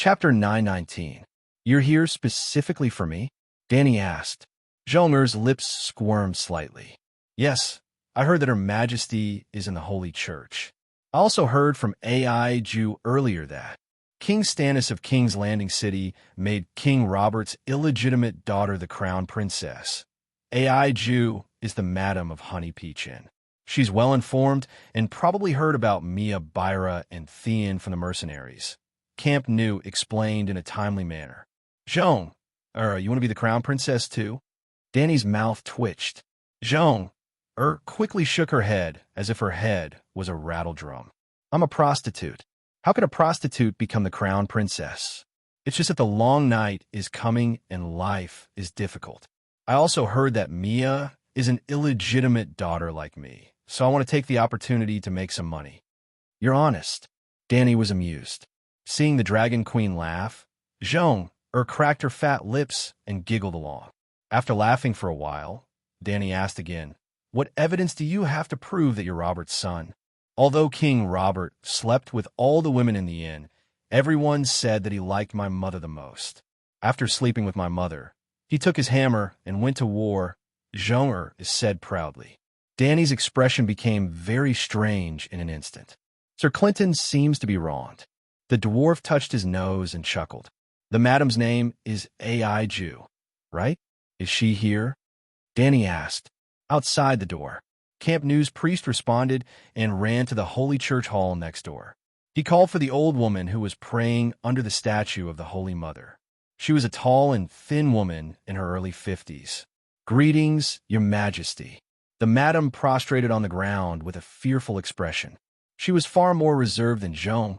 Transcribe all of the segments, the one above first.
Chapter 919. You're here specifically for me? Danny asked. Zhonger's lips squirmed slightly. Yes, I heard that Her Majesty is in the Holy Church. I also heard from AI Jew earlier that King Stannis of King's Landing City made King Robert's illegitimate daughter the crown princess. AI Jew is the Madam of Honey Peach Inn. She's well-informed and probably heard about Mia, Byra, and Theon from the mercenaries. Camp New explained in a timely manner. Zhong, you want to be the crown princess too? Danny's mouth twitched. Zhong, quickly shook her head as if her head was a rattle drum. I'm a prostitute. How can a prostitute become the crown princess? It's just that the long night is coming and life is difficult. I also heard that Mia is an illegitimate daughter like me, so I want to take the opportunity to make some money. You're honest. Danny was amused. Seeing the Dragon Queen laugh, Zhong cracked her fat lips and giggled along. After laughing for a while, Danny asked again, What evidence do you have to prove that you're Robert's son? Although King Robert slept with all the women in the inn, everyone said that he liked my mother the most. After sleeping with my mother, he took his hammer and went to war, Zhonger said proudly. Danny's expression became very strange in an instant. Sir Clinton seems to be wronged. The dwarf touched his nose and chuckled. The madam's name is AI Jew, right? Is she here? Danny asked. Outside the door. Camp New's priest responded and ran to the Holy Church Hall next door. He called for the old woman who was praying under the statue of the Holy Mother. She was a tall and thin woman in her early 50s. Greetings, Your Majesty. The madam prostrated on the ground with a fearful expression. She was far more reserved than Zhong,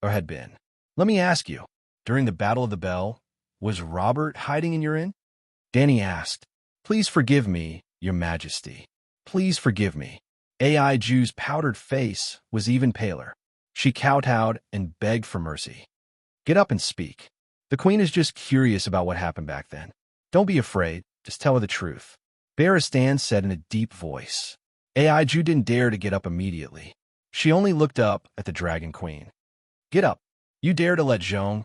had been. Let me ask you, during the Battle of the Bell, was Robert hiding in your inn? Danny asked. Please forgive me, Your Majesty. Please forgive me. AI Jew's powdered face was even paler. She kowtowed and begged for mercy. Get up and speak. The Queen is just curious about what happened back then. Don't be afraid. Just tell her the truth. Barristan said in a deep voice. AI Jew didn't dare to get up immediately. She only looked up at the Dragon Queen. Get up. You dare to let Zhong,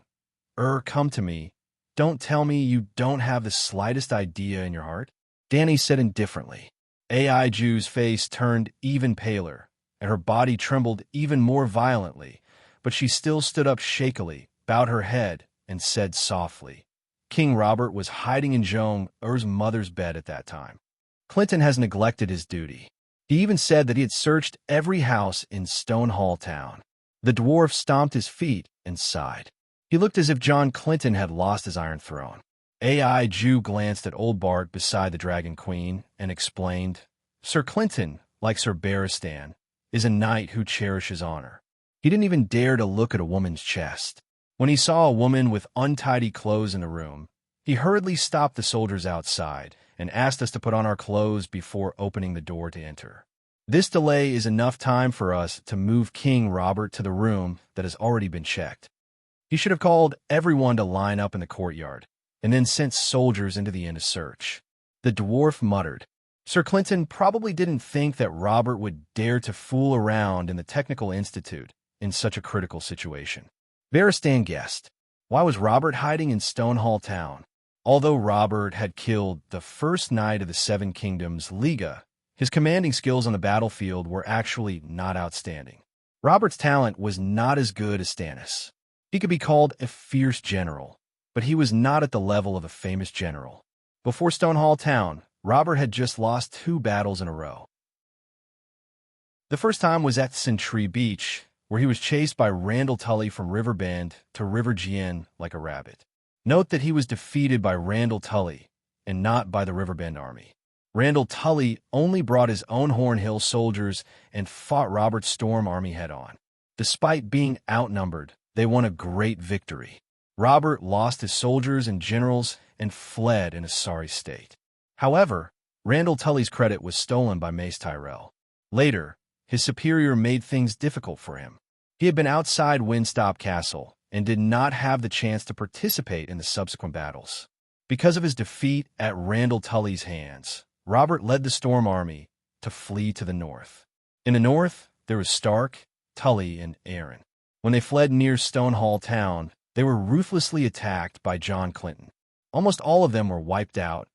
come to me. Don't tell me you don't have the slightest idea in your heart? Danny said indifferently. AI Jew's face turned even paler, and her body trembled even more violently, but she still stood up shakily, bowed her head, and said softly, King Robert was hiding in Zhong's mother's bed at that time. Clinton has neglected his duty. He even said that he had searched every house in Stonehall Town. The dwarf stomped his feet and sighed. He looked as if John Clinton had lost his Iron Throne. AI Jew glanced at old Bart beside the Dragon Queen and explained, Sir Clinton, like Sir Barristan, is a knight who cherishes honor. He didn't even dare to look at a woman's chest. When he saw a woman with untidy clothes in the room, he hurriedly stopped the soldiers outside and asked us to put on our clothes before opening the door to enter. This delay is enough time for us to move King Robert to the room that has already been checked. He should have called everyone to line up in the courtyard, and then sent soldiers into the inn to search. The dwarf muttered. Sir Clinton probably didn't think that Robert would dare to fool around in the Technical Institute in such a critical situation. Barristan guessed. Why was Robert hiding in Stonehall Town? Although Robert had killed the first knight of the Seven Kingdoms, Liga, his commanding skills on the battlefield were actually not outstanding. Robert's talent was not as good as Stannis. He could be called a fierce general, but he was not at the level of a famous general. Before Stonehall Town, Robert had just lost 2 battles in a row. The first time was at Sentry Beach, where he was chased by Randall Tully from Riverbend to River Gien like a rabbit. Note that he was defeated by Randall Tully and not by the Riverbend army. Randall Tully only brought his own Hornhill soldiers and fought Robert's Storm army head-on. Despite being outnumbered, they won a great victory. Robert lost his soldiers and generals and fled in a sorry state. However, Randall Tully's credit was stolen by Mace Tyrell. Later, his superior made things difficult for him. He had been outside Windstop Castle and did not have the chance to participate in the subsequent battles. Because of his defeat at Randall Tully's hands, Robert led the Storm army to flee to the north. In the north, there was Stark, Tully, and Aaron. When they fled near Stonehall Town, They were ruthlessly attacked by John Clinton. Almost all of them were wiped out,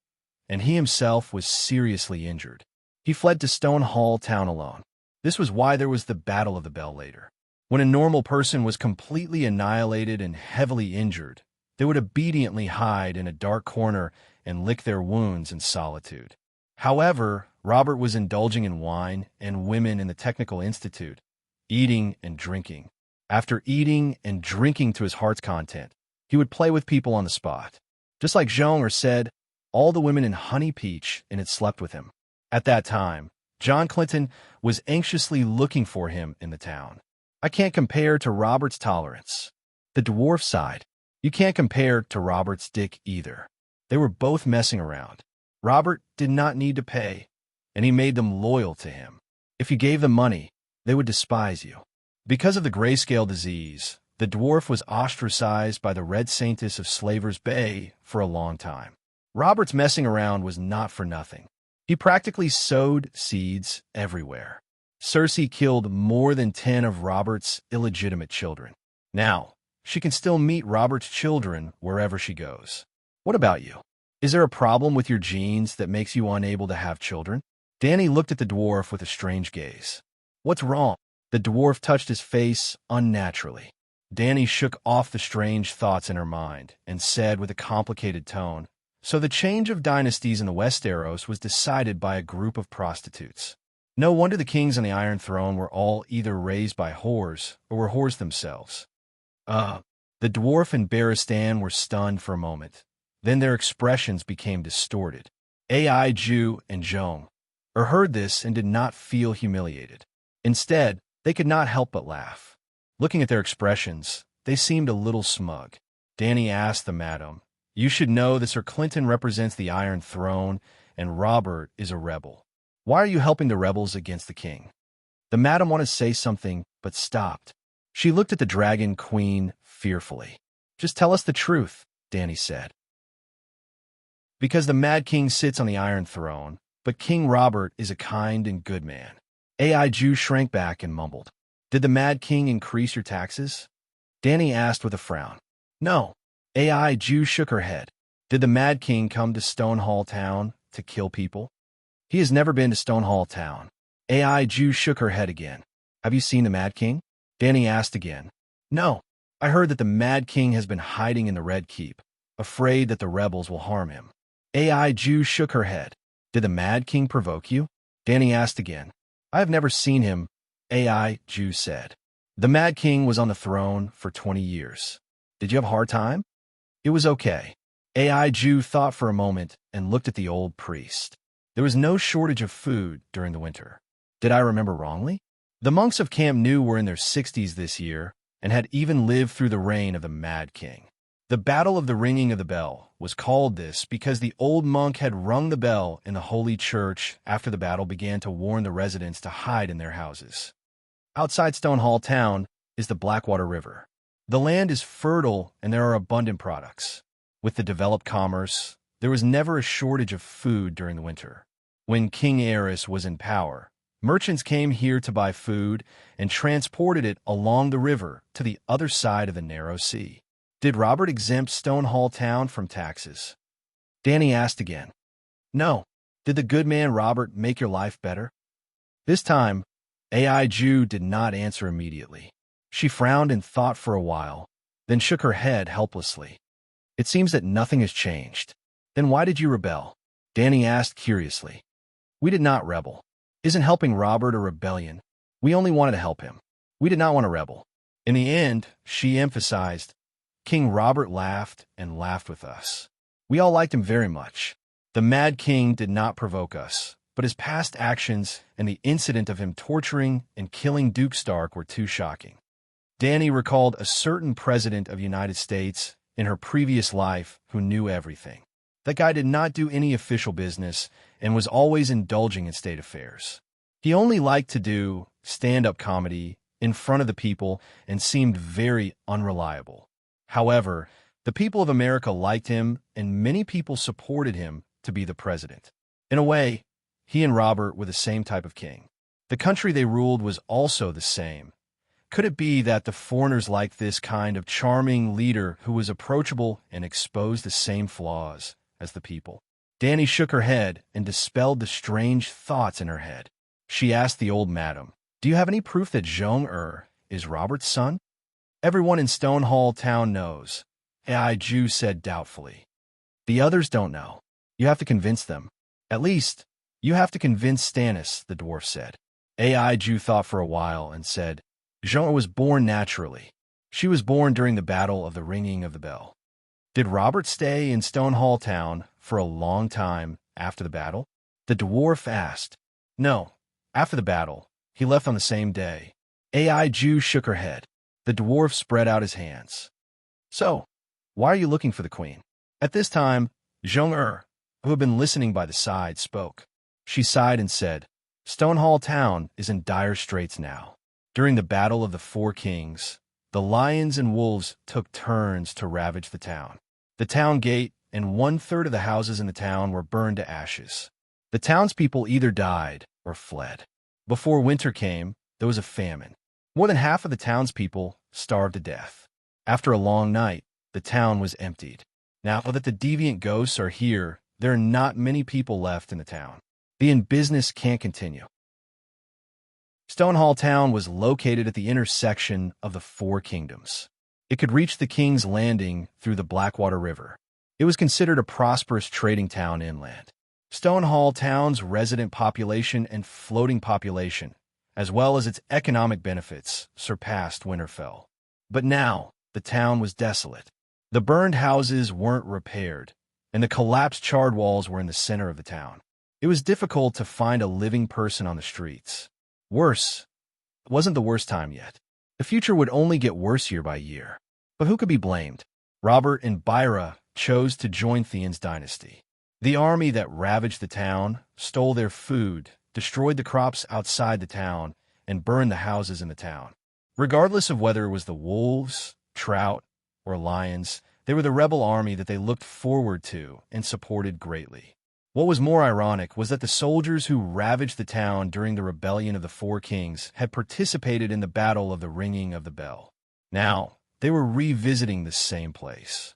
and he himself was seriously injured. He fled to Stonehall Town alone. This was why there was the Battle of the Bell later. When a normal person was completely annihilated and heavily injured, they would obediently hide in a dark corner and lick their wounds in solitude. However, Robert was indulging in wine and women in the Technical Institute, eating and drinking. After eating and drinking to his heart's content, he would play with people on the spot. Just like Jonger said, all the women in Honey Peach and had slept with him. At that time, John Clinton was anxiously looking for him in the town. I can't compare to Robert's tolerance. The dwarf sighed. You can't compare to Robert's dick either. They were both messing around. Robert did not need to pay, and he made them loyal to him. If you gave them money, they would despise you. Because of the grayscale disease, the dwarf was ostracized by the Red Saintess of Slavers Bay for a long time. Robert's messing around was not for nothing. He practically sowed seeds everywhere. Cersei killed more than 10 of Robert's illegitimate children. Now, she can still meet Robert's children wherever she goes. What about you? Is there a problem with your genes that makes you unable to have children? Danny looked at the dwarf with a strange gaze. What's wrong? The dwarf touched his face unnaturally. Danny shook off the strange thoughts in her mind and said with a complicated tone, So the change of dynasties in the Westeros was decided by a group of prostitutes. No wonder the kings on the Iron Throne were all either raised by whores or were whores themselves. The dwarf and Barristan were stunned for a moment. Then their expressions became distorted. AI Jew and Jong heard this and did not feel humiliated. Instead, they could not help but laugh. Looking at their expressions, they seemed a little smug. Danny asked the madam, You should know that Sir Clinton represents the Iron Throne and Robert is a rebel. Why are you helping the rebels against the king? The madam wanted to say something, but stopped. She looked at the Dragon Queen fearfully. Just tell us the truth, Danny said. Because the Mad King sits on the Iron Throne, but King Robert is a kind and good man. AI Jew shrank back and mumbled. Did the Mad King increase your taxes? Danny asked with a frown. No. AI Jew shook her head. Did the Mad King come to Stonehall Town to kill people? He has never been to Stonehall Town. AI Jew shook her head again. Have you seen the Mad King? Danny asked again. No. I heard that the Mad King has been hiding in the Red Keep, afraid that the rebels will harm him. AI Jew shook her head. Did the Mad King provoke you? Danny asked again. I have never seen him, AI Jew said. The Mad King was on the throne for 20 years. Did you have a hard time? It was okay. AI Jew thought for a moment and looked at the old priest. There was no shortage of food during the winter. Did I remember wrongly? The monks of Camp Nou were in their 60s this year and had even lived through the reign of the Mad King. The Battle of the Ringing of the Bell was called this because the old monk had rung the bell in the Holy Church after the battle began to warn the residents to hide in their houses. Outside Stonehall Town is the Blackwater River. The land is fertile and there are abundant products. With the developed commerce, there was never a shortage of food during the winter. When King Aerys was in power, merchants came here to buy food and transported it along the river to the other side of the narrow sea. Did Robert exempt Stonehall Town from taxes? Danny asked again. No. Did the good man Robert make your life better? This time, AI Jew did not answer immediately. She frowned and thought for a while, then shook her head helplessly. It seems that nothing has changed. Then why did you rebel? Danny asked curiously. We did not rebel. Isn't helping Robert a rebellion? We only wanted to help him. We did not want to rebel. In the end, she emphasized, King Robert laughed and laughed with us. We all liked him very much. The Mad King did not provoke us, but his past actions and the incident of him torturing and killing Duke Stark were too shocking. Danny recalled a certain president of the United States in her previous life who knew everything. That guy did not do any official business and was always indulging in state affairs. He only liked to do stand-up comedy in front of the people and seemed very unreliable. However, the people of America liked him and many people supported him to be the president. In a way, he and Robert were the same type of king. The country they ruled was also the same, Could it be that the foreigners liked this kind of charming leader who was approachable and exposed the same flaws as the people? Danny shook her head and dispelled the strange thoughts in her head. She asked the old madam, "Do you have any proof that Zhong is Robert's son?" "Everyone in Stonehall Town knows," AI Jew said doubtfully. "The others don't know. You have to convince them. At least, you have to convince Stannis," the dwarf said. AI Jew thought for a while and said, "Zhong was born naturally. She was born during the Battle of the Ringing of the Bell." "Did Robert stay in Stonehall Town for a long time after the battle?" the dwarf asked. "No. After the battle, he left on the same day." AI Jew shook her head. The dwarf spread out his hands. "So, why are you looking for the queen?" At this time, Zhong who had been listening by the side, spoke. She sighed and said, "Stonehall Town is in dire straits now. During the Battle of the Four Kings, the lions and wolves took turns to ravage the town. The town gate and 1/3 of the houses in the town were burned to ashes. The townspeople either died or fled. Before winter came, there was a famine. More than half of the townspeople starved to death. After a long night, the town was emptied. Now that the deviant ghosts are here, there are not many people left in the town. The business can't continue." Stonehall Town was located at the intersection of the Four Kingdoms. It could reach the King's Landing through the Blackwater River. It was considered a prosperous trading town inland. Stonehall Town's resident population and floating population, as well as its economic benefits, surpassed Winterfell. But now, the town was desolate. The burned houses weren't repaired, and the collapsed charred walls were in the center of the town. It was difficult to find a living person on the streets. Worse, it wasn't the worst time yet. The future would only get worse year by year. But who could be blamed? Robert and Byra chose to join Theon's dynasty. The army that ravaged the town, stole their food, destroyed the crops outside the town, and burned the houses in the town. Regardless of whether it was the wolves, trout, or lions, they were the rebel army that they looked forward to and supported greatly. What was more ironic was that the soldiers who ravaged the town during the rebellion of the Four Kings had participated in the Battle of the Ringing of the Bell. Now, they were revisiting the same place.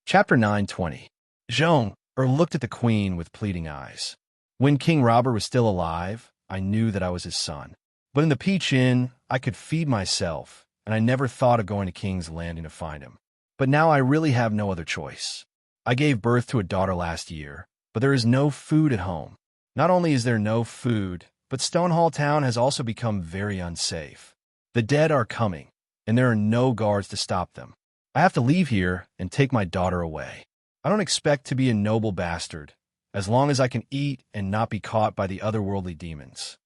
Chapter 9:20. Zhong looked at the queen with pleading eyes. "When King Robert was still alive, I knew that I was his son. But in the Peach Inn, I could feed myself, and I never thought of going to King's Landing to find him. But now I really have no other choice. I gave birth to a daughter last year, but there is no food at home. Not only is there no food, but Stonehall Town has also become very unsafe. The dead are coming, and there are no guards to stop them. I have to leave here and take my daughter away. I don't expect to be a noble bastard, as long as I can eat and not be caught by the otherworldly demons."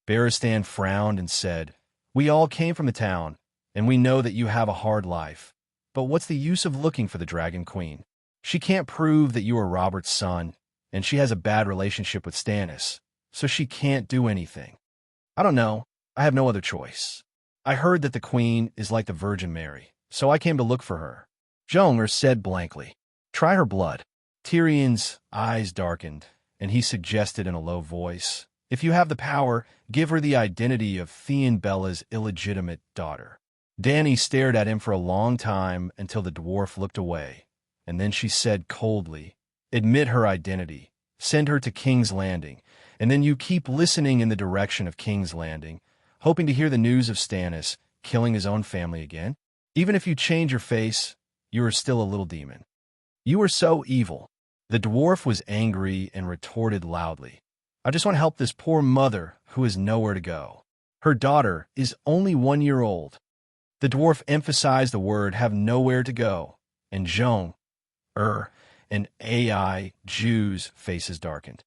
Barristan frowned and said, "We all came from the town, and we know that you have a hard life. But what's the use of looking for the Dragon Queen? She can't prove that you are Robert's son, and she has a bad relationship with Stannis, so she can't do anything. I don't know. I have no other choice. I heard that the Queen is like the Virgin Mary, so I came to look for her." Zhong said blankly, "Try her blood." Tyrion's eyes darkened, and he suggested in a low voice, "If you have the power, give her the identity of Theon Bella's illegitimate daughter." Danny stared at him for a long time until the dwarf looked away, and then she said coldly, "Admit her identity, send her to King's Landing, and then you keep listening in the direction of King's Landing, hoping to hear the news of Stannis killing his own family again. Even if you change your face, you are still a little demon. You are so evil." The dwarf was angry and retorted loudly, "I just want to help this poor mother who has nowhere to go. Her daughter is only 1 year old." The dwarf emphasized the word "have nowhere to go," and Zhong, and AI Jew's faces darkened.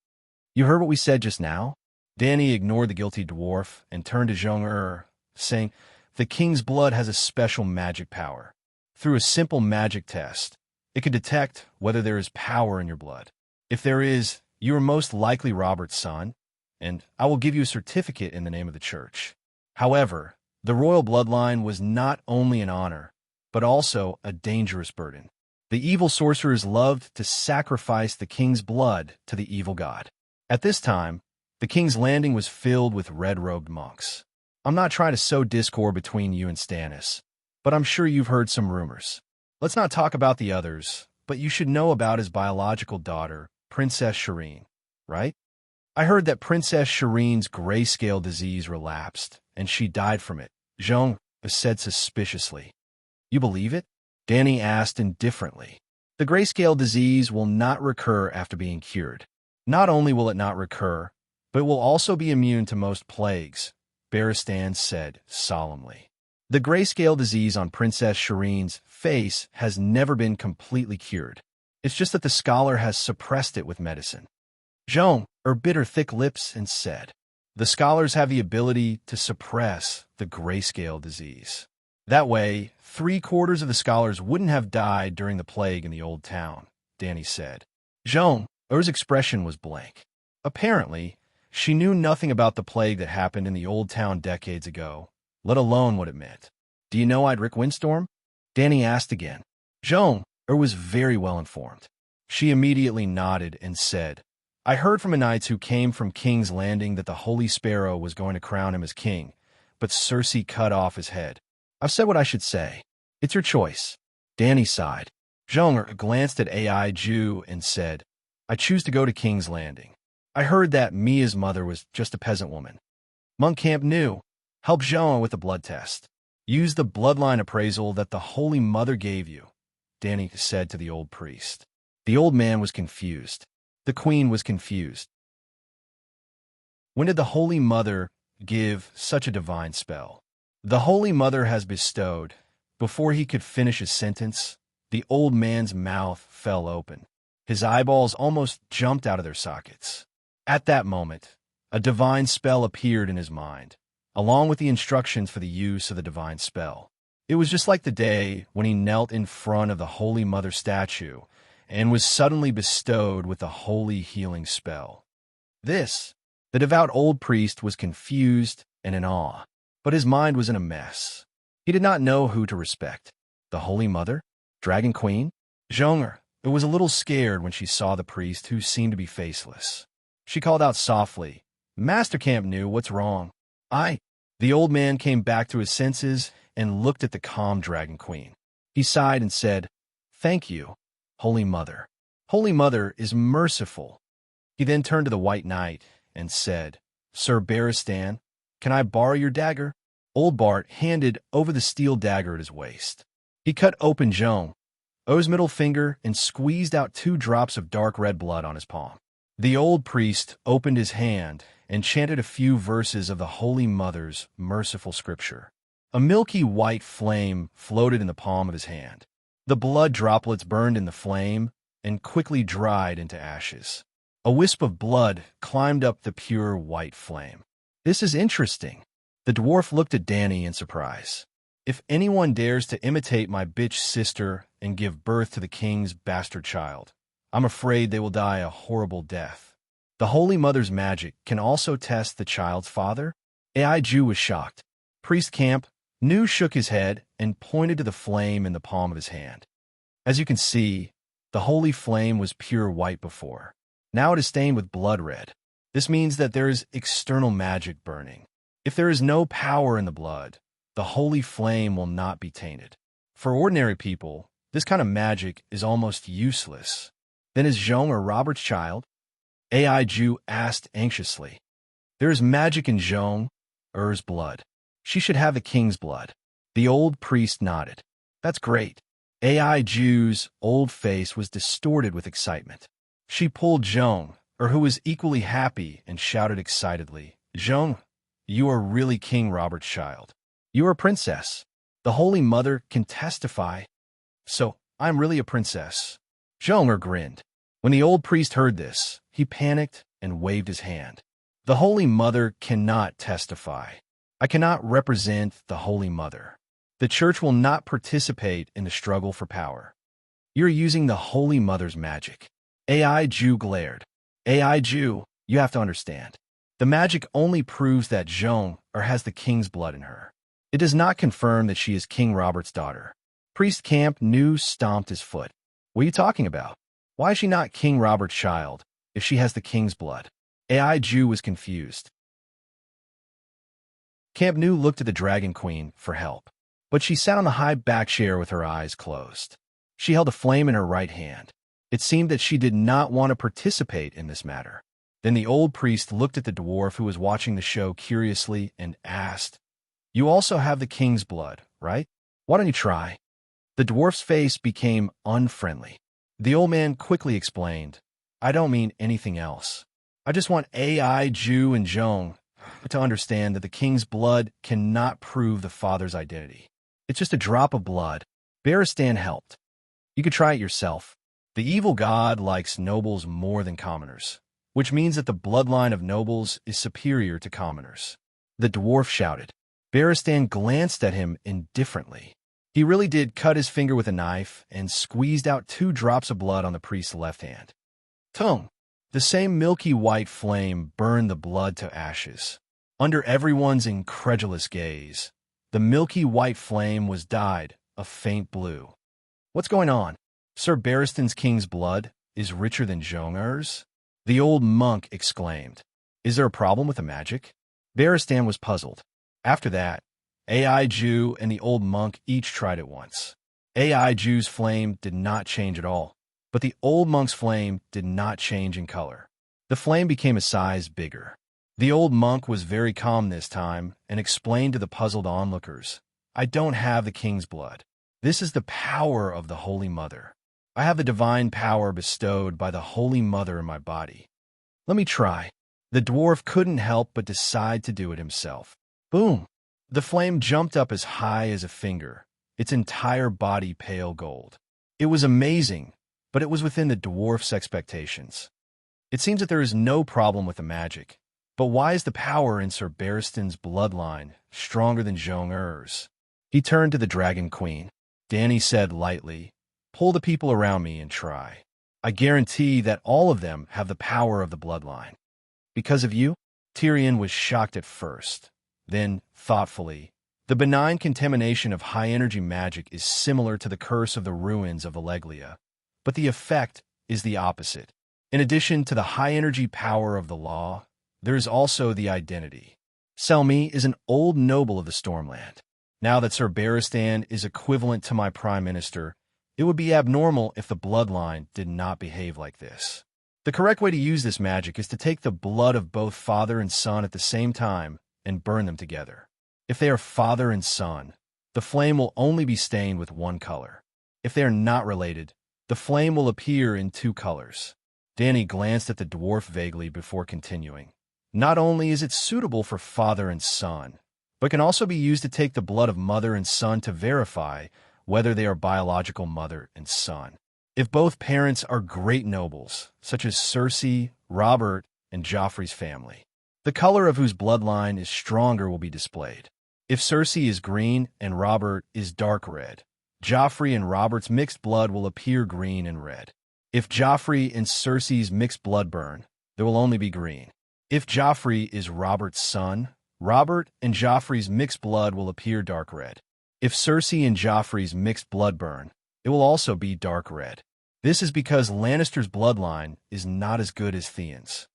"You heard what we said just now?" Danny ignored the guilty dwarf and turned to Zhong saying, "The king's blood has a special magic power. Through a simple magic test, it can detect whether there is power in your blood. If there is, you are most likely Robert's son, and I will give you a certificate in the name of the church." However, the royal bloodline was not only an honor, but also a dangerous burden. The evil sorcerers loved to sacrifice the king's blood to the evil god. At this time, The king's landing was filled with red-robed monks. I'm not trying to sow discord between you and Stannis, but I'm sure you've heard some rumors. Let's not talk about the others, but you should know about his biological daughter, Princess Serene, right? I heard that Princess Serene's grayscale disease relapsed, and she died from it, Zhong said suspiciously. You believe it? Dany asked indifferently. The grayscale disease will not recur after being cured. Not only will it not recur, but it will also be immune to most plagues, Barristan said solemnly. The grayscale disease on Princess Serene's face has never been completely cured. It's just that the scholar has suppressed it with medicine. Zhong bit her thick lips and said, the scholars have the ability to suppress the grayscale disease. That way, 3/4 of the scholars wouldn't have died during the plague in the old town, Dany said. Zhong's expression was blank. Apparently, she knew nothing about the plague that happened in the old town decades ago, let alone what it meant. Do you know Rick Windstorm? Dany asked again. Zhong was very well informed. She immediately nodded and said, I heard from a knight who came from King's Landing that the Holy Sparrow was going to crown him as king, but Cersei cut off his head. I've said what I should say. It's your choice. Dany sighed. Zhong glanced at AI Jew and said, I choose to go to King's Landing. I heard that Mia's mother was just a peasant woman. Monk Camp knew. Help Zhong with the blood test. Use the bloodline appraisal that the Holy Mother gave you, Dany said to the old priest. The old man was confused. The queen was confused. When did the Holy Mother give such a divine spell? The Holy Mother has bestowed. Before he could finish his sentence, the old man's mouth fell open. His eyeballs almost jumped out of their sockets. At that moment, a divine spell appeared in his mind, along with the instructions for the use of the divine spell. It was just like the day when he knelt in front of the Holy Mother statue and was suddenly bestowed with the holy healing spell. The devout old priest was confused and in awe, but his mind was in a mess. He did not know who to respect. The Holy Mother? Dragon Queen? Zhong was a little scared when she saw the priest, who seemed to be faceless. She called out softly, Master Camp knew what's wrong. The old man came back to his senses and looked at the calm Dragon Queen. He sighed and said, Thank you, Holy Mother. Holy Mother is merciful. He then turned to the White Knight and said, Sir Barristan, can I borrow your dagger? Old Bart handed over the steel dagger at his waist. He cut open Zhong's middle finger and squeezed out 2 drops of dark red blood on his palm. The old priest opened his hand and chanted a few verses of the Holy Mother's merciful scripture. A milky white flame floated in the palm of his hand. The blood droplets burned in the flame and quickly dried into ashes. A wisp of blood climbed up the pure white flame. This is interesting. The dwarf looked at Dany in surprise. If anyone dares to imitate my bitch sister and give birth to the king's bastard child, I'm afraid they will die a horrible death. The Holy Mother's magic can also test the child's father? AI Jew was shocked. Priest Camp shook his head and pointed to the flame in the palm of his hand. As you can see, the holy flame was pure white before. Now it is stained with blood red. This means that there is external magic burning. If there is no power in the blood, the holy flame will not be tainted. For ordinary people, this kind of magic is almost useless. Then is Zhong Robert's child? AI Jew asked anxiously. There is magic in Zhong's blood. She should have the king's blood. The old priest nodded. That's great. AI Jew's old face was distorted with excitement. She pulled Zhong, who was equally happy, and shouted excitedly, Zhong, you are really King Robert's child. You are a princess. The Holy Mother can testify. So, I'm really a princess. Zhong grinned. When the old priest heard this, he panicked and waved his hand. The Holy Mother cannot testify. I cannot represent the Holy Mother. The Church will not participate in the struggle for power. You're using the Holy Mother's magic. AI Jew glared. AI Jew, you have to understand. The magic only proves that Zhong has the king's blood in her. It does not confirm that she is King Robert's daughter. Priest Camp stomped his foot. What are you talking about? Why is she not King Robert's child if she has the king's blood? AI Jew was confused. Camp New looked at the Dragon Queen for help, but she sat on the high back chair with her eyes closed. She held a flame in her right hand. It seemed that she did not want to participate in this matter. Then the old priest looked at the dwarf who was watching the show curiously and asked, "You also have the king's blood, right? Why don't you try?" The dwarf's face became unfriendly. The old man quickly explained, "I don't mean anything else. I just want AI, Jew, and Zhong to understand that the king's blood cannot prove the father's identity. It's just a drop of blood." Barristan helped. "You could try it yourself. The evil god likes nobles more than commoners, which means that the bloodline of nobles is superior to commoners." The dwarf shouted. Barristan glanced at him indifferently. He really did cut his finger with a knife and squeezed out 2 drops of blood on the priest's left hand. Tongue. The same milky white flame burned the blood to ashes. Under everyone's incredulous gaze, the milky white flame was dyed a faint blue. "What's going on? Sir Barristan's king's blood is richer than Zhong'er's?" The old monk exclaimed. "Is there a problem with the magic?" Barristan was puzzled. After that, AI Jew and the old monk each tried it once. AI Jew's flame did not change at all, but the old monk's flame did not change in color. The flame became a size bigger. The old monk was very calm this time and explained to the puzzled onlookers, "I don't have the king's blood. This is the power of the Holy Mother. I have the divine power bestowed by the Holy Mother in my body. Let me try." The dwarf couldn't help but decide to do it himself. Boom! The flame jumped up as high as a finger, its entire body pale gold. It was amazing, but it was within the dwarf's expectations. It seems that there is no problem with the magic, but why is the power in Sir Barristan's bloodline stronger than Zhong'er's? He turned to the Dragon Queen. Danny said lightly, "Pull the people around me and try. I guarantee that all of them have the power of the bloodline." "Because of you?" Tyrion was shocked at first. Then, thoughtfully, "The benign contamination of high-energy magic is similar to the curse of the ruins of Valeglia, but the effect is the opposite. In addition to the high-energy power of the law, there is also the identity. Selmy is an old noble of the Stormland. Now that Sir Barristan is equivalent to my prime minister, it would be abnormal if the bloodline did not behave like this. The correct way to use this magic is to take the blood of both father and son at the same time and burn them together. If they are father and son, the flame will only be stained with one color. If they are not related, the flame will appear in 2 colors." Danny glanced at the dwarf vaguely before continuing. "Not only is it suitable for father and son, but can also be used to take the blood of mother and son to verify whether they are biological mother and son. If both parents are great nobles, such as Cersei, Robert, and Joffrey's family, the color of whose bloodline is stronger will be displayed. If Cersei is green and Robert is dark red, Joffrey and Robert's mixed blood will appear green and red. If Joffrey and Cersei's mixed blood burn, there will only be green. If Joffrey is Robert's son, Robert and Joffrey's mixed blood will appear dark red. If Cersei and Joffrey's mixed blood burn, it will also be dark red. This is because Lannister's bloodline is not as good as Theon's."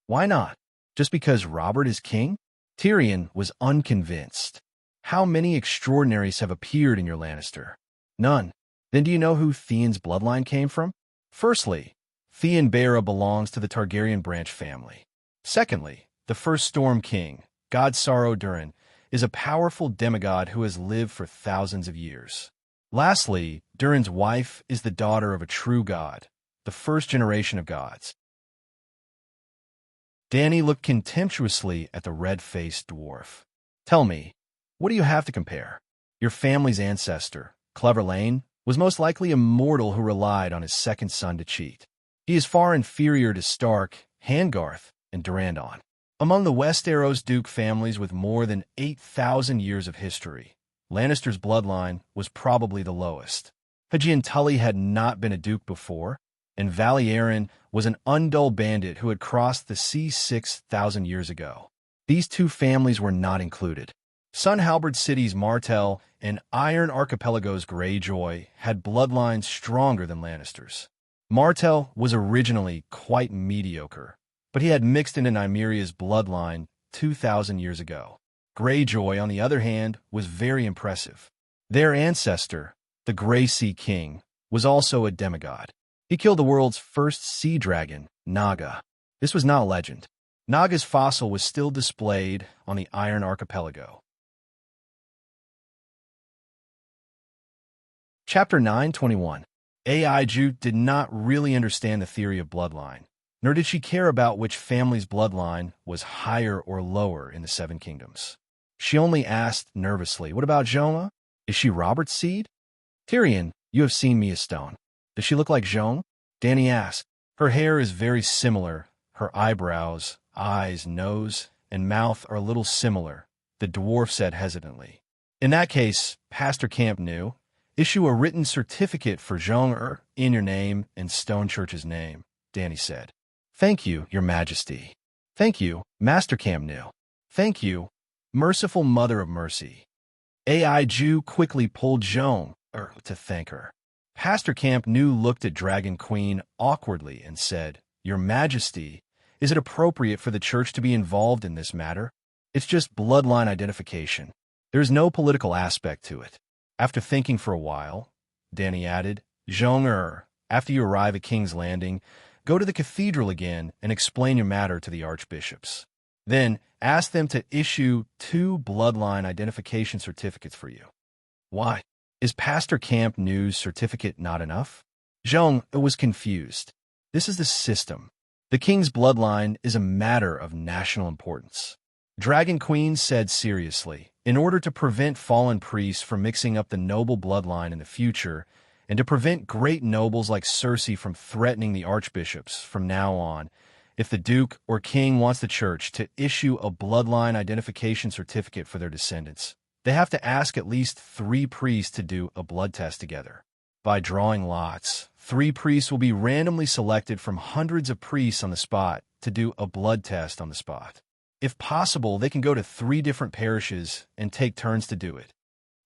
"Why not? Just because Robert is king?" Tyrion was unconvinced. "How many extraordinaries have appeared in your Lannister?" "None." "Then do you know who Theon's bloodline came from?" "Firstly, Theon Bera belongs to the Targaryen branch family. Secondly, the first Storm King, God Sorrow Durin, is a powerful demigod who has lived for thousands of years. Lastly, Durin's wife is the daughter of a true god, the first generation of gods." Danny looked contemptuously at the red-faced dwarf. "Tell me, what do you have to compare? Your family's ancestor, Clever Lane, was most likely a mortal who relied on his second son to cheat. He is far inferior to Stark, Hangarth, and Durandon. Among the West Arrows Duke families with more than 8,000 years of history, Lannister's bloodline was probably the lowest. Hajian Tully had not been a duke before, and Valierin was an undull bandit who had crossed the sea 6,000 years ago. These 2 families were not included. Sun Halberd City's Martell and Iron Archipelago's Greyjoy had bloodlines stronger than Lannister's. Martell was originally quite mediocre, but but he had mixed into Nymeria's bloodline 2,000 years ago. Greyjoy, on the other hand, was very impressive. Their ancestor, the Grey Sea King, was also a demigod. He killed the world's first sea dragon, Naga. This was not a legend. Naga's fossil was still displayed on the Iron Archipelago. Chapter 9:21. Aiju did not really understand the theory of bloodline, nor did she care about which family's bloodline was higher or lower in the Seven Kingdoms. She only asked nervously, "What about Joma? Is she Robert's seed?" "Tyrion, you have seen Mia Stone. Does she look like Joan?" Dany asked. "Her hair is very similar. Her eyebrows, eyes, nose, and mouth are a little similar," the dwarf said hesitantly. "In that case, Pastor Camp knew. Issue a written certificate for Jean in your name and Stone Church's name," Dany said. "Thank you, Your Majesty." "Thank you, Master Camp knew." "Thank you, Merciful Mother of Mercy." Aiju quickly pulled Jean to thank her. Pastor Camp New looked at Dragon Queen awkwardly and said, "Your Majesty, is it appropriate for the church to be involved in this matter? It's just bloodline identification. There's no political aspect to it." After thinking for a while, Dany added, "Jean, after you arrive at King's Landing, go to the cathedral again and explain your matter to the archbishops. Then ask them to issue 2 bloodline identification certificates for you." "Why? Is Pastor Camp New's certificate not enough?" Jean was confused. "This is the system. The king's bloodline is a matter of national importance." Dragon Queen said seriously, "In order to prevent fallen priests from mixing up the noble bloodline in the future, and to prevent great nobles like Cersei from threatening the archbishops from now on, if the duke or king wants the church to issue a bloodline identification certificate for their descendants, they have to ask at least 3 priests to do a blood test together. By drawing lots, 3 priests will be randomly selected from hundreds of priests on the spot to do a blood test on the spot. If possible, they can go to 3 different parishes and take turns to do it.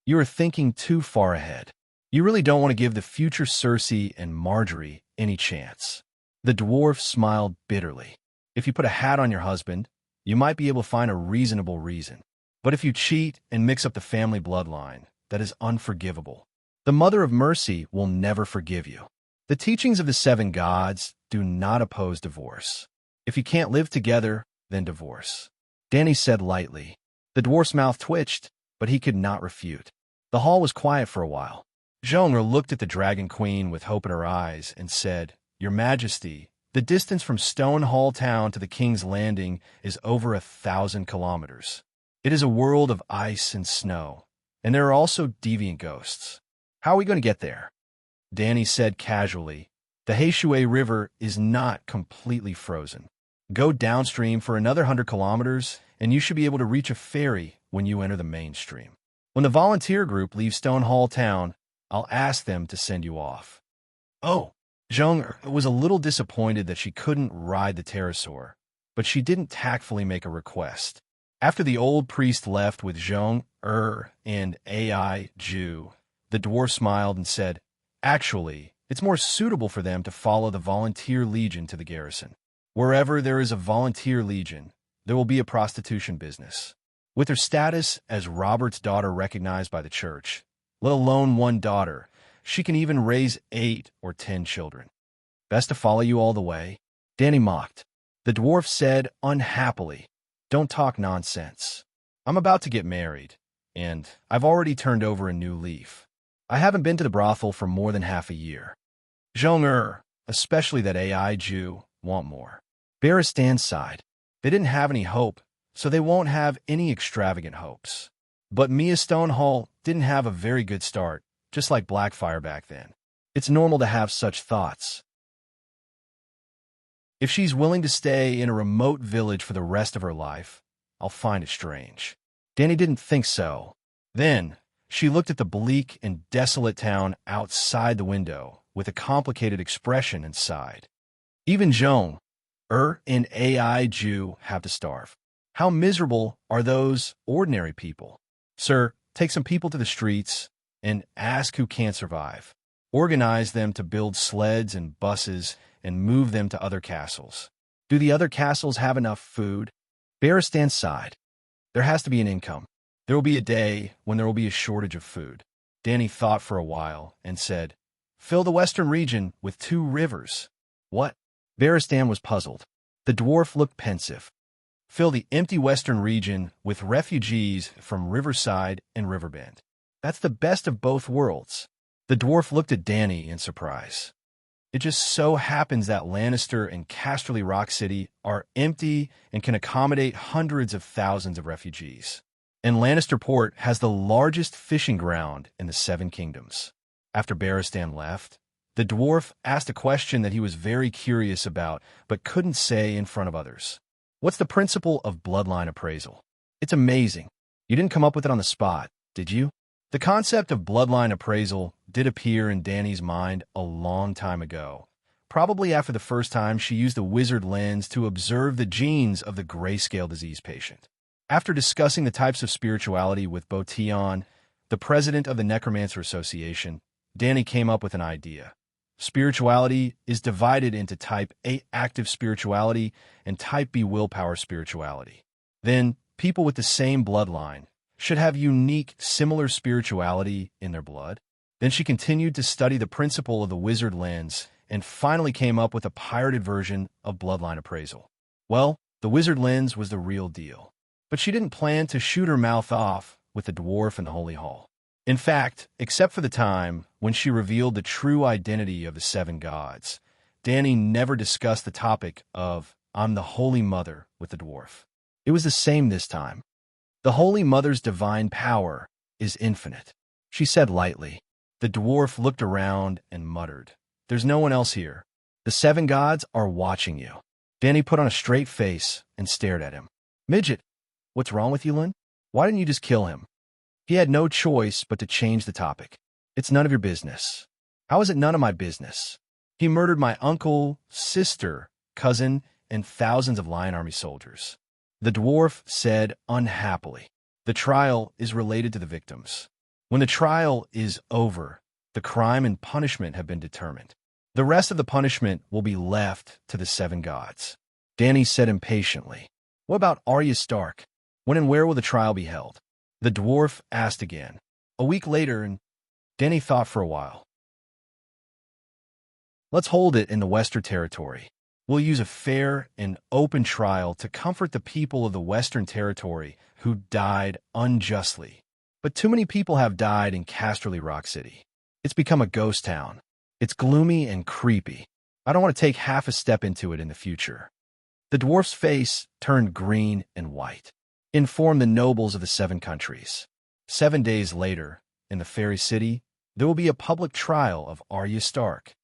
You are thinking too far ahead. You really don't want to give the future Cersei and Marjorie any chance." The dwarf smiled bitterly. "If you put a hat on your husband, you might be able to find a reasonable reason. But if you cheat and mix up the family bloodline, that is unforgivable. The Mother of Mercy will never forgive you. The teachings of the 7 gods do not oppose divorce. If you can't live together, then divorce," Dany said lightly. The dwarf's mouth twitched, but he could not refute. The hall was quiet for a while. Jean looked at the Dragon Queen with hope in her eyes and said, "Your Majesty, the distance from Stone Hall Town to the King's Landing is over 1,000 kilometers. It is a world of ice and snow, and there are also deviant ghosts. How are we going to get there?" Dany said casually, "The Heishui River is not completely frozen. Go downstream for another 100 kilometers, and you should be able to reach a ferry when you enter the mainstream. When the volunteer group leaves Stone Hall Town, I'll ask them to send you off." "Oh." Jean was a little disappointed that she couldn't ride the pterosaur, but she didn't tactfully make a request. After the old priest left with Jean and Aiju, the dwarf smiled and said, "Actually, it's more suitable for them to follow the volunteer legion to the garrison. Wherever there is a volunteer legion, there will be a prostitution business. With her status as Robert's daughter recognized by the church, let alone 1 daughter, she can even raise 8 or 10 children. Best to follow you all the way." Dany mocked. The dwarf said unhappily, "Don't talk nonsense. I'm about to get married, and I've already turned over a new leaf. I haven't been to the brothel for more than half a year. Jean, especially that Aiju, want more." Barristan sighed. They didn't have any hope, so they won't have any extravagant hopes. But Mia Stonehall didn't have a very good start, just like Blackfire back then. It's normal to have such thoughts. If she's willing to stay in a remote village for the rest of her life, I'll find it strange. Dany didn't think so. Then, she looked at the bleak and desolate town outside the window with a complicated expression and sighed. Even Joan, and Aiju have to starve. How miserable are those ordinary people? Sir, take some people to the streets and ask who can't survive. Organize them to build sleds and buses and move them to other castles. Do the other castles have enough food? Barristan sighed. There has to be an income. There will be a day when there will be a shortage of food. Danny thought for a while and said, fill the western region with 2 rivers. What? Barristan was puzzled. The dwarf looked pensive. Fill the empty western region with refugees from Riverside and Riverbend. That's the best of both worlds. The dwarf looked at Danny in surprise. It just so happens that Lannister and Casterly Rock City are empty and can accommodate hundreds of thousands of refugees. And Lannister Port has the largest fishing ground in the 7 Kingdoms. After Barristan left, the dwarf asked a question that he was very curious about but couldn't say in front of others. What's the principle of bloodline appraisal? It's amazing. You didn't come up with it on the spot, did you? The concept of bloodline appraisal did appear in Danny's mind a long time ago, probably after the first time she used the wizard lens to observe the genes of the grayscale disease patient. After discussing the types of spirituality with Botion, the president of the Necromancer Association, Danny came up with an idea. Spirituality is divided into Type A active spirituality and Type B willpower spirituality. Then, people with the same bloodline should have unique, similar spirituality in their blood. Then she continued to study the principle of the wizard lens and finally came up with a pirated version of bloodline appraisal. Well, the wizard lens was the real deal. But she didn't plan to shoot her mouth off with the dwarf in the Holy Hall. In fact, except for the time when she revealed the true identity of the 7 gods, Danny never discussed the topic of I'm the Holy Mother with the dwarf. It was the same this time. The Holy Mother's divine power is infinite, she said lightly. The dwarf looked around and muttered, there's no one else here. The 7 gods are watching you. Danny put on a straight face and stared at him. Midget, what's wrong with you, Lynn? Why didn't you just kill him? He had no choice but to change the topic. It's none of your business. How is it none of my business? He murdered my uncle, sister, cousin, and thousands of Lion Army soldiers. The dwarf said unhappily, the trial is related to the victims. When the trial is over, the crime and punishment have been determined. The rest of the punishment will be left to the 7 gods. Danny said impatiently, what about Arya Stark? When and where will the trial be held? The dwarf asked again. A week later, and Danny thought for a while. Let's hold it in the Western Territory. We'll use a fair and open trial to comfort the people of the Western Territory who died unjustly. But too many people have died in Casterly Rock City. It's become a ghost town. It's gloomy and creepy. I don't want to take half a step into it in the future. The dwarf's face turned green and white. Inform the nobles of the 7 countries. 7 days later, in the Fairy City, there will be a public trial of Arya Stark.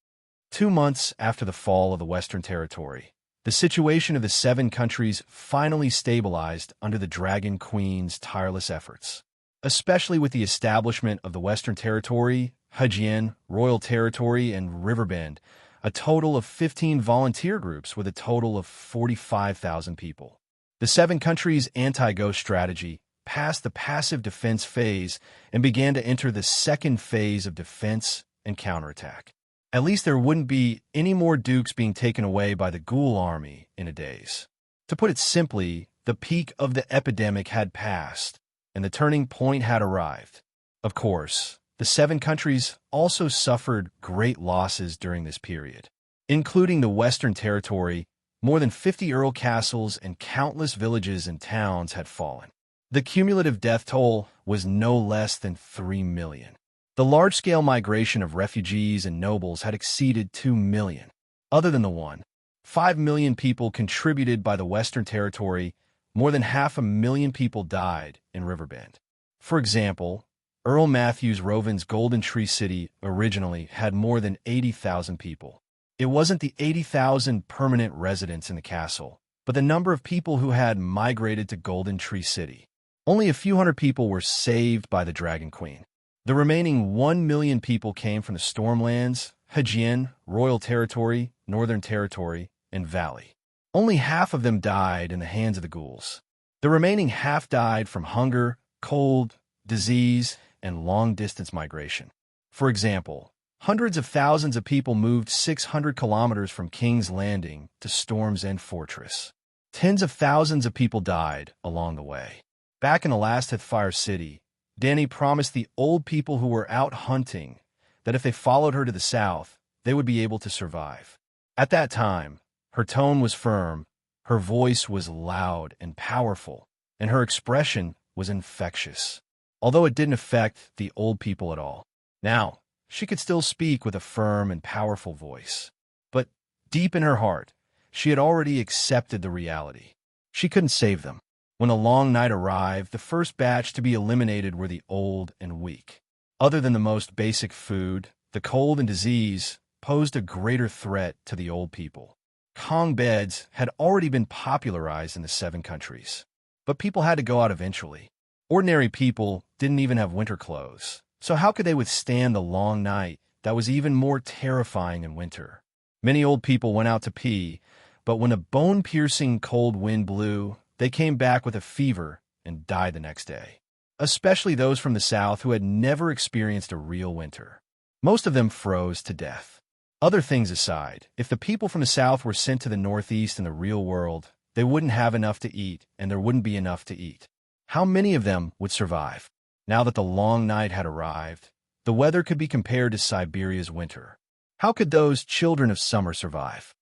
2 months after the fall of the Western Territory, the situation of the 7 countries finally stabilized under the Dragon Queen's tireless efforts. Especially with the establishment of the Western Territory, Hajien, Royal Territory, and Riverbend, a total of 15 volunteer groups with a total of 45,000 people. The 7 countries' anti-ghost strategy passed the passive defense phase and began to enter the second phase of defense and counterattack. At least there wouldn't be any more dukes being taken away by the ghoul army in a daze. To put it simply, the peak of the epidemic had passed, and the turning point had arrived. Of course, the 7 countries also suffered great losses during this period, including the Western Territory. More than 50 earl castles and countless villages and towns had fallen. The cumulative death toll was no less than 3 million. The large-scale migration of refugees and nobles had exceeded 2 million. Other than the 5 million people contributed by the Western Territory, more than 500,000 people died in Riverbend. For example, Earl Matthews Rovin's Golden Tree City originally had more than 80,000 people. It wasn't the 80,000 permanent residents in the castle, but the number of people who had migrated to Golden Tree City. Only a few hundred people were saved by the Dragon Queen. The remaining 1 million people came from the Stormlands, Hajien, Royal Territory, Northern Territory, and Valley. Only half of them died in the hands of the ghouls. The remaining half died from hunger, cold, disease, and long-distance migration. For example, Hundreds of thousands of people moved 600 kilometers from King's Landing to Storm's End Fortress. Tens of thousands of people died along the way. Back in the last Heathfire City, Dany promised the old people who were out hunting that if they followed her to the south, they would be able to survive. At that time, her tone was firm, her voice was loud and powerful, and her expression was infectious, although it didn't affect the old people at all. Now, she could still speak with a firm and powerful voice. But deep in her heart, she had already accepted the reality. She couldn't save them. When the long night arrived, the first batch to be eliminated were the old and weak. Other than the most basic food, the cold and disease posed a greater threat to the old people. Kong beds had already been popularized in the 7 countries. But people had to go out eventually. Ordinary people didn't even have winter clothes. So how could they withstand the long night that was even more terrifying in winter? Many old people went out to pee, but when a bone-piercing cold wind blew, they came back with a fever and died the next day. Especially those from the south who had never experienced a real winter. Most of them froze to death. Other things aside, if the people from the south were sent to the northeast in the real world, they wouldn't have enough to eat, and there wouldn't be enough to eat. How many of them would survive? Now that the long night had arrived, the weather could be compared to Siberia's winter. How could those children of summer survive?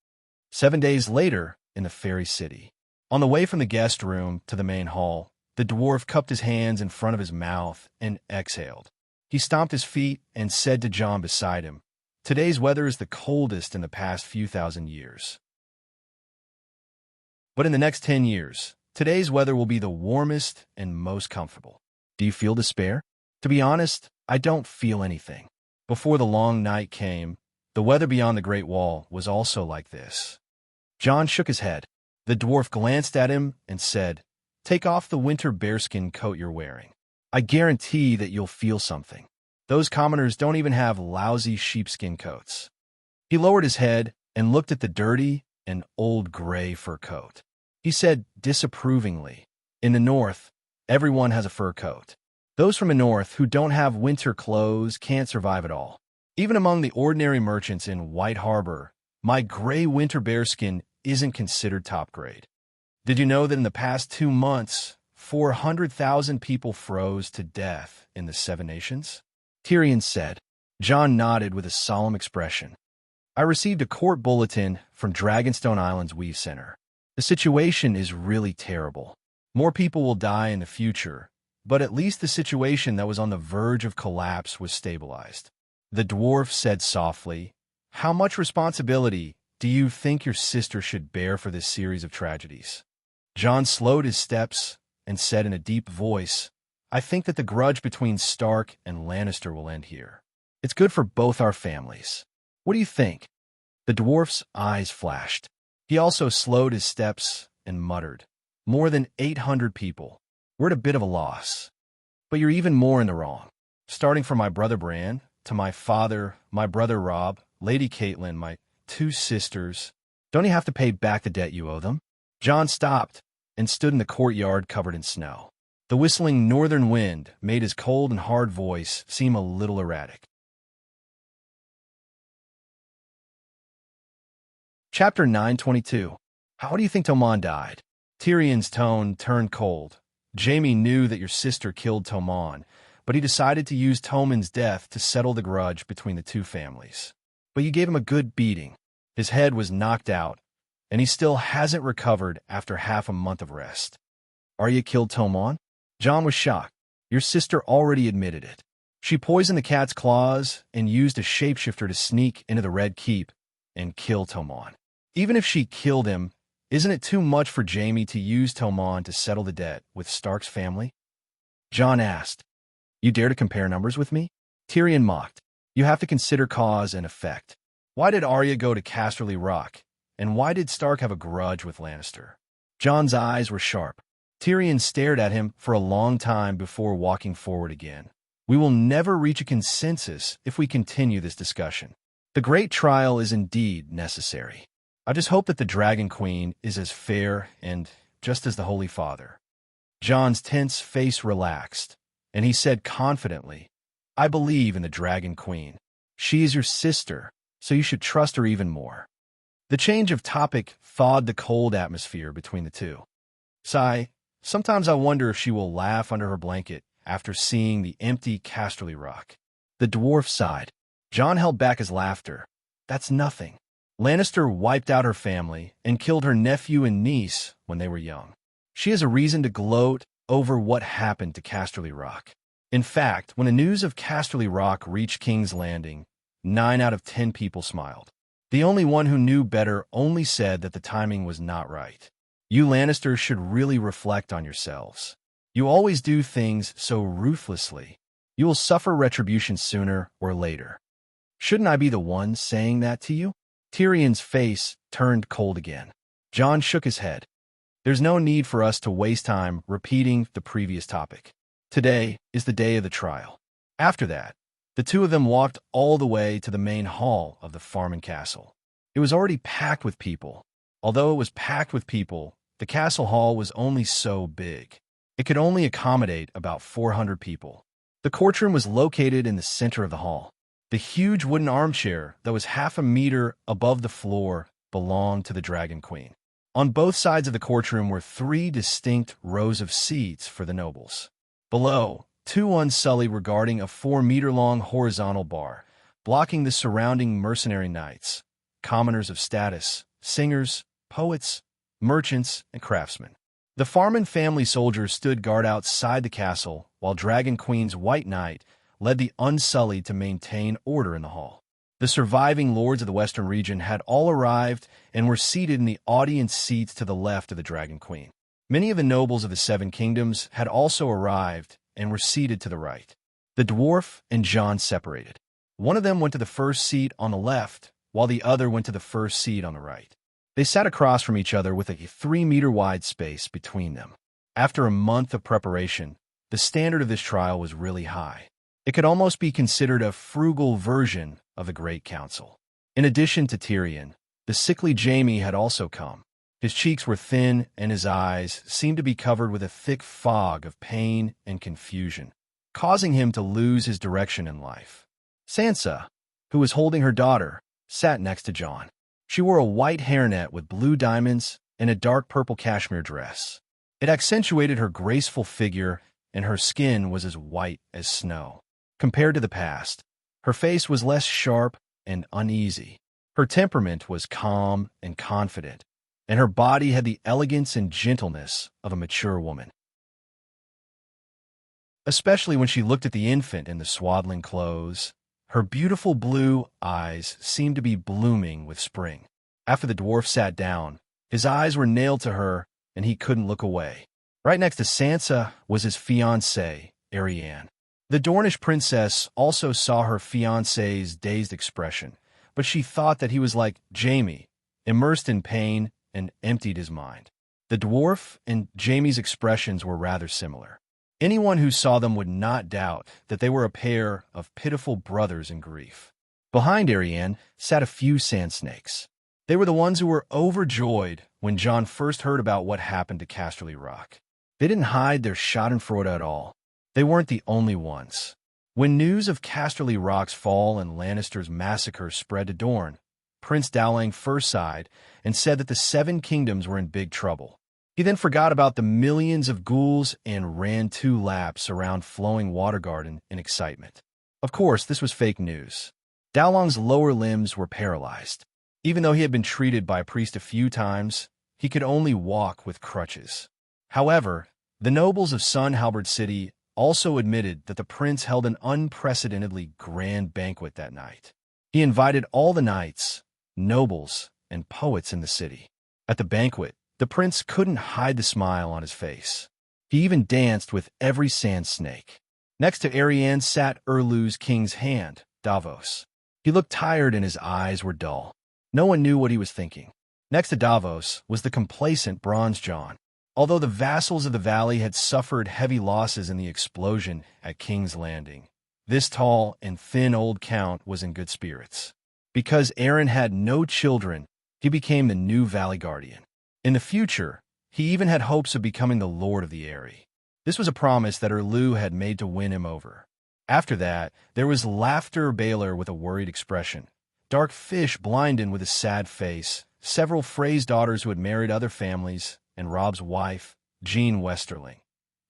7 days later, in the fairy city. On the way from the guest room to the main hall, the dwarf cupped his hands in front of his mouth and exhaled. He stomped his feet and said to John beside him, "Today's weather is the coldest in the past few thousand years. But in the next 10 years, today's weather will be the warmest and most comfortable. Do you feel despair?" To be honest, I don't feel anything. Before the long night came, the weather beyond the Great Wall was also like this. John shook his head. The dwarf glanced at him and said, "Take off the winter bearskin coat you're wearing. I guarantee that you'll feel something. Those commoners don't even have lousy sheepskin coats." He lowered his head and looked at the dirty and old gray fur coat. He said disapprovingly, "In the north, everyone has a fur coat. Those from the north who don't have winter clothes can't survive at all. Even among the ordinary merchants in White Harbor, my gray winter bearskin isn't considered top grade. Did you know that in the past 2 months, 400,000 people froze to death in the 7 nations?" Tyrion said. John nodded with a solemn expression. "I received a court bulletin from Dragonstone Island's Weave Center. The situation is really terrible. More people will die in the future, but at least the situation that was on the verge of collapse was stabilized." The dwarf said softly, "How much responsibility do you think your sister should bear for this series of tragedies?" John slowed his steps and said in a deep voice, "I think that the grudge between Stark and Lannister will end here. It's good for both our families. What do you think?" The dwarf's eyes flashed. He also slowed his steps and muttered, "More than 800 people. We're at a bit of a loss. But you're even more in the wrong. Starting from my brother Bran, to my father, my brother Robb, Lady Catelyn, my 2 sisters. Don't you have to pay back the debt you owe them?" John stopped and stood in the courtyard covered in snow. The whistling northern wind made his cold and hard voice seem a little erratic. Chapter 922. How do you think Tommen died? Tyrion's tone turned cold. Jaime knew that your sister killed Tommen, but he decided to use Tommen's death to settle the grudge between the 2 families. But you gave him a good beating. His head was knocked out, and he still hasn't recovered after half a month of rest. Arya killed Tommen? John was shocked. Your sister already admitted it. She poisoned the cat's claws and used a shapeshifter to sneak into the Red Keep and kill Tommen. Even if she killed him, isn't it too much for Jaime to use Tommen to settle the debt with Stark's family? John asked. You dare to compare numbers with me? Tyrion mocked. You have to consider cause and effect. Why did Arya go to Casterly Rock? And why did Stark have a grudge with Lannister? John's eyes were sharp. Tyrion stared at him for a long time before walking forward again. We will never reach a consensus if we continue this discussion. The great trial is indeed necessary. I just hope that the Dragon Queen is as fair and just as the Holy Father. John's tense face relaxed, and he said confidently, I believe in the Dragon Queen. She is your sister, so you should trust her even more. The change of topic thawed the cold atmosphere between the two. Sigh, sometimes I wonder if she will laugh under her blanket after seeing the empty Casterly rock. The dwarf sighed. Jon held back his laughter. That's nothing. Lannister wiped out her family and killed her nephew and niece when they were young. She has a reason to gloat over what happened to Casterly Rock. In fact, when the news of Casterly Rock reached King's Landing, 9 out of 10 people smiled. The only one who knew better only said that the timing was not right. You Lannisters should really reflect on yourselves. You always do things so ruthlessly. You will suffer retribution sooner or later. Shouldn't I be the one saying that to you? Tyrion's face turned cold again. Jon shook his head. There's no need for us to waste time repeating the previous topic. Today is the day of the trial. After that, the two of them walked all the way to the main hall of the Farming Castle. It was already packed with people. Although it was packed with people, the castle hall was only so big. It could only accommodate about 400 people. The courtroom was located in the center of the hall. The huge wooden armchair that was half a meter above the floor belonged to the Dragon Queen. On both sides of the courtroom were 3 distinct rows of seats for the nobles. Below, 2 unsullied were guarding a 4-meter-long horizontal bar, blocking the surrounding mercenary knights, commoners of status, singers, poets, merchants, and craftsmen. The Farman family soldiers stood guard outside the castle, while Dragon Queen's White Knight led the Unsullied to maintain order in the hall. The surviving lords of the Western region had all arrived and were seated in the audience seats to the left of the Dragon Queen. Many of the nobles of the 7 kingdoms had also arrived and were seated to the right. The dwarf and Jon separated. One of them went to the first seat on the left, while the other went to the first seat on the right. They sat across from each other with a 3-meter-wide space between them. After a month of preparation, the standard of this trial was really high. It could almost be considered a frugal version of the Great Council. In addition to Tyrion, the sickly Jaime had also come. His cheeks were thin, and his eyes seemed to be covered with a thick fog of pain and confusion, causing him to lose his direction in life. Sansa, who was holding her daughter, sat next to Jon. She wore a white hairnet with blue diamonds and a dark purple cashmere dress. It accentuated her graceful figure, and her skin was as white as snow. Compared to the past, her face was less sharp and uneasy. Her temperament was calm and confident, and her body had the elegance and gentleness of a mature woman. Especially when she looked at the infant in the swaddling clothes, her beautiful blue eyes seemed to be blooming with spring. After the dwarf sat down, his eyes were nailed to her, and he couldn't look away. Right next to Sansa was his fiancée, Arianne. The Dornish princess also saw her fiancé's dazed expression, but she thought that he was like Jaime, immersed in pain, and emptied his mind. The dwarf and Jaime's expressions were rather similar. Anyone who saw them would not doubt that they were a pair of pitiful brothers in grief. Behind Arianne sat a few sand snakes. They were the ones who were overjoyed when Jon first heard about what happened to Casterly Rock. They didn't hide their schadenfreude at all. They weren't the only ones. When news of Casterly Rock's fall and Lannister's massacre spread to Dorne, Prince Dowling first sighed and said that the 7 kingdoms were in big trouble. He then forgot about the millions of ghouls and ran 2 laps around Flowing Water Garden in excitement. Of course, this was fake news. Dowling's lower limbs were paralyzed. Even though he had been treated by a priest a few times, he could only walk with crutches. However, the nobles of Sun Halberd City also admitted that the prince held an unprecedentedly grand banquet that night. He invited all the knights, nobles, and poets in the city. At the banquet, the prince couldn't hide the smile on his face. He even danced with every sand snake. Next to Arianne sat Erlu's king's hand, Davos. He looked tired and his eyes were dull. No one knew what he was thinking. Next to Davos was the complacent Bronze Jon. Although the vassals of the valley had suffered heavy losses in the explosion at King's Landing, this tall and thin old count was in good spirits. Because Aaron had no children, he became the new Valley Guardian. In the future, he even had hopes of becoming the Lord of the Eyrie. This was a promise that Erlu had made to win him over. After that, there was laughter Baylor with a worried expression, dark fish Blinden with a sad face, several Frey's daughters who had married other families, and Rob's wife, Jean Westerling.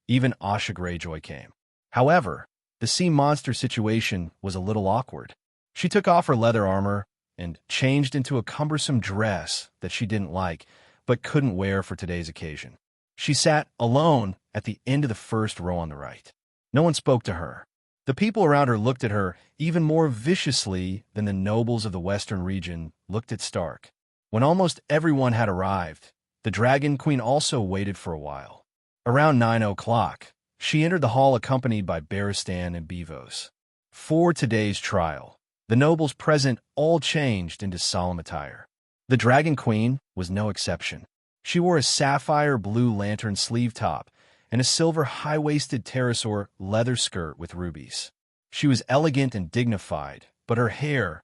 Even Asha Greyjoy came. However, the sea monster situation was a little awkward. She took off her leather armor and changed into a cumbersome dress that she didn't like, but couldn't wear for today's occasion. She sat alone at the end of the first row on the right. No one spoke to her. The people around her looked at her even more viciously than the nobles of the western region looked at Stark. When almost everyone had arrived, the Dragon Queen also waited for a while. Around 9 o'clock, she entered the hall accompanied by Barristan and Bevos. For today's trial, the nobles present all changed into solemn attire. The Dragon Queen was no exception. She wore a sapphire blue lantern sleeve top and a silver high-waisted pterosaur leather skirt with rubies. She was elegant and dignified, but her hair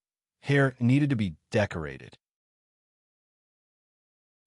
needed to be decorated.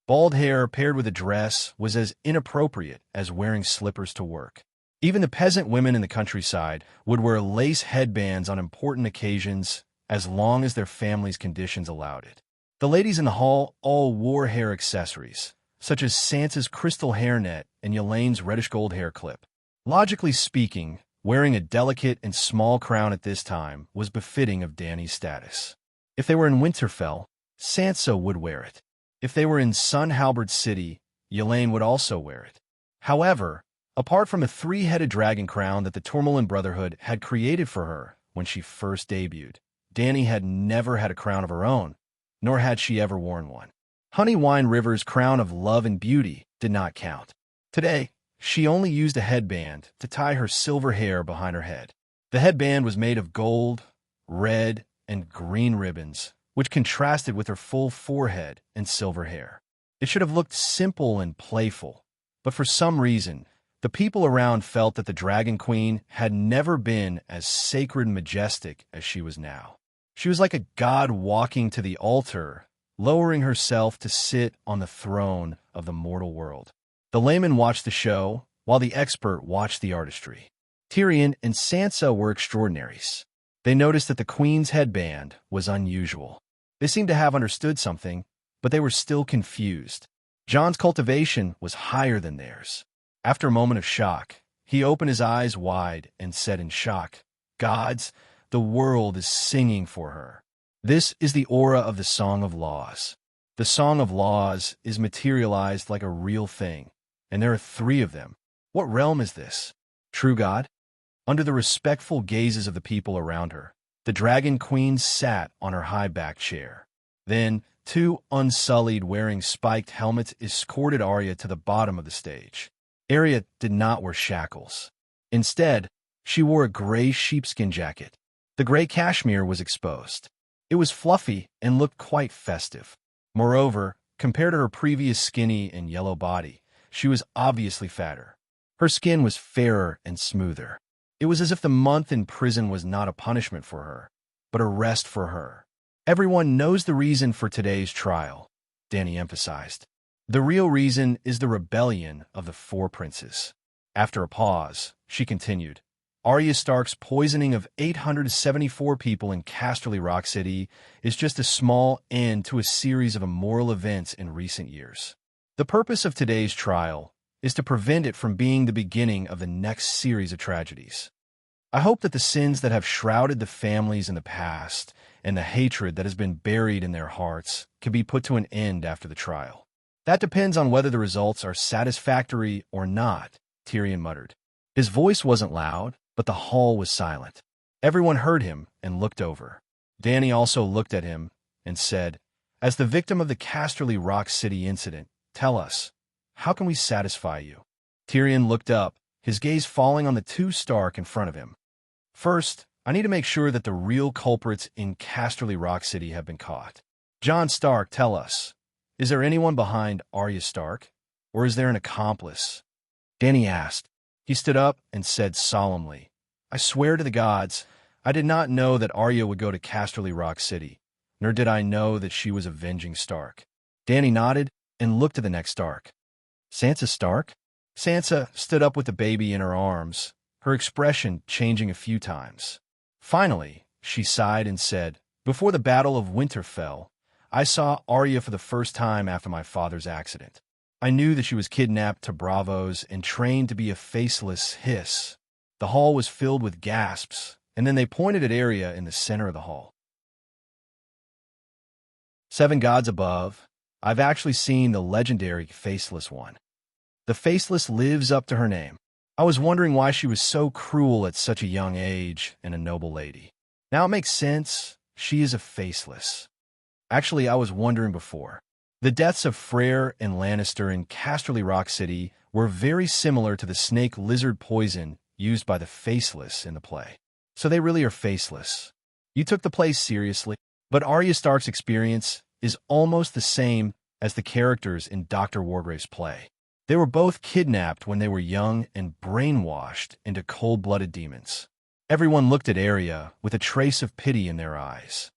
Bald hair paired with a dress was as inappropriate as wearing slippers to work. Even the peasant women in the countryside would wear lace headbands on important occasions as long as their families' conditions allowed it. The ladies in the hall all wore hair accessories, such as Sansa's crystal hairnet and Yelene's reddish gold hair clip. Logically speaking, wearing a delicate and small crown at this time was befitting of Dany's status. If they were in Winterfell, Sansa would wear it. If they were in Sun Halberd City, Yelene would also wear it. However, apart from a three-headed dragon crown that the Tourmaline Brotherhood had created for her when she first debuted, Dany had never had a crown of her own, nor had she ever worn one. Honeywine River's crown of love and beauty did not count. Today, she only used a headband to tie her silver hair behind her head. The headband was made of gold, red, and green ribbons, which contrasted with her full forehead and silver hair. It should have looked simple and playful, but for some reason, the people around felt that the Dragon Queen had never been as sacred and majestic as she was now. She was like a god walking to the altar, lowering herself to sit on the throne of the mortal world. The layman watched the show, while the expert watched the artistry. Tyrion and Sansa were extraordinaries. They noticed that the queen's headband was unusual. They seemed to have understood something, but they were still confused. Jon's cultivation was higher than theirs. After a moment of shock, he opened his eyes wide and said in shock, "Gods, the world is singing for her." This is the aura of the Song of Laws. The Song of Laws is materialized like a real thing, and there are 3 of them. What realm is this? True God? Under the respectful gazes of the people around her, the Dragon Queen sat on her high-backed chair. Then, 2 unsullied wearing spiked helmets escorted Arya to the bottom of the stage. Arya did not wear shackles. Instead, she wore a gray sheepskin jacket. The gray cashmere was exposed. It was fluffy and looked quite festive. Moreover, compared to her previous skinny and yellow body, she was obviously fatter. Her skin was fairer and smoother. It was as if the month in prison was not a punishment for her, but a rest for her. Everyone knows the reason for today's trial, Dany emphasized. The real reason is the rebellion of the 4 princes. After a pause, she continued, Arya Stark's poisoning of 874 people in Casterly Rock City is just a small end to a series of immoral events in recent years. The purpose of today's trial is to prevent it from being the beginning of the next series of tragedies. I hope that the sins that have shrouded the families in the past and the hatred that has been buried in their hearts can be put to an end after the trial. That depends on whether the results are satisfactory or not, Tyrion muttered. His voice wasn't loud, but the hall was silent. Everyone heard him and looked over. Dany also looked at him and said, "As the victim of the Casterly Rock City incident, tell us, how can we satisfy you?" Tyrion looked up, his gaze falling on the 2 Stark in front of him. "First, I need to make sure that the real culprits in Casterly Rock City have been caught. Jon Stark, tell us, is there anyone behind Arya Stark, or is there an accomplice?" Dany asked. He stood up and said solemnly, "I swear to the gods, I did not know that Arya would go to Casterly Rock City, nor did I know that she was avenging Stark." Dany nodded and looked at the next Stark. "Sansa Stark?" Sansa stood up with the baby in her arms, her expression changing a few times. Finally, she sighed and said, "Before the Battle of Winterfell, I saw Arya for the first time after my father's accident. I knew that she was kidnapped to Bravos and trained to be a faceless hiss." The hall was filled with gasps, and then they pointed at Arya in the center of the hall. "Seven gods above, I've actually seen the legendary Faceless One. The Faceless lives up to her name. I was wondering why she was so cruel at such a young age and a noble lady. Now it makes sense. She is a Faceless. Actually, I was wondering before. The deaths of Freyr and Lannister in Casterly Rock City were very similar to the snake lizard poison used by the Faceless in the play. So they really are faceless. You took the play seriously, but Arya Stark's experience is almost the same as the characters in Dr. Wargrave's play. They were both kidnapped when they were young and brainwashed into cold-blooded demons. Everyone looked at Arya with a trace of pity in their eyes.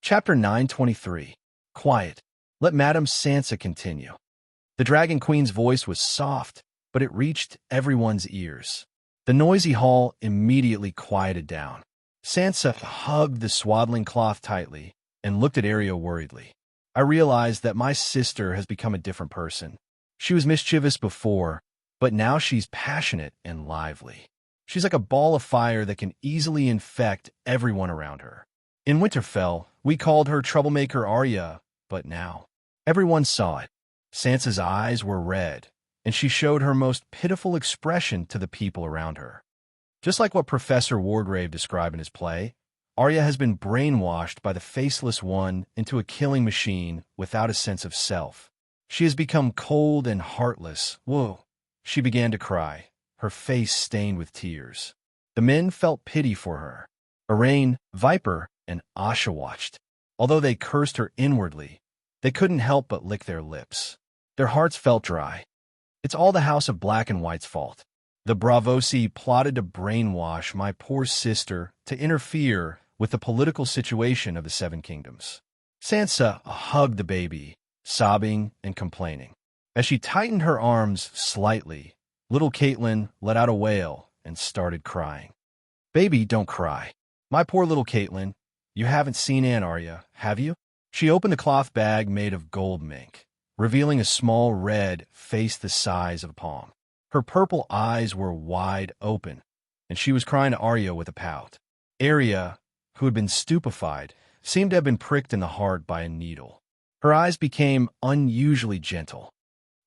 Chapter 923. Quiet. Let Madame Sansa continue. The Dragon Queen's voice was soft, but it reached everyone's ears. The noisy hall immediately quieted down. Sansa hugged the swaddling cloth tightly and looked at Arya worriedly. "I realized that my sister has become a different person. She was mischievous before, but now she's passionate and lively. She's like a ball of fire that can easily infect everyone around her. In Winterfell, we called her Troublemaker Arya, but now everyone saw it. Sansa's eyes were red, and she showed her most pitiful expression to the people around her. Just like what Professor Wargrave described in his play, Arya has been brainwashed by the Faceless One into a killing machine without a sense of self. She has become cold and heartless. Whoa." She began to cry, her face stained with tears. The men felt pity for her. Arain, Viper, and Asha watched. Although they cursed her inwardly, they couldn't help but lick their lips. Their hearts felt dry. It's all the House of Black and White's fault. The Bravosi plotted to brainwash my poor sister to interfere with the political situation of the Seven Kingdoms. Sansa hugged the baby, sobbing and complaining. As she tightened her arms slightly, little Catelyn let out a wail and started crying. "Baby, don't cry. My poor little Catelyn, you haven't seen Aunt Arya, have you?" She opened a cloth bag made of gold mink, revealing a small red face the size of a palm. Her purple eyes were wide open, and she was crying to Arya with a pout. Arya, who had been stupefied, seemed to have been pricked in the heart by a needle. Her eyes became unusually gentle.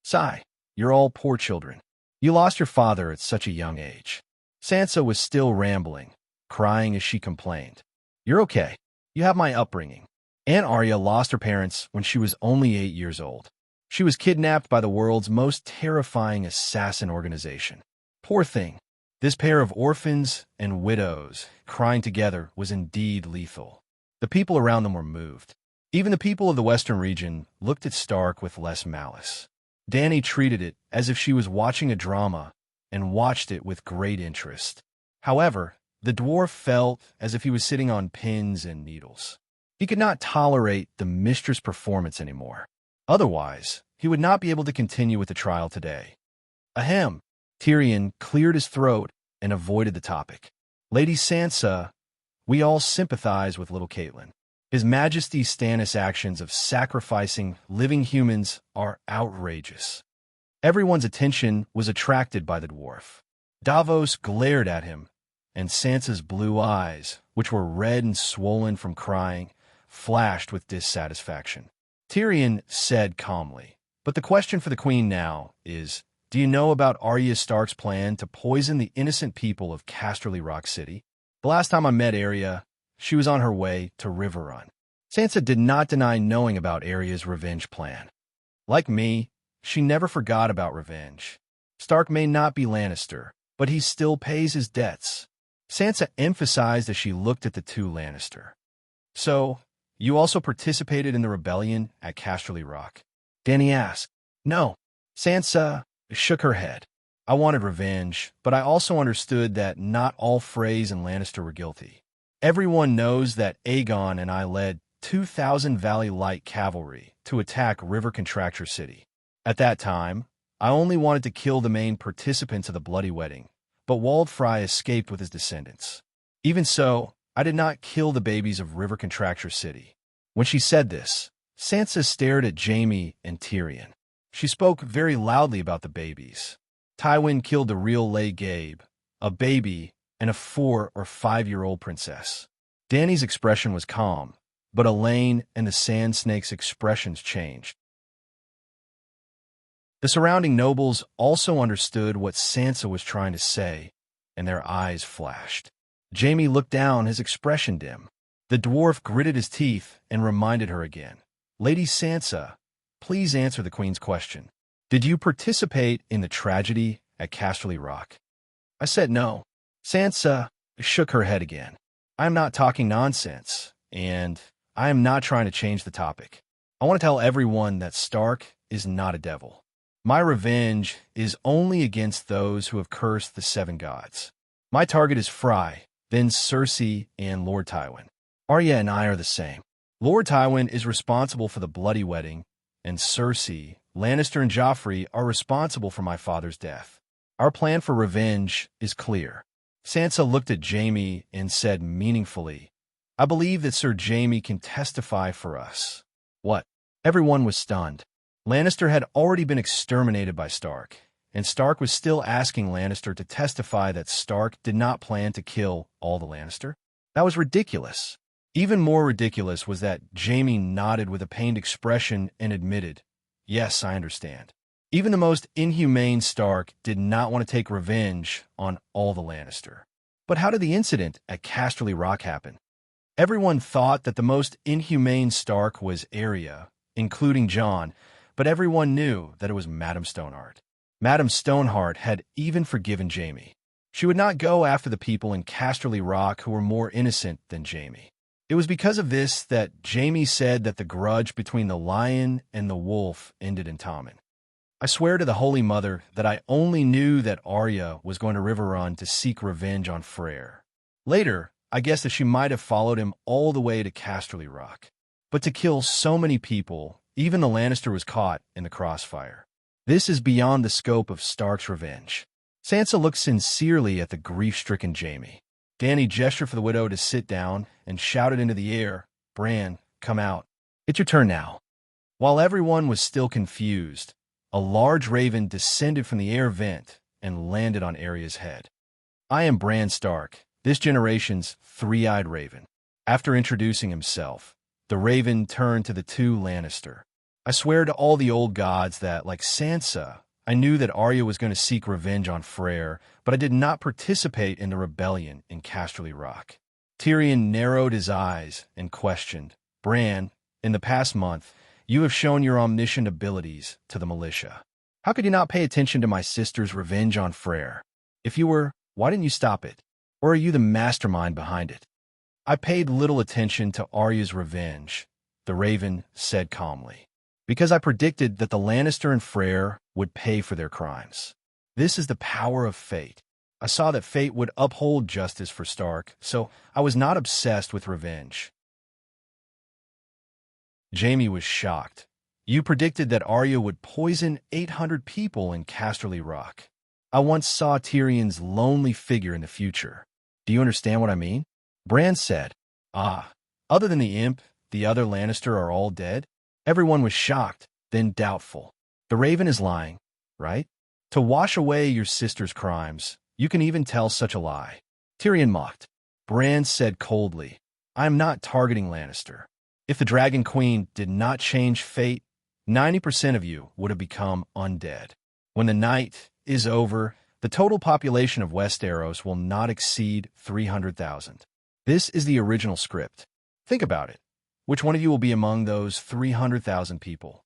"Sigh, you're all poor children. You lost your father at such a young age." Sansa was still rambling, crying as she complained. "You're okay. You have my upbringing. Aunt Arya lost her parents when she was only 8 years old. She was kidnapped by the world's most terrifying assassin organization. Poor thing. This pair of orphans and widows crying together was indeed lethal." The people around them were moved. Even the people of the Western region looked at Stark with less malice. Dany treated it as if she was watching a drama and watched it with great interest. However, the dwarf felt as if he was sitting on pins and needles. He could not tolerate the mistress' performance anymore. Otherwise, he would not be able to continue with the trial today. Ahem. Tyrion cleared his throat and avoided the topic. "Lady Sansa, we all sympathize with little Catelyn. His Majesty Stannis' actions of sacrificing living humans are outrageous." Everyone's attention was attracted by the dwarf. Davos glared at him, and Sansa's blue eyes, which were red and swollen from crying, flashed with dissatisfaction. Tyrion said calmly, "But the question for the queen now is, do you know about Arya Stark's plan to poison the innocent people of Casterly Rock City? The last time I met Arya, she was on her way to Riverrun." Sansa did not deny knowing about Arya's revenge plan. Like me, she never forgot about revenge. Stark may not be Lannister, but he still pays his debts. Sansa emphasized as she looked at the two Lannister. "So, you also participated in the rebellion at Casterly Rock?" Dany asked. "No." Sansa shook her head. "I wanted revenge, but I also understood that not all Freys and Lannister were guilty. Everyone knows that Aegon and I led 2,000 Valley Light cavalry to attack River Contractor City. At that time, I only wanted to kill the main participants of the bloody wedding, but Waldfrey escaped with his descendants. Even so, I did not kill the babies of River Contracture City. When she said this, Sansa stared at Jaime and Tyrion. She spoke very loudly about the babies. Tywin killed the real Lay Gabe, a baby, and a 4 or 5-year-old princess. Dany's expression was calm, but Elaine and the Sand Snake's expressions changed. The surrounding nobles also understood what Sansa was trying to say, and their eyes flashed. Jaime looked down, his expression dim. The dwarf gritted his teeth and reminded her again. Lady Sansa, please answer the Queen's question. Did you participate in the tragedy at Casterly Rock? I said no. Sansa shook her head again. I am not talking nonsense, and I am not trying to change the topic. I want to tell everyone that Stark is not a devil. My revenge is only against those who have cursed the 7 gods. My target is Fry, then Cersei and Lord Tywin. Arya and I are the same. Lord Tywin is responsible for the bloody wedding, and Cersei, Lannister, and Joffrey are responsible for my father's death. Our plan for revenge is clear. Sansa looked at Jaime and said meaningfully, I believe that Sir Jaime can testify for us. What? Everyone was stunned. Lannister had already been exterminated by Stark, and Stark was still asking Lannister to testify that Stark did not plan to kill all the Lannister? That was ridiculous. Even more ridiculous was that Jaime nodded with a pained expression and admitted, yes, I understand. Even the most inhumane Stark did not want to take revenge on all the Lannister. But how did the incident at Casterly Rock happen? Everyone thought that the most inhumane Stark was Arya, including Jon, but everyone knew that it was Madame Stoneheart. Madame Stoneheart had even forgiven Jaime. She would not go after the people in Casterly Rock who were more innocent than Jaime. It was because of this that Jaime said that the grudge between the lion and the wolf ended in Tommen. I swear to the Holy Mother that I only knew that Arya was going to Riverrun to seek revenge on Freyr. Later, I guessed that she might have followed him all the way to Casterly Rock. But to kill so many people, even the Lannister was caught in the crossfire. This is beyond the scope of Stark's revenge. Sansa looked sincerely at the grief-stricken Jaime. Dany gestured for the widow to sit down and shouted into the air, Bran, come out. It's your turn now. While everyone was still confused, a large raven descended from the air vent and landed on Arya's head. I am Bran Stark, this generation's three-eyed raven. After introducing himself, the raven turned to the 2 Lannister. I swear to all the old gods that, like Sansa, I knew that Arya was going to seek revenge on Freyr, but I did not participate in the rebellion in Casterly Rock. Tyrion narrowed his eyes and questioned, Bran, in the past month, you have shown your omniscient abilities to the militia. How could you not pay attention to my sister's revenge on Freyr? If you were, why didn't you stop it? Or are you the mastermind behind it? I paid little attention to Arya's revenge, the raven said calmly, because I predicted that the Lannister and Freyr would pay for their crimes. This is the power of fate. I saw that fate would uphold justice for Stark, so I was not obsessed with revenge. Jaime was shocked. You predicted that Arya would poison 800 people in Casterly Rock. I once saw Tyrion's lonely figure in the future. Do you understand what I mean? Bran said, other than the imp, the other Lannister are all dead? Everyone was shocked, then doubtful. The raven is lying, right? To wash away your sister's crimes, you can even tell such a lie. Tyrion mocked. Bran said coldly, I am not targeting Lannister. If the Dragon Queen did not change fate, 90% of you would have become undead. When the night is over, the total population of Westeros will not exceed 300,000. This is the original script. Think about it. Which one of you will be among those 300,000 people?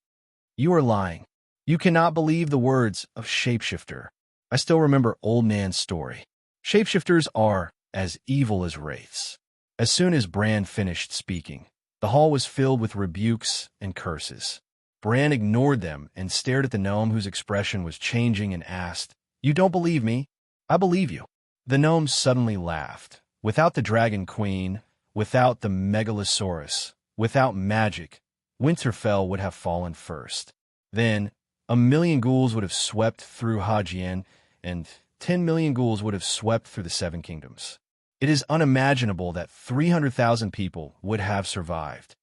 You are lying. You cannot believe the words of Shapeshifter. I still remember Old Nan's story. Shapeshifters are as evil as wraiths. As soon as Bran finished speaking, the hall was filled with rebukes and curses. Bran ignored them and stared at the gnome whose expression was changing and asked, You don't believe me? I believe you. The gnome suddenly laughed. Without the Dragon Queen, without the Megalosaurus, without magic, Winterfell would have fallen first. Then, 1,000,000 ghouls would have swept through Hajian, and 10,000,000 ghouls would have swept through the Seven Kingdoms. It is unimaginable that 300,000 people would have survived.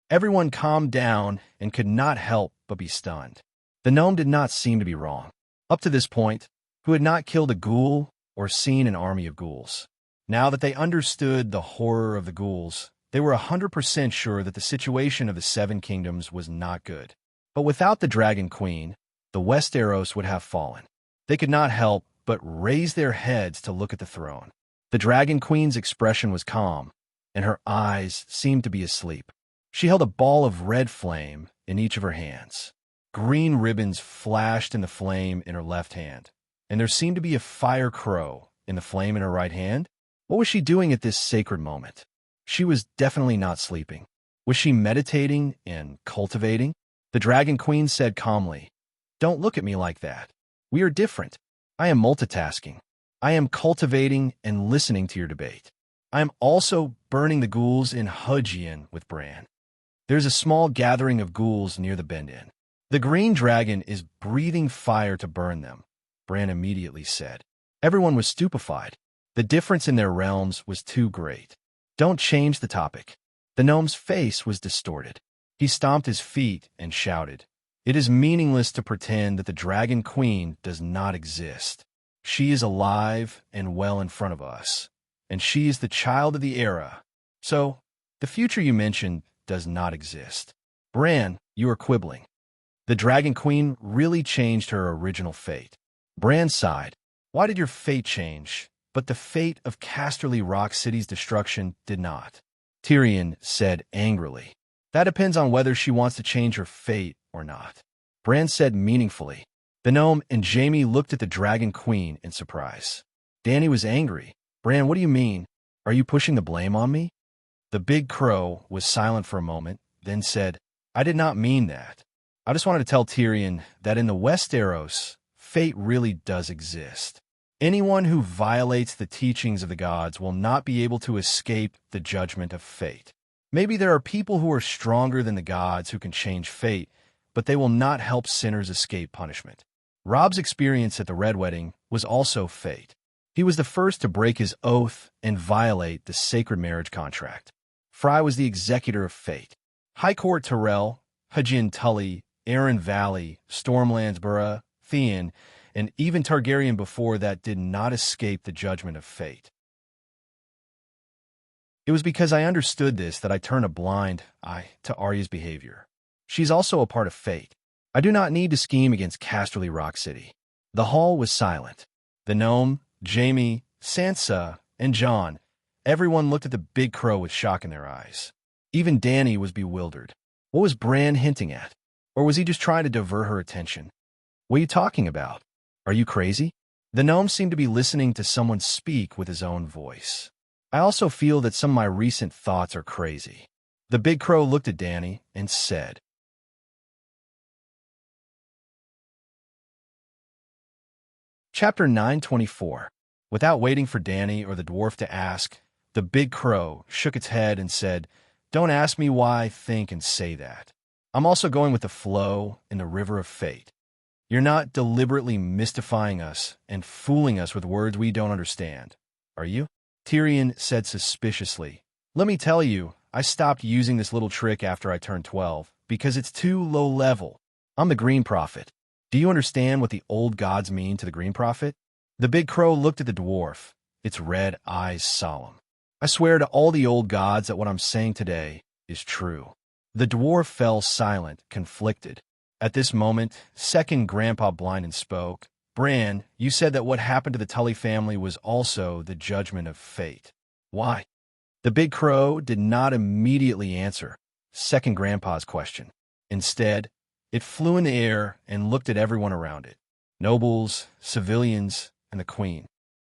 Everyone calmed down and could not help but be stunned. The gnome did not seem to be wrong. Up to this point, who had not killed a ghoul or seen an army of ghouls. Now that they understood the horror of the ghouls, they were 100% sure that the situation of the Seven Kingdoms was not good. But without the Dragon Queen, the Westeros would have fallen. They could not help but raise their heads to look at the throne. The Dragon Queen's expression was calm, and her eyes seemed to be asleep. She held a ball of red flame in each of her hands. Green ribbons flashed in the flame in her left hand, and there seemed to be a fire crow in the flame in her right hand. What was she doing at this sacred moment? She was definitely not sleeping. Was she meditating and cultivating? The Dragon Queen said calmly, "Don't look at me like that. We are different. I am multitasking. I am cultivating and listening to your debate. I am also burning the ghouls in Hajian with Bran. There's a small gathering of ghouls near the Bend Inn. The green dragon is breathing fire to burn them," Bran immediately said. Everyone was stupefied. The difference in their realms was too great. "Don't change the topic." The gnome's face was distorted. He stomped his feet and shouted, "It is meaningless to pretend that the Dragon Queen does not exist. She is alive and well in front of us, and she is the child of the era. So, the future you mentioned does not exist. Bran, you are quibbling. The Dragon Queen really changed her original fate." Bran sighed. "Why did your fate change? But the fate of Casterly Rock City's destruction did not." Tyrion said angrily. "That depends on whether she wants to change her fate or not." Bran said meaningfully. The gnome and Jaime looked at the Dragon Queen in surprise. Dany was angry. "Bran, what do you mean? Are you pushing the blame on me?" The big crow was silent for a moment, then said, "I did not mean that. I just wanted to tell Tyrion that in the Westeros, fate really does exist. Anyone who violates the teachings of the gods will not be able to escape the judgment of fate. Maybe there are people who are stronger than the gods who can change fate, but they will not help sinners escape punishment." Robb's experience at the Red Wedding was also fate. He was the first to break his oath and violate the sacred marriage contract. Fry was the executor of fate. High Court Tyrell, Hajin Tully, Aaron Valley, Stormlands Borough, Theon, and even Targaryen before that did not escape the judgment of fate. It was because I understood this that I turned a blind eye to Arya's behavior. She's also a part of fate. I do not need to scheme against Casterly Rock City. The hall was silent. The gnome, Jaime, Sansa, and Jon, everyone looked at the big crow with shock in their eyes. Even Dany was bewildered. What was Bran hinting at? Or was he just trying to divert her attention? "What are you talking about? Are you crazy?" The gnome seemed to be listening to someone speak with his own voice. "I also feel that some of my recent thoughts are crazy." The big crow looked at Dany and said, Chapter 924. Without waiting for Dany or the dwarf to ask, the big crow shook its head and said, "Don't ask me why I think and say that. I'm also going with the flow in the river of fate. You're not deliberately mystifying us and fooling us with words we don't understand, are you?" Tyrion said suspiciously, "Let me tell you, I stopped using this little trick after I turned 12 because it's too low level. I'm the Green Prophet. Do you understand what the old gods mean to the Green Prophet?" The big crow looked at the dwarf, its red eyes solemn. "I swear to all the old gods that what I'm saying today is true." The dwarf fell silent, conflicted. At this moment, second Grandpa Blinden spoke. "Bran, you said that what happened to the Tully family was also the judgment of fate. Why?" The big crow did not immediately answer second Grandpa's question. Instead, it flew in the air and looked at everyone around it. Nobles, civilians, and the queen.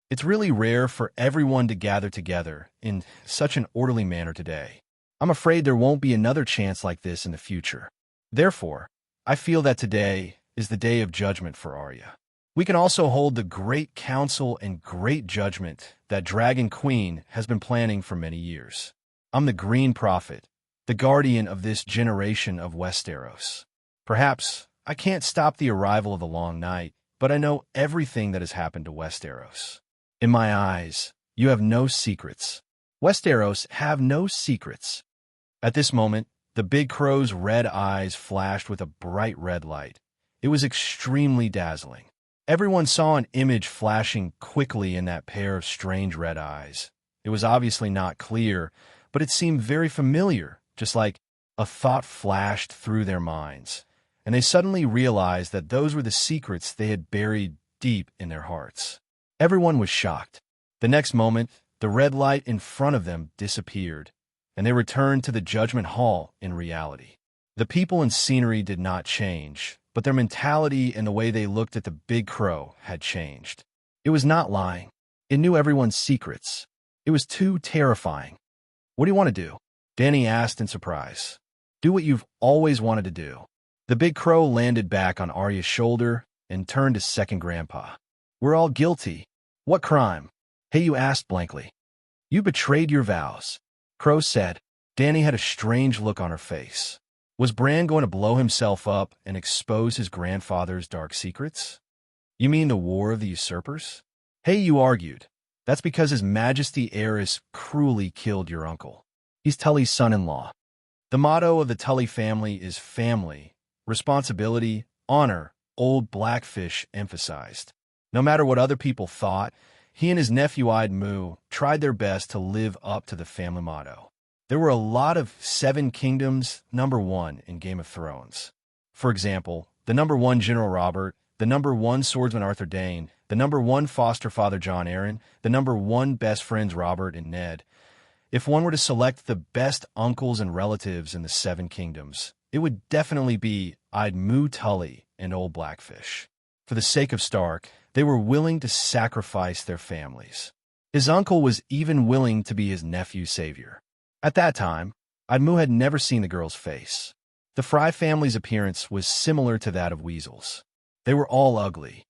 It's really rare for everyone to gather together in such an orderly manner today. I'm afraid there won't be another chance like this in the future. Therefore, I feel that today is the day of judgment for Arya. We can also hold the great council and great judgment that Dragon Queen has been planning for many years. I'm the Green Prophet, the guardian of this generation of Westeros. Perhaps I can't stop the arrival of the long night, but I know everything that has happened to Westeros. In my eyes, you have no secrets. Westeros have no secrets. At this moment, the big crow's red eyes flashed with a bright red light. It was extremely dazzling. Everyone saw an image flashing quickly in that pair of strange red eyes. It was obviously not clear, but it seemed very familiar, just like a thought flashed through their minds, and they suddenly realized that those were the secrets they had buried deep in their hearts. Everyone was shocked. The next moment, the red light in front of them disappeared, and they returned to the Judgment Hall in reality. The people and scenery did not change, but their mentality and the way they looked at the big crow had changed. It was not lying. It knew everyone's secrets. It was too terrifying. What do you want to do? Dany asked in surprise. Do what you've always wanted to do. The big crow landed back on Arya's shoulder and turned to second grandpa. We're all guilty. What crime? Hey, you asked blankly. You betrayed your vows. Crow said. Dany had a strange look on her face. Was Bran going to blow himself up and expose his grandfather's dark secrets? You mean the War of the Usurpers? Hey, you argued. That's because His Majesty Aerys cruelly killed your uncle. He's Tully's son-in-law. The motto of the Tully family is family, responsibility, honor, old Blackfish emphasized. No matter what other people thought, he and his nephew Moo tried their best to live up to the family motto. There were a lot of Seven Kingdoms #1 in Game of Thrones. For example, the #1 General Robert, the #1 swordsman Arthur Dayne, the #1 foster father Jon Arryn, the #1 best friends Robert and Ned. If one were to select the best uncles and relatives in the Seven Kingdoms, it would definitely be Moo Tully and Old Blackfish. For the sake of Stark, they were willing to sacrifice their families. His uncle was even willing to be his nephew's savior. At that time, Moo had never seen the girl's face. The Fry family's appearance was similar to that of Weasel's. They were all ugly.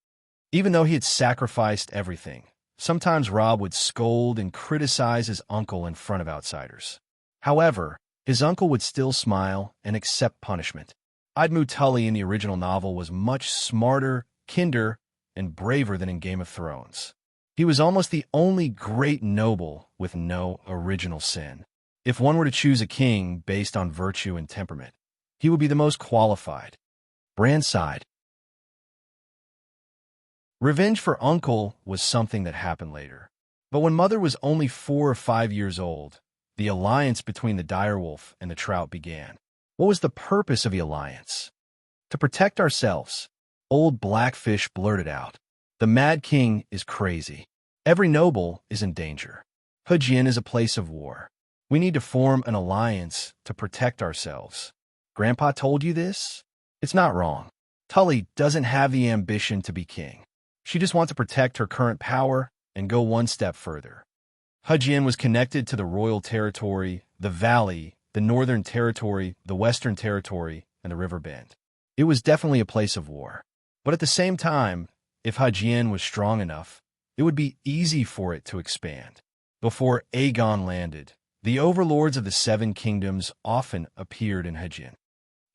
Even though he had sacrificed everything, sometimes Robb would scold and criticize his uncle in front of outsiders. However, his uncle would still smile and accept punishment. Moo Tully in the original novel was much smarter, kinder, and braver than in Game of Thrones. He was almost the only great noble with no original sin. If one were to choose a king based on virtue and temperament, he would be the most qualified. Bran sighed. Revenge for Uncle was something that happened later. But when Mother was only 4 or 5 years old, the alliance between the direwolf and the trout began. What was the purpose of the alliance? To protect ourselves. Old Blackfish blurted out. The Mad King is crazy. Every noble is in danger. Hujin is a place of war. We need to form an alliance to protect ourselves. Grandpa told you this? It's not wrong. Tully doesn't have the ambition to be king. She just wants to protect her current power and go one step further. Hujin was connected to the Royal Territory, the Valley, the Northern Territory, the Western Territory, and the River Bend. It was definitely a place of war. But at the same time, if Hujin was strong enough, it would be easy for it to expand. Before Aegon landed, the overlords of the Seven Kingdoms often appeared in Hujin.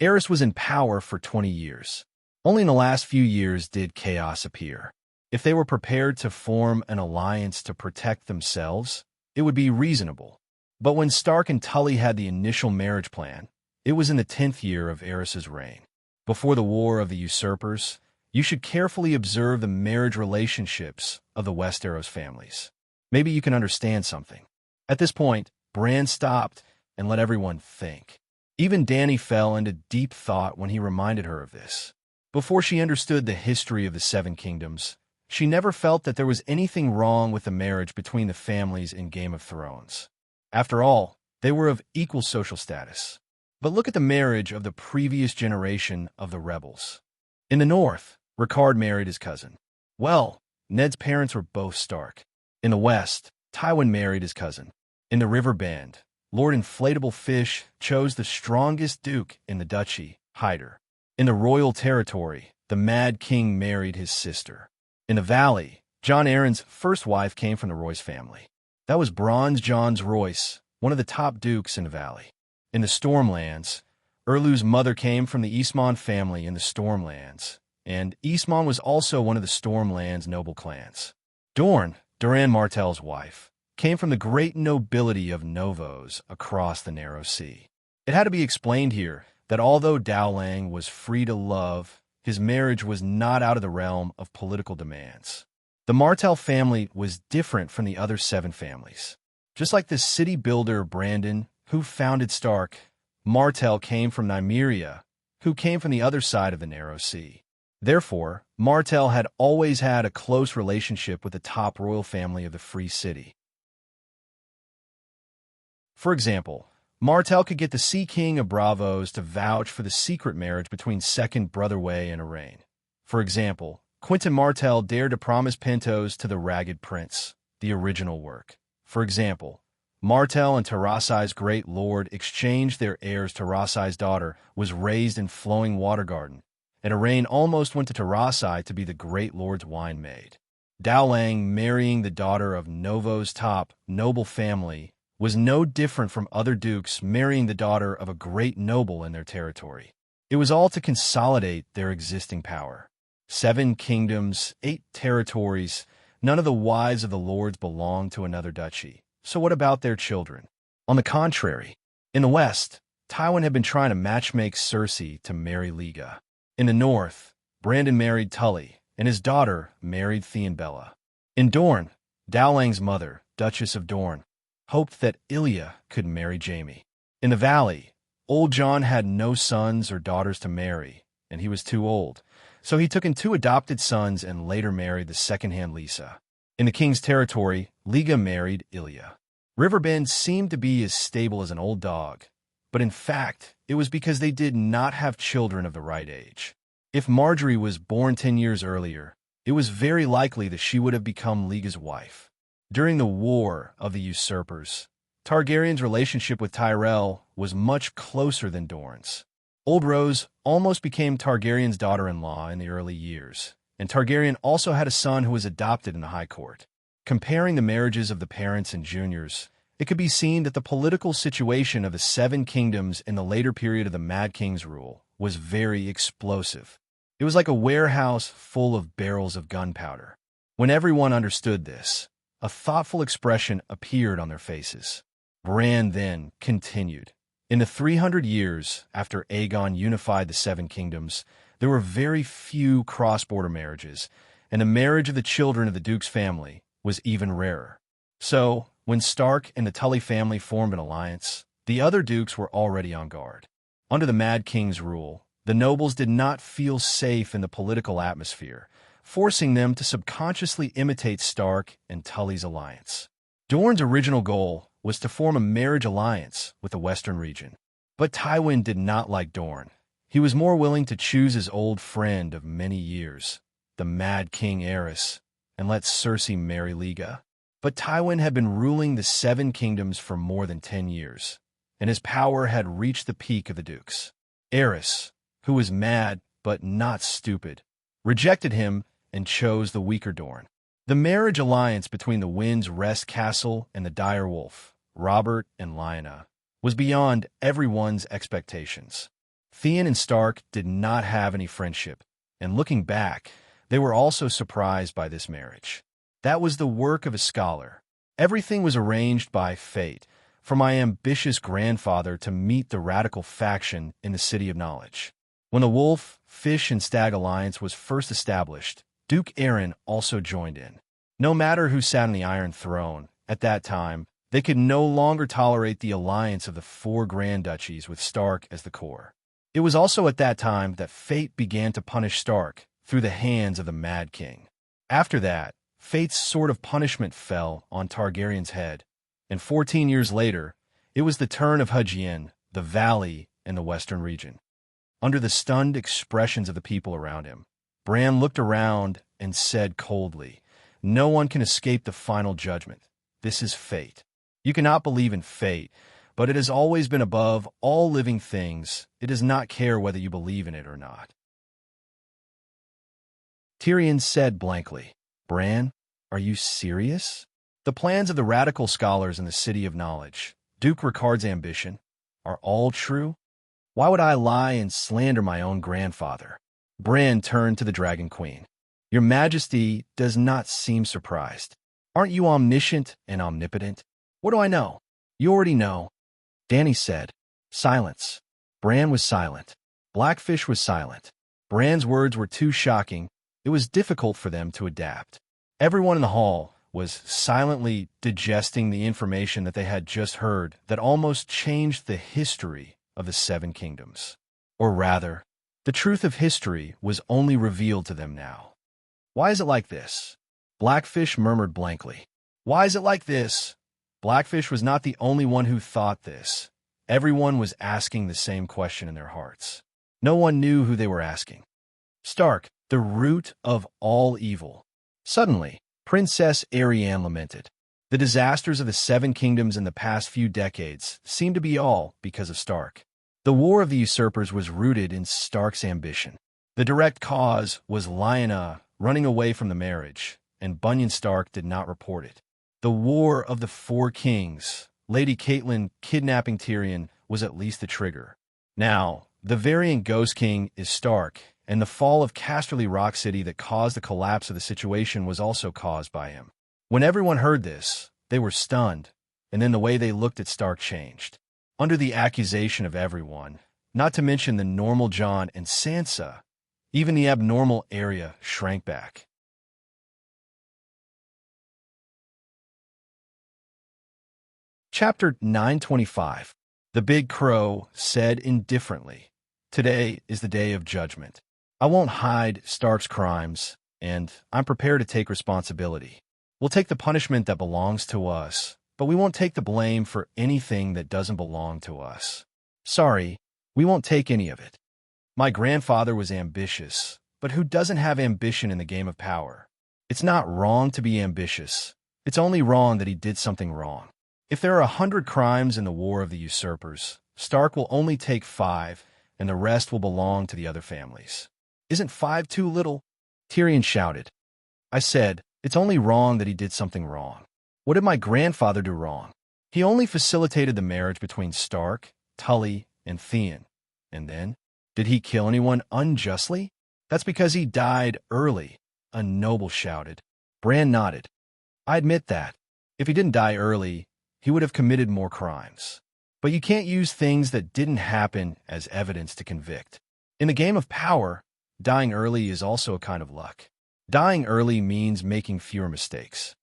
Aerys was in power for 20 years. Only in the last few years did chaos appear. If they were prepared to form an alliance to protect themselves, it would be reasonable. But when Stark and Tully had the initial marriage plan, it was in the 10th year of Aerys's reign. Before the War of the Usurpers, you should carefully observe the marriage relationships of the Westeros families. Maybe you can understand something. At this point, Bran stopped and let everyone think. Even Dany fell into deep thought when he reminded her of this. Before she understood the history of the Seven Kingdoms, she never felt that there was anything wrong with the marriage between the families in Game of Thrones. After all, they were of equal social status. But look at the marriage of the previous generation of the rebels. In the north, Rickard married his cousin. Well, Ned's parents were both Stark. In the west, Tywin married his cousin. In the River Bend, Lord Inflatable Fish chose the strongest duke in the duchy, Hyder. In the Royal Territory, the Mad King married his sister. In the Valley, Jon Arryn's first wife came from the Royce family. That was Bronze John's Royce, one of the top dukes in the Valley. In the Stormlands, Erlu's mother came from the Eastmon family in the Stormlands, and Eastmon was also one of the Stormlands noble clans. Dorn, Duran Martell's wife, came from the great nobility of Novos across the Narrow Sea. It had to be explained here that although Dowling was free to love, his marriage was not out of the realm of political demands. The Martell family was different from the other 7 families. Just like the city builder Brandon, who founded Stark, Martell came from Nymeria, who came from the other side of the Narrow Sea. Therefore, Martell had always had a close relationship with the top royal family of the Free City. For example, Martell could get the Sea King of Bravos to vouch for the secret marriage between second Brotherway and Arain. For example, Quentin Martell dared to promise Pentos to the Ragged Prince, the original work. For example, Martell and Terrasai's great lord exchanged their heirs. Terrasai's daughter was raised in Flowing Water Garden, and Arain almost went to Terrasai to be the great lord's wine maid. Dowling marrying the daughter of Novo's top noble family was no different from other dukes marrying the daughter of a great noble in their territory. It was all to consolidate their existing power. 7 kingdoms, 8 territories, none of the wives of the lords belonged to another duchy. So what about their children? On the contrary, in the west, Tywin had been trying to matchmake Cersei to marry Liga. In the north, Brandon married Tully, and his daughter married Theonbella. In Dorne, Dowling's mother, Duchess of Dorne, hoped that Ilya could marry Jaime. In the valley, Old John had no sons or daughters to marry, and he was too old, so he took in 2 adopted sons and later married the second-hand Lisa. In the king's territory, Liga married Ilya. Riverbend seemed to be as stable as an old dog, but in fact, it was because they did not have children of the right age. If Marjorie was born 10 years earlier, it was very likely that she would have become Liga's wife. During the War of the Usurpers, Targaryen's relationship with Tyrell was much closer than Dorne's. Old Rose almost became Targaryen's daughter-in-law in the early years, and Targaryen also had a son who was adopted in the High Court. Comparing the marriages of the parents and juniors, it could be seen that the political situation of the 7 kingdoms in the later period of the Mad King's rule was very explosive. It was like a warehouse full of barrels of gunpowder. When everyone understood this, a thoughtful expression appeared on their faces. Bran then continued. In the 300 years after Aegon unified the 7 kingdoms, there were very few cross-border marriages, and the marriage of the children of the Duke's family was even rarer. So, when Stark and the Tully family formed an alliance, the other dukes were already on guard. Under the Mad King's rule, the nobles did not feel safe in the political atmosphere, forcing them to subconsciously imitate Stark and Tully's alliance. Dorne's original goal was to form a marriage alliance with the Western region. But Tywin did not like Dorne. He was more willing to choose his old friend of many years, the Mad King Aerys, and let Cersei marry Liga. But Tywin had been ruling the 7 kingdoms for more than 10 years, and his power had reached the peak of the dukes. Aerys, who was mad but not stupid, rejected him and chose the weaker Dorne. The marriage alliance between the Wind's Rest Castle and the Dire Wolf, Robert and Lyanna, was beyond everyone's expectations. Theon and Stark did not have any friendship, and looking back, they were also surprised by this marriage. That was the work of a scholar. Everything was arranged by fate, for my ambitious grandfather to meet the radical faction in the City of Knowledge. When the Wolf, Fish, and Stag alliance was first established, Duke Aeron also joined in. No matter who sat on the Iron Throne, at that time, they could no longer tolerate the alliance of the 4 Grand Duchies with Stark as the core. It was also at that time that fate began to punish Stark through the hands of the Mad King. After that, fate's sword of punishment fell on Targaryen's head, and 14 years later, it was the turn of Hugin, the Valley, and the Western region. Under the stunned expressions of the people around him, Bran looked around and said coldly, "No one can escape the final judgment. This is fate. You cannot believe in fate, but it has always been above all living things. It does not care whether you believe in it or not." Tyrion said blankly, "Bran, are you serious? The plans of the radical scholars in the City of Knowledge, Duke Ricard's ambition, are all true?" Why would I lie and slander my own grandfather? Bran turned to the Dragon Queen. Your Majesty does not seem surprised. Aren't you omniscient and omnipotent? What do I know? You already know. Dany said. Silence. Bran was silent. Blackfish was silent. Bran's words were too shocking. It was difficult for them to adapt. Everyone in the hall was silently digesting the information that they had just heard that almost changed the history of the Seven Kingdoms. Or rather, the truth of history was only revealed to them now. Why is it like this? Blackfish murmured blankly. Why is it like this? Blackfish was not the only one who thought this. Everyone was asking the same question in their hearts. No one knew who they were asking. Stark, the root of all evil. Suddenly, Princess Arianne lamented. The disasters of the Seven Kingdoms in the past few decades seemed to be all because of Stark. The War of the Usurpers was rooted in Stark's ambition. The direct cause was Lyanna running away from the marriage, and Bunyan Stark did not report it. The War of the Four Kings, Lady Catelyn kidnapping Tyrion, was at least the trigger. Now, the variant Ghost King is Stark, and the fall of Casterly Rock City that caused the collapse of the situation was also caused by him. When everyone heard this, they were stunned, and then the way they looked at Stark changed. Under the accusation of everyone, not to mention the normal Jon and Sansa, even the abnormal Arya shrank back. Chapter 925. The Big Crow said indifferently, Today is the day of judgment. I won't hide Stark's crimes, and I'm prepared to take responsibility. We'll take the punishment that belongs to us, but we won't take the blame for anything that doesn't belong to us. Sorry, we won't take any of it. My grandfather was ambitious, but who doesn't have ambition in the game of power? It's not wrong to be ambitious. It's only wrong that he did something wrong. If there are 100 crimes in the War of the Usurpers, Stark will only take 5, and the rest will belong to the other families. Isn't 5 too little? Tyrion shouted. I said, it's only wrong that he did something wrong. What did my grandfather do wrong? He only facilitated the marriage between Stark, Tully, and Theon. And then, did he kill anyone unjustly? That's because he died early, a noble shouted. Bran nodded. I admit that. If he didn't die early, he would have committed more crimes. But you can't use things that didn't happen as evidence to convict. In the game of power, dying early is also a kind of luck. Dying early means making fewer mistakes.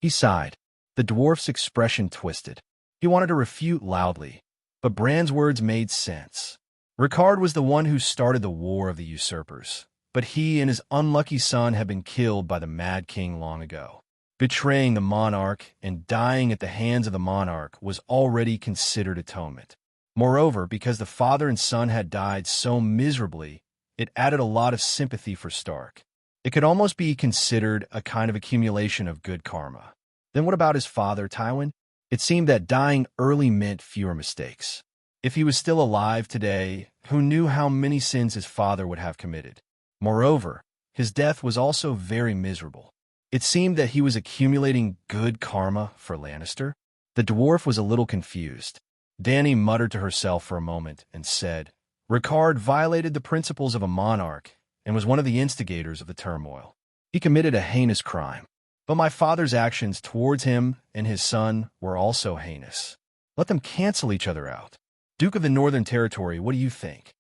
He sighed. The dwarf's expression twisted. He wanted to refute loudly, but Bran's words made sense. Ricard was the one who started the War of the Usurpers, but he and his unlucky son had been killed by the Mad King long ago. Betraying the monarch and dying at the hands of the monarch was already considered atonement. Moreover, because the father and son had died so miserably, it added a lot of sympathy for Stark. It could almost be considered a kind of accumulation of good karma. Then what about his father, Tywin? It seemed that dying early meant fewer mistakes. If he was still alive today, who knew how many sins his father would have committed? Moreover, his death was also very miserable. It seemed that he was accumulating good karma for Lannister. The dwarf was a little confused. Dany muttered to herself for a moment and said, Ricard violated the principles of a monarch and was one of the instigators of the turmoil. He committed a heinous crime. But my father's actions towards him and his son were also heinous. Let them cancel each other out. Duke of the Northern Territory, what do you think?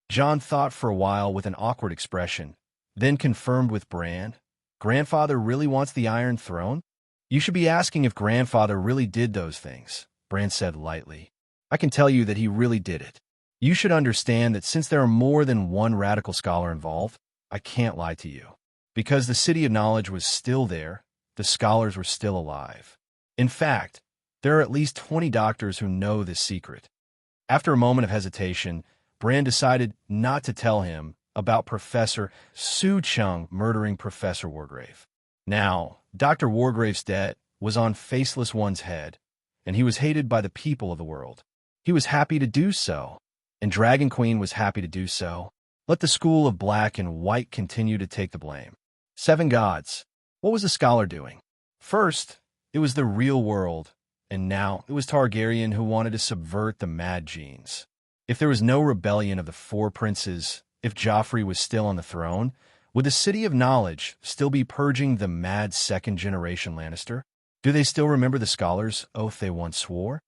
Jon thought for a while with an awkward expression, then confirmed with Bran, Grandfather really wants the Iron Throne? You should be asking if Grandfather really did those things, Bran said lightly. I can tell you that he really did it. You should understand that since there are more than one radical scholar involved, I can't lie to you. Because the City of Knowledge was still there, the scholars were still alive. In fact, there are at least 20 doctors who know this secret. After a moment of hesitation, Bran decided not to tell him about Professor Su Chung murdering Professor Wargrave. Now, Dr. Wargrave's debt was on Faceless One's head, and he was hated by the people of the world. He was happy to do so, and Dragon Queen was happy to do so. Let the school of black and white continue to take the blame. 7 gods. What was the scholar doing? First, it was the real world, and now it was Targaryen who wanted to subvert the mad genes. If there was no rebellion of the four princes, if Joffrey was still on the throne, would the City of Knowledge still be purging the mad second-generation Lannister? Do they still remember the scholars' oath they once swore?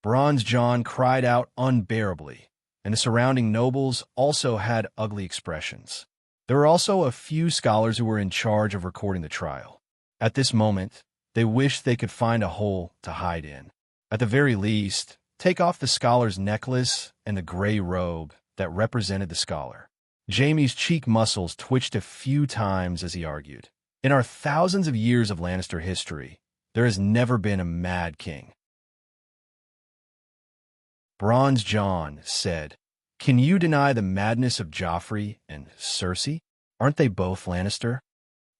Bronze John cried out unbearably, and the surrounding nobles also had ugly expressions. There were also a few scholars who were in charge of recording the trial. At this moment, they wished they could find a hole to hide in. At the very least, take off the scholar's necklace and the gray robe that represented the scholar. Jaime's cheek muscles twitched a few times as he argued. In our thousands of years of Lannister history, there has never been a mad king. Bronze John said, "Can you deny the madness of Joffrey and Cersei? Aren't they both Lannister?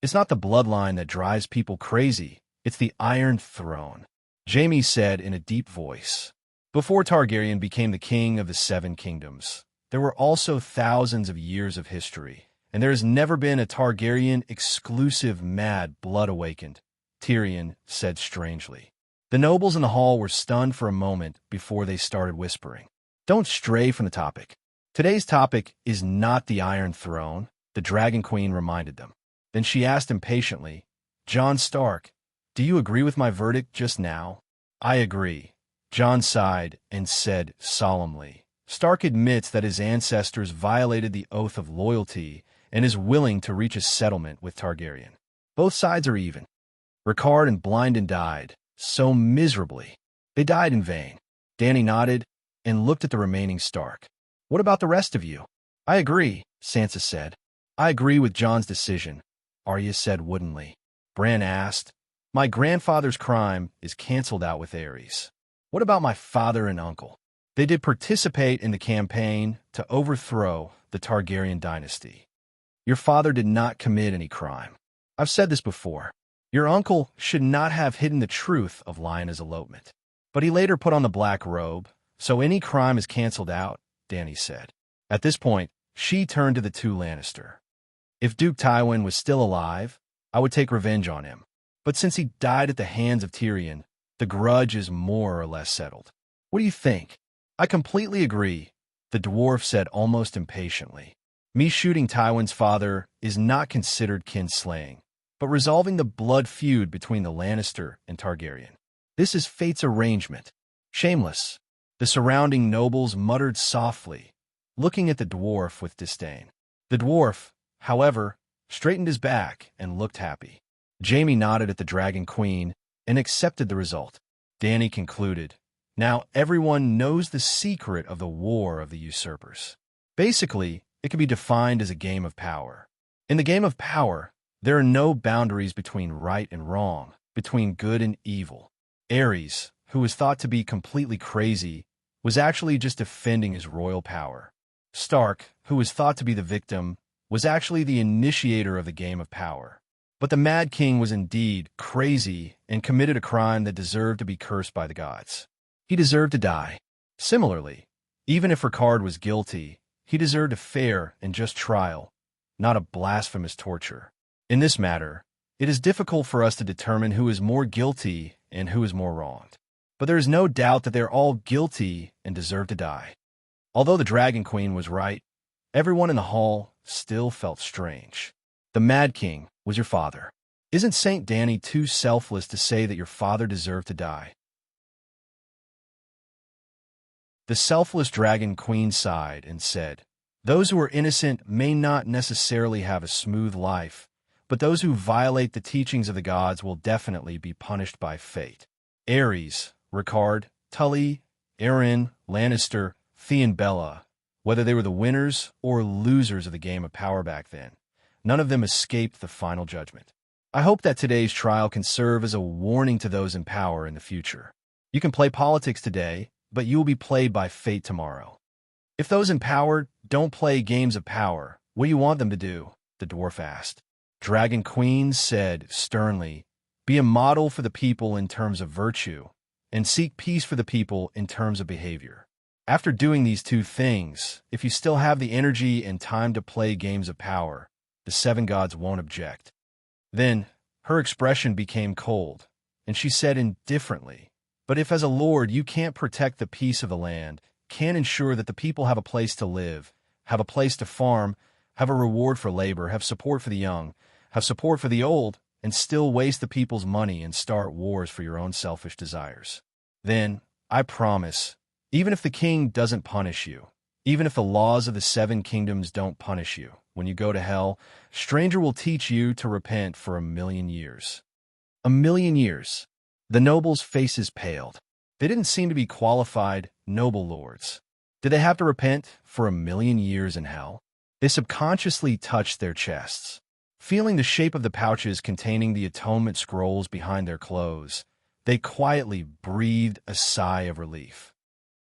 It's not the bloodline that drives people crazy, it's the Iron Throne," Jaime said in a deep voice. Before Targaryen became the king of the Seven Kingdoms, there were also thousands of years of history, and there has never been a Targaryen-exclusive mad blood awakened, Tyrion said strangely. The nobles in the hall were stunned for a moment before they started whispering. Don't stray from the topic. Today's topic is not the Iron Throne, the Dragon Queen reminded them. Then she asked impatiently, "Jon Stark, do you agree with my verdict just now?" "I agree," Jon sighed and said solemnly. Stark admits that his ancestors violated the oath of loyalty and is willing to reach a settlement with Targaryen. Both sides are even. Ricard and Blynden died, so miserably. They died in vain. Dany nodded and looked at the remaining Stark. "What about the rest of you?" "I agree," Sansa said. "I agree with Jon's decision," Arya said woodenly. Bran asked, "My grandfather's crime is cancelled out with Aerys. What about my father and uncle? They did participate in the campaign to overthrow the Targaryen dynasty. Your father did not commit any crime. I've said this before. Your uncle should not have hidden the truth of Lyanna's elopement. But he later put on the black robe, so any crime is cancelled out," Dany said. At this point, she turned to the two Lannister. "If Duke Tywin was still alive, I would take revenge on him. But since he died at the hands of Tyrion, the grudge is more or less settled. What do you think?" "I completely agree," the dwarf said almost impatiently. "Me shooting Tywin's father is not considered kinslaying, but resolving the blood feud between the Lannister and Targaryen. This is fate's arrangement. Shameless." The surrounding nobles muttered softly, looking at the dwarf with disdain. The dwarf, however, straightened his back and looked happy. Jaime nodded at the Dragon Queen and accepted the result. Dany concluded, "Now everyone knows the secret of the War of the Usurpers. Basically, it can be defined as a game of power. In the game of power, there are no boundaries between right and wrong, between good and evil. Aerys, who was thought to be completely crazy, was actually just defending his royal power. Stark, who was thought to be the victim, was actually the initiator of the game of power. But the Mad King was indeed crazy and committed a crime that deserved to be cursed by the gods. He deserved to die. Similarly, even if Ricard was guilty, he deserved a fair and just trial, not a blasphemous torture. In this matter, it is difficult for us to determine who is more guilty and who is more wronged. But there is no doubt that they're all guilty and deserve to die." Although the Dragon Queen was right, everyone in the hall still felt strange. The Mad King was your father. Isn't Saint Dany too selfless to say that your father deserved to die? The selfless Dragon Queen sighed and said, "Those who are innocent may not necessarily have a smooth life, but those who violate the teachings of the gods will definitely be punished by fate. Aerys, Ricard, Tully, Aeron, Lannister, Theon Bella, whether they were the winners or losers of the game of power back then, none of them escaped the final judgment. I hope that today's trial can serve as a warning to those in power in the future. You can play politics today, but you will be played by fate tomorrow. If those in power don't play games of power, what do you want them to do?" the dwarf asked. Dragon Queen said sternly, "Be a model for the people in terms of virtue, and seek peace for the people in terms of behavior. After doing these two things, if you still have the energy and time to play games of power, the seven gods won't object." Then her expression became cold, and she said indifferently, "But if as a lord you can't protect the peace of the land, can't ensure that the people have a place to live, have a place to farm, have a reward for labor, have support for the young, have support for the old, and still waste the people's money and start wars for your own selfish desires, then, I promise, even if the king doesn't punish you, even if the laws of the seven kingdoms don't punish you, when you go to hell, Stranger will teach you to repent for 1,000,000 years. 1,000,000 years. The nobles' faces paled. They didn't seem to be qualified noble lords. Did they have to repent for 1,000,000 years in hell? They subconsciously touched their chests. Feeling the shape of the pouches containing the atonement scrolls behind their clothes, they quietly breathed a sigh of relief.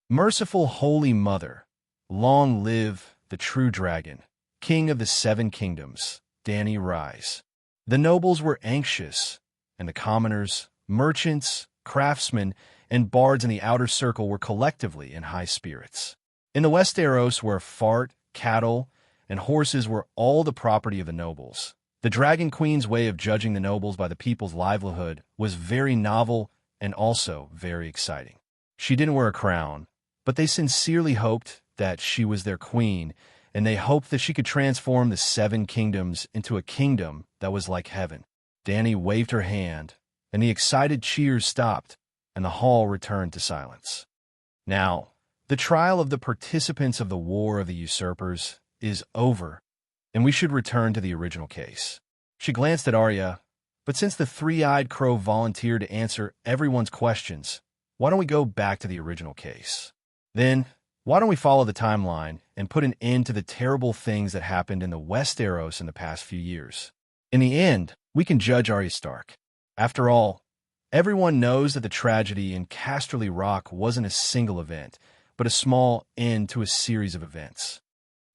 Merciful Holy Mother, long live the true dragon, King of the Seven Kingdoms, Danny rise. The nobles were anxious, and the commoners, merchants, craftsmen, and bards in the outer circle were collectively in high spirits. In the Westeros, where fart, cattle, and horses were all the property of the nobles, the Dragon Queen's way of judging the nobles by the people's livelihood was very novel and also very exciting. She didn't wear a crown, but they sincerely hoped that she was their queen, and they hoped that she could transform the seven kingdoms into a kingdom that was like heaven. Danny waved her hand, and the excited cheers stopped, and the hall returned to silence. Now, the trial of the participants of the War of the Usurpers is over, and we should return to the original case. She glanced at Arya, but since the three-eyed crow volunteered to answer everyone's questions, why don't we go back to the original case? Then, why don't we follow the timeline and put an end to the terrible things that happened in the Westeros in the past few years? In the end, we can judge Arya Stark. After all, everyone knows that the tragedy in Casterly Rock wasn't a single event, but a small end to a series of events.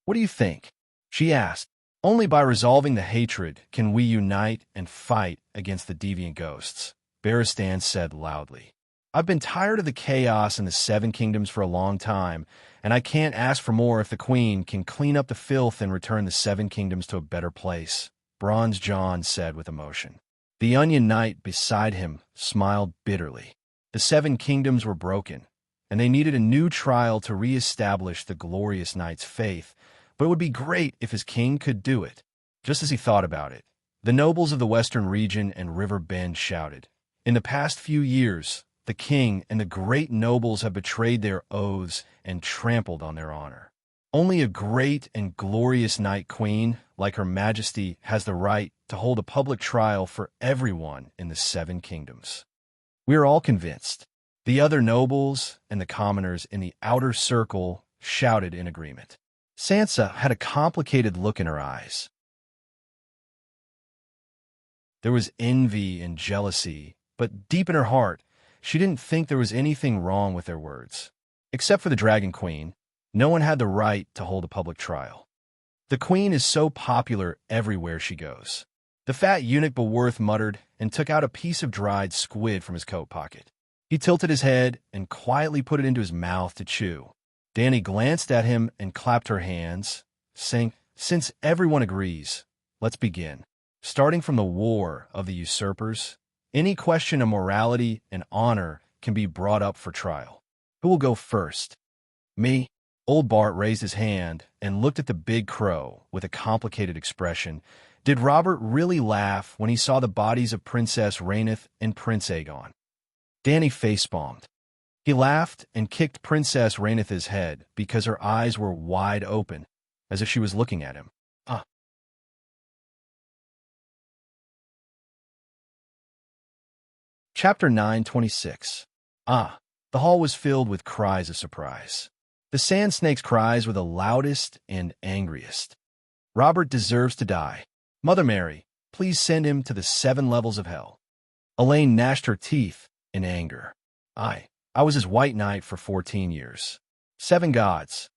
What do you think? She asked. Only by resolving the hatred can we unite and fight against the deviant ghosts, Barristan said loudly. I've been tired of the chaos in the Seven Kingdoms for a long time, and I can't ask for more if the Queen can clean up the filth and return the Seven Kingdoms to a better place, Bronze John said with emotion. The Onion Knight beside him smiled bitterly. The Seven Kingdoms were broken, and they needed a new trial to re-establish the glorious knight's faith, but it would be great if his king could do it. Just as he thought about it, the nobles of the Western region and River Bend shouted, in the past few years, the king and the great nobles have betrayed their oaths and trampled on their honor. Only a great and glorious Night Queen, like Her Majesty, has the right to hold a public trial for everyone in the Seven Kingdoms. We are all convinced. The other nobles and the commoners in the outer circle shouted in agreement. Sansa had a complicated look in her eyes. There was envy and jealousy, but deep in her heart, she didn't think there was anything wrong with their words. Except for the Dragon Queen, no one had the right to hold a public trial. The Queen is so popular everywhere she goes. The fat eunuch Beworth muttered and took out a piece of dried squid from his coat pocket. He tilted his head and quietly put it into his mouth to chew. Danny glanced at him and clapped her hands, saying, since everyone agrees, let's begin. Starting from the War of the Usurpers, any question of morality and honor can be brought up for trial. Who will go first? Me? Old Bart raised his hand and looked at the big crow with a complicated expression. Did Robert really laugh when he saw the bodies of Princess Rhaenys and Prince Aegon? Danny facepalmed. He laughed and kicked Princess Rhaenys' head because her eyes were wide open, as if she was looking at him. Chapter 9:26. The hall was filled with cries of surprise. The Sand Snake's cries were the loudest and angriest. Robert deserves to die. Mother Mary, please send him to the 7 levels of hell. Elaine gnashed her teeth in anger. I was his white knight for 14 years. 7 gods.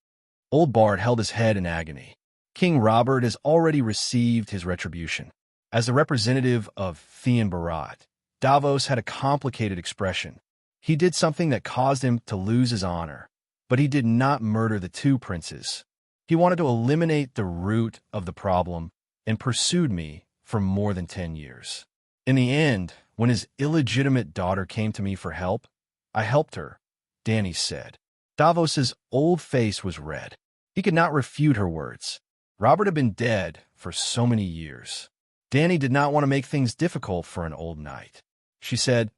Old Bart held his head in agony. King Robert has already received his retribution. As the representative of Theon Barat, Davos had a complicated expression. He did something that caused him to lose his honor, but he did not murder the 2 princes. He wanted to eliminate the root of the problem and pursued me for more than 10 years. In the end, when his illegitimate daughter came to me for help, I helped her, Danny said. Davos's old face was red. He could not refute her words. Robert had been dead for so many years. Dany did not want to make things difficult for an old knight. She said,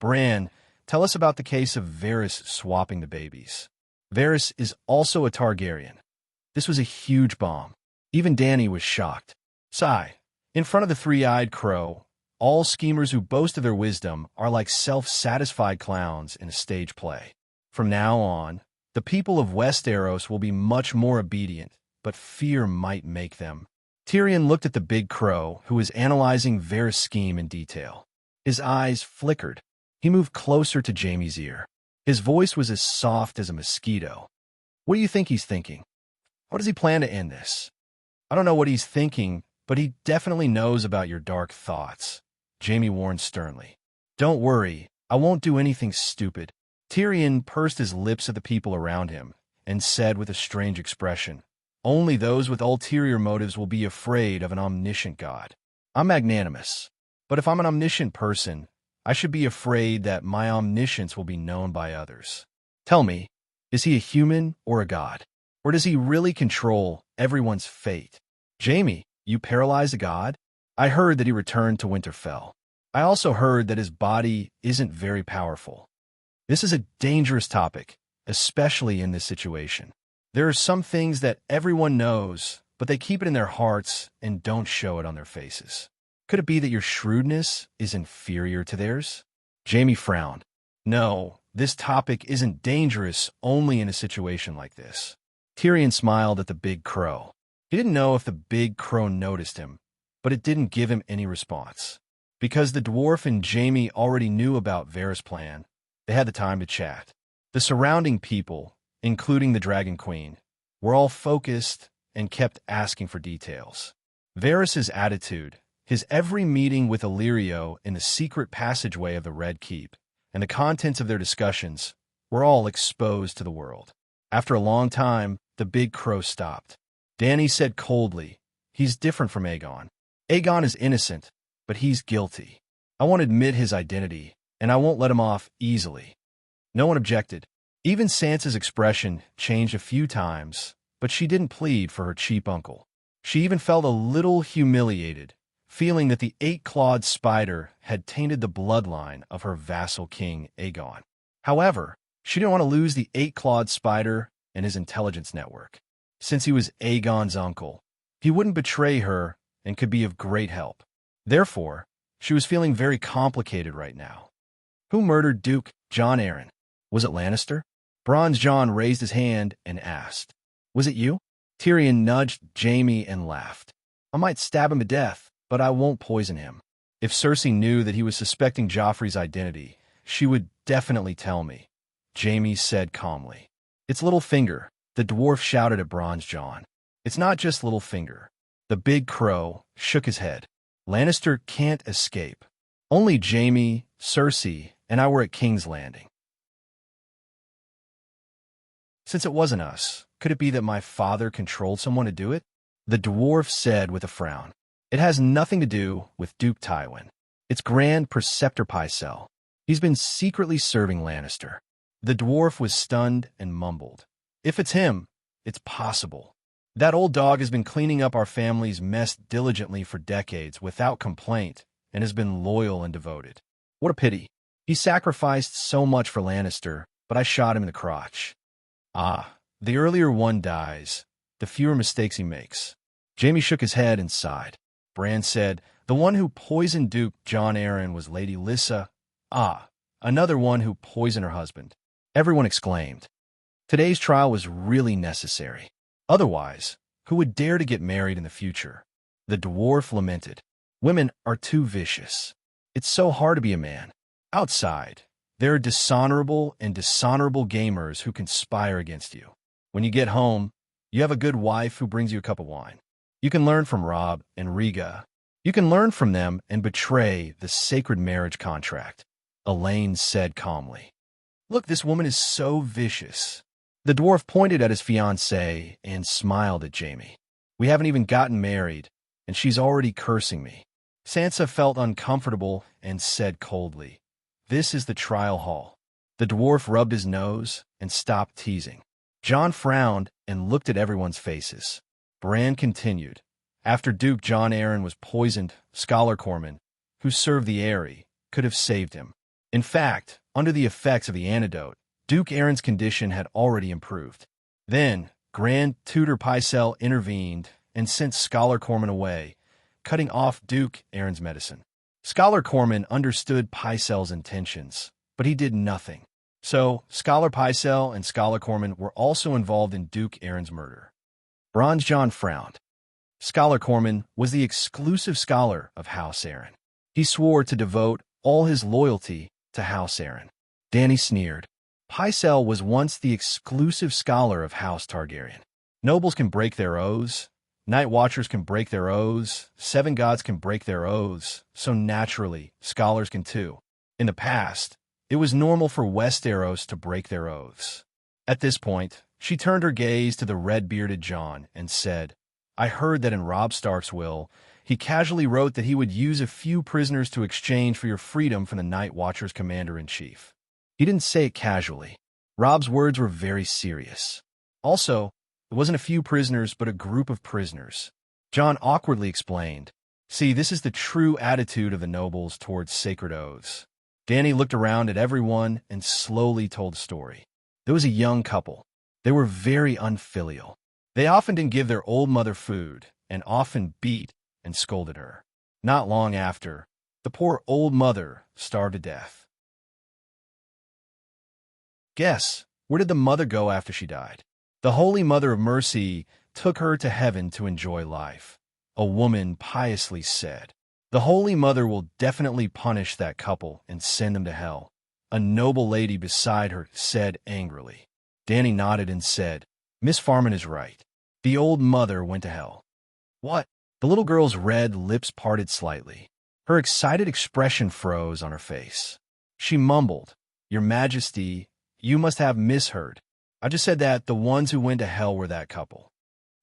"Bran, tell us about the case of Varys swapping the babies." Varys is also a Targaryen. This was a huge bomb. Even Dany was shocked. Sigh. In front of the three-eyed crow, all schemers who boast of their wisdom are like self-satisfied clowns in a stage play. From now on, the people of Westeros will be much more obedient, but fear might make them. Tyrion looked at the big crow, who was analyzing Varys' scheme in detail. His eyes flickered. He moved closer to Jaime's ear. His voice was as soft as a mosquito. "What do you think he's thinking? How does he plan to end this?" "I don't know what he's thinking, but he definitely knows about your dark thoughts," Jaime warned sternly. "Don't worry, I won't do anything stupid." Tyrion pursed his lips at the people around him and said with a strange expression, "Only those with ulterior motives will be afraid of an omniscient god. I'm magnanimous, but if I'm an omniscient person, I should be afraid that my omniscience will be known by others. Tell me, is he a human or a god? Or does he really control everyone's fate?" "Jaime, you paralyzed a god?" "I heard that he returned to Winterfell. I also heard that his body isn't very powerful." This is a dangerous topic, especially in this situation. There are some things that everyone knows, but they keep it in their hearts and don't show it on their faces. Could it be that your shrewdness is inferior to theirs? Jaime frowned. "No, this topic isn't dangerous only in a situation like this." Tyrion smiled at the big crow. He didn't know if the big crow noticed him, but it didn't give him any response. Because the dwarf and Jaime already knew about Varys' plan, they had the time to chat. The surrounding people, including the Dragon Queen, were all focused and kept asking for details. Varys' attitude, his every meeting with Illyrio in the secret passageway of the Red Keep, and the contents of their discussions were all exposed to the world. After a long time, the big crow stopped. Dany said coldly, "He's different from Aegon. Aegon is innocent, but he's guilty. I won't admit his identity, and I won't let him off easily." No one objected. Even Sansa's expression changed a few times, but she didn't plead for her cheap uncle. She even felt a little humiliated, feeling that the eight-clawed spider had tainted the bloodline of her vassal king, Aegon. However, she didn't want to lose the eight-clawed spider and his intelligence network. Since he was Aegon's uncle, he wouldn't betray her and could be of great help. Therefore, she was feeling very complicated right now. Who murdered Duke Jon Arryn? Was it Lannister? Bronze John raised his hand and asked, "Was it you?" Tyrion nudged Jaime and laughed. "I might stab him to death, but I won't poison him. If Cersei knew that he was suspecting Joffrey's identity, she would definitely tell me," Jaime said calmly. "It's Littlefinger," the dwarf shouted at Bronze John. "It's not just Littlefinger." The big crow shook his head. "Lannister can't escape. Only Jaime, Cersei, and I were at King's Landing." "Since it wasn't us, could it be that my father controlled someone to do it?" The dwarf said with a frown. "It has nothing to do with Duke Tywin. It's Grand Preceptor Pycelle. He's been secretly serving Lannister." The dwarf was stunned and mumbled, "If it's him, it's possible. That old dog has been cleaning up our family's mess diligently for decades without complaint and has been loyal and devoted. What a pity. He sacrificed so much for Lannister, but I shot him in the crotch. Ah, the earlier one dies, the fewer mistakes he makes." Jaime shook his head and sighed. Bran said, "The one who poisoned Duke Jon Arryn was Lady Lyssa. Ah, another one who poisoned her husband." Everyone exclaimed. Today's trial was really necessary. Otherwise, who would dare to get married in the future? The dwarf lamented. "Women are too vicious. It's so hard to be a man. Outside, there are dishonorable and dishonorable gamers who conspire against you. When you get home, you have a good wife who brings you a cup of wine. You can learn from Robb and Rhaega. You can learn from them and betray the sacred marriage contract," Elaine said calmly. "Look, this woman is so vicious." The dwarf pointed at his fiancée and smiled at Jaime. "We haven't even gotten married, and she's already cursing me." Sansa felt uncomfortable and said coldly, "This is the trial hall. The dwarf rubbed his nose and stopped teasing. John frowned and looked at everyone's faces. Bran continued. After Duke John Arryn was poisoned, Scholar Corman, who served the Eyrie, could have saved him. In fact, under the effects of the antidote, Duke Arryn's condition had already improved. Then, Grand Tutor Pycelle intervened and sent Scholar Corman away, cutting off Duke Arryn's medicine. Scholar Corman understood Pycelle's intentions, but he did nothing. So, Scholar Pycelle and Scholar Corman were also involved in Duke Arryn's murder. Bronze John frowned. Scholar Corman was the exclusive scholar of House Arryn. He swore to devote all his loyalty to House Arryn. Dany sneered. Pycelle was once the exclusive scholar of House Targaryen. Nobles can break their oaths, Night Watchers can break their oaths, Seven Gods can break their oaths, so naturally, scholars can too. In the past, it was normal for Westeros to break their oaths. At this point, she turned her gaze to the red-bearded Jon and said, I heard that in Robb Stark's will, he casually wrote that he would use a few prisoners to exchange for your freedom from the Night Watchers commander-in-chief. He didn't say it casually. Robb's words were very serious. Also, it wasn't a few prisoners, but a group of prisoners. Jon awkwardly explained, See, this is the true attitude of the nobles towards sacred oaths. Dany looked around at everyone and slowly told the story. There was a young couple. They were very unfilial. They often didn't give their old mother food and often beat and scolded her. Not long after, the poor old mother starved to death. Guess, where did the mother go after she died? The Holy Mother of Mercy took her to heaven to enjoy life. A woman piously said. The Holy Mother will definitely punish that couple and send them to hell. A noble lady beside her said angrily. Dany nodded and said, Miss Farman is right. The old mother went to hell. What? The little girl's red lips parted slightly. Her excited expression froze on her face. She mumbled, Your Majesty, you must have misheard. I just said that the ones who went to hell were that couple.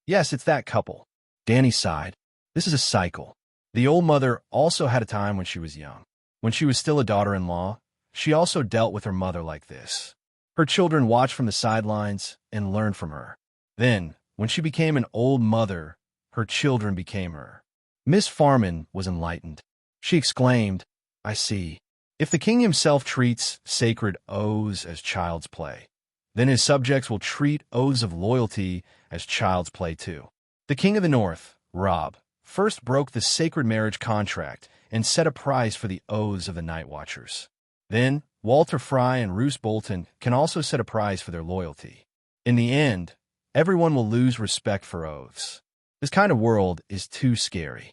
Yes, it's that couple. Dany sighed. This is a cycle. The old mother also had a time when she was young. When she was still a daughter-in-law, she also dealt with her mother like this. Her children watched from the sidelines and learned from her. Then, when she became an old mother, her children became her. Miss Farman was enlightened. She exclaimed, I see. If the king himself treats sacred oaths as child's play, then his subjects will treat oaths of loyalty as child's play too. The king of the north, Robb, first broke the sacred marriage contract and set a price for the oaths of the Night Watchers. Then, Walter Frey and Roose Bolton can also set a price for their loyalty. In the end, everyone will lose respect for oaths. This kind of world is too scary.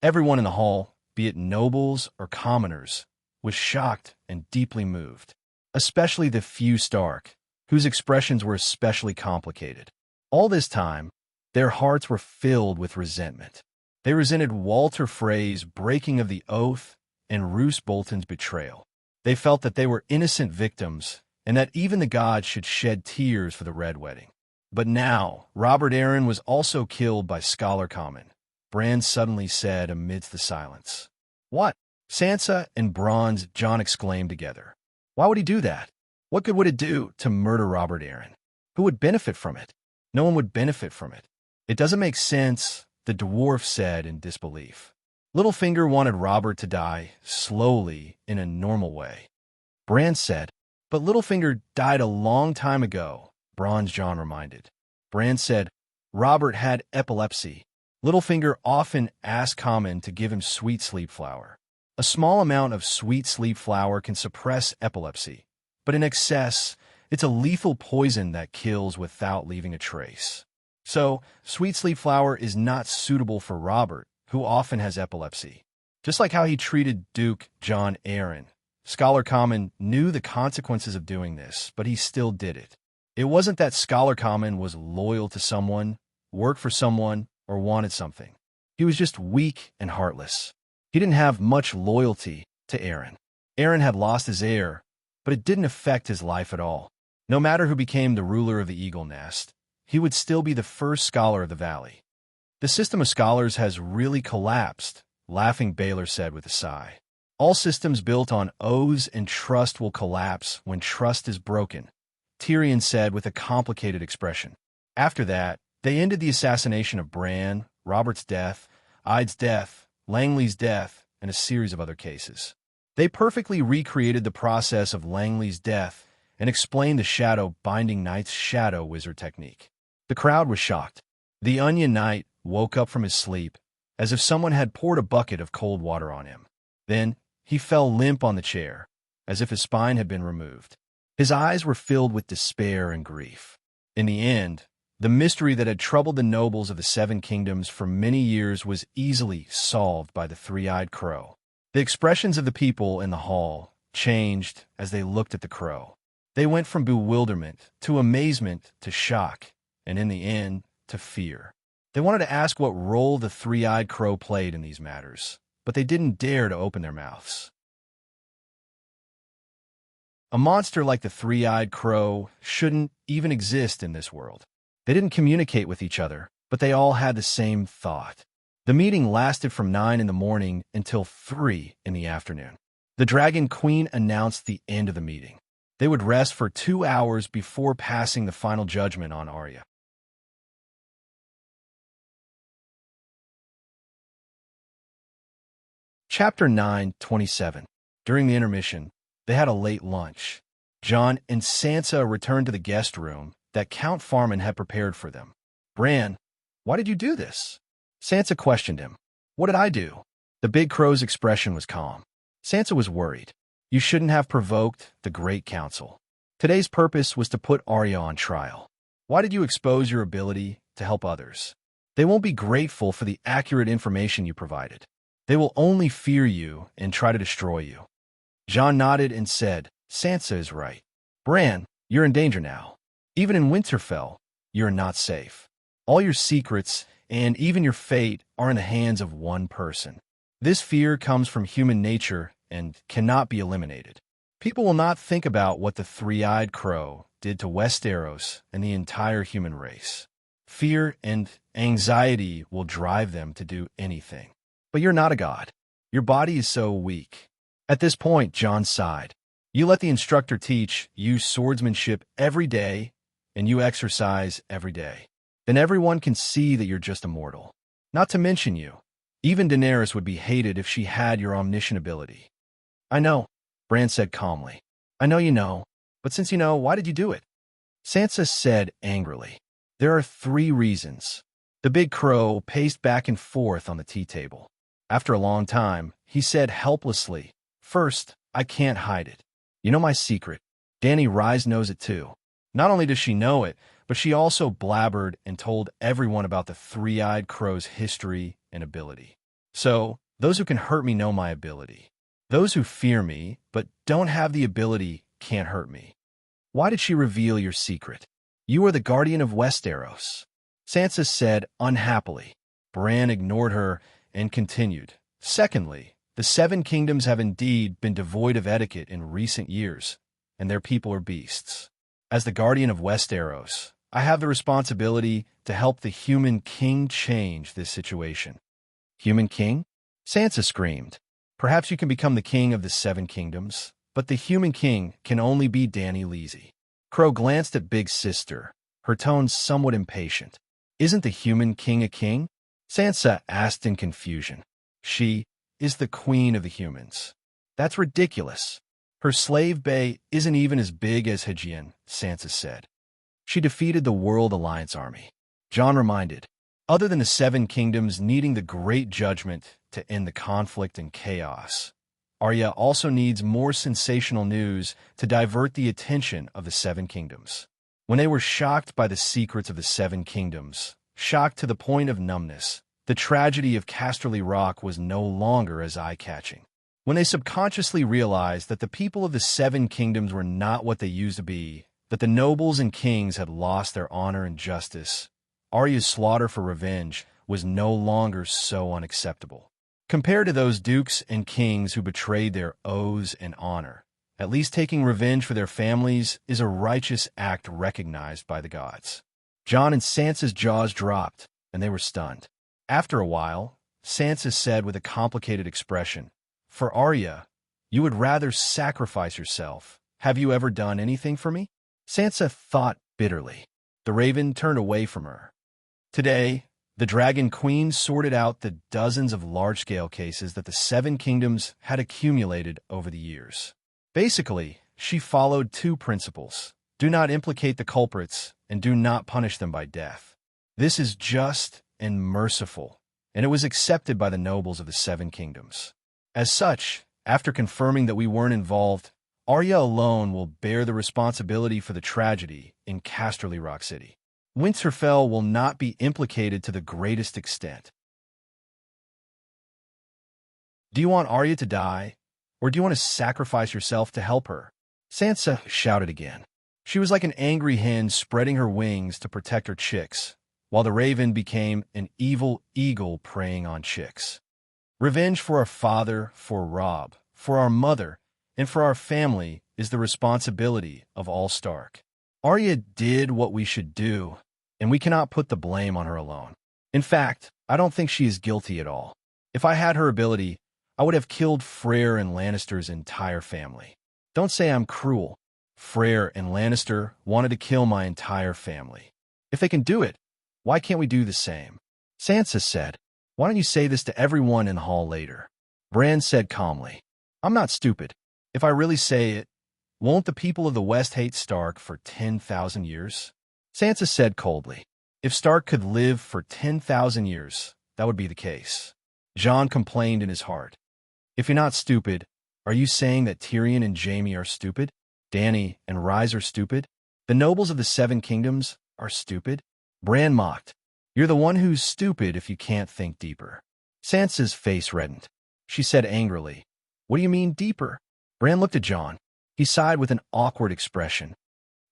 Everyone in the hall, be it nobles or commoners, was shocked and deeply moved, especially the few Stark, whose expressions were especially complicated. All this time, their hearts were filled with resentment. They resented Walter Frey's breaking of the oath and Roose Bolton's betrayal. They felt that they were innocent victims and that even the gods should shed tears for the Red Wedding. But now, Robert Arryn was also killed by Scholar Common, Bran suddenly said amidst the silence. What? Sansa and Bronze John exclaimed together. Why would he do that? What good would it do to murder Robert Arryn? Who would benefit from it? No one would benefit from it. It doesn't make sense, the dwarf said in disbelief. Littlefinger wanted Robert to die slowly in a normal way. Bran said, but Littlefinger died a long time ago, Bronze John reminded. Bran said, Robert had epilepsy. Littlefinger often asked Common to give him sweet sleep flower. A small amount of sweet sleep flower can suppress epilepsy, but in excess, it's a lethal poison that kills without leaving a trace. So, sweet sleep flower is not suitable for Robert, who often has epilepsy. Just like how he treated Duke John Arryn, Scholar Common knew the consequences of doing this, but he still did it. It wasn't that Scholar Common was loyal to someone, worked for someone, or wanted something. He was just weak and heartless. He didn't have much loyalty to Arryn. Arryn had lost his heir, but it didn't affect his life at all. No matter who became the ruler of the Eagle Nest, he would still be the first scholar of the valley. The system of scholars has really collapsed, laughing Baylor said with a sigh. All systems built on oaths and trust will collapse when trust is broken, Tyrion said with a complicated expression. After that, they ended the assassination of Bran, Robert's death, Ide's death, Langley's death, and a series of other cases. They perfectly recreated the process of Langley's death and explained the Shadow Binding Knight's Shadow Wizard technique. The crowd was shocked. The Onion Knight woke up from his sleep as if someone had poured a bucket of cold water on him. Then, he fell limp on the chair, as if his spine had been removed. His eyes were filled with despair and grief. In the end, the mystery that had troubled the nobles of the Seven Kingdoms for many years was easily solved by the three-eyed crow. The expressions of the people in the hall changed as they looked at the crow. They went from bewilderment to amazement to shock, and in the end, to fear. They wanted to ask what role the three-eyed crow played in these matters, but they didn't dare to open their mouths. A monster like the three-eyed crow shouldn't even exist in this world. They didn't communicate with each other, but they all had the same thought. The meeting lasted from 9 in the morning until 3 in the afternoon. The Dragon Queen announced the end of the meeting. They would rest for 2 hours before passing the final judgment on Arya. Chapter 9:27. During the intermission, they had a late lunch. Jon and Sansa returned to the guest room that Count Farman had prepared for them. Bran, why did you do this? Sansa questioned him. What did I do? The big crow's expression was calm. Sansa was worried. You shouldn't have provoked the Great Council. Today's purpose was to put Arya on trial. Why did you expose your ability to help others? They won't be grateful for the accurate information you provided. They will only fear you and try to destroy you. Jon nodded and said, Sansa is right. Bran, you're in danger now. Even in Winterfell, you're not safe. All your secrets and even your fate are in the hands of one person. This fear comes from human nature and cannot be eliminated. People will not think about what the three-eyed crow did to Westeros and the entire human race. Fear and anxiety will drive them to do anything. But you're not a god. Your body is so weak. At this point, Jon sighed. You let the instructor teach you swordsmanship every day, and you exercise every day. Then everyone can see that you're just a mortal. Not to mention you. Even Daenerys would be hated if she had your omniscient ability. I know, Bran said calmly. I know you know, but since you know, why did you do it? Sansa said angrily. There are 3 reasons. The big crow paced back and forth on the tea table. After a long time, he said helplessly, First, I can't hide it. You know my secret. Dany Rise knows it too. Not only does she know it, but she also blabbered and told everyone about the three-eyed crow's history and ability. So, those who can hurt me know my ability. Those who fear me, but don't have the ability, can't hurt me. Why did she reveal your secret? You are the guardian of Westeros. Sansa said unhappily. Bran ignored her and continued. Secondly, the Seven Kingdoms have indeed been devoid of etiquette in recent years, and their people are beasts. As the guardian of Westeros, I have the responsibility to help the human king change this situation. Human king? Sansa screamed. Perhaps you can become the king of the Seven Kingdoms, but the human king can only be Dany Leasy. Crow glanced at Big Sister, her tone somewhat impatient. Isn't the human king a king? Sansa asked in confusion. She is the queen of the humans. That's ridiculous. Her slave bay isn't even as big as Hygiein, Sansa said. She defeated the World Alliance army. Jon reminded, other than the Seven Kingdoms needing the Great Judgment to end the conflict and chaos, Arya also needs more sensational news to divert the attention of the Seven Kingdoms. When they were shocked by the secrets of the Seven Kingdoms, shocked to the point of numbness, the tragedy of Casterly Rock was no longer as eye-catching. When they subconsciously realized that the people of the Seven Kingdoms were not what they used to be, that the nobles and kings had lost their honor and justice, Arya's slaughter for revenge was no longer so unacceptable. Compared to those dukes and kings who betrayed their oaths and honor, at least taking revenge for their families is a righteous act recognized by the gods. Jon and Sansa's jaws dropped, and they were stunned. After a while, Sansa said with a complicated expression, For Arya, You would rather sacrifice yourself. Have you ever done anything for me? Sansa thought bitterly. The raven turned away from her. Today, the Dragon Queen sorted out the dozens of large-scale cases that the Seven Kingdoms had accumulated over the years. Basically, she followed two principles. Do not implicate the culprits, and do not punish them by death. This is just and merciful, and it was accepted by the nobles of the Seven Kingdoms. As such, after confirming that we weren't involved, Arya alone will bear the responsibility for the tragedy in Casterly Rock City. Winterfell will not be implicated to the greatest extent. Do you want Arya to die, or do you want to sacrifice yourself to help her? Sansa shouted again. She was like an angry hen spreading her wings to protect her chicks, while the raven became an evil eagle preying on chicks. Revenge for our father, for Robb, for our mother, and for our family is the responsibility of all Stark. Arya did what we should do, and we cannot put the blame on her alone. In fact, I don't think she is guilty at all. If I had her ability, I would have killed Freyr and Lannister's entire family. Don't say I'm cruel. Freyr and Lannister wanted to kill my entire family. If they can do it, why can't we do the same? Sansa said. Why don't you say this to everyone in the hall later? Bran said calmly. I'm not stupid. If I really say it, won't the people of the West hate Stark for 10,000 years? Sansa said coldly. If Stark could live for 10,000 years, that would be the case. Jon complained in his heart. If you're not stupid, are you saying that Tyrion and Jaime are stupid? Dany and Rhys are stupid? The nobles of the Seven Kingdoms are stupid? Bran mocked. You're the one who's stupid if you can't think deeper. Sansa's face reddened. She said angrily, What do you mean deeper? Bran looked at Jon. He sighed with an awkward expression.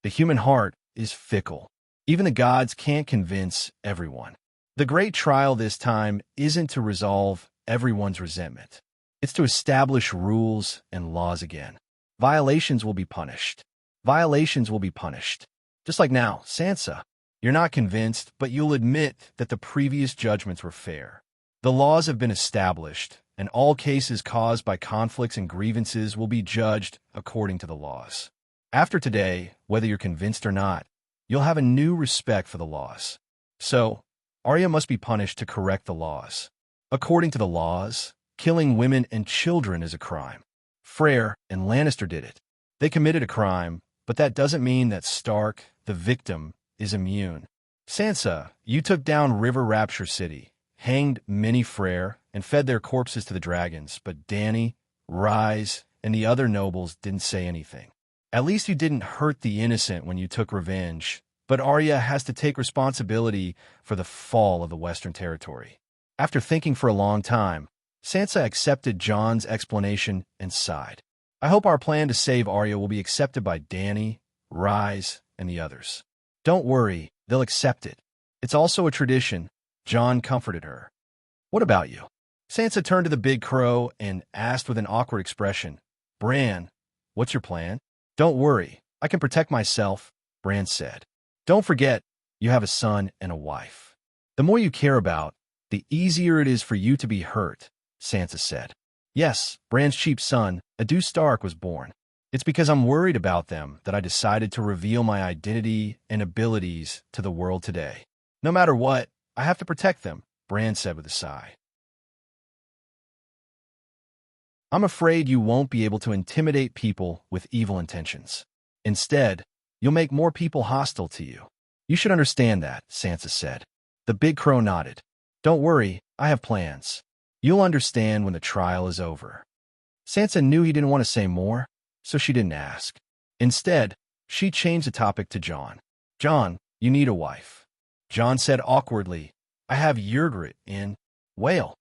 The human heart is fickle. Even the gods can't convince everyone. The great trial this time isn't to resolve everyone's resentment. It's to establish rules and laws again. Violations will be punished. Violations will be punished. Just like now, Sansa. You're not convinced, but you'll admit that the previous judgments were fair. The laws have been established, and all cases caused by conflicts and grievances will be judged according to the laws. After today, whether you're convinced or not, you'll have a new respect for the laws. So, Arya must be punished to correct the laws. According to the laws, killing women and children is a crime. Freyr and Lannister did it. They committed a crime, but that doesn't mean that Stark, the victim, is immune. Sansa, you took down River Rapture City, hanged many Freyr, and fed their corpses to the dragons, but Dany, Rhys, and the other nobles didn't say anything. At least you didn't hurt the innocent when you took revenge, but Arya has to take responsibility for the fall of the Western Territory. After thinking for a long time, Sansa accepted Jon's explanation and sighed. I hope our plan to save Arya will be accepted by Dany, Rhys, and the others. Don't worry, they'll accept it. It's also a tradition. Jon comforted her. What about you? Sansa turned to the big crow and asked with an awkward expression, Bran, what's your plan? Don't worry, I can protect myself, Bran said. Don't forget, you have a son and a wife. The more you care about, the easier it is for you to be hurt, Sansa said. Yes, Bran's cheap son, Adu Stark, was born. It's because I'm worried about them that I decided to reveal my identity and abilities to the world today. No matter what, I have to protect them, Bran said with a sigh. I'm afraid you won't be able to intimidate people with evil intentions. Instead, you'll make more people hostile to you. You should understand that, Sansa said. The big crow nodded. Don't worry, I have plans. You'll understand when the trial is over. Sansa knew he didn't want to say more, so she didn't ask. Instead, she changed the topic to Jon. Jon, you need a wife. Jon said awkwardly, I have Ygritte in Whale.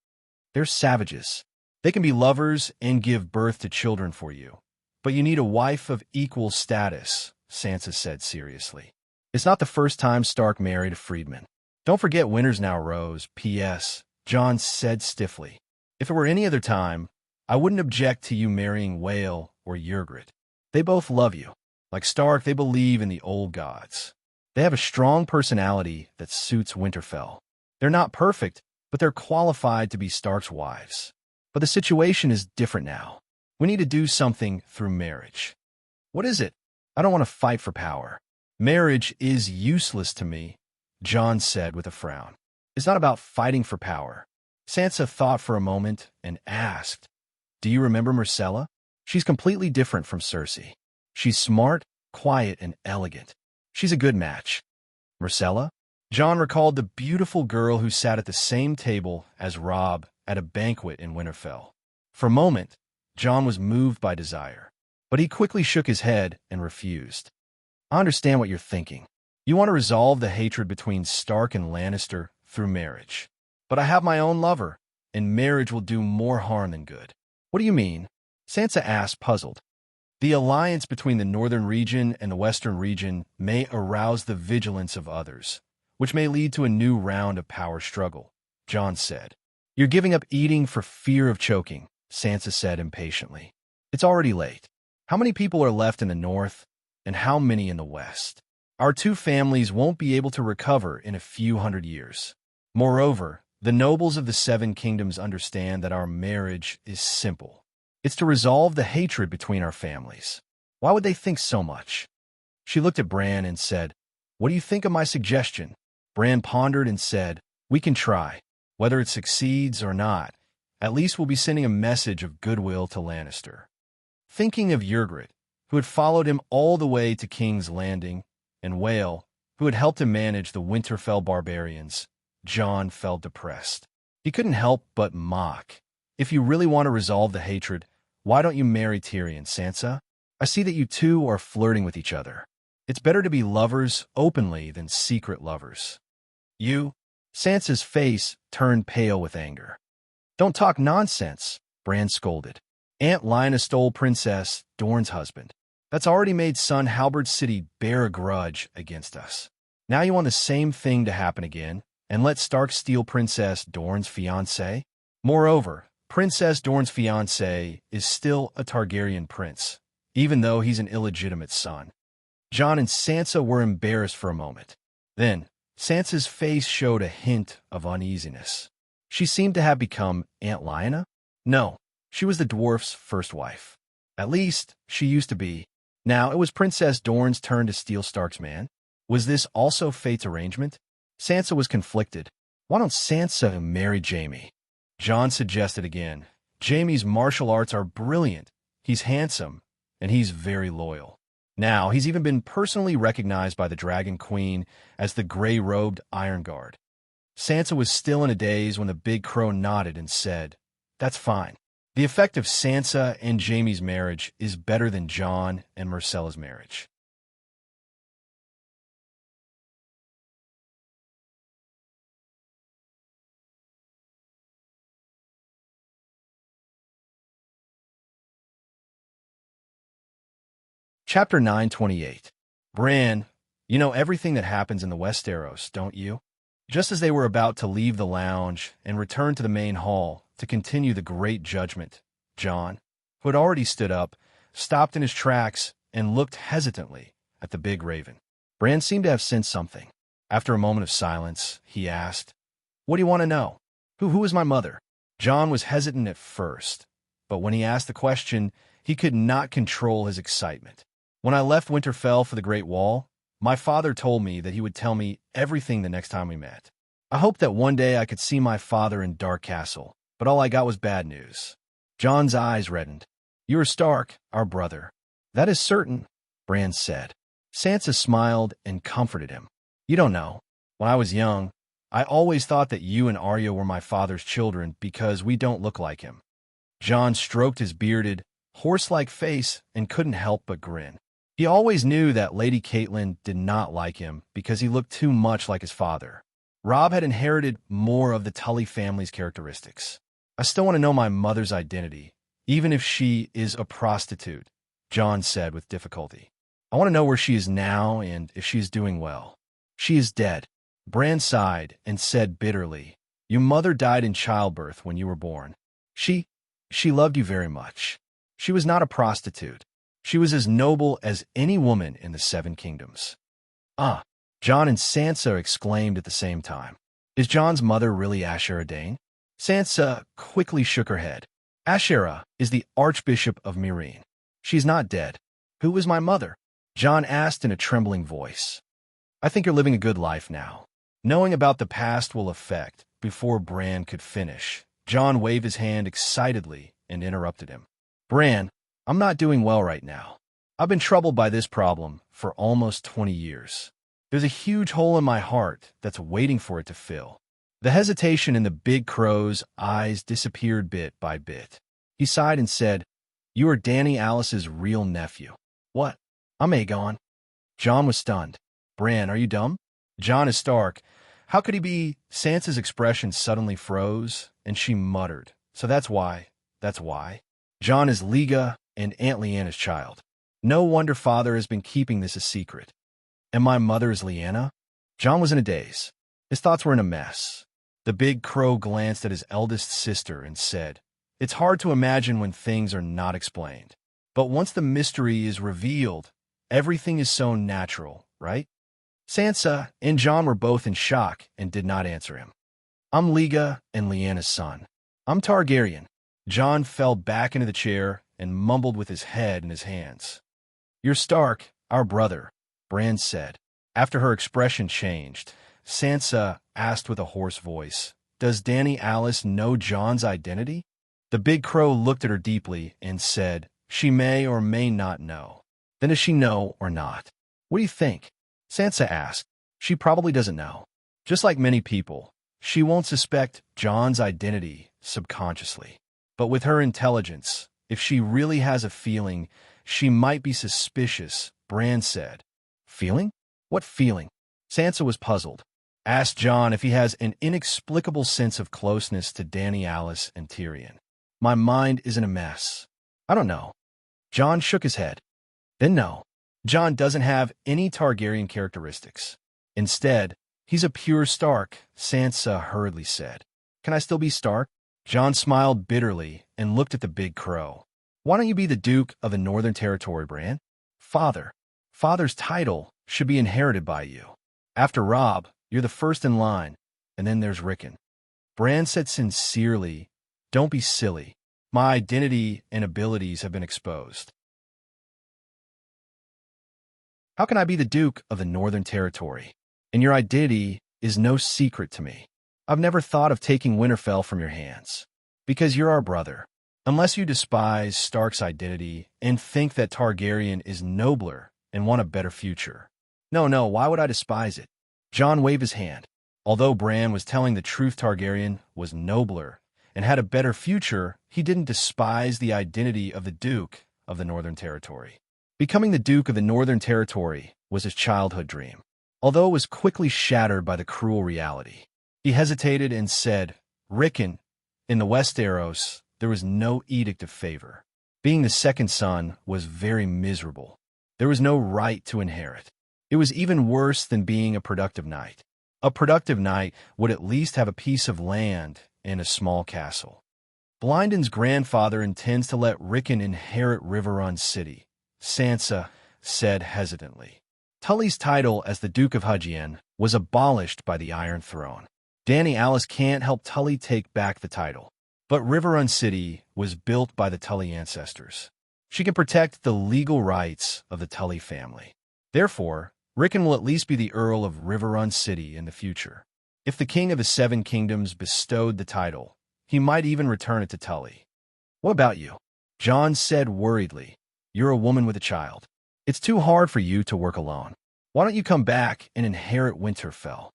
They're savages. They can be lovers and give birth to children for you. But you need a wife of equal status, Sansa said seriously. It's not the first time Stark married a freedman. Don't forget Winter's now rose, P.S., Jon said stiffly. If it were any other time, I wouldn't object to you marrying Whale or Ygritte. They both love you. Like Stark, they believe in the old gods. They have a strong personality that suits Winterfell. They're not perfect, but they're qualified to be Stark's wives. But the situation is different now. We need to do something through marriage. What is it? I don't want to fight for power. Marriage is useless to me, Jon said with a frown. It's not about fighting for power. Sansa thought for a moment and asked, do you remember Myrcella? She's completely different from Cersei. She's smart, quiet, and elegant. She's a good match. Myrcella? Jon recalled the beautiful girl who sat at the same table as Robb at a banquet in Winterfell. For a moment, Jon was moved by desire, but he quickly shook his head and refused. I understand what you're thinking. You want to resolve the hatred between Stark and Lannister through marriage. But I have my own lover, and marriage will do more harm than good. What do you mean? Sansa asked, puzzled. The alliance between the northern region and the western region may arouse the vigilance of others, which may lead to a new round of power struggle, Jon said. You're giving up eating for fear of choking, Sansa said impatiently. It's already late. How many people are left in the north, and how many in the west? Our two families won't be able to recover in a few hundred years. Moreover, the nobles of the Seven Kingdoms understand that our marriage is simple. It's to resolve the hatred between our families. Why would they think so much? She looked at Bran and said, what do you think of my suggestion? Bran pondered and said, we can try. Whether it succeeds or not, at least we'll be sending a message of goodwill to Lannister. Thinking of Ygritte, who had followed him all the way to King's Landing, and Whale, who had helped him manage the Winterfell barbarians, Jon felt depressed. He couldn't help but mock. If you really want to resolve the hatred, why don't you marry Tyrion, Sansa? I see that you two are flirting with each other. It's better to be lovers openly than secret lovers. You? Sansa's face turned pale with anger. Don't talk nonsense, Bran scolded. Aunt Lyanna stole Princess Dorne's husband. That's already made son Halbert's city bear a grudge against us. Now you want the same thing to happen again, and let Stark steal Princess Dorne's fiancé? Moreover, Princess Dorne's fiancé is still a Targaryen prince, even though he's an illegitimate son. Jon and Sansa were embarrassed for a moment. Then, Sansa's face showed a hint of uneasiness. She seemed to have become Aunt Lyanna? No, she was the dwarf's first wife. At least, she used to be. Now it was Princess Dorne's turn to steal Stark's man. Was this also fate's arrangement? Sansa was conflicted. Why don't Sansa marry Jaime? Jon suggested again. Jaime's martial arts are brilliant. He's handsome, and he's very loyal. Now, he's even been personally recognized by the Dragon Queen as the gray-robed Iron Guard. Sansa was still in a daze when the Big Crow nodded and said, that's fine. The effect of Sansa and Jaime's marriage is better than Jon and Myrcella's marriage. Chapter 928. Bran, you know everything that happens in the Westeros, don't you? Just as they were about to leave the lounge and return to the main hall to continue the great judgment, Jon, who had already stood up, stopped in his tracks and looked hesitantly at the big raven. Bran seemed to have sensed something. After a moment of silence, he asked, what do you want to know? Who is my mother? Jon was hesitant at first, but when he asked the question, he could not control his excitement. When I left Winterfell for the Great Wall, my father told me that he would tell me everything the next time we met. I hoped that one day I could see my father in Dark Castle, but all I got was bad news. Jon's eyes reddened. You are Stark, our brother. That is certain, Bran said. Sansa smiled and comforted him. You don't know. When I was young, I always thought that you and Arya were my father's children because we don't look like him. Jon stroked his bearded, horse-like face and couldn't help but grin. He always knew that Lady Catelyn did not like him because he looked too much like his father. Robb had inherited more of the Tully family's characteristics. I still want to know my mother's identity, even if she is a prostitute, Jon said with difficulty. I want to know where she is now and if she is doing well. She is dead. Bran sighed and said bitterly, your mother died in childbirth when you were born. She loved you very much. She was not a prostitute. She was as noble as any woman in the Seven Kingdoms. Ah, Jon and Sansa exclaimed at the same time. Is Jon's mother really Ashera Dayne? Sansa quickly shook her head. Asherah is the Archbishop of Myrene. She's not dead. Who is my mother? John asked in a trembling voice. I think you're living a good life now. Knowing about the past will affect. Before Bran could finish, John waved his hand excitedly and interrupted him. Bran, I'm not doing well right now. I've been troubled by this problem for almost 20 years. There's a huge hole in my heart that's waiting for it to fill. The hesitation in the big crow's eyes disappeared bit by bit. He sighed and said, You are Dany Alice's real nephew. What? I'm Aegon. John was stunned. Bran, are you dumb? John is Stark. How could he be? Sansa's expression suddenly froze, and she muttered. So that's why. John is Liga and Aunt Lyanna's child. No wonder father has been keeping this a secret. And my mother is Lyanna? John was in a daze. His thoughts were in a mess. The big crow glanced at his eldest sister and said, It's hard to imagine when things are not explained. But once the mystery is revealed, everything is so natural, right? Sansa and John were both in shock and did not answer him. I'm Liga and Lyanna's son. I'm Targaryen. John fell back into the chair and mumbled with his head in his hands. You're Stark, our brother, Bran said. After her expression changed, Sansa asked with a hoarse voice, Does Dany Alice know John's identity? The big crow looked at her deeply and said, She may or may not know. Then does she know or not? What do you think? Sansa asked. She probably doesn't know. Just like many people, she won't suspect John's identity subconsciously. But with her intelligence, if she really has a feeling, she might be suspicious, Bran said. Feeling? What feeling? Sansa was puzzled. Asked John if he has an inexplicable sense of closeness to Dany Alice and Tyrion. My mind is in a mess. I don't know. John shook his head. Then no. John doesn't have any Targaryen characteristics. Instead, he's a pure Stark, Sansa hurriedly said. Can I still be Stark? John smiled bitterly and looked at the big crow. Why don't you be the Duke of the Northern Territory, Bran? Father's title should be inherited by you. After Robb, you're the first in line, and then there's Rickon. Bran said sincerely, Don't be silly. My identity and abilities have been exposed. How can I be the Duke of the Northern Territory? And your identity is no secret to me. I've never thought of taking Winterfell from your hands. Because you're our brother. Unless you despise Stark's identity and think that Targaryen is nobler and want a better future. No, why would I despise it? John waved his hand. Although Bran was telling the truth, Targaryen was nobler and had a better future, he didn't despise the identity of the Duke of the Northern Territory. Becoming the Duke of the Northern Territory was his childhood dream, although it was quickly shattered by the cruel reality. He hesitated and said, Rickon, in the Westeros, there was no edict of favor. Being the second son was very miserable. There was no right to inherit. It was even worse than being a productive knight. A productive knight would at least have a piece of land and a small castle. Blyndon's grandfather intends to let Rickon inherit Riverrun City, Sansa said hesitantly. Tully's title as the Duke of Hugien was abolished by the Iron Throne. Dany Alice can't help Tully take back the title. But Riverrun City was built by the Tully ancestors. She can protect the legal rights of the Tully family. Therefore, Rickon will at least be the Earl of Riverrun City in the future. If the King of the Seven Kingdoms bestowed the title, he might even return it to Tully. What about you? John said worriedly. You're a woman with a child. It's too hard for you to work alone. Why don't you come back and inherit Winterfell?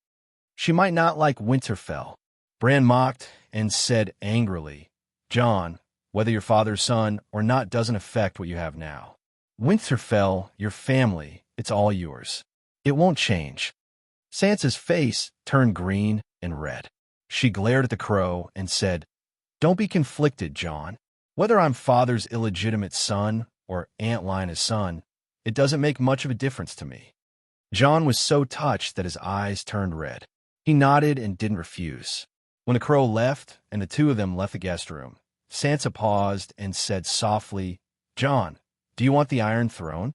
She might not like Winterfell. Bran mocked and said angrily, John, whether you're father's son or not doesn't affect what you have now. Winterfell, your family, it's all yours. It won't change. Sansa's face turned green and red. She glared at the crow and said, Don't be conflicted, John. Whether I'm father's illegitimate son or Aunt Lyanna's son, it doesn't make much of a difference to me. John was so touched that his eyes turned red. He nodded and didn't refuse. When the crow left and the two of them left the guest room, Sansa paused and said softly, John, do you want the Iron Throne?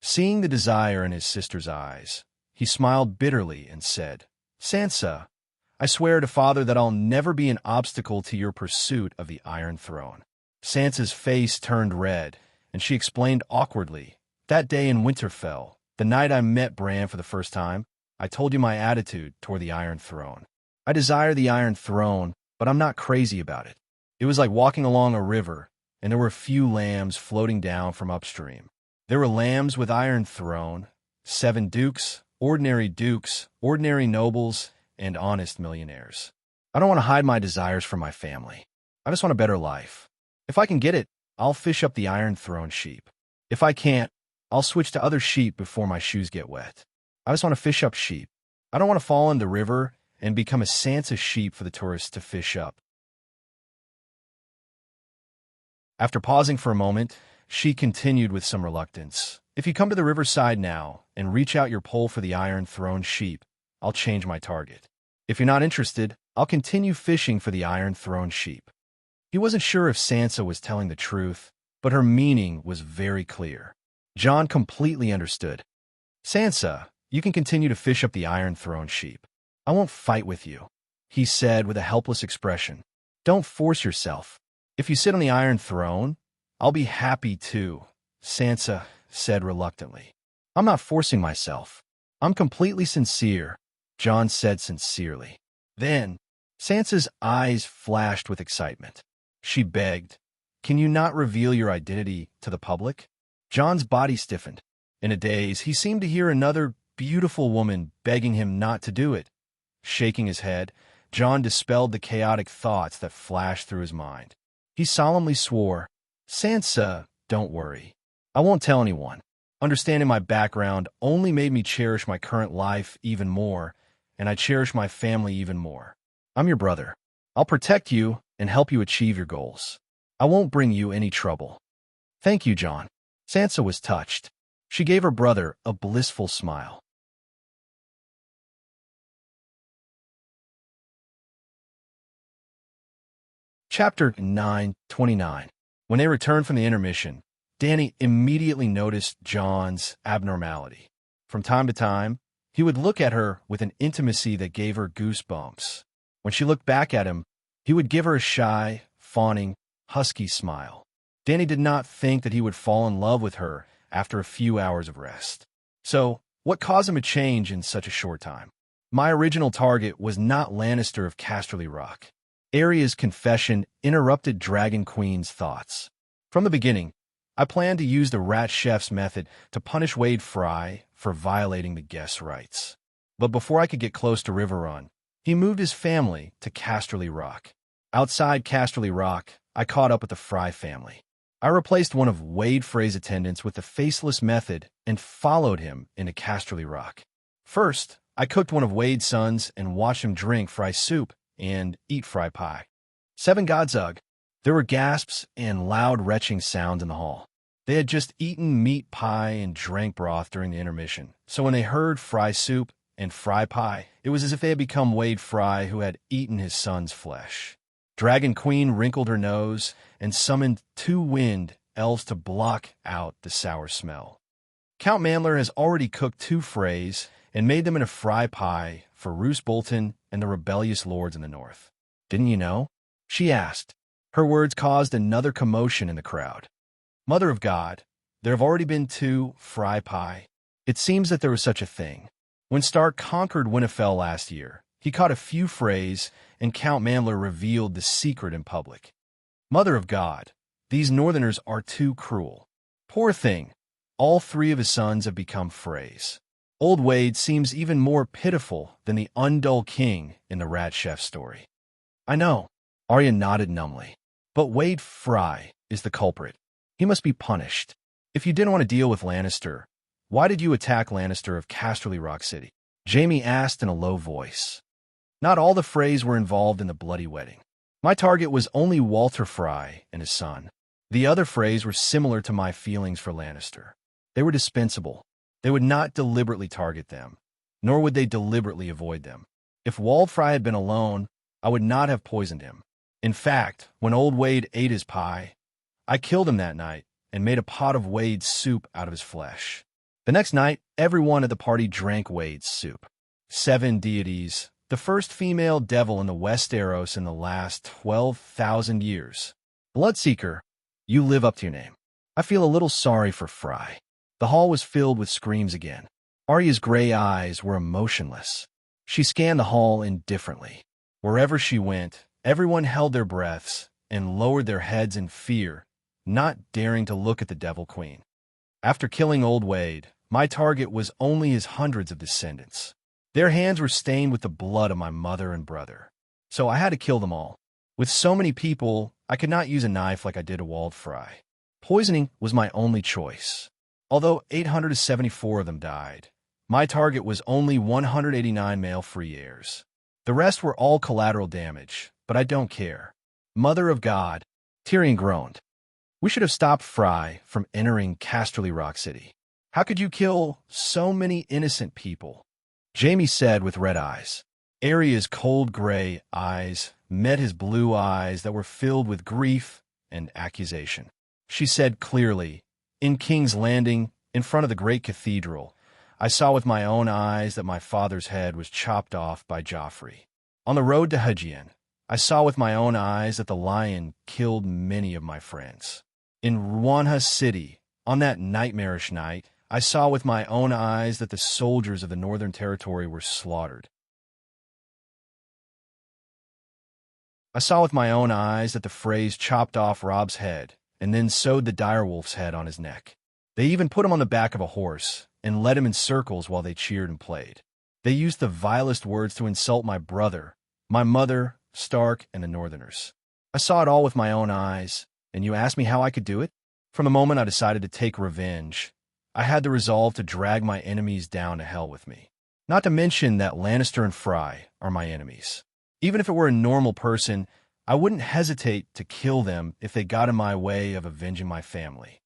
Seeing the desire in his sister's eyes, he smiled bitterly and said, Sansa, I swear to father that I'll never be an obstacle to your pursuit of the Iron Throne. Sansa's face turned red, and she explained awkwardly, "That day in Winterfell, the night I met Bran for the first time, I told you my attitude toward the Iron Throne. I desire the Iron Throne, but I'm not crazy about it. It was like walking along a river, and there were a few lambs floating down from upstream. There were lambs with Iron Throne, 7 dukes, ordinary nobles, and honest millionaires. I don't want to hide my desires from my family. I just want a better life. If I can get it, I'll fish up the Iron Throne sheep. If I can't, I'll switch to other sheep before my shoes get wet. I just want to fish up sheep. I don't want to fall in the river and become a Sansa sheep for the tourists to fish up." After pausing for a moment, she continued with some reluctance, "If you come to the riverside now and reach out your pole for the Iron Throne sheep, I'll change my target. If you're not interested, I'll continue fishing for the Iron Throne sheep." He wasn't sure if Sansa was telling the truth, but her meaning was very clear. Jon completely understood. "Sansa, you can continue to fish up the Iron Throne sheep. I won't fight with you," he said with a helpless expression. "Don't force yourself. If you sit on the Iron Throne, I'll be happy too," Sansa said reluctantly. "I'm not forcing myself. I'm completely sincere," Jon said sincerely. Then, Sansa's eyes flashed with excitement. She begged, "Can you not reveal your identity to the public?" Jon's body stiffened. In a daze, he seemed to hear another beautiful woman begging him not to do it. Shaking his head, Jon dispelled the chaotic thoughts that flashed through his mind. He solemnly swore, "Sansa, don't worry. I won't tell anyone. Understanding my background only made me cherish my current life even more, and I cherish my family even more. I'm your brother. I'll protect you and help you achieve your goals. I won't bring you any trouble." "Thank you, Jon." Sansa was touched. She gave her brother a blissful smile. Chapter 9:29. When they returned from the intermission, Dany immediately noticed Jon's abnormality. From time to time, he would look at her with an intimacy that gave her goosebumps. When she looked back at him, he would give her a shy, fawning, husky smile. Dany did not think that he would fall in love with her after a few hours of rest. So, what caused him to change in such a short time? My original target was not Lannister of Casterly Rock. Arya's confession interrupted Dragon Queen's thoughts. From the beginning, I planned to use the Rat Chef's method to punish Wade Fry for violating the guest's rights. But before I could get close to River Run, he moved his family to Casterly Rock. Outside Casterly Rock, I caught up with the Fry family. I replaced one of Wade Frey's attendants with the Faceless method and followed him into Casterly Rock. First, I cooked one of Wade's sons and watched him drink Fry soup and eat Fry pie. 7 Godzug. There were gasps and loud retching sounds in the hall. They had just eaten meat pie and drank broth during the intermission, so when they heard Fry soup and Fry pie, it was as if they had become Wade Fry who had eaten his son's flesh. Dragon Queen wrinkled her nose and summoned 2 wind elves to block out the sour smell. Count Mandler has already cooked 2 Freys and made them in a Fry pie for Roose Bolton and the rebellious lords in the north. "Didn't you know?" she asked. Her words caused another commotion in the crowd. "Mother of God, there have already been 2 Fry pie." It seems that there was such a thing. When Stark conquered Winterfell last year, he caught a few Freys, and Count Mandler revealed the secret in public. "Mother of God, these northerners are too cruel. Poor thing, all 3 of his sons have become Freys. Old Wade seems even more pitiful than the undull king in the Rat Chef story." "I know," Arya nodded numbly. "But Wade Fry is the culprit. He must be punished. If you didn't want to deal with Lannister, why did you attack Lannister of Casterly Rock City?" Jaime asked in a low voice. "Not all the Freys were involved in the bloody wedding. My target was only Walter Fry and his son. The other Freys were similar to my feelings for Lannister. They were dispensable. They would not deliberately target them, nor would they deliberately avoid them. If Wald Fry had been alone, I would not have poisoned him. In fact, when old Wade ate his pie, I killed him that night and made a pot of Wade's soup out of his flesh. The next night, everyone at the party drank Wade's soup. 7 deities, the first female devil in the Westeros in the last 12,000 years. Bloodseeker, You live up to your name. I feel a little sorry for Fry. The hall was filled with screams again. Arya's gray eyes were emotionless. She scanned the hall indifferently. Wherever she went, everyone held their breaths and lowered their heads in fear, not daring to look at the Devil Queen. After killing Old Wade, my target was only his hundreds of descendants. Their hands were stained with the blood of my mother and brother. So I had to kill them all. With so many people, I could not use a knife like I did to Wald Fry. Poisoning was my only choice. Although 874 of them died, my target was only 189 male free heirs. The rest were all collateral damage, but I don't care. Mother of God, Tyrion groaned. We should have stopped Fry from entering Casterly Rock City. How could you kill so many innocent people? Jaime said with red eyes. Arya's cold gray eyes met his blue eyes that were filled with grief and accusation. She said clearly, in King's Landing, in front of the great cathedral, I saw with my own eyes that my father's head was chopped off by Joffrey. On the road to Hugin, I saw with my own eyes that the lion killed many of my friends. In Rwanha City, on that nightmarish night, I saw with my own eyes that the soldiers of the Northern Territory were slaughtered. I saw with my own eyes that the Freys chopped off Robb's head and then sewed the direwolf's head on his neck. They even put him on the back of a horse and led him in circles while they cheered and played. They used the vilest words to insult my brother, my mother, Stark, and the Northerners. I saw it all with my own eyes, and you asked me how I could do it? From the moment I decided to take revenge, I had the resolve to drag my enemies down to hell with me. Not to mention that Lannister and Fry are my enemies. Even if it were a normal person, I wouldn't hesitate to kill them if they got in my way of avenging my family.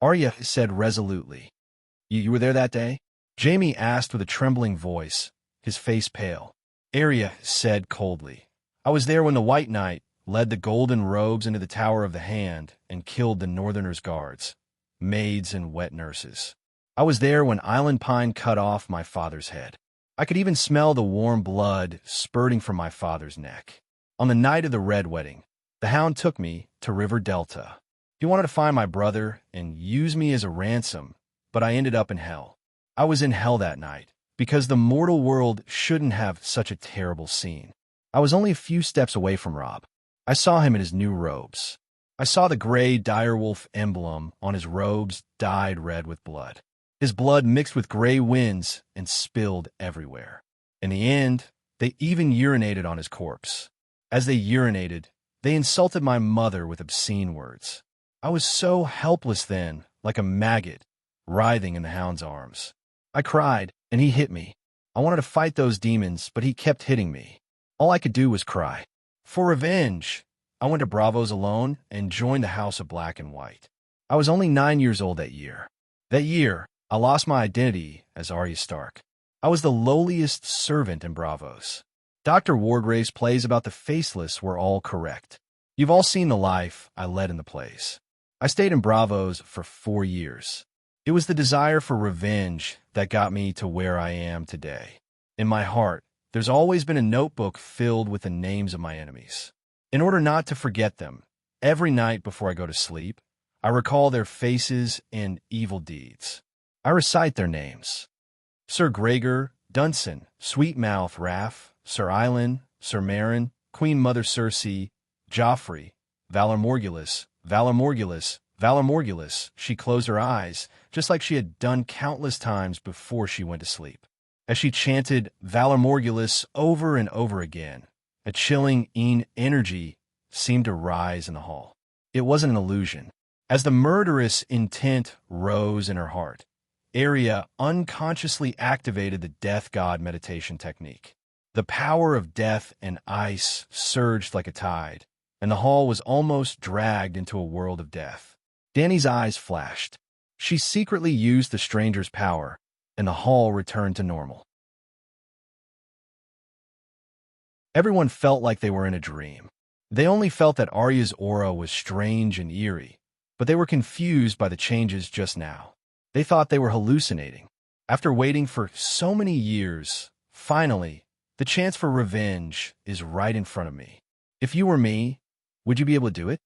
Arya said resolutely. You were there that day? Jaime asked with a trembling voice, his face pale. Arya said coldly. I was there when the White Knight led the golden robes into the Tower of the Hand and killed the Northerners' guards, maids and wet nurses. I was there when Island Pine cut off my father's head. I could even smell the warm blood spurting from my father's neck. On the night of the Red Wedding, the Hound took me to River Delta. He wanted to find my brother and use me as a ransom, but I ended up in hell. I was in hell that night, because the mortal world shouldn't have such a terrible scene. I was only a few steps away from Robb. I saw him in his new robes. I saw the gray direwolf emblem on his robes dyed red with blood. His blood mixed with gray winds and spilled everywhere. In the end, they even urinated on his corpse. As they urinated, they insulted my mother with obscene words. I was so helpless then, like a maggot, writhing in the Hound's arms. I cried, and he hit me. I wanted to fight those demons, but he kept hitting me. All I could do was cry. For revenge, I went to Braavos alone and joined the House of Black and White. I was only 9 years old that year. That year, I lost my identity as Arya Stark. I was the lowliest servant in Braavos. Dr. Wargrave's plays about the faceless were all correct. You've all seen the life I led in the plays. I stayed in Braavos for 4 years. It was the desire for revenge that got me to where I am today. In my heart, there's always been a notebook filled with the names of my enemies. In order not to forget them, every night before I go to sleep, I recall their faces and evil deeds. I recite their names. Sir Gregor, Dunson, Sweetmouth Raff, Sir Island, Sir Meryn, Queen Mother Cersei, Joffrey, Valor Morgulus, Valor Morgulus, Valor Morgulus. She closed her eyes, just like she had done countless times before she went to sleep. As she chanted Valor Morgulus over and over again, a chilling energy seemed to rise in the hall. It wasn't an illusion. As the murderous intent rose in her heart, Arya unconsciously activated the Death God meditation technique. The power of death and ice surged like a tide, and the hall was almost dragged into a world of death. Dany's eyes flashed. She secretly used the stranger's power, and the hall returned to normal. Everyone felt like they were in a dream. They only felt that Arya's aura was strange and eerie, but they were confused by the changes just now. They thought they were hallucinating. After waiting for so many years, finally, the chance for revenge is right in front of me. If you were me, would you be able to do it?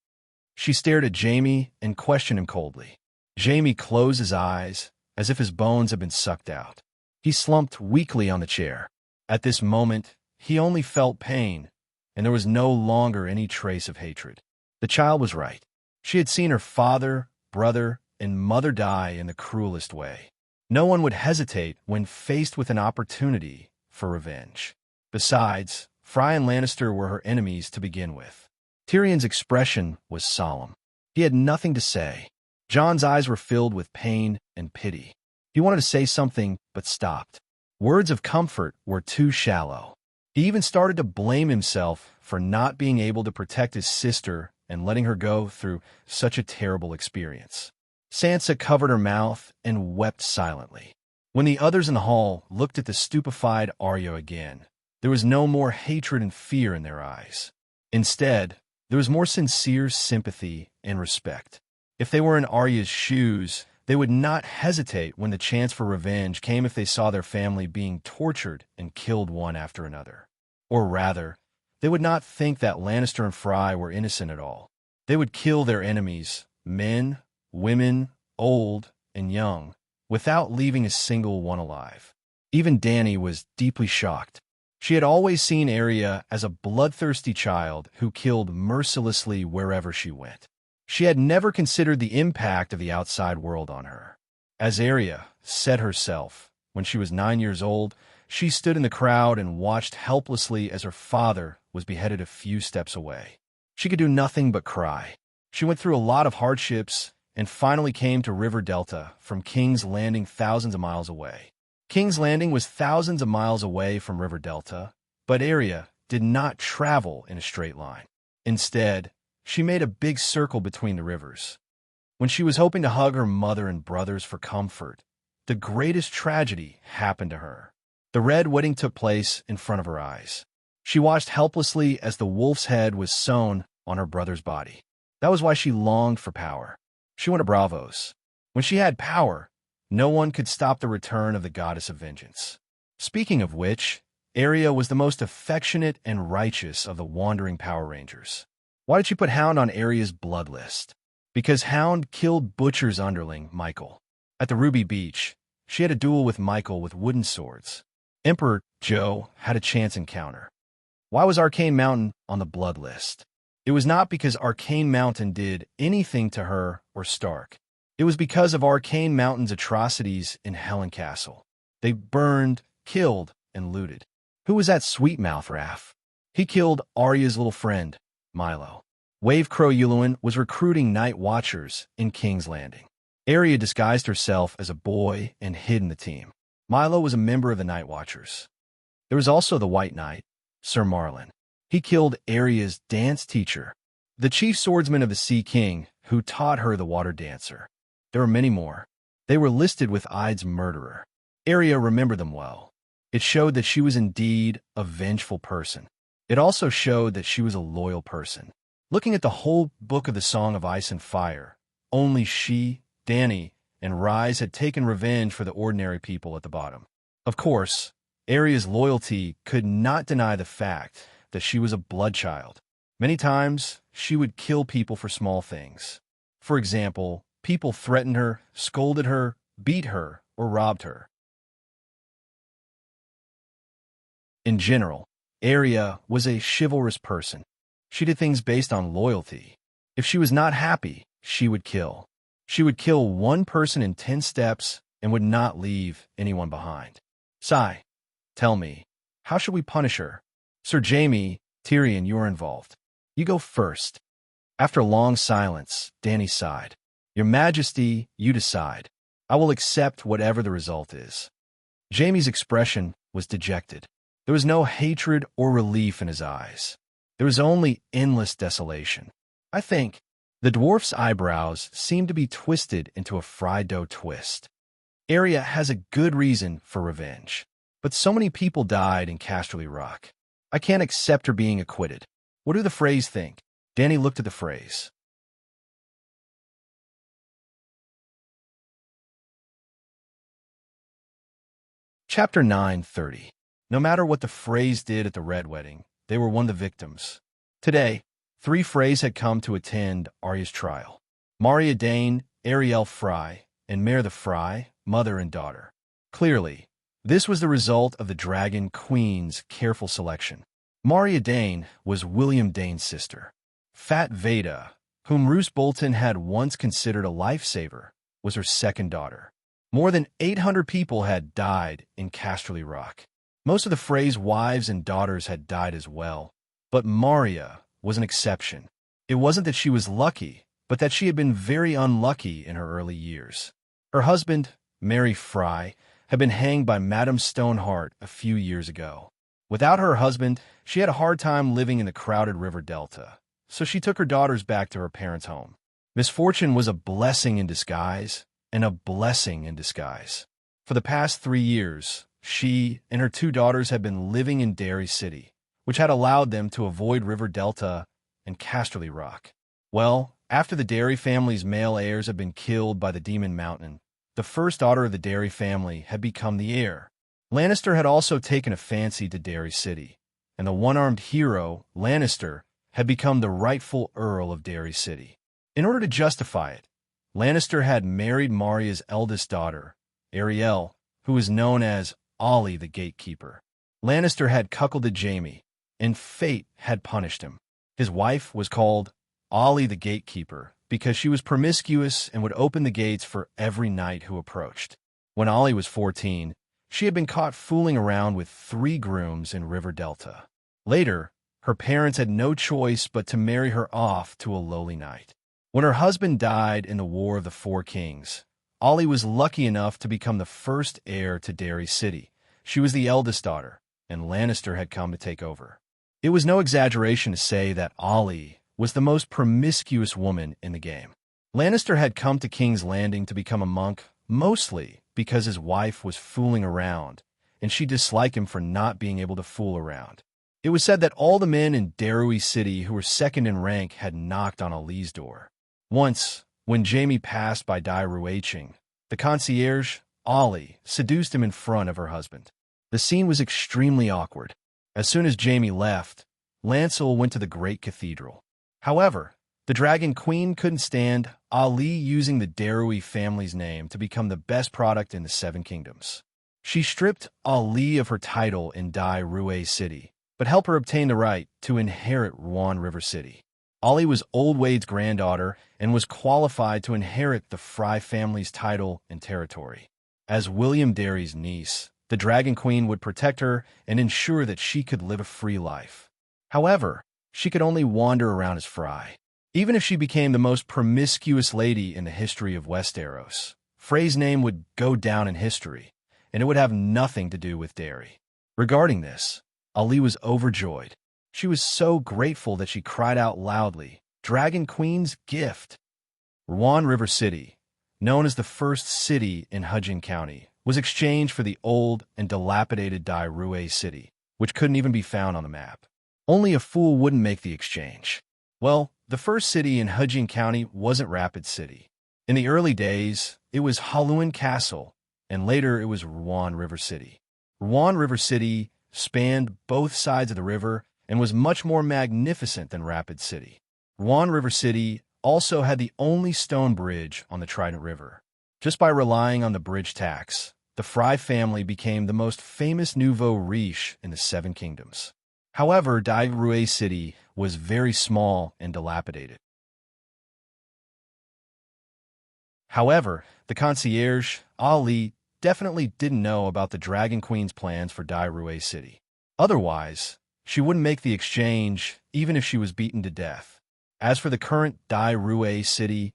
She stared at Jaime and questioned him coldly. Jaime closed his eyes, as if his bones had been sucked out. He slumped weakly on the chair. At this moment, he only felt pain, and there was no longer any trace of hatred. The child was right. She had seen her father, brother, and mother die in the cruelest way. No one would hesitate when faced with an opportunity for revenge. Besides, Fry and Lannister were her enemies to begin with. Tyrion's expression was solemn. He had nothing to say. Jon's eyes were filled with pain and pity. He wanted to say something, but stopped. Words of comfort were too shallow. He even started to blame himself for not being able to protect his sister and letting her go through such a terrible experience. Sansa covered her mouth and wept silently. When the others in the hall looked at the stupefied Arya again, there was no more hatred and fear in their eyes. Instead, there was more sincere sympathy and respect. If they were in Arya's shoes, they would not hesitate when the chance for revenge came if they saw their family being tortured and killed one after another. Or rather, they would not think that Lannister and Fry were innocent at all. They would kill their enemies, men, women, old, and young, without leaving a single one alive. Even Dany was deeply shocked. She had always seen Arya as a bloodthirsty child who killed mercilessly wherever she went. She had never considered the impact of the outside world on her. As Arya said herself, when she was 9 years old, she stood in the crowd and watched helplessly as her father was beheaded a few steps away. She could do nothing but cry. She went through a lot of hardships and finally came to River Delta from King's Landing thousands of miles away. King's Landing was thousands of miles away from River Delta, but Arya did not travel in a straight line. Instead, she made a big circle between the rivers. When she was hoping to hug her mother and brothers for comfort, the greatest tragedy happened to her. The Red Wedding took place in front of her eyes. She watched helplessly as the wolf's head was sewn on her brother's body. That was why she longed for power. She wanted Bravos. When she had power, no one could stop the return of the goddess of vengeance. Speaking of which, Arya was the most affectionate and righteous of the wandering Power Rangers. Why did she put Hound on Arya's blood list? Because Hound killed Butcher's underling, Michael. At the Ruby Beach, she had a duel with Michael with wooden swords. Emperor Joe had a chance encounter. Why was Arcane Mountain on the blood list? It was not because Arcane Mountain did anything to her or Stark. It was because of Arcane Mountain's atrocities in Helen Castle. They burned, killed, and looted. Who was that sweet-mouth Raff? He killed Arya's little friend, Milo. Wave Crow Yuluen was recruiting Night Watchers in King's Landing. Arya disguised herself as a boy and hid in the team. Milo was a member of the Night Watchers. There was also the White Knight, Sir Marlon. He killed Arya's dance teacher, the chief swordsman of the Sea King, who taught her the water dancer. There were many more. They were listed with Ida's murderer. Arya remembered them well. It showed that she was indeed a vengeful person. It also showed that she was a loyal person. Looking at the whole book of the Song of Ice and Fire, only she, Dany, and Rhys had taken revenge for the ordinary people at the bottom. Of course, Arya's loyalty could not deny the fact that she was a blood child. Many times, she would kill people for small things. For example, people threatened her, scolded her, beat her, or robbed her. In general, Arya was a chivalrous person. She did things based on loyalty. If she was not happy, she would kill. She would kill one person in 10 steps and would not leave anyone behind. Sai, tell me, how should we punish her? Sir Jaime, Tyrion, you are involved. You go first. After a long silence, Dany sighed. Your Majesty, you decide. I will accept whatever the result is. Jaime's expression was dejected. There was no hatred or relief in his eyes. There was only endless desolation. I think the dwarf's eyebrows seemed to be twisted into a fried dough twist. Arya has a good reason for revenge, but so many people died in Casterly Rock. I can't accept her being acquitted. What do the Freys think? Dany looked at the Freys. Chapter 9:30. No matter what the Freys did at the Red Wedding, they were one of the victims. Today, Three Freys had come to attend Arya's trial. Maria Dane, Ariel Frey, and Mare the Frey, mother and daughter. Clearly, this was the result of the Dragon Queen's careful selection. Maria Dane was William Dane's sister. Fat Veda, whom Roose Bolton had once considered a lifesaver, was her second daughter. More than 800 people had died in Casterly Rock. Most of the Frey's wives and daughters had died as well, but Maria was an exception. It wasn't that she was lucky, but that she had been very unlucky in her early years. Her husband, Mary Frey, had been hanged by Madame Stoneheart a few years ago. Without her husband, she had a hard time living in the crowded river delta, so she took her daughters back to her parents' home. Misfortune was a blessing in disguise, and a blessing in disguise. For the past 3 years, she and her 2 daughters had been living in Derry City, which had allowed them to avoid River Delta and Casterly Rock. Well, after the Derry family's male heirs had been killed by the Demon Mountain, the first daughter of the Derry family had become the heir. Lannister had also taken a fancy to Derry City, and the one-armed hero, Lannister, had become the rightful Earl of Derry City. In order to justify it, Lannister had married Maria's eldest daughter, Ariel, who was known as Ollie the Gatekeeper. Lannister had cuckolded Jaime, and fate had punished him. His wife was called Ollie the Gatekeeper because she was promiscuous and would open the gates for every knight who approached. When Ollie was 14, she had been caught fooling around with 3 grooms in River Delta. Later, her parents had no choice but to marry her off to a lowly knight. When her husband died in the War of the Four Kings, Ollie was lucky enough to become the first heir to Derry City. She was the eldest daughter, and Lannister had come to take over. It was no exaggeration to say that Ollie was the most promiscuous woman in the game. Lannister had come to King's Landing to become a monk, mostly because his wife was fooling around, and she disliked him for not being able to fool around. It was said that all the men in Derry City who were second in rank had knocked on Ollie's door. Once, when Jaime passed by Dai Ruaching, the concierge, Ollie, seduced him in front of her husband. The scene was extremely awkward. As soon as Jaime left, Lancel went to the great cathedral. However, the Dragon Queen couldn't stand Ollie using the Derry family's name to become the best product in the 7 Kingdoms. She stripped Ollie of her title in Dai Ruach City, but helped her obtain the right to inherit Rouen River City. Ollie was Old Wade's granddaughter and was qualified to inherit the Frey family's title and territory. As William Derry's niece, the Dragon Queen would protect her and ensure that she could live a free life. However, she could only wander around as Frey. Even if she became the most promiscuous lady in the history of Westeros, Frey's name would go down in history, and it would have nothing to do with Derry. Regarding this, Ollie was overjoyed. She was so grateful that she cried out loudly, "Dragon Queen's gift!" Rouen River City, known as the first city in Hudgin County, was exchanged for the old and dilapidated Dai Ruach City, which couldn't even be found on the map. Only a fool wouldn't make the exchange. Well, the first city in Hudgin County wasn't Rapid City. In the early days, it was Hallowen Castle, and later it was Rouen River City. Rouen River City spanned both sides of the river and was much more magnificent than Rapid City. Rouen River City also had the only stone bridge on the Trident River. Just by relying on the bridge tax, the Frey family became the most famous nouveau riche in the 7 Kingdoms. However, Dai Ruach City was very small and dilapidated. However, the concierge, Ollie, definitely didn't know about the Dragon Queen's plans for Dai Ruach City. Otherwise, she wouldn't make the exchange even if she was beaten to death. As for the current Dai Ruach City,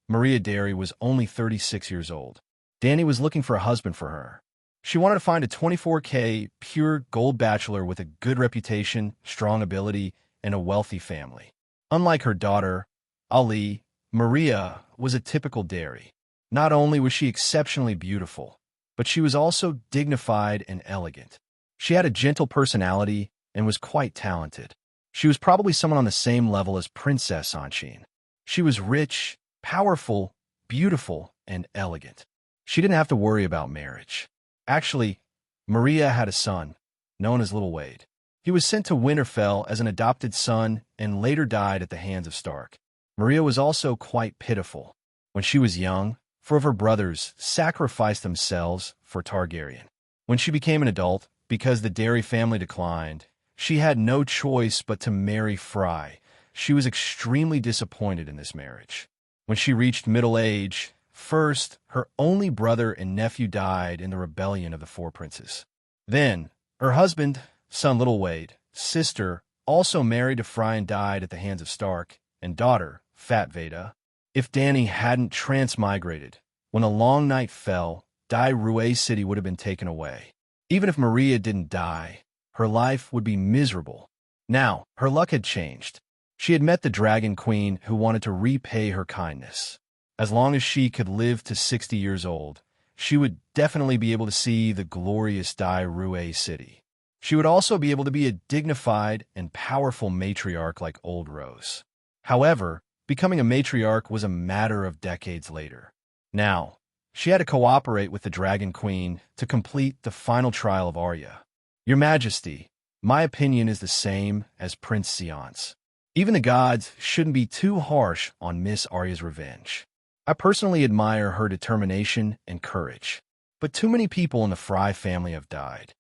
Maria Derry was only 36 years old. Dany was looking for a husband for her. She wanted to find a 24K pure gold bachelor with a good reputation, strong ability, and a wealthy family. Unlike her daughter, Ollie, Maria was a typical Derry. Not only was she exceptionally beautiful, but she was also dignified and elegant. She had a gentle personality and was quite talented. She was probably someone on the same level as Princess Anshin. She was rich, powerful, beautiful, and elegant. She didn't have to worry about marriage. Actually, Maria had a son, known as Little Wade. He was sent to Winterfell as an adopted son and later died at the hands of Stark. Maria was also quite pitiful. When she was young, 4 of her brothers sacrificed themselves for Targaryen. When she became an adult, because the dairy family declined, she had no choice but to marry Fry. She was extremely disappointed in this marriage. When she reached middle age, first, her only brother and nephew died in the rebellion of the 4 princes. Then, her husband, son Little Wade, sister, also married to Fry and died at the hands of Stark, and daughter, Fat Veda. If Dany hadn't transmigrated, when a long night fell, Dai Rue City would have been taken away. Even if Maria didn't die, her life would be miserable. Now, her luck had changed. She had met the Dragon Queen who wanted to repay her kindness. As long as she could live to 60 years old, she would definitely be able to see the glorious Dai Rue City. She would also be able to be a dignified and powerful matriarch like Old Rose. However, becoming a matriarch was a matter of decades later. Now, she had to cooperate with the Dragon Queen to complete the final trial of Arya. Your Majesty, my opinion is the same as Prince Sion's. Even the gods shouldn't be too harsh on Miss Arya's revenge. I personally admire her determination and courage, but too many people in the Fry family have died.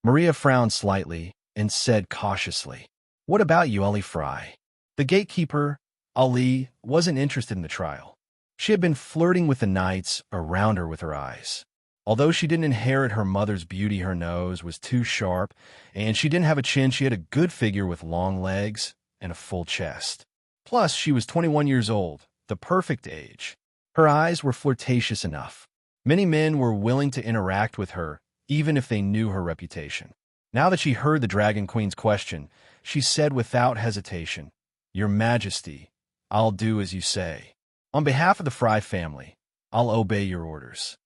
Maria frowned slightly and said cautiously, "What about you, Ali Fry?" The gatekeeper, Ali, wasn't interested in the trial. She had been flirting with the knights around her with her eyes. Although she didn't inherit her mother's beauty, her nose was too sharp, and she didn't have a chin. She had a good figure with long legs and a full chest. Plus, she was 21 years old, the perfect age. Her eyes were flirtatious enough. Many men were willing to interact with her, even if they knew her reputation. Now that she heard the Dragon Queen's question, she said without hesitation, "Your Majesty, I'll do as you say. On behalf of the Fry family, I'll obey your orders."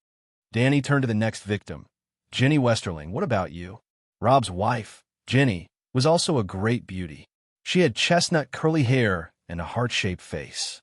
Dany turned to the next victim, Ginny Westerling. "What about you?" Rob's wife, Ginny, was also a great beauty. She had chestnut curly hair and a heart-shaped face.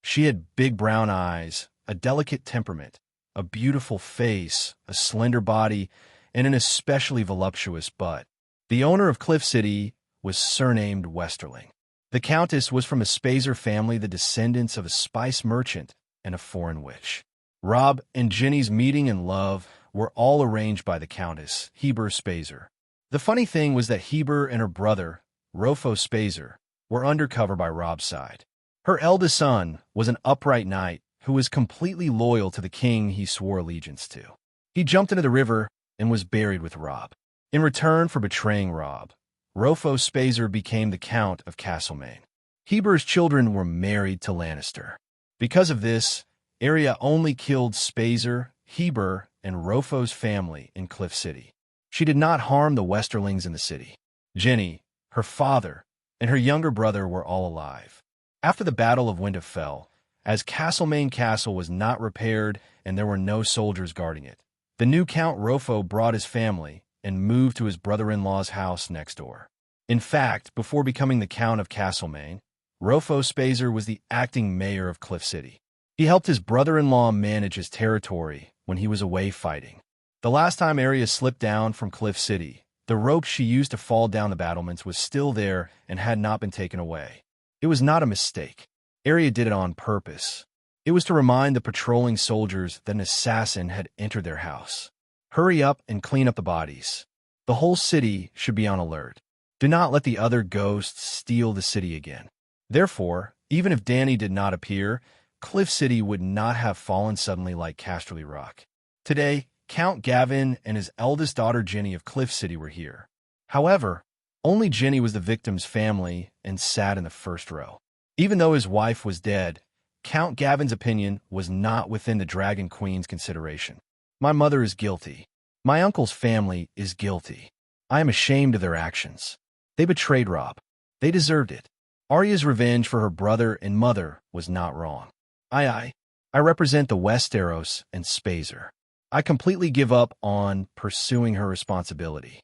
She had big brown eyes, a delicate temperament, a beautiful face, a slender body, and an especially voluptuous butt. The owner of Cliff City was surnamed Westerling. The Countess was from a Spazer family, the descendants of a spice merchant and a foreign witch. Rob and Ginny's meeting and love were all arranged by the Countess, Heber Spazer. The funny thing was that Heber and her brother, Rofo Spazer, were undercover by Rob's side. Her eldest son was an upright knight who was completely loyal to the king he swore allegiance to. He jumped into the river and was buried with Rob. In return for betraying Rob, Rofo Spazer became the Count of Castlemaine. Heber's children were married to Lannister. Because of this, Arya only killed Spazer, Heber, and Rofo's family in Cliff City. She did not harm the Westerlings in the city. Ginny, her father, and her younger brother were all alive. After the Battle of Winterfell, as Castlemaine Castle was not repaired and there were no soldiers guarding it, the new Count Rofo brought his family and moved to his brother-in-law's house next door. In fact, before becoming the Count of Castlemaine, Rofo Spazer was the acting mayor of Cliff City. He helped his brother-in-law manage his territory when he was away fighting. The last time Arya slipped down from Cliff City, the rope she used to fall down the battlements was still there and had not been taken away. It was not a mistake. Arya did it on purpose. It was to remind the patrolling soldiers that an assassin had entered their house. Hurry up and clean up the bodies. The whole city should be on alert. Do not let the other ghosts steal the city again. Therefore, even if Dany did not appear, Cliff City would not have fallen suddenly like Casterly Rock. Today, Count Gavin and his eldest daughter Ginny of Cliff City were here. However, only Ginny was the victim's family and sat in the first row. Even though his wife was dead, Count Gavin's opinion was not within the Dragon Queen's consideration. My mother is guilty. My uncle's family is guilty. I am ashamed of their actions. They betrayed Rob. They deserved it. Arya's revenge for her brother and mother was not wrong. I represent the Westeros and Spazer. I completely give up on pursuing her responsibility.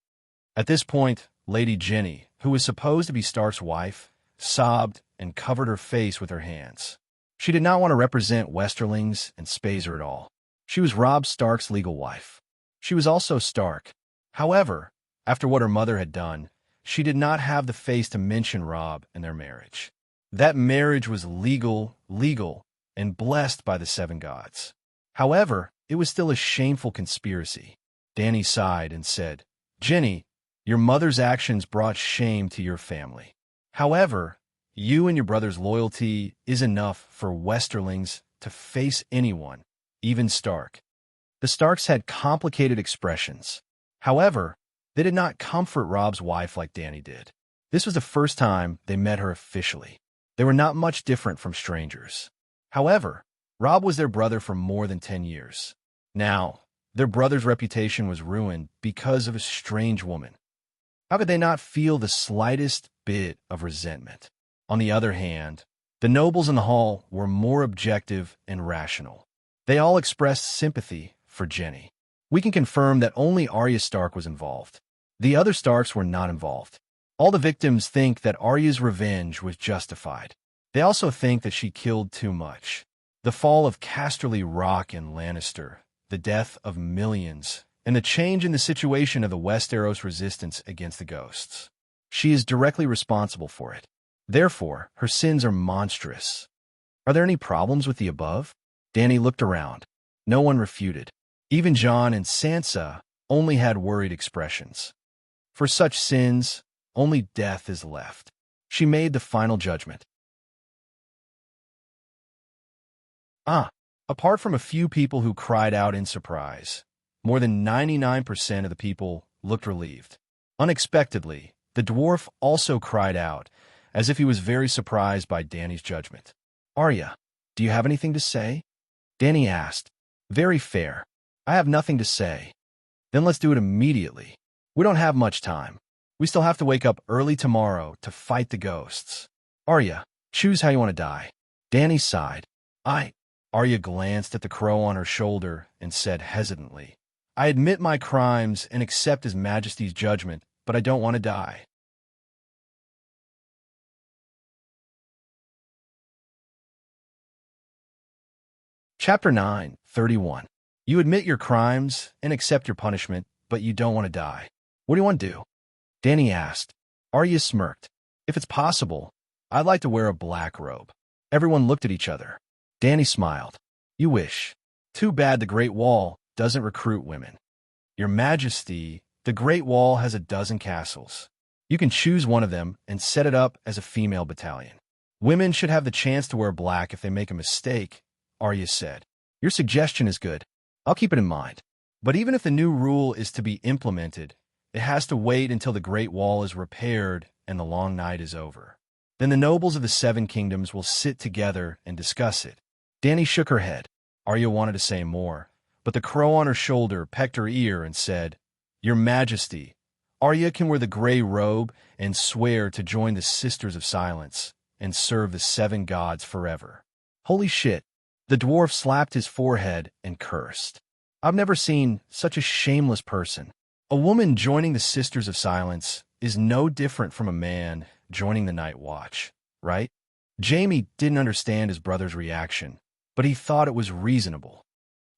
At this point, Lady Ginny, who was supposed to be Stark's wife, sobbed and covered her face with her hands. She did not want to represent Westerlings and Spazer at all. She was Robb Stark's legal wife. She was also Stark. However, after what her mother had done, she did not have the face to mention Rob and their marriage. That marriage was legal, and blessed by the seven gods. However, it was still a shameful conspiracy. Danny sighed and said, "Jenny, your mother's actions brought shame to your family. However, you and your brother's loyalty is enough for Westerlings to face anyone, even Stark." The Starks had complicated expressions. However, they did not comfort Rob's wife like Danny did. This was the first time they met her officially. They were not much different from strangers. However, Rob was their brother for more than 10 years. Now, their brother's reputation was ruined because of a strange woman. How could they not feel the slightest bit of resentment? On the other hand, the nobles in the hall were more objective and rational. They all expressed sympathy for Jenny. We can confirm that only Arya Stark was involved. The other Starks were not involved. All the victims think that Arya's revenge was justified. They also think that she killed too much. The fall of Casterly Rock and Lannister, the death of millions, and the change in the situation of the Westeros resistance against the ghosts. She is directly responsible for it. Therefore, her sins are monstrous. Are there any problems with the above? Danny looked around. No one refuted. Even Jon and Sansa only had worried expressions. For such sins, only death is left. She made the final judgment. Apart from a few people who cried out in surprise, more than 99% of the people looked relieved. Unexpectedly, the dwarf also cried out, as if he was very surprised by Danny's judgment. "Arya, do you have anything to say?" Danny asked. "Very fair. I have nothing to say." "Then let's do it immediately. We don't have much time. We still have to wake up early tomorrow to fight the ghosts. Arya, choose how you want to die." Danny sighed. Arya glanced at the crow on her shoulder and said hesitantly, "I admit my crimes and accept His Majesty's judgment, but I don't want to die." Chapter 9:31. You admit your crimes and accept your punishment, but you don't want to die. What do you want to do? Danny asked. Arya smirked. "If it's possible, I'd like to wear a black robe." Everyone looked at each other. Danny smiled. "You wish. Too bad the Great Wall doesn't recruit women. Your Majesty, the Great Wall has a dozen castles. You can choose one of them and set it up as a female battalion. Women should have the chance to wear black if they make a mistake," Arya said. "Your suggestion is good. I'll keep it in mind. But even if the new rule is to be implemented, it has to wait until the Great Wall is repaired and the long night is over. Then the nobles of the Seven Kingdoms will sit together and discuss it." Danny shook her head. Arya wanted to say more, but the crow on her shoulder pecked her ear and said, "Your Majesty, Arya can wear the gray robe and swear to join the Sisters of Silence and serve the seven gods forever." Holy shit. The dwarf slapped his forehead and cursed. "I've never seen such a shameless person. A woman joining the Sisters of Silence is no different from a man joining the Night Watch, right?" Jaime didn't understand his brother's reaction, but he thought it was reasonable.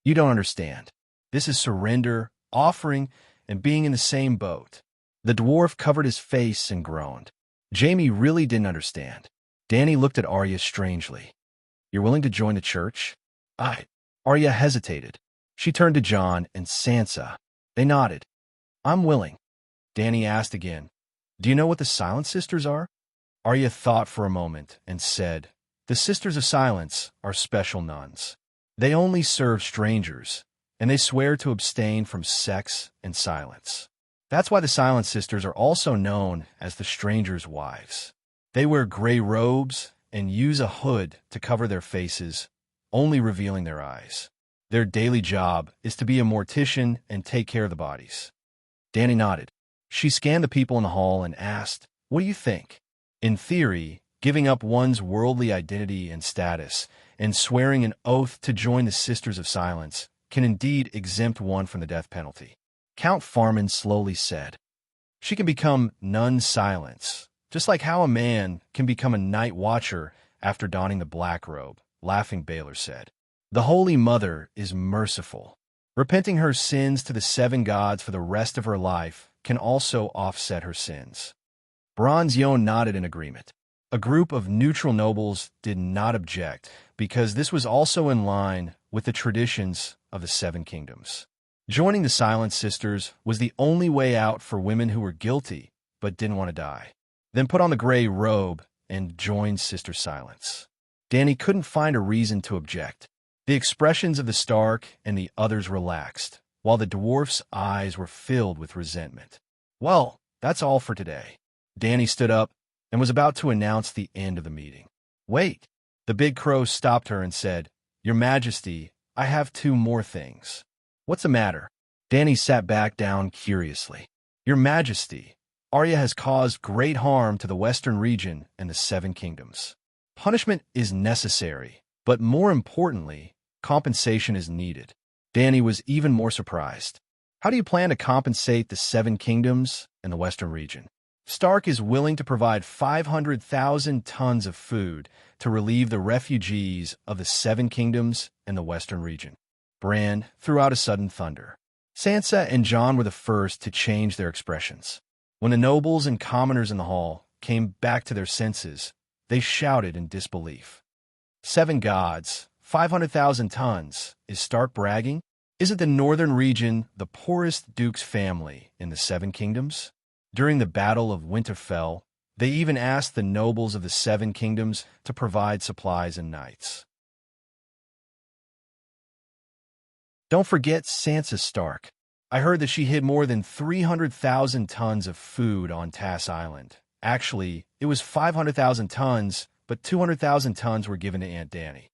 "You don't understand. This is surrender, offering, and being in the same boat." The dwarf covered his face and groaned. Jaime really didn't understand. Danny looked at Arya strangely. "You're willing to join the church?" Arya hesitated. She turned to Jon and Sansa. They nodded. "I'm willing." Danny asked again, "Do you know what the Silent Sisters are?" Arya thought for a moment and said, "The Sisters of Silence are special nuns. They only serve strangers, and they swear to abstain from sex and silence. That's why the Silent Sisters are also known as the Strangers' Wives. They wear gray robes and use a hood to cover their faces, only revealing their eyes. Their daily job is to be a mortician and take care of the bodies." Danny nodded. She scanned the people in the hall and asked, "What do you think?" In theory, giving up one's worldly identity and status and swearing an oath to join the Sisters of Silence can indeed exempt one from the death penalty. Count Farman slowly said, "She can become Nun Silence, just like how a man can become a Night Watcher after donning the black robe," laughing Baylor said. "The Holy Mother is merciful. Repenting her sins to the seven gods for the rest of her life can also offset her sins. Bronze Yon nodded in agreement. A group of neutral nobles did not object, because this was also in line with the traditions of the Seven Kingdoms. Joining the Silent Sisters was the only way out for women who were guilty but didn't want to die. Then put on the gray robe and join Sister Silence. Danny couldn't find a reason to object. The expressions of the Stark and the others relaxed, while the dwarf's eyes were filled with resentment. Well, that's all for today. Danny stood up and was about to announce the end of the meeting. Wait! The big crow stopped her and said, Your Majesty, I have two more things. What's the matter? Danny sat back down curiously. Your Majesty, Arya has caused great harm to the Western region and the Seven Kingdoms. Punishment is necessary, but more importantly, compensation is needed. Danny was even more surprised. How do you plan to compensate the Seven Kingdoms and the Western region? Stark is willing to provide 500,000 tons of food to relieve the refugees of the Seven Kingdoms and the Western region. Bran threw out a sudden thunder. Sansa and Jon were the first to change their expressions. When the nobles and commoners in the hall came back to their senses, they shouted in disbelief. 7 gods, 500,000 tons. Is Stark bragging? Isn't the northern region the poorest duke's family in the Seven Kingdoms? During the Battle of Winterfell, they even asked the nobles of the Seven Kingdoms to provide supplies and knights. Don't forget Sansa Stark. I heard that she hid more than 300,000 tons of food on Tass Island. Actually, it was 500,000 tons, but 200,000 tons were given to Aunt Dany.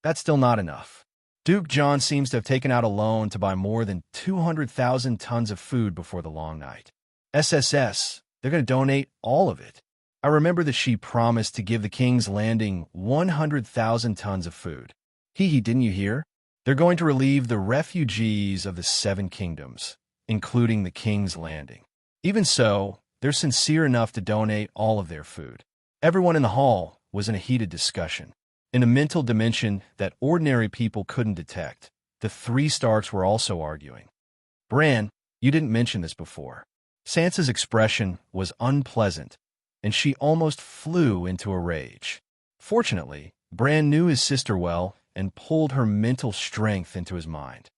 That's still not enough. Duke Jon seems to have taken out a loan to buy more than 200,000 tons of food before the long night. SSS, they're going to donate all of it. I remember that she promised to give the King's Landing 100,000 tons of food. Didn't you hear? They're going to relieve the refugees of the Seven Kingdoms, including the King's Landing. Even so, they're sincere enough to donate all of their food. Everyone in the hall was in a heated discussion. In a mental dimension that ordinary people couldn't detect, the 3 Starks were also arguing. Bran, you didn't mention this before. Sansa's expression was unpleasant, and she almost flew into a rage. Fortunately, Bran knew his sister well and pulled her mental strength into his mind.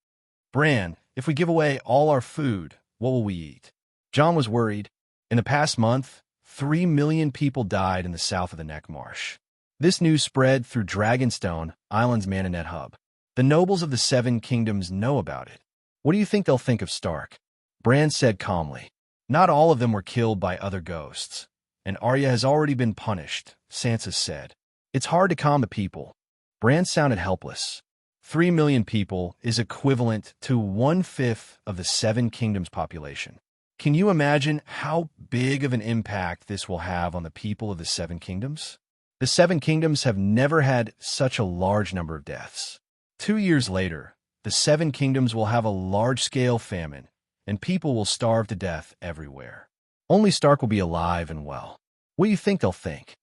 Bran, if we give away all our food, what will we eat? Jon was worried. In the past month, 3 million people died in the south of the Neck Marsh. This news spread through Dragonstone, Island's Mananet hub. The nobles of the Seven Kingdoms know about it. What do you think they'll think of Stark? Bran said calmly. Not all of them were killed by other ghosts, and Arya has already been punished, Sansa said. It's hard to calm the people. Bran sounded helpless. 3 million people is equivalent to 1/5 of the Seven Kingdoms population. Can you imagine how big of an impact this will have on the people of the Seven Kingdoms? The Seven Kingdoms have never had such a large number of deaths. 2 years later, the Seven Kingdoms will have a large-scale famine, and people will starve to death everywhere. Only Stark will be alive and well. What do you think they'll think?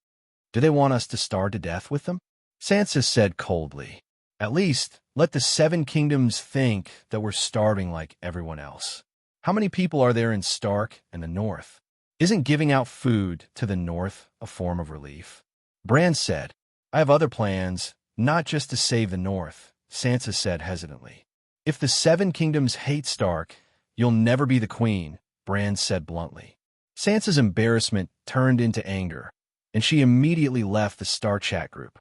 Do they want us to starve to death with them? Sansa said coldly. At least, let the Seven Kingdoms think that we're starving like everyone else. How many people are there in Stark and the North? Isn't giving out food to the North a form of relief? Bran said, I have other plans, not just to save the North, Sansa said hesitantly. If the Seven Kingdoms hate Stark, you'll never be the queen, Bran said bluntly. Sansa's embarrassment turned into anger, and she immediately left the Star Chat group.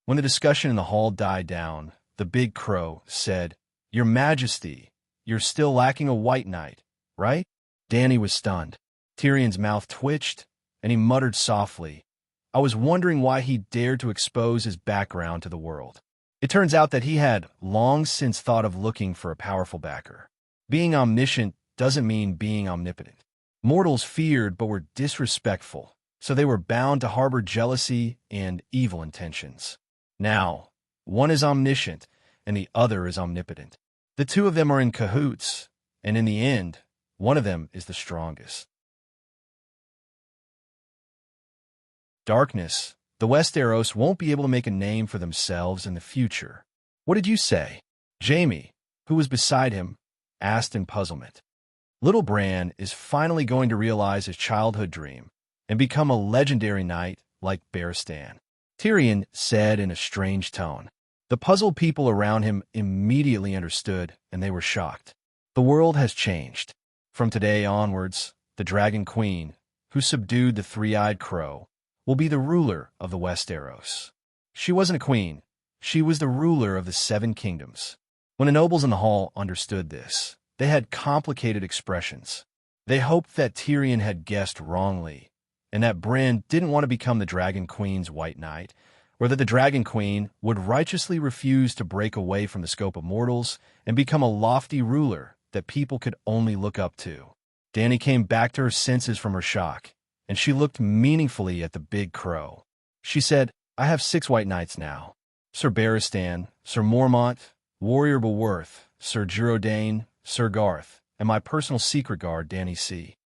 When the discussion in the hall died down, the big crow said, Your Majesty, you're still lacking a white knight, right? Dany was stunned. Tyrion's mouth twitched, and he muttered softly, I was wondering why he dared to expose his background to the world. It turns out that he had long since thought of looking for a powerful backer. Being omniscient doesn't mean being omnipotent. Mortals feared but were disrespectful, so they were bound to harbor jealousy and evil intentions. Now, one is omniscient, and the other is omnipotent. The two of them are in cahoots, and in the end, one of them is the strongest. Darkness, the Westeros won't be able to make a name for themselves in the future. What did you say? Jaime, who was beside him, asked in puzzlement. Little Bran is finally going to realize his childhood dream and become a legendary knight like Barristan, Tyrion said in a strange tone. The puzzled people around him immediately understood, and they were shocked. The world has changed. From today onwards, the Dragon Queen, who subdued the three-eyed crow, will be the ruler of the Westeros. She wasn't a queen. She was the ruler of the Seven Kingdoms. When the nobles in the hall understood this, they had complicated expressions. They hoped that Tyrion had guessed wrongly, and that Bran didn't want to become the Dragon Queen's White Knight, or that the Dragon Queen would righteously refuse to break away from the scope of mortals and become a lofty ruler that people could only look up to. Dany came back to her senses from her shock, and she looked meaningfully at the big crow. She said, "I have 6 White Knights now. Sir Barristan, Sir Mormont, Warrior Beworth, Sir Durodain, Sir Garth, and my personal secret guard, Dany C."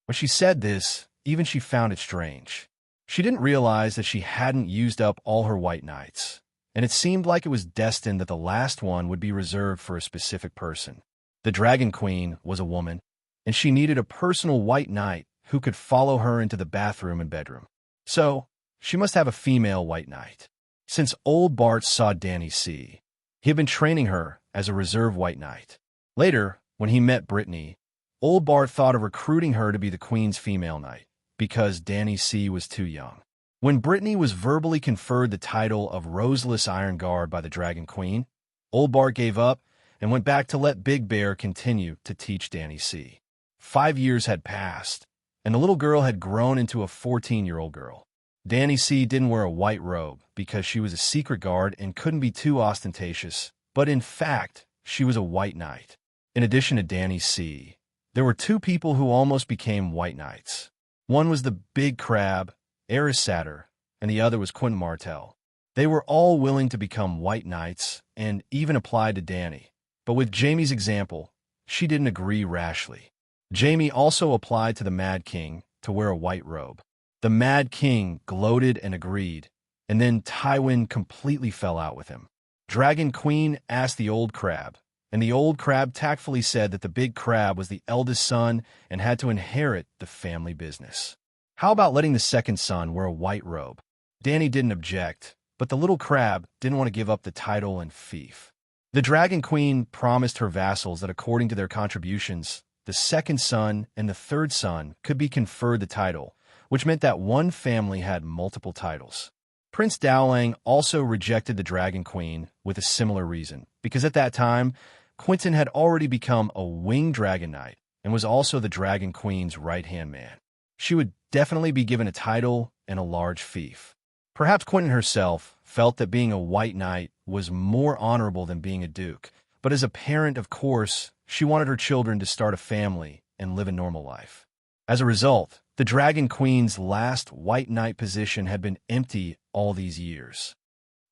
When she said this, even she found it strange. She didn't realize that she hadn't used up all her White Knights, and it seemed like it was destined that the last one would be reserved for a specific person. The Dragon Queen was a woman, and she needed a personal White Knight who could follow her into the bathroom and bedroom. So, she must have a female White Knight. Since old Bart saw Dany C., he had been training her as a reserve White Knight. Later, when he met Brittany, old Bart thought of recruiting her to be the Queen's female knight, because Dany C. was too young. When Brittany was verbally conferred the title of Roseless Iron Guard by the Dragon Queen, old Bart gave up and went back to let Big Bear continue to teach Dany C. 5 years had passed, and the little girl had grown into a 14-year-old girl. Dany C. didn't wear a white robe because she was a secret guard and couldn't be too ostentatious, but in fact, she was a White Knight. In addition to Dany C., there were 2 people who almost became White Knights. One was the Big Crab, Aerys Satyr, and the other was Quentyn Martell. They were all willing to become White Knights and even applied to Dany. But with Jaime's example, she didn't agree rashly. Jaime also applied to the Mad King to wear a white robe. The Mad King gloated and agreed, and then Tywin completely fell out with him. Dragon Queen asked the Old Crab, and the Old Crab tactfully said that the Big Crab was the eldest son and had to inherit the family business. How about letting the second son wear a white robe? Dany didn't object, but the little crab didn't want to give up the title and fief. The Dragon Queen promised her vassals that according to their contributions, the second son and the third son could be conferred the title, which meant that one family had multiple titles. Prince Dowling also rejected the Dragon Queen with a similar reason, because at that time, Quentyn had already become a winged dragon knight and was also the Dragon Queen's right-hand man. She would definitely be given a title and a large fief. Perhaps Quentyn herself felt that being a White Knight was more honorable than being a duke, but as a parent, of course, she wanted her children to start a family and live a normal life. As a result, the Dragon Queen's last White Knight position had been empty all these years.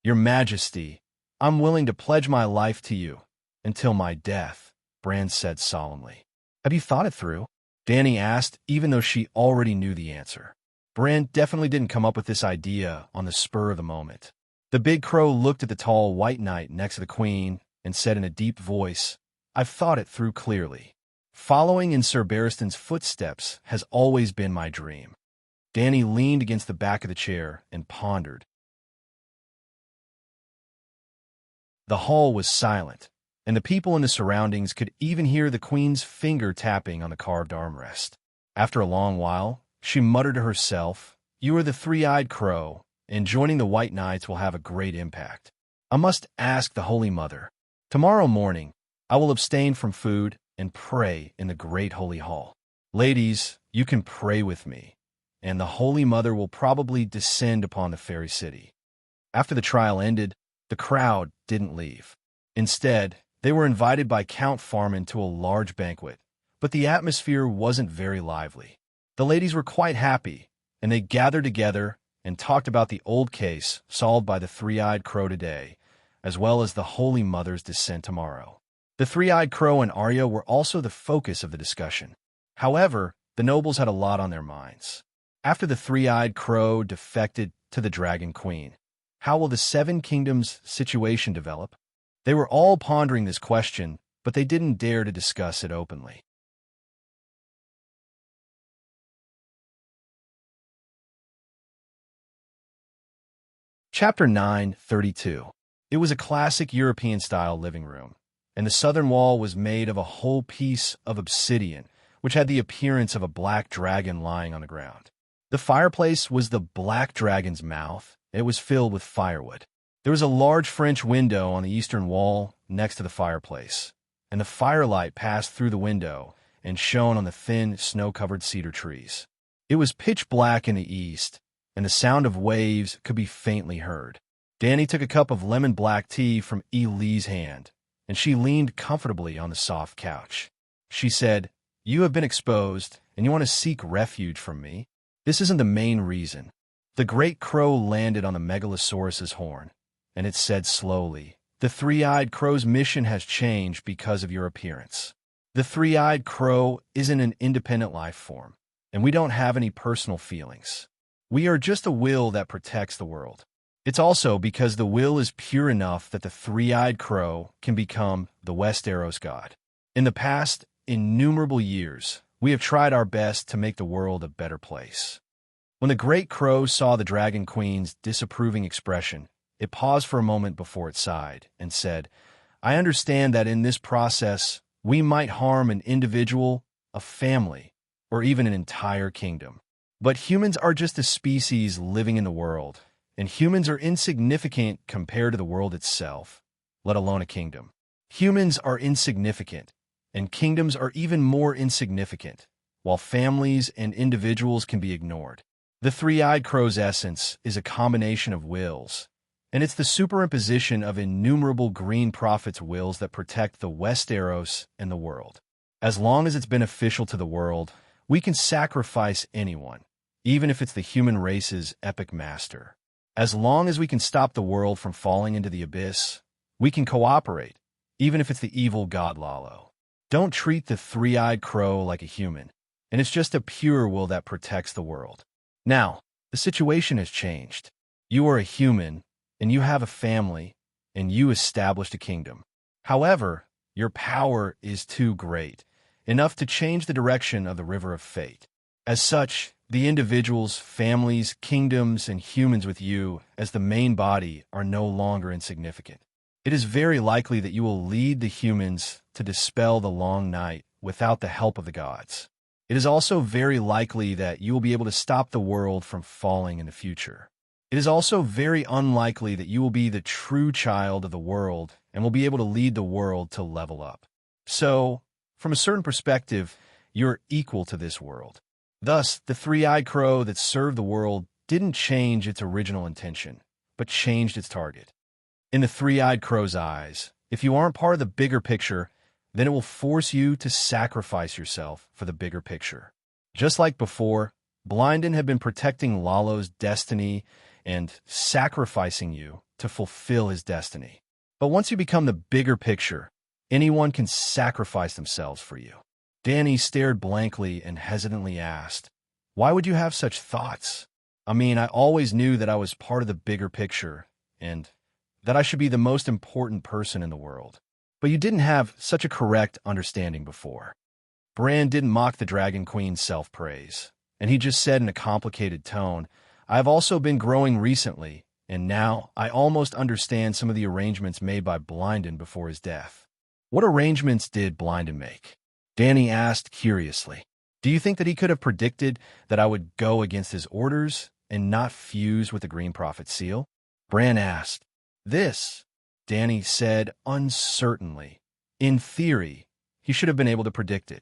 "Your Majesty, I'm willing to pledge my life to you until my death," Bran said solemnly. "Have you thought it through?" Dany asked, even though she already knew the answer. Bran definitely didn't come up with this idea on the spur of the moment. The Big Crow looked at the tall White Knight next to the Queen and said in a deep voice, "I've thought it through clearly. Following in Sir Barristan's footsteps has always been my dream." Dany leaned against the back of the chair and pondered. The hall was silent, and the people in the surroundings could even hear the Queen's finger tapping on the carved armrest. After a long while, she muttered to herself, "You are the three-eyed crow, and joining the White Knights will have a great impact. I must ask the Holy Mother. Tomorrow morning, I will abstain from food and pray in the great holy hall. Ladies, you can pray with me, and the Holy Mother will probably descend upon the fairy city." After the trial ended, the crowd didn't leave. Instead, they were invited by Count Farman to a large banquet, but the atmosphere wasn't very lively. The ladies were quite happy, and they gathered together and talked about the old case solved by the three-eyed crow today, as well as the Holy Mother's descent tomorrow. The three-eyed crow and Arya were also the focus of the discussion. However, the nobles had a lot on their minds. After the three-eyed crow defected to the Dragon Queen, how will the Seven Kingdoms situation develop? They were all pondering this question but they didn't dare to discuss it openly. Chapter 9:32. It was a classic European-style living room, and the southern wall was made of a whole piece of obsidian, which had the appearance of a black dragon lying on the ground. The fireplace was the black dragon's mouth. It was filled with firewood. There was a large French window on the eastern wall next to the fireplace, and the firelight passed through the window and shone on the thin, snow-covered cedar trees. It was pitch black in the east, and the sound of waves could be faintly heard. Danny took a cup of lemon black tea from Lee's hand, and she leaned comfortably on the soft couch. She said, "You have been exposed, and you want to seek refuge from me? This isn't the main reason." The great crow landed on the megalosaurus's horn, and it said slowly, "The three-eyed crow's mission has changed because of your appearance. The three-eyed crow isn't an independent life form, and we don't have any personal feelings. We are just a will that protects the world. It's also because the will is pure enough that the three-eyed crow can become the Westeros god. In the past innumerable years, we have tried our best to make the world a better place." When the great crow saw the Dragon Queen's disapproving expression, it paused for a moment before it sighed and said, "I understand that in this process, we might harm an individual, a family, or even an entire kingdom. But humans are just a species living in the world, and humans are insignificant compared to the world itself, let alone a kingdom. Humans are insignificant, and kingdoms are even more insignificant, while families and individuals can be ignored. The three-eyed crow's essence is a combination of wills, and it's the superimposition of innumerable green prophets' wills that protect the Westeros and the world. As long as it's beneficial to the world, we can sacrifice anyone, even if it's the human race's epic master. As long as we can stop the world from falling into the abyss, we can cooperate, even if it's the evil god Lalo. Don't treat the three-eyed crow like a human, and it's just a pure will that protects the world. Now, the situation has changed. You are a human, and you have a family, and you established a kingdom. However, your power is too great, enough to change the direction of the river of fate. As such, the individuals, families, kingdoms, and humans with you as the main body are no longer insignificant. It is very likely that you will lead the humans to dispel the long night without the help of the gods. It is also very likely that you will be able to stop the world from falling in the future. It is also very unlikely that you will be the true child of the world and will be able to lead the world to level up. So, from a certain perspective, you're equal to this world. Thus, the three-eyed crow that served the world didn't change its original intention, but changed its target. In the three-eyed crow's eyes, if you aren't part of the bigger picture, then it will force you to sacrifice yourself for the bigger picture. Just like before, Blynden had been protecting Lalo's destiny and sacrificing you to fulfill his destiny. But once you become the bigger picture, anyone can sacrifice themselves for you. Danny stared blankly and hesitantly asked, "Why would you have such thoughts?" "I mean, I always knew that I was part of the bigger picture, and that I should be the most important person in the world. But you didn't have such a correct understanding before." Bran didn't mock the Dragon Queen's self-praise, and he just said in a complicated tone, "I have also been growing recently, and now I almost understand some of the arrangements made by Blynden before his death." "What arrangements did Blynden make?" Danny asked curiously. "Do you think that he could have predicted that I would go against his orders and not fuse with the Green Prophet's seal?" Bran asked. "This," Danny said uncertainly. "In theory, he should have been able to predict it.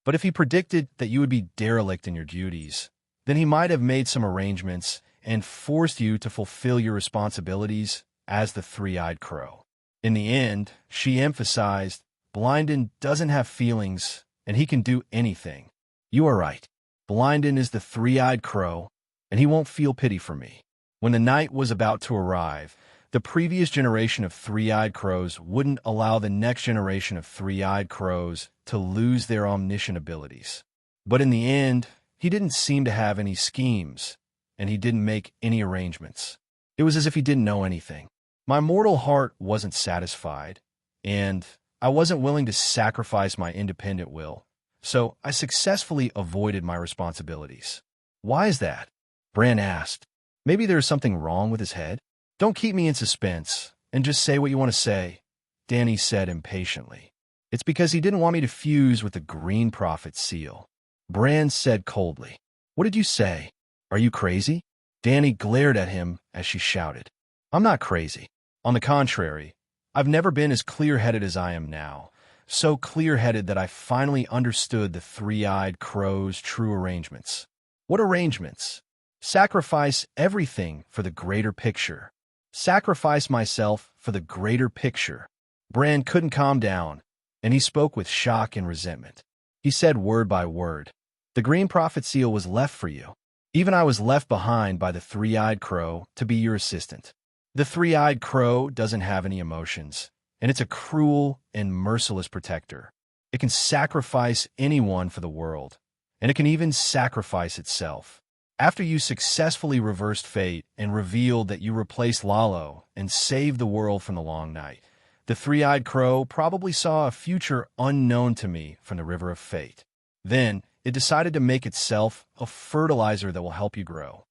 But if he predicted that you would be derelict in your duties, then he might have made some arrangements and forced you to fulfill your responsibilities as the three-eyed crow." In the end, she emphasized, "Blynden doesn't have feelings, and he can do anything." "You are right. Blynden is the three-eyed crow, and he won't feel pity for me." When the night was about to arrive, the previous generation of three-eyed crows wouldn't allow the next generation of three-eyed crows to lose their omniscient abilities. But in the end, he didn't seem to have any schemes, and he didn't make any arrangements. It was as if he didn't know anything. My mortal heart wasn't satisfied, and I wasn't willing to sacrifice my independent will, so I successfully avoided my responsibilities. Why is that? Bran asked. Maybe there's something wrong with his head? Don't keep me in suspense, and just say what you want to say, Dany said impatiently. It's because he didn't want me to fuse with the Green Prophet's seal. Bran said coldly. What did you say? Are you crazy? Dany glared at him as she shouted. I'm not crazy. On the contrary, I've never been as clear-headed as I am now, so clear-headed that I finally understood the three-eyed crow's true arrangements. What arrangements? Sacrifice everything for the greater picture. Sacrifice myself for the greater picture. Bran couldn't calm down, and he spoke with shock and resentment. He said word by word, the Green Prophet seal was left for you. Even I was left behind by the three-eyed crow to be your assistant. The three-eyed crow doesn't have any emotions, and it's a cruel and merciless protector. It can sacrifice anyone for the world, and it can even sacrifice itself. After you successfully reversed fate and revealed that you replaced Lalo and saved the world from the long night, the three-eyed crow probably saw a future unknown to me from the river of fate. Then, it decided to make itself a fertilizer that will help you grow.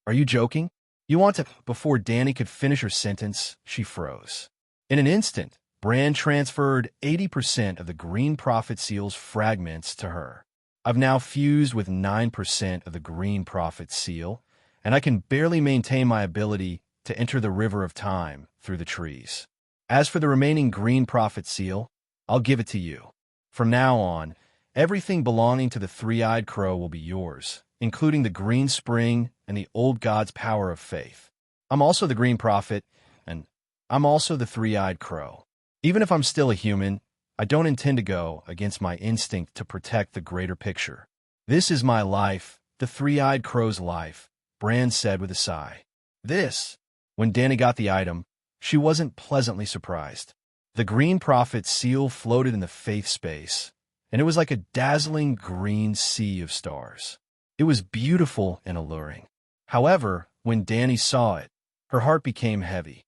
Are you joking? You want to... Before Dany could finish her sentence, she froze. In an instant, Bran transferred 80% of the Green Prophet seal's fragments to her. I've now fused with 9% of the Green Prophet seal, and I can barely maintain my ability to enter the river of time through the trees. As for the remaining Green Prophet seal, I'll give it to you. From now on, everything belonging to the three-eyed crow will be yours, including the green spring and the old god's power of faith. I'm also the Green Prophet, and I'm also the three-eyed crow. Even if I'm still a human, I don't intend to go against my instinct to protect the greater picture. This is my life, the three-eyed crow's life, Bran said with a sigh. This, when Dany got the item, she wasn't pleasantly surprised. The Green Prophet's seal floated in the faith space, and it was like a dazzling green sea of stars. It was beautiful and alluring. However, when Dany saw it, her heart became heavy.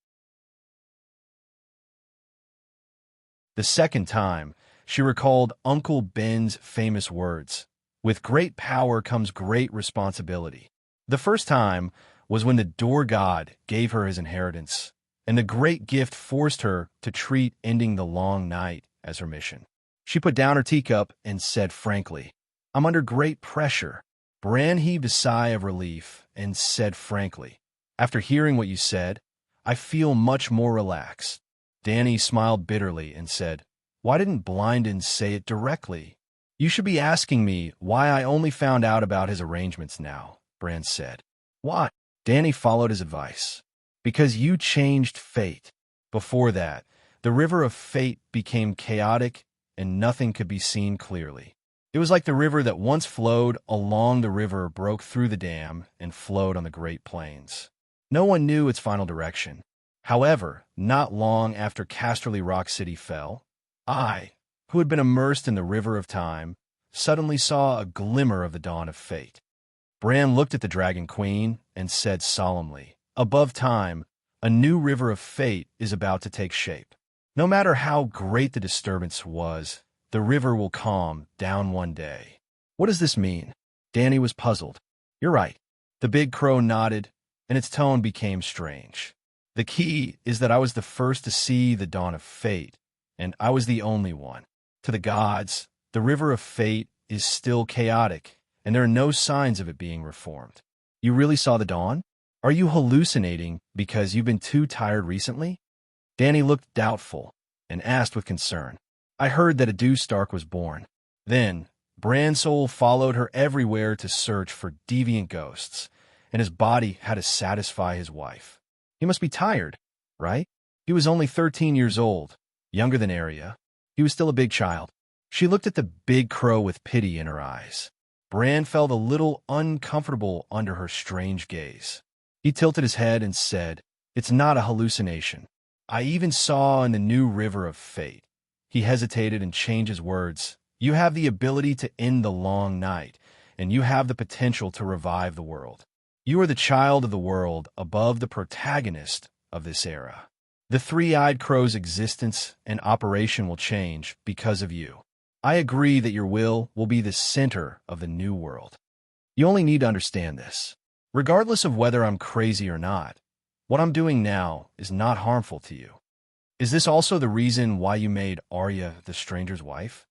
The second time, she recalled Uncle Ben's famous words, "With great power comes great responsibility." The first time was when the door god gave her his inheritance, and the great gift forced her to treat ending the long night as her mission. She put down her teacup and said frankly, "I'm under great pressure." Bran heaved a sigh of relief and said frankly, "After hearing what you said, I feel much more relaxed." Dany smiled bitterly and said, "Why didn't Blynden say it directly?" "You should be asking me why I only found out about his arrangements now," Bran said. "Why?" Dany followed his advice. "Because you changed fate. Before that, the river of fate became chaotic and nothing could be seen clearly. It was like the river that once flowed along the river broke through the dam and flowed on the Great Plains. No one knew its final direction. However, not long after Casterly Rock City fell, I, who had been immersed in the river of time, suddenly saw a glimmer of the dawn of fate." Bran looked at the Dragon Queen and said solemnly, "Above time, a new river of fate is about to take shape. No matter how great the disturbance was, the river will calm down one day." "What does this mean?" Dany was puzzled. "You're right." The big crow nodded, and its tone became strange. "The key is that I was the first to see the dawn of fate, and I was the only one. To the gods, the river of fate is still chaotic, and there are no signs of it being reformed." "You really saw the dawn? Are you hallucinating because you've been too tired recently?" Dany looked doubtful and asked with concern. "I heard that a Dew Stark was born." Then, Bran's soul followed her everywhere to search for deviant ghosts, and his body had to satisfy his wife. He must be tired, right? He was only 13 years old, younger than Arya. He was still a big child. She looked at the big crow with pity in her eyes. Bran felt a little uncomfortable under her strange gaze. He tilted his head and said, "It's not a hallucination. I even saw in the new river of fate." He hesitated and changed his words. "You have the ability to end the long night, and you have the potential to revive the world. You are the child of the world above the protagonist of this era." The three-eyed crow's existence and operation will change because of you. I agree that your will be the center of the new world. You only need to understand this. Regardless of whether I'm crazy or not, what I'm doing now is not harmful to you. Is this also the reason why you made Arya the stranger's wife?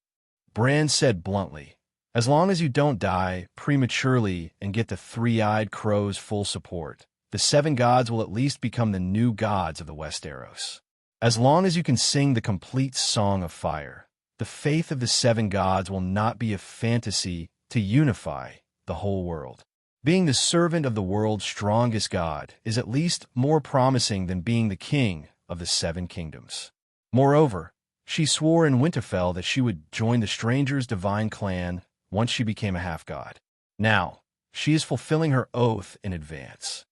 Bran said bluntly, as long as you don't die prematurely and get the three-eyed crow's full support, the seven gods will at least become the new gods of the Westeros. As long as you can sing the complete Song of Fire, the faith of the seven gods will not be a fantasy to unify the whole world. Being the servant of the world's strongest god is at least more promising than being the king of the seven kingdoms. Moreover, she swore in Winterfell that she would join the stranger's divine clan once she became a half-god. Now, she is fulfilling her oath in advance.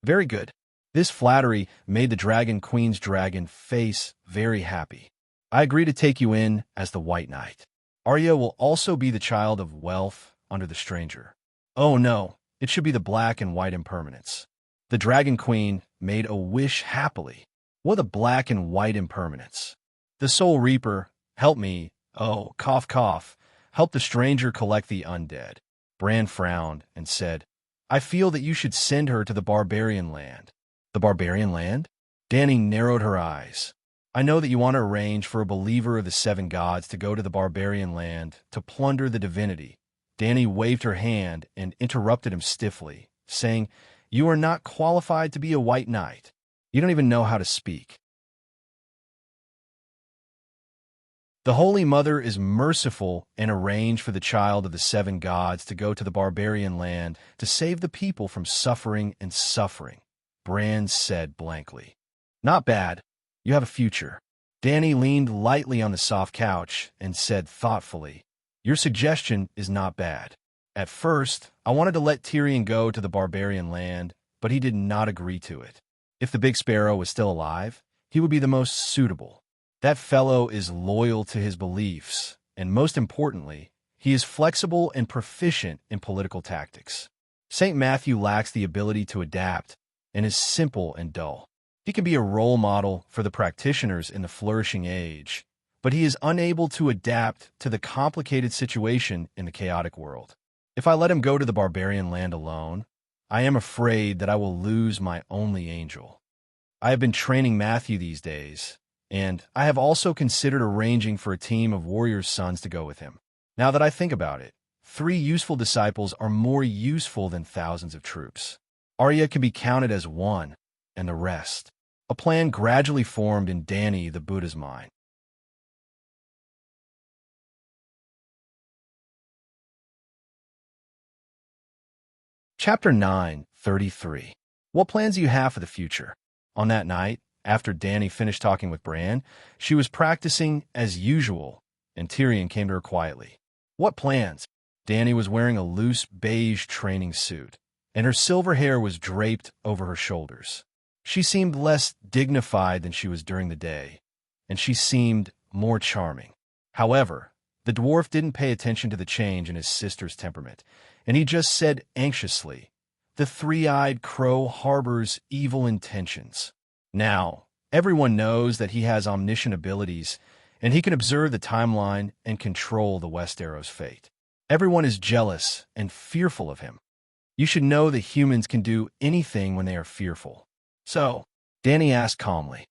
Very good. This flattery made the Dragon Queen's dragon face very happy. I agree to take you in as the White Knight. Arya will also be the child of wealth under the stranger. Oh no, it should be the black and white impermanence. The Dragon Queen made a wish happily. What a black and white impermanence. The Soul Reaper, help me, oh, cough cough, help the stranger collect the undead. Bran frowned and said, I feel that you should send her to the barbarian land. The barbarian land? Dany narrowed her eyes. I know that you want to arrange for a believer of the seven gods to go to the barbarian land to plunder the divinity. Dany waved her hand and interrupted him stiffly, saying, You are not qualified to be a white knight. You don't even know how to speak. The Holy Mother is merciful and arranged for the child of the seven gods to go to the barbarian land to save the people from suffering and suffering, Bran said blankly. Not bad. You have a future. Dany leaned lightly on the soft couch and said thoughtfully, Your suggestion is not bad. At first, I wanted to let Tyrion go to the barbarian land, but he did not agree to it. If the Big Sparrow was still alive, he would be the most suitable. That fellow is loyal to his beliefs, and most importantly, he is flexible and proficient in political tactics. St. Matthew lacks the ability to adapt and is simple and dull. He can be a role model for the practitioners in the flourishing age, but he is unable to adapt to the complicated situation in the chaotic world. If I let him go to the barbarian land alone, I am afraid that I will lose my only angel. I have been training Matthew these days, and I have also considered arranging for a team of warriors' sons to go with him. Now that I think about it, 3 useful disciples are more useful than thousands of troops. Arya can be counted as one, and the rest. A plan gradually formed in Dany the Buddha's mind. Chapter 9:33. What plans do you have for the future? On that night, after Dany finished talking with Bran, she was practicing as usual, and Tyrion came to her quietly. What plans? Dany was wearing a loose beige training suit, and her silver hair was draped over her shoulders. She seemed less dignified than she was during the day, and she seemed more charming. However, the dwarf didn't pay attention to the change in his sister's temperament, and he just said anxiously, The three-eyed crow harbors evil intentions. Now, everyone knows that he has omniscient abilities, and he can observe the timeline and control the Westeros' fate. Everyone is jealous and fearful of him. You should know that humans can do anything when they are fearful. So, Dany asked calmly,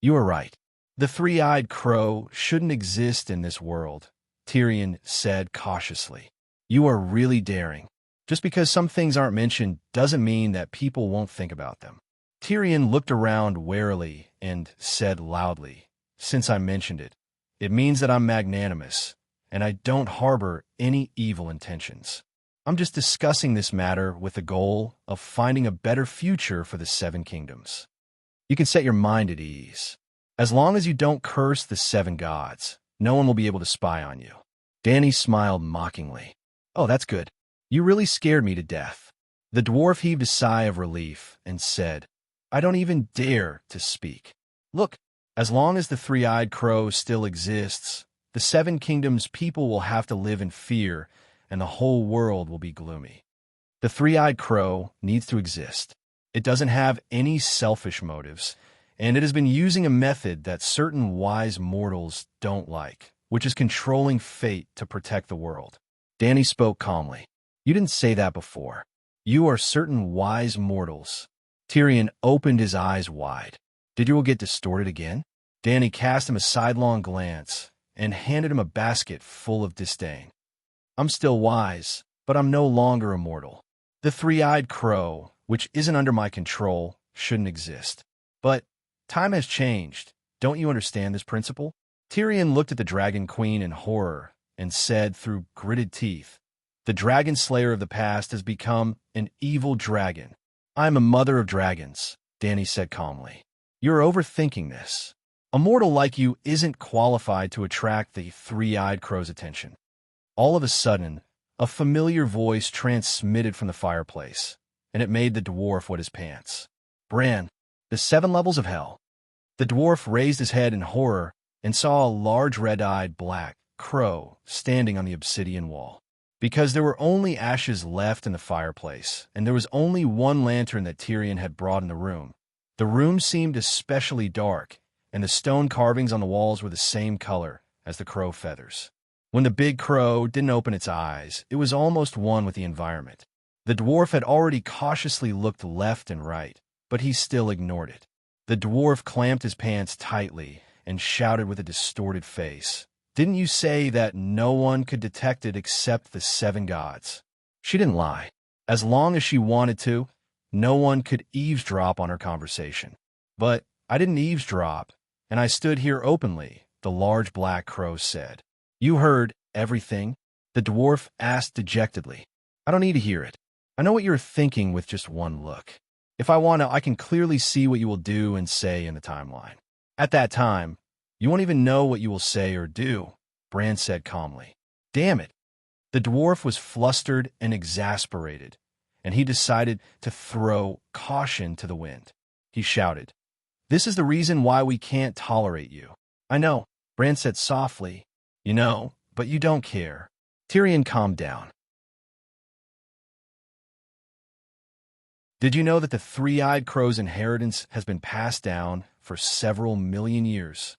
You are right. The three-eyed crow shouldn't exist in this world, Tyrion said cautiously. You are really daring. Just because some things aren't mentioned doesn't mean that people won't think about them. Tyrion looked around warily and said loudly, Since I mentioned it, it means that I'm magnanimous, and I don't harbor any evil intentions. I'm just discussing this matter with the goal of finding a better future for the Seven Kingdoms. You can set your mind at ease. As long as you don't curse the seven gods, no one will be able to spy on you. Dany smiled mockingly. Oh, that's good. You really scared me to death. The dwarf heaved a sigh of relief and said, I don't even dare to speak. Look, as long as the three-eyed crow still exists, the Seven Kingdoms people will have to live in fear, and the whole world will be gloomy. The three-eyed crow needs to exist. It doesn't have any selfish motives. and it has been using a method that certain wise mortals don't like, which is controlling fate to protect the world. Danny spoke calmly. You didn't say that before. You are certain wise mortals. Tyrion opened his eyes wide. Did you all get distorted again? Danny cast him a sidelong glance and handed him a basket full of disdain. I'm still wise, but I'm no longer immortal. The three-eyed crow, which isn't under my control, shouldn't exist. But time has changed. Don't you understand this principle? Tyrion looked at the Dragon Queen in horror and said through gritted teeth, the dragon slayer of the past has become an evil dragon. I am a mother of dragons, Danny said calmly. You're overthinking this. A mortal like you isn't qualified to attract the three-eyed crow's attention. All of a sudden, a familiar voice transmitted from the fireplace, and it made the dwarf wet his pants. Bran, the 7 levels of hell. The dwarf raised his head in horror and saw a large red-eyed black crow standing on the obsidian wall. Because there were only ashes left in the fireplace, and there was only one lantern that Tyrion had brought in the room seemed especially dark, and the stone carvings on the walls were the same color as the crow feathers. When the big crow didn't open its eyes, it was almost one with the environment. The dwarf had already cautiously looked left and right, but he still ignored it. The dwarf clamped his pants tightly and shouted with a distorted face, Didn't you say that no one could detect it except the 7 gods? She didn't lie. As long as she wanted to, no one could eavesdrop on her conversation. But I didn't eavesdrop, and I stood here openly, the large black crow said. You heard everything? The dwarf asked dejectedly. I don't need to hear it. I know what you're thinking with just one look. If I want to, I can clearly see what you will do and say in the timeline. At that time, you won't even know what you will say or do, Bran said calmly. Damn it. The dwarf was flustered and exasperated, and he decided to throw caution to the wind. He shouted, This is the reason why we can't tolerate you. I know, Bran said softly. You know, but you don't care. Tyrion calmed down. Did you know that the three-eyed crow's inheritance has been passed down for several million years?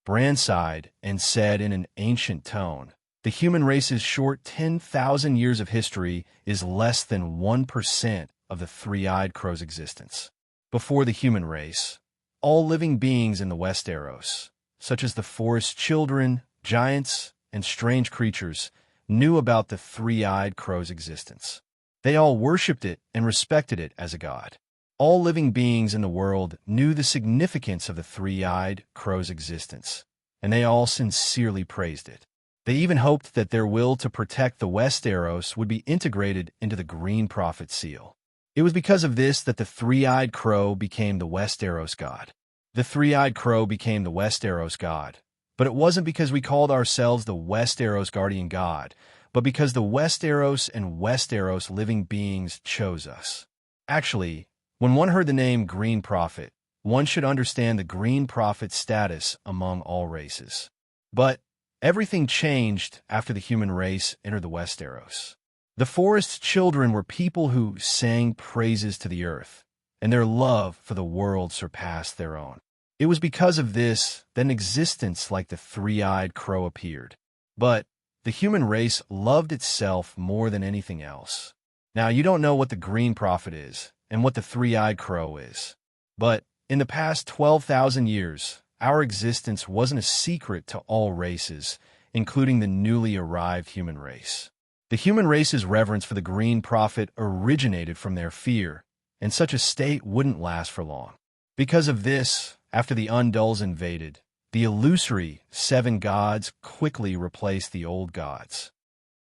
Bran sighed and said in an ancient tone, the human race's short 10,000 years of history is less than 1% of the three-eyed crow's existence. Before the human race, all living beings in the Westeros, such as the forest children, giants, and strange creatures, knew about the three-eyed crow's existence. They all worshipped it and respected it as a god. All living beings in the world knew the significance of the three-eyed crow's existence, and they all sincerely praised it. They even hoped that their will to protect the Westeros would be integrated into the Green Prophet seal. It was because of this that the three-eyed crow became the Westeros god. The three-eyed crow became the Westeros god, but it wasn't because we called ourselves the Westeros guardian god, but because the Westeros and Westeros living beings chose us. Actually, when one heard the name Green Prophet, one should understand the Green Prophet's status among all races. But everything changed after the human race entered the Westeros. The forest's children were people who sang praises to the earth, and their love for the world surpassed their own. It was because of this that an existence like the three-eyed crow appeared. But the human race loved itself more than anything else. Now, you don't know what the Green Prophet is, and what the three-eyed crow is. But in the past 12,000 years, our existence wasn't a secret to all races, including the newly arrived human race. The human race's reverence for the Green Prophet originated from their fear, and such a state wouldn't last for long. Because of this, after the Undulls invaded, the illusory 7 gods quickly replaced the old gods.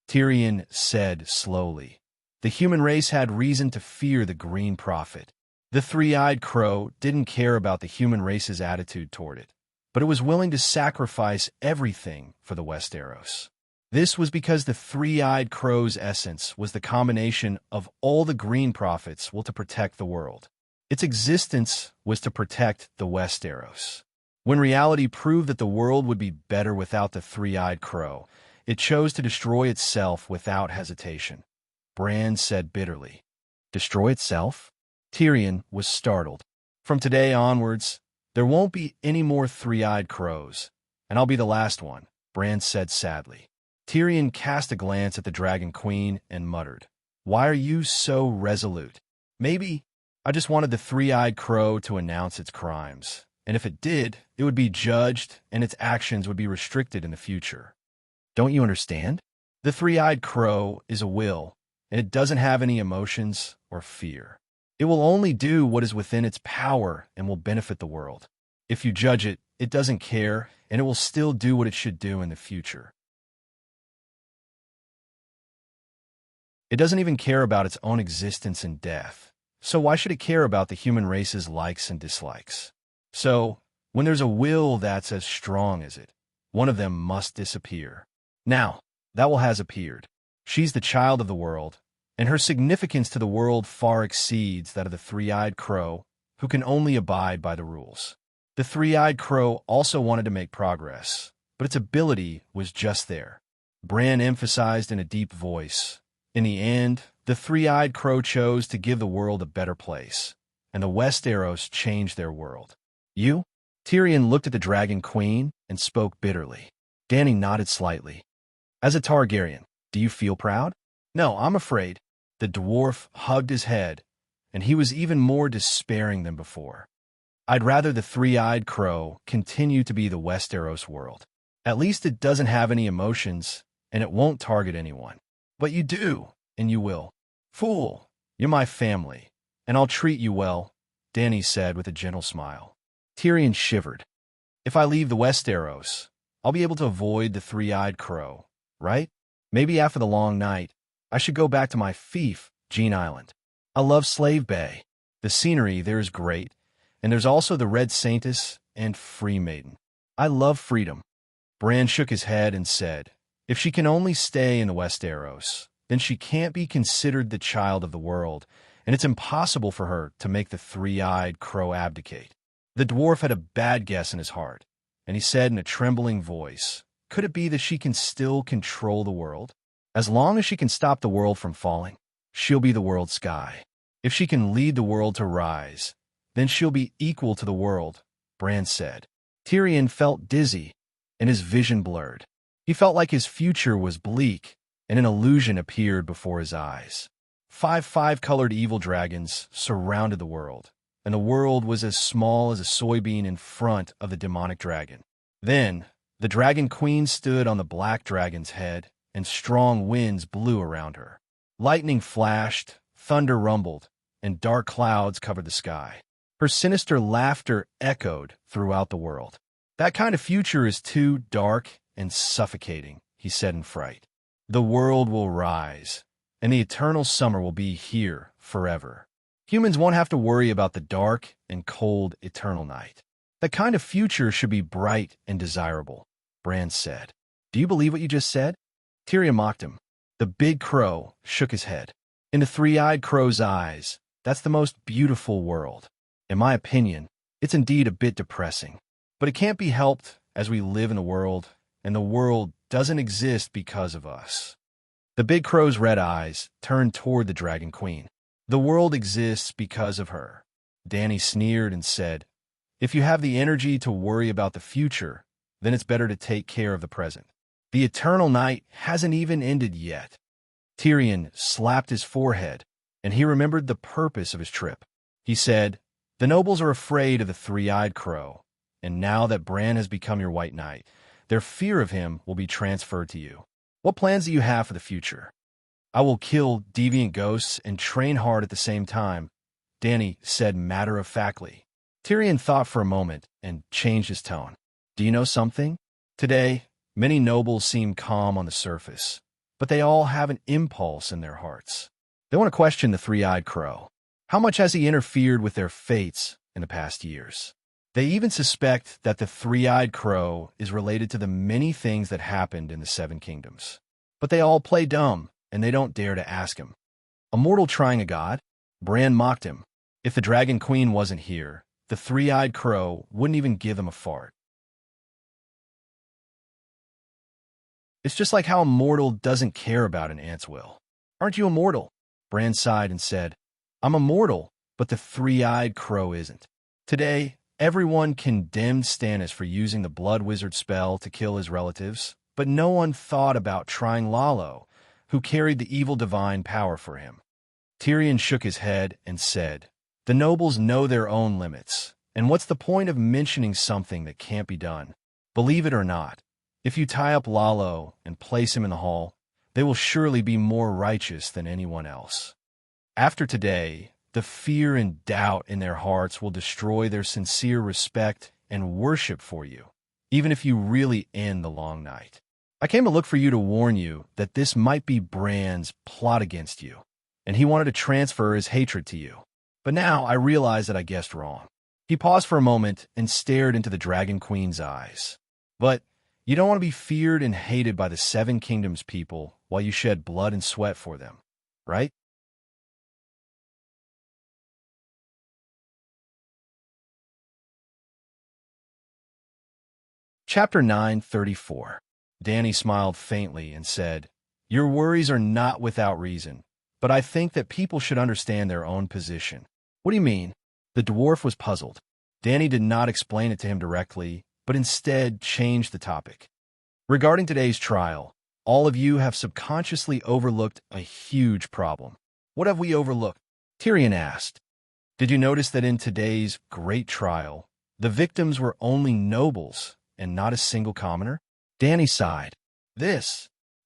Tyrion said slowly, the human race had reason to fear the Green Prophet. The three-eyed crow didn't care about the human race's attitude toward it, but it was willing to sacrifice everything for the Westeros. This was because the three-eyed crow's essence was the combination of all the Green Prophets will to protect the world. Its existence was to protect the Westeros. When reality proved that the world would be better without the three-eyed crow, it chose to destroy itself without hesitation. Bran said bitterly. Destroy itself? Tyrion was startled. From today onwards, There won't be any more three-eyed crows, and I'll be the last one, Bran said sadly. Tyrion cast a glance at the Dragon Queen and muttered, "Why are you so resolute? Maybe I just wanted the three-eyed crow to announce its crimes, and if it did, it would be judged and its actions would be restricted in the future. Don't you understand? The three-eyed crow is a will, and it doesn't have any emotions or fear. It will only do what is within its power and will benefit the world. If you judge it, it doesn't care, and it will still do what it should do in the future. It doesn't even care about its own existence and death. So why should it care about the human race's likes and dislikes? So, when there's a will that's as strong as it, one of them must disappear. Now, that will has appeared. She's the child of the world, and her significance to the world far exceeds that of the three-eyed crow, who can only abide by the rules. The three-eyed crow also wanted to make progress, but its ability was just there. Bran emphasized in a deep voice, "In the end, the three-eyed crow chose to give the world a better place, and the Westeros changed their world. You?" Tyrion looked at the Dragon Queen and spoke bitterly. Dany nodded slightly. "As a Targaryen, do you feel proud?" "No, I'm afraid." The dwarf hugged his head, and he was even more despairing than before. "I'd rather the three-eyed crow continue to be the Westeros world. At least it doesn't have any emotions, and it won't target anyone. But you do, and you will. Fool, you're my family, and I'll treat you well," Dany said with a gentle smile. Tyrion shivered. "If I leave the Westeros, I'll be able to avoid the three-eyed crow, right? Maybe after the long night, I should go back to my fief, Jean Island. I love Slave Bay. The scenery there is great, and there's also the Red Saintess and Free Maiden. I love freedom." Bran shook his head and said, "If she can only stay in the Westeros, then she can't be considered the child of the world, and it's impossible for her to make the three-eyed crow abdicate." The dwarf had a bad guess in his heart, and he said in a trembling voice, "Could it be that she can still control the world? As long as she can stop the world from falling, she'll be the world's sky. If she can lead the world to rise, then she'll be equal to the world," Bran said. Tyrion felt dizzy, and his vision blurred. He felt like his future was bleak, and an illusion appeared before his eyes. Five-colored evil dragons surrounded the world, and the world was as small as a soybean in front of the demonic dragon. Then, the Dragon Queen stood on the black dragon's head, and strong winds blew around her. Lightning flashed, thunder rumbled, and dark clouds covered the sky. Her sinister laughter echoed throughout the world. "That kind of future is too dark and suffocating," he said in fright. "The world will rise, and the eternal summer will be here forever. Humans won't have to worry about the dark and cold eternal night. That kind of future should be bright and desirable," Bran said. "Do you believe what you just said?" Tyrion mocked him. The big crow shook his head. "In the three-eyed crow's eyes, that's the most beautiful world. In my opinion, it's indeed a bit depressing. But it can't be helped as we live in a world, and the world doesn't exist because of us." The big crow's red eyes turned toward the Dragon Queen. "The world exists because of her." Dany sneered and said, "If you have the energy to worry about the future, then it's better to take care of the present. The eternal night hasn't even ended yet." Tyrion slapped his forehead, and he remembered the purpose of his trip. He said, "The nobles are afraid of the three-eyed crow, and now that Bran has become your White Knight, their fear of him will be transferred to you. What plans do you have for the future?" "I will kill deviant ghosts and train hard at the same time," Dany said matter-of-factly. Tyrion thought for a moment and changed his tone. "Do you know something? Today, many nobles seem calm on the surface, but they all have an impulse in their hearts. They want to question the three-eyed crow. How much has he interfered with their fates in the past years? They even suspect that the three-eyed crow is related to the many things that happened in the Seven Kingdoms. But they all play dumb, and they don't dare to ask him. A mortal trying a god?" Bran mocked him. "If the Dragon Queen wasn't here, the three-eyed crow wouldn't even give them a fart. It's just like how a mortal doesn't care about an ant's will. Aren't you immortal?" Bran sighed and said, "I'm immortal, but the three-eyed crow isn't. Today, Everyone condemned Stannis for using the Blood Wizard spell to kill his relatives, but no one thought about trying Lalo, who carried the evil divine power for him. Tyrion shook his head and said, "The nobles know their own limits, and what's the point of mentioning something that can't be done? Believe it or not, if you tie up Lalo and place him in the hall, they will surely be more righteous than anyone else. After today, the fear and doubt in their hearts will destroy their sincere respect and worship for you, even if you really end the long night. I came to look for you to warn you that this might be Bran's plot against you, and he wanted to transfer his hatred to you. But now I realize that I guessed wrong." He paused for a moment and stared into the Dragon Queen's eyes. "But you don't want to be feared and hated by the Seven Kingdoms people while you shed blood and sweat for them, right?" Chapter 9:34. Dany smiled faintly and said, "Your worries are not without reason, but I think that people should understand their own position." "What do you mean?" The dwarf was puzzled. Dany did not explain it to him directly, but instead changed the topic. "Regarding today's trial, all of you have subconsciously overlooked a huge problem." "What have we overlooked?" Tyrion asked. "Did you notice that in today's great trial, the victims were only nobles and not a single commoner?" Dany sighed. The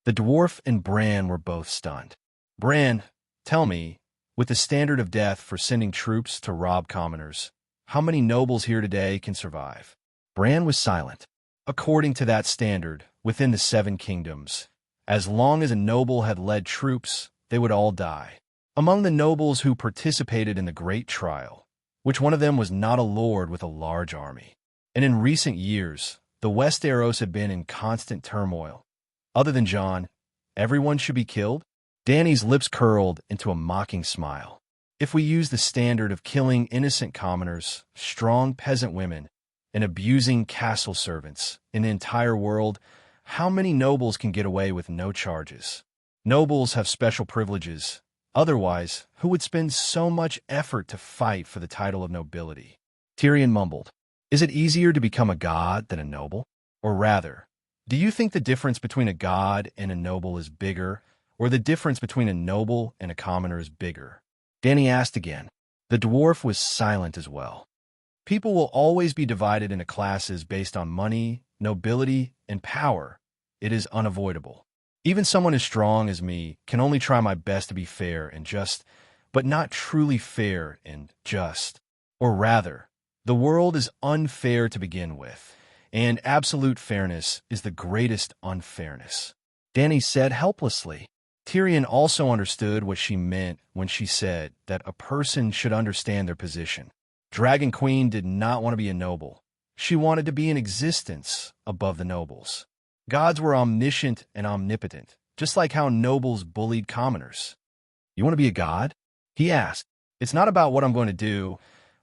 dwarf and Bran were both stunned. "Bran, tell me, with the standard of death for sending troops to rob commoners, how many nobles here today can survive?" Bran was silent. "According to that standard, within the Seven Kingdoms, as long as a noble had led troops, they would all die. Among the nobles who participated in the Great Trial, which one of them was not a lord with a large army? And in recent years, the Westeros had been in constant turmoil. Other than Jon, everyone should be killed?" Dany's lips curled into a mocking smile. "If we use the standard of killing innocent commoners, strong peasant women, and abusing castle servants in the entire world, how many nobles can get away with no charges? Nobles have special privileges. Otherwise, who would spend so much effort to fight for the title of nobility?" Tyrion mumbled, "Is it easier to become a god than a noble? Or rather, do you think the difference between a god and a noble is bigger, or the difference between a noble and a commoner is bigger?" Dany asked again. The dwarf was silent as well. "People will always be divided into classes based on money, nobility, and power. It is unavoidable. Even someone as strong as me can only try my best to be fair and just, but not truly fair and just. Or rather, the world is unfair to begin with, and absolute fairness is the greatest unfairness," Dany said helplessly. Tyrion also understood what she meant when she said that a person should understand their position. Dragon Queen did not want to be a noble. She wanted to be in existence above the nobles. Gods were omniscient and omnipotent, just like how nobles bullied commoners. "You want to be a god?" he asked. "It's not about what I'm going to do,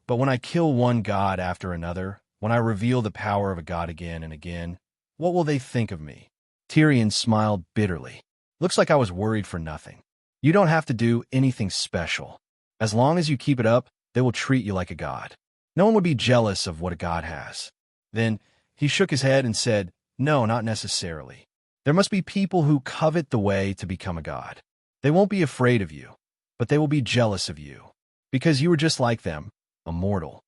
but when I kill one god after another, when I reveal the power of a god again and again, what will they think of me?" Tyrion smiled bitterly. "Looks like I was worried for nothing. You don't have to do anything special. As long as you keep it up, they will treat you like a god. No one would be jealous of what a god has." Then he shook his head and said, "No, not necessarily. There must be people who covet the way to become a god. They won't be afraid of you, but they will be jealous of you, because you are just like them, a mortal.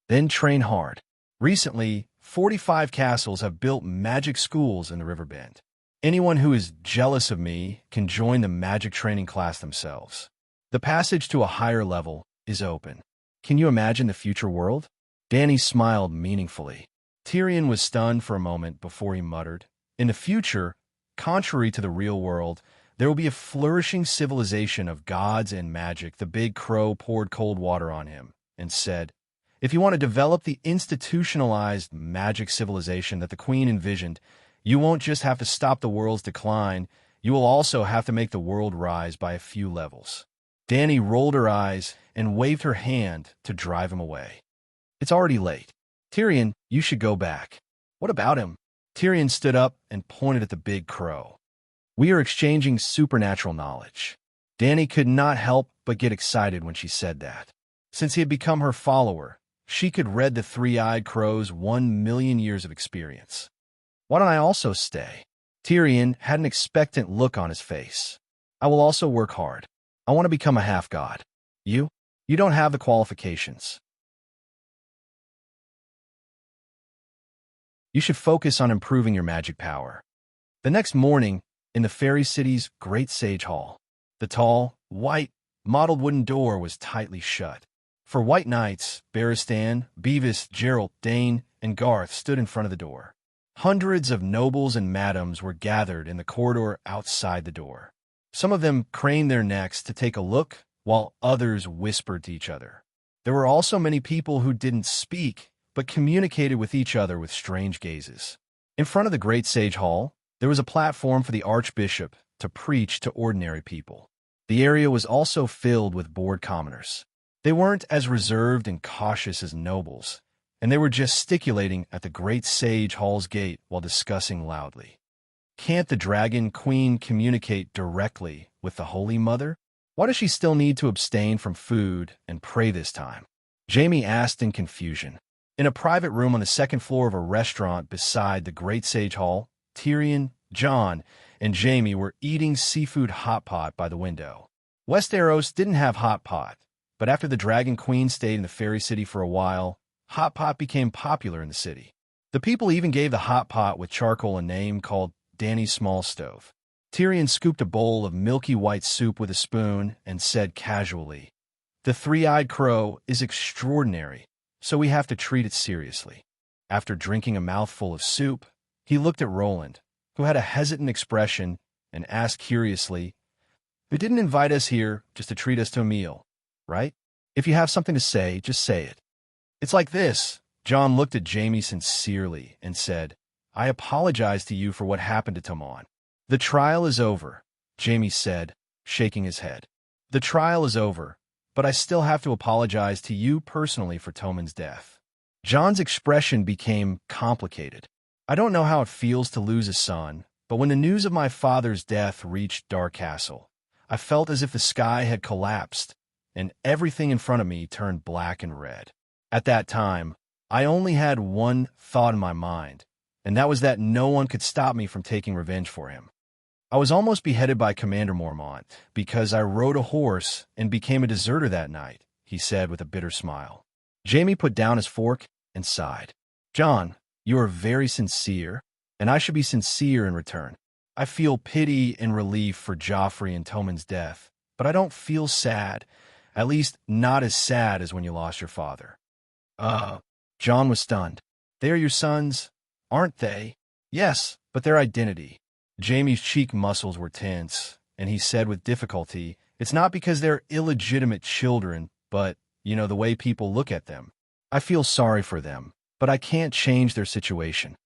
Then train hard. Recently, 45 castles have built magic schools in the Riverbend. Anyone who is jealous of me can join the magic training class themselves. The passage to a higher level is open. Can you imagine the future world?" Dany smiled meaningfully. Tyrion was stunned for a moment before he muttered, "In the future, contrary to the real world, there will be a flourishing civilization of gods and magic." The big crow poured cold water on him and said, "If you want to develop the institutionalized magic civilization that the Queen envisioned, you won't just have to stop the world's decline, you will also have to make the world rise by a few levels." Dany rolled her eyes and waved her hand to drive him away. "It's already late. Tyrion, you should go back." "What about him?" Tyrion stood up and pointed at the big crow. "We are exchanging supernatural knowledge." Dany could not help but get excited when she said that. Since he had become her follower, She could read the three-eyed crow's 1,000,000 years of experience. Why don't I also stay? Tyrion had an expectant look on his face. I will also work hard. I want to become a half-god. You? You don't have the qualifications. You should focus on improving your magic power. The next morning, in the fairy city's great sage hall, the tall, white, mottled wooden door was tightly shut. For white knights, Barristan, Beavis, Geralt, Dane, and Garth stood in front of the door. Hundreds of nobles and madams were gathered in the corridor outside the door. Some of them craned their necks to take a look, while others whispered to each other. There were also many people who didn't speak, but communicated with each other with strange gazes. In front of the great sage hall, there was a platform for the archbishop to preach to ordinary people. The area was also filled with bored commoners. They weren't as reserved and cautious as nobles, and they were gesticulating at the great sage hall's gate while discussing loudly. Can't the dragon queen communicate directly with the Holy Mother? Why does she still need to abstain from food and pray this time? Jaime asked in confusion. In a private room on the second floor of a restaurant beside the great sage hall, Tyrion, Jon, and Jaime were eating seafood hot pot by the window. Westeros didn't have hot pot, but after the Dragon Queen stayed in the fairy city for a while, hot pot became popular in the city. The people even gave the hot pot with charcoal a name called Dany's Small Stove. Tyrion scooped a bowl of milky white soup with a spoon and said casually, "The three-eyed crow is extraordinary, so we have to treat it seriously." After drinking a mouthful of soup, he looked at Roland, who had a hesitant expression, and asked curiously, "You didn't invite us here just to treat us to a meal, right? If you have something to say, just say it." "It's like this." Jon looked at Jaime sincerely and said, "I apologize to you for what happened to Tomon." "The trial is over," Jaime said, shaking his head. "The trial is over, but I still have to apologize to you personally for Tomon's death." Jon's expression became complicated. "I don't know how it feels to lose a son, but when the news of my father's death reached Dark Castle, I felt as if the sky had collapsed and everything in front of me turned black and red. At that time, I only had one thought in my mind, and that was that no one could stop me from taking revenge for him. I was almost beheaded by Commander Mormont because I rode a horse and became a deserter that night," he said with a bitter smile. Jaime put down his fork and sighed. "Jon, you are very sincere, and I should be sincere in return. I feel pity and relief for Joffrey and Tomon's death, but I don't feel sad, at least not as sad as when you lost your father." Jon was stunned. "They are your sons, aren't they?" "Yes, but their identity." Jaime's cheek muscles were tense, and he said with difficulty, "It's not because they're illegitimate children, but, the way people look at them. I feel sorry for them, but I can't change their situation.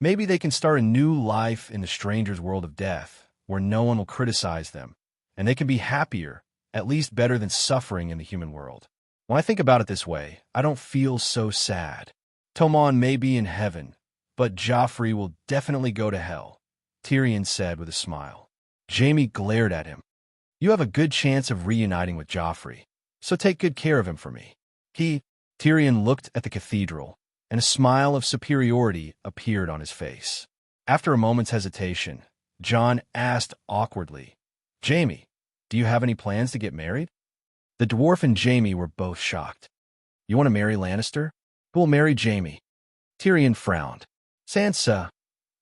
Maybe they can start a new life in the stranger's world of death, where no one will criticize them, and they can be happier, at least better than suffering in the human world. When I think about it this way, I don't feel so sad. Tomon may be in heaven, but Joffrey will definitely go to hell," Tyrion said with a smile. Jaime glared at him. "You have a good chance of reuniting with Joffrey, so take good care of him for me." Tyrion looked at the cathedral, and a smile of superiority appeared on his face. After a moment's hesitation, Jon asked awkwardly, "Jaime, do you have any plans to get married?" The dwarf and Jaime were both shocked. "You want to marry Lannister? Who will marry Jaime?" Tyrion frowned. "Sansa,"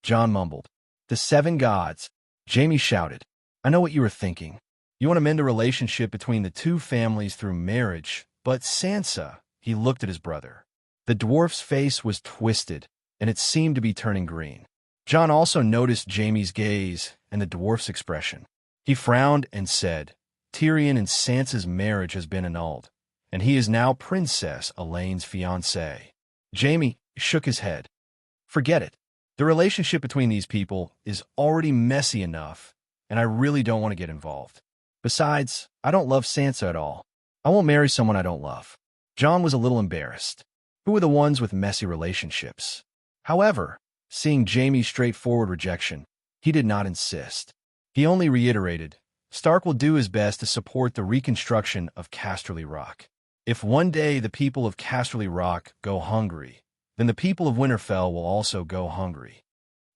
Jon mumbled. "The seven gods," Jaime shouted. "I know what you were thinking. You want to mend a relationship between the two families through marriage, but Sansa," he looked at his brother. The dwarf's face was twisted, and it seemed to be turning green. Jon also noticed Jaime's gaze and the dwarf's expression. He frowned and said, "Tyrion and Sansa's marriage has been annulled, and he is now Princess Elaine's fiancé." Jaime shook his head. "Forget it. The relationship between these people is already messy enough, and I really don't want to get involved. Besides, I don't love Sansa at all. I won't marry someone I don't love." Jon was a little embarrassed. Who were the ones with messy relationships? However, seeing Jaime's straightforward rejection, he did not insist. He only reiterated, Stark will do his best to support the reconstruction of Casterly Rock. If one day the people of Casterly Rock go hungry, then the people of Winterfell will also go hungry.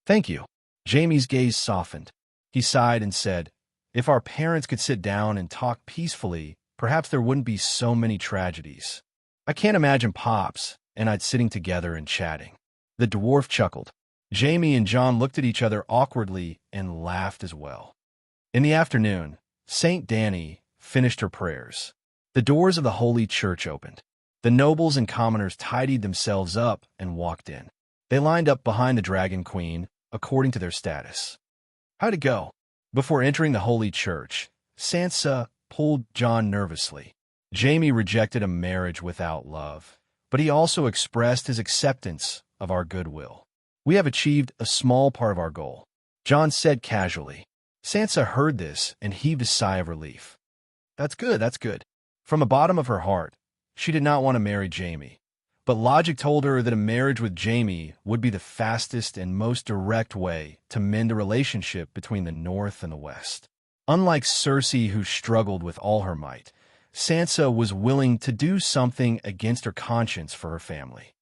Thank you. Jaime's gaze softened. He sighed and said, if our parents could sit down and talk peacefully, perhaps there wouldn't be so many tragedies. I can't imagine Pops and I'd sitting together and chatting. The dwarf chuckled. Jaime and Jon looked at each other awkwardly and laughed as well. In the afternoon, Saint Dany finished her prayers. The doors of the Holy Church opened. The nobles and commoners tidied themselves up and walked in. They lined up behind the Dragon Queen, according to their status. How'd it go? Before entering the Holy Church, Sansa pulled Jon nervously. Jaime rejected a marriage without love, but he also expressed his acceptance of our goodwill. We have achieved a small part of our goal, Jon said casually. Sansa heard this and heaved a sigh of relief. That's good, that's good. From the bottom of her heart, she did not want to marry Jaime, but logic told her that a marriage with Jaime would be the fastest and most direct way to mend a relationship between the North and the West. Unlike Cersei, who struggled with all her might, Sansa was willing to do something against her conscience for her family.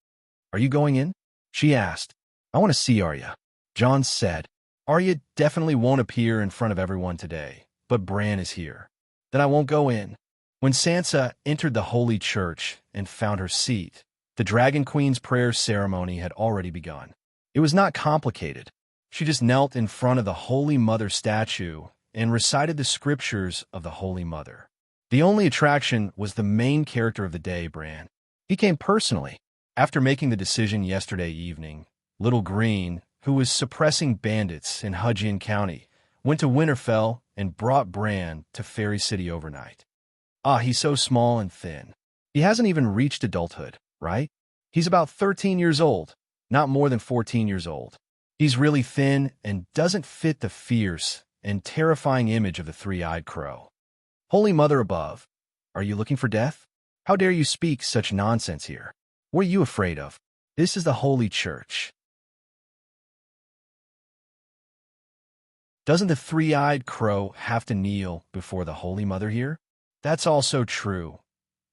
Are you going in? She asked. I want to see Arya. Jon said. Arya definitely won't appear in front of everyone today, but Bran is here. Then I won't go in. When Sansa entered the Holy Church and found her seat, the Dragon Queen's prayer ceremony had already begun. It was not complicated. She just knelt in front of the Holy Mother statue and recited the scriptures of the Holy Mother. The only attraction was the main character of the day, Bran. He came personally. After making the decision yesterday evening, Little Green, who was suppressing bandits in Hudgian County, went to Winterfell and brought Bran to Fairy City overnight. Ah, he's so small and thin. He hasn't even reached adulthood, right? He's about 13 years old, not more than 14 years old. He's really thin and doesn't fit the fierce and terrifying image of the three-eyed crow. Holy Mother above, are you looking for death? How dare you speak such nonsense here? What are you afraid of? This is the Holy Church. Doesn't the three-eyed crow have to kneel before the Holy Mother here? That's also true.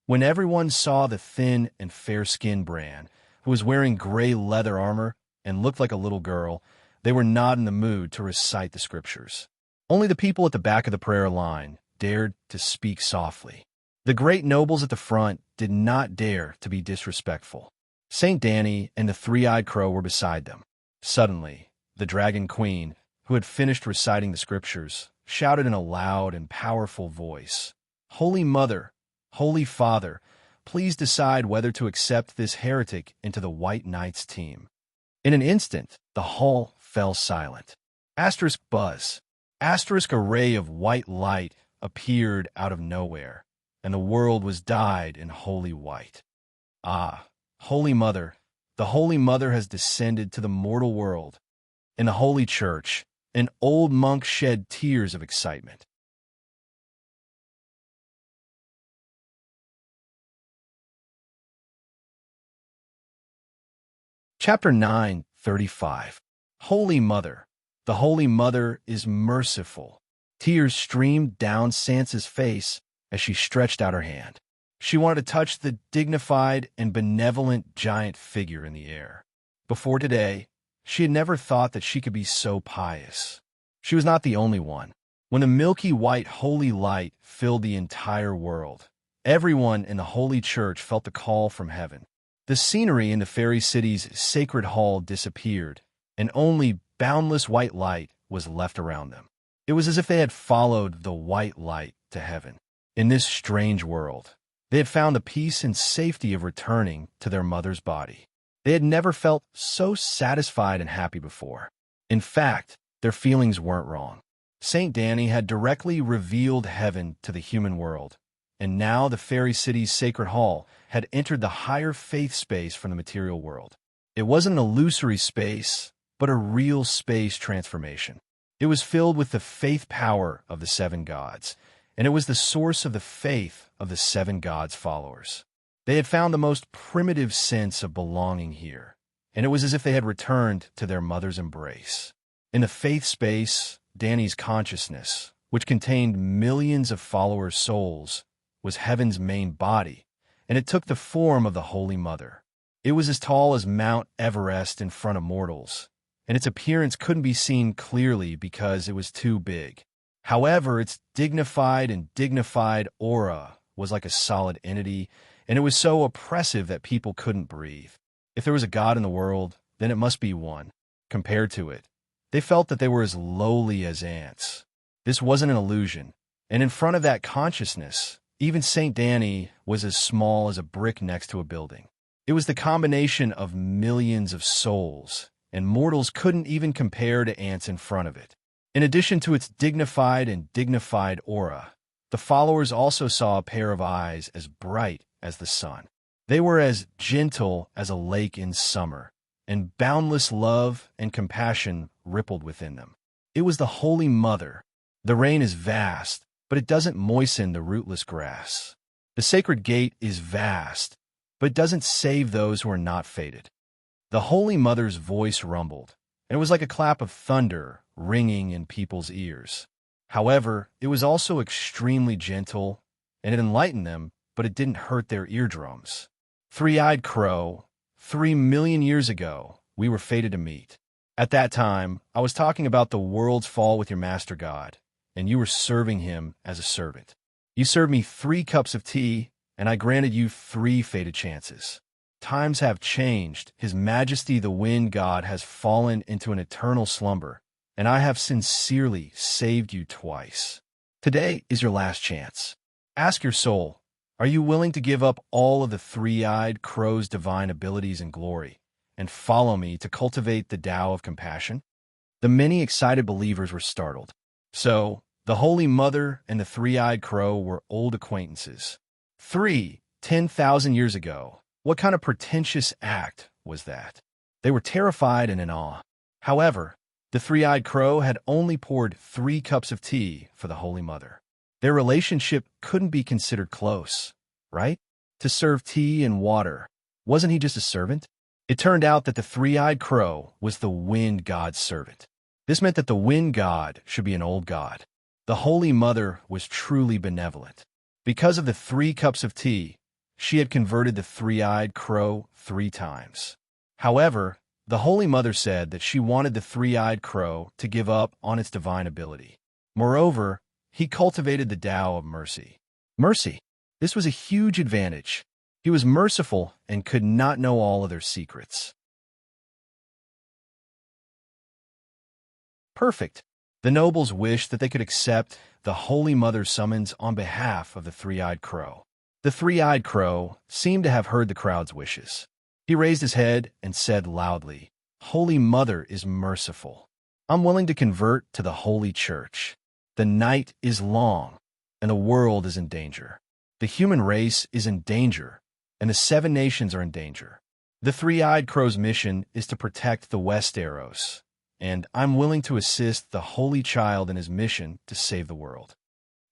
When everyone saw the thin and fair-skinned Bran, who was wearing gray leather armor and looked like a little girl, they were not in the mood to recite the scriptures. Only the people at the back of the prayer line dared to speak softly. The great nobles at the front did not dare to be disrespectful. Saint Dany and the three-eyed crow were beside them. Suddenly, the Dragon Queen, who had finished reciting the scriptures, shouted in a loud and powerful voice, Holy Mother, Holy Father, please decide whether to accept this heretic into the White Knights team. In an instant, the hall fell silent. Asterisk buzz. Asterisk a ray of white light appeared out of nowhere, and the world was dyed in holy white. Ah, Holy Mother, the Holy Mother has descended to the mortal world. In the Holy Church, an old monk shed tears of excitement. Chapter 9:35. Holy Mother. The Holy Mother is merciful. Tears streamed down Sansa's face as she stretched out her hand. She wanted to touch the dignified and benevolent giant figure in the air. Before today, she had never thought that she could be so pious. She was not the only one. When the milky white holy light filled the entire world, everyone in the Holy Church felt the call from heaven. The scenery in the Fairy City's sacred hall disappeared, and only boundless white light was left around them. It was as if they had followed the white light to heaven. In this strange world, they had found the peace and safety of returning to their mother's body. They had never felt so satisfied and happy before. In fact, their feelings weren't wrong. Saint Dany had directly revealed heaven to the human world, and now the Fairy City's sacred hall had entered the higher faith space from the material world. It wasn't an illusory space, but a real space transformation. It was filled with the faith power of the seven gods, and it was the source of the faith of the seven gods' followers. They had found the most primitive sense of belonging here, and it was as if they had returned to their mother's embrace. In the faith space, Dany's consciousness which contained millions of followers' souls, was heaven's main body, and it took the form of the Holy Mother. It was as tall as Mount Everest in front of mortals, and its appearance couldn't be seen clearly because it was too big. However, its dignified aura was like a solid entity, and it was so oppressive that people couldn't breathe. If there was a god in the world, then it must be one. Compared to it, they felt that they were as lowly as ants. This wasn't an illusion, and in front of that consciousness, even St. Danny was as small as a brick next to a building. It was the combination of millions of souls, and mortals couldn't even compare to ants in front of it. In addition to its dignified aura, the followers also saw a pair of eyes as bright as the sun. They were as gentle as a lake in summer, and boundless love and compassion rippled within them. It was the Holy Mother. The rain is vast, but it doesn't moisten the rootless grass. The sacred gate is vast, but it doesn't save those who are not fated. The Holy Mother's voice rumbled, and it was like a clap of thunder ringing in people's ears. However, it was also extremely gentle, and it enlightened them, but it didn't hurt their eardrums. Three-eyed crow, 3 million years ago, we were fated to meet. At that time, I was talking about the world's fall with your master god, and you were serving him as a servant. You served me 3 cups of tea, and I granted you 3 fated chances. Times have changed. His Majesty the Wind God has fallen into an eternal slumber, and I have sincerely saved you twice. Today is your last chance. Ask your soul, are you willing to give up all of the three-eyed crow's divine abilities and glory, and follow me to cultivate the Tao of compassion? The many excited believers were startled. So, the Holy Mother and the three-eyed crow were old acquaintances. 10,000 years ago. What kind of pretentious act was that? They were terrified and in awe. However, the three-eyed crow had only poured 3 cups of tea for the Holy Mother. Their relationship couldn't be considered close, right? To serve tea and water, wasn't he just a servant? It turned out that the three-eyed crow was the wind god's servant. This meant that the wind god should be an old god. The Holy Mother was truly benevolent. Because of the 3 cups of tea, she had converted the three-eyed crow 3 times. However, the Holy Mother said that she wanted the three-eyed crow to give up on its divine ability. Moreover, he cultivated the Tao of mercy. Mercy. This was a huge advantage. He was merciful and could not know all of their secrets. Perfect. The nobles wished that they could accept the Holy Mother's summons on behalf of the three-eyed crow. The three-eyed crow seemed to have heard the crowd's wishes. He raised his head and said loudly, "Holy Mother is merciful. I'm willing to convert to the Holy Church. The night is long, and the world is in danger. The human race is in danger, and the 7 nations are in danger. The three-eyed crow's mission is to protect the Westeros, and I'm willing to assist the Holy Child in his mission to save the world."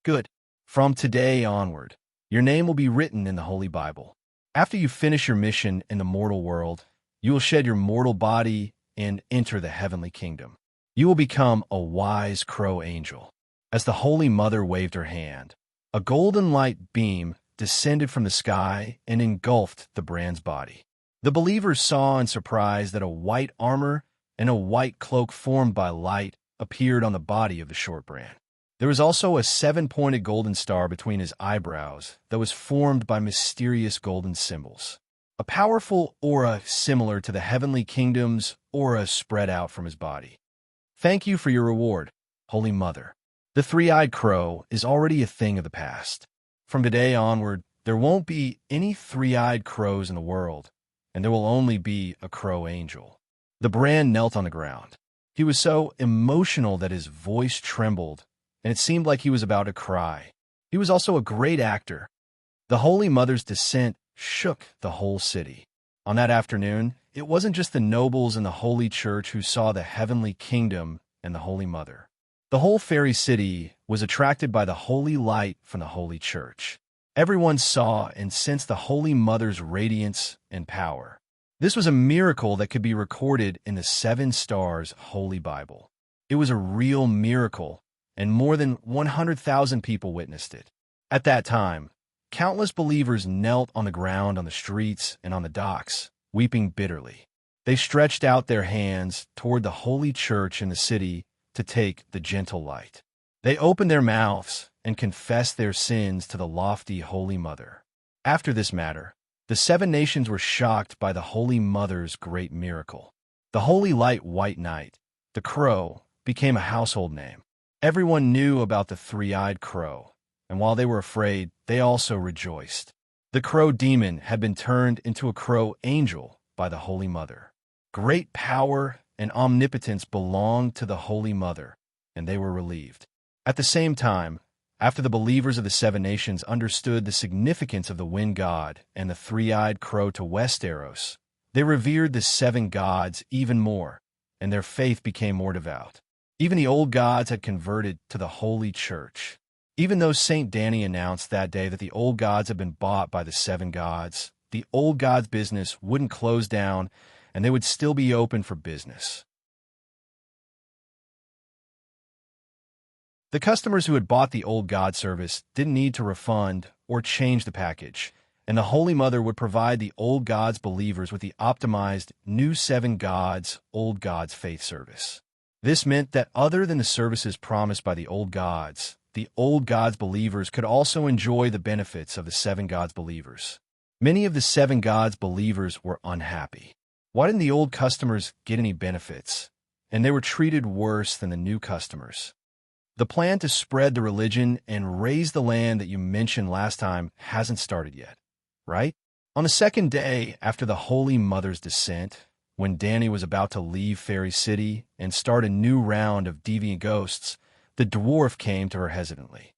Good. From today onward, your name will be written in the Holy Bible. After you finish your mission in the mortal world, you will shed your mortal body and enter the heavenly kingdom. You will become a wise crow angel. As the Holy Mother waved her hand, a golden light beam descended from the sky and engulfed the brand's body. The believers saw in surprise that a white armor and a white cloak formed by light appeared on the body of the short brand. There was also a 7-pointed golden star between his eyebrows that was formed by mysterious golden symbols. A powerful aura similar to the heavenly kingdom's aura spread out from his body. Thank you for your reward, Holy Mother. The three-eyed crow is already a thing of the past. From today onward, there won't be any three-eyed crows in the world, and there will only be a crow angel. The brand knelt on the ground. He was so emotional that his voice trembled, and it seemed like he was about to cry. He was also a great actor. The Holy Mother's descent shook the whole city. On that afternoon, it wasn't just the nobles in the Holy Church who saw the heavenly kingdom and the Holy Mother. The whole fairy city was attracted by the holy light from the Holy Church. Everyone saw and sensed the Holy Mother's radiance and power. This was a miracle that could be recorded in the 7 Stars Holy Bible. It was a real miracle, and more than 100,000 people witnessed it. At that time, countless believers knelt on the ground on the streets and on the docks, weeping bitterly. They stretched out their hands toward the holy church in the city to take the gentle light. They opened their mouths and confessed their sins to the lofty Holy Mother. After this matter, the 7 nations were shocked by the Holy Mother's great miracle. The Holy Light White Knight, the Crow, became a household name. Everyone knew about the three-eyed crow, and while they were afraid, they also rejoiced. The crow demon had been turned into a crow angel by the Holy Mother. Great power and omnipotence belonged to the Holy Mother, and they were relieved. At the same time, after the believers of the 7 nations understood the significance of the wind god and the three-eyed crow to Westeros, they revered the 7 gods even more, and their faith became more devout. Even the old gods had converted to the Holy Church. Even though Saint Danny announced that day that the old gods had been bought by the 7 gods, the old gods' business wouldn't close down, and they would still be open for business. The customers who had bought the old god service didn't need to refund or change the package, and the Holy Mother would provide the old gods believers with the optimized new 7 gods, old gods faith service. This meant that other than the services promised by the old gods believers could also enjoy the benefits of the 7 gods believers. Many of the 7 gods believers were unhappy. Why didn't the old customers get any benefits? And they were treated worse than the new customers. The plan to spread the religion and raise the land that you mentioned last time hasn't started yet, right? On the 2nd day after the Holy Mother's descent, when Danny was about to leave Fairy City and start a new round of deviant ghosts, the dwarf came to her hesitantly.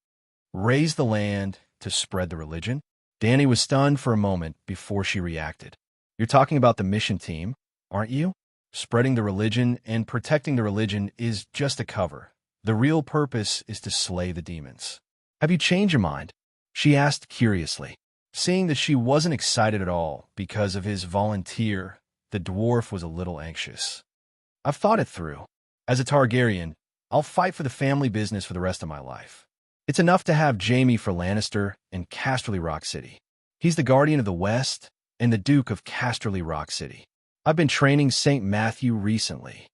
Raise the land to spread the religion? Danny was stunned for a moment before she reacted. You're talking about the mission team, aren't you? Spreading the religion and protecting the religion is just a cover. The real purpose is to slay the demons. Have you changed your mind? She asked curiously. Seeing that she wasn't excited at all because of his volunteer, the dwarf was a little anxious. I've thought it through. As a Targaryen, I'll fight for the family business for the rest of my life. It's enough to have Jaime for Lannister and Casterly Rock City. He's the Guardian of the West and the Duke of Casterly Rock City. I've been training St. Matthew recently,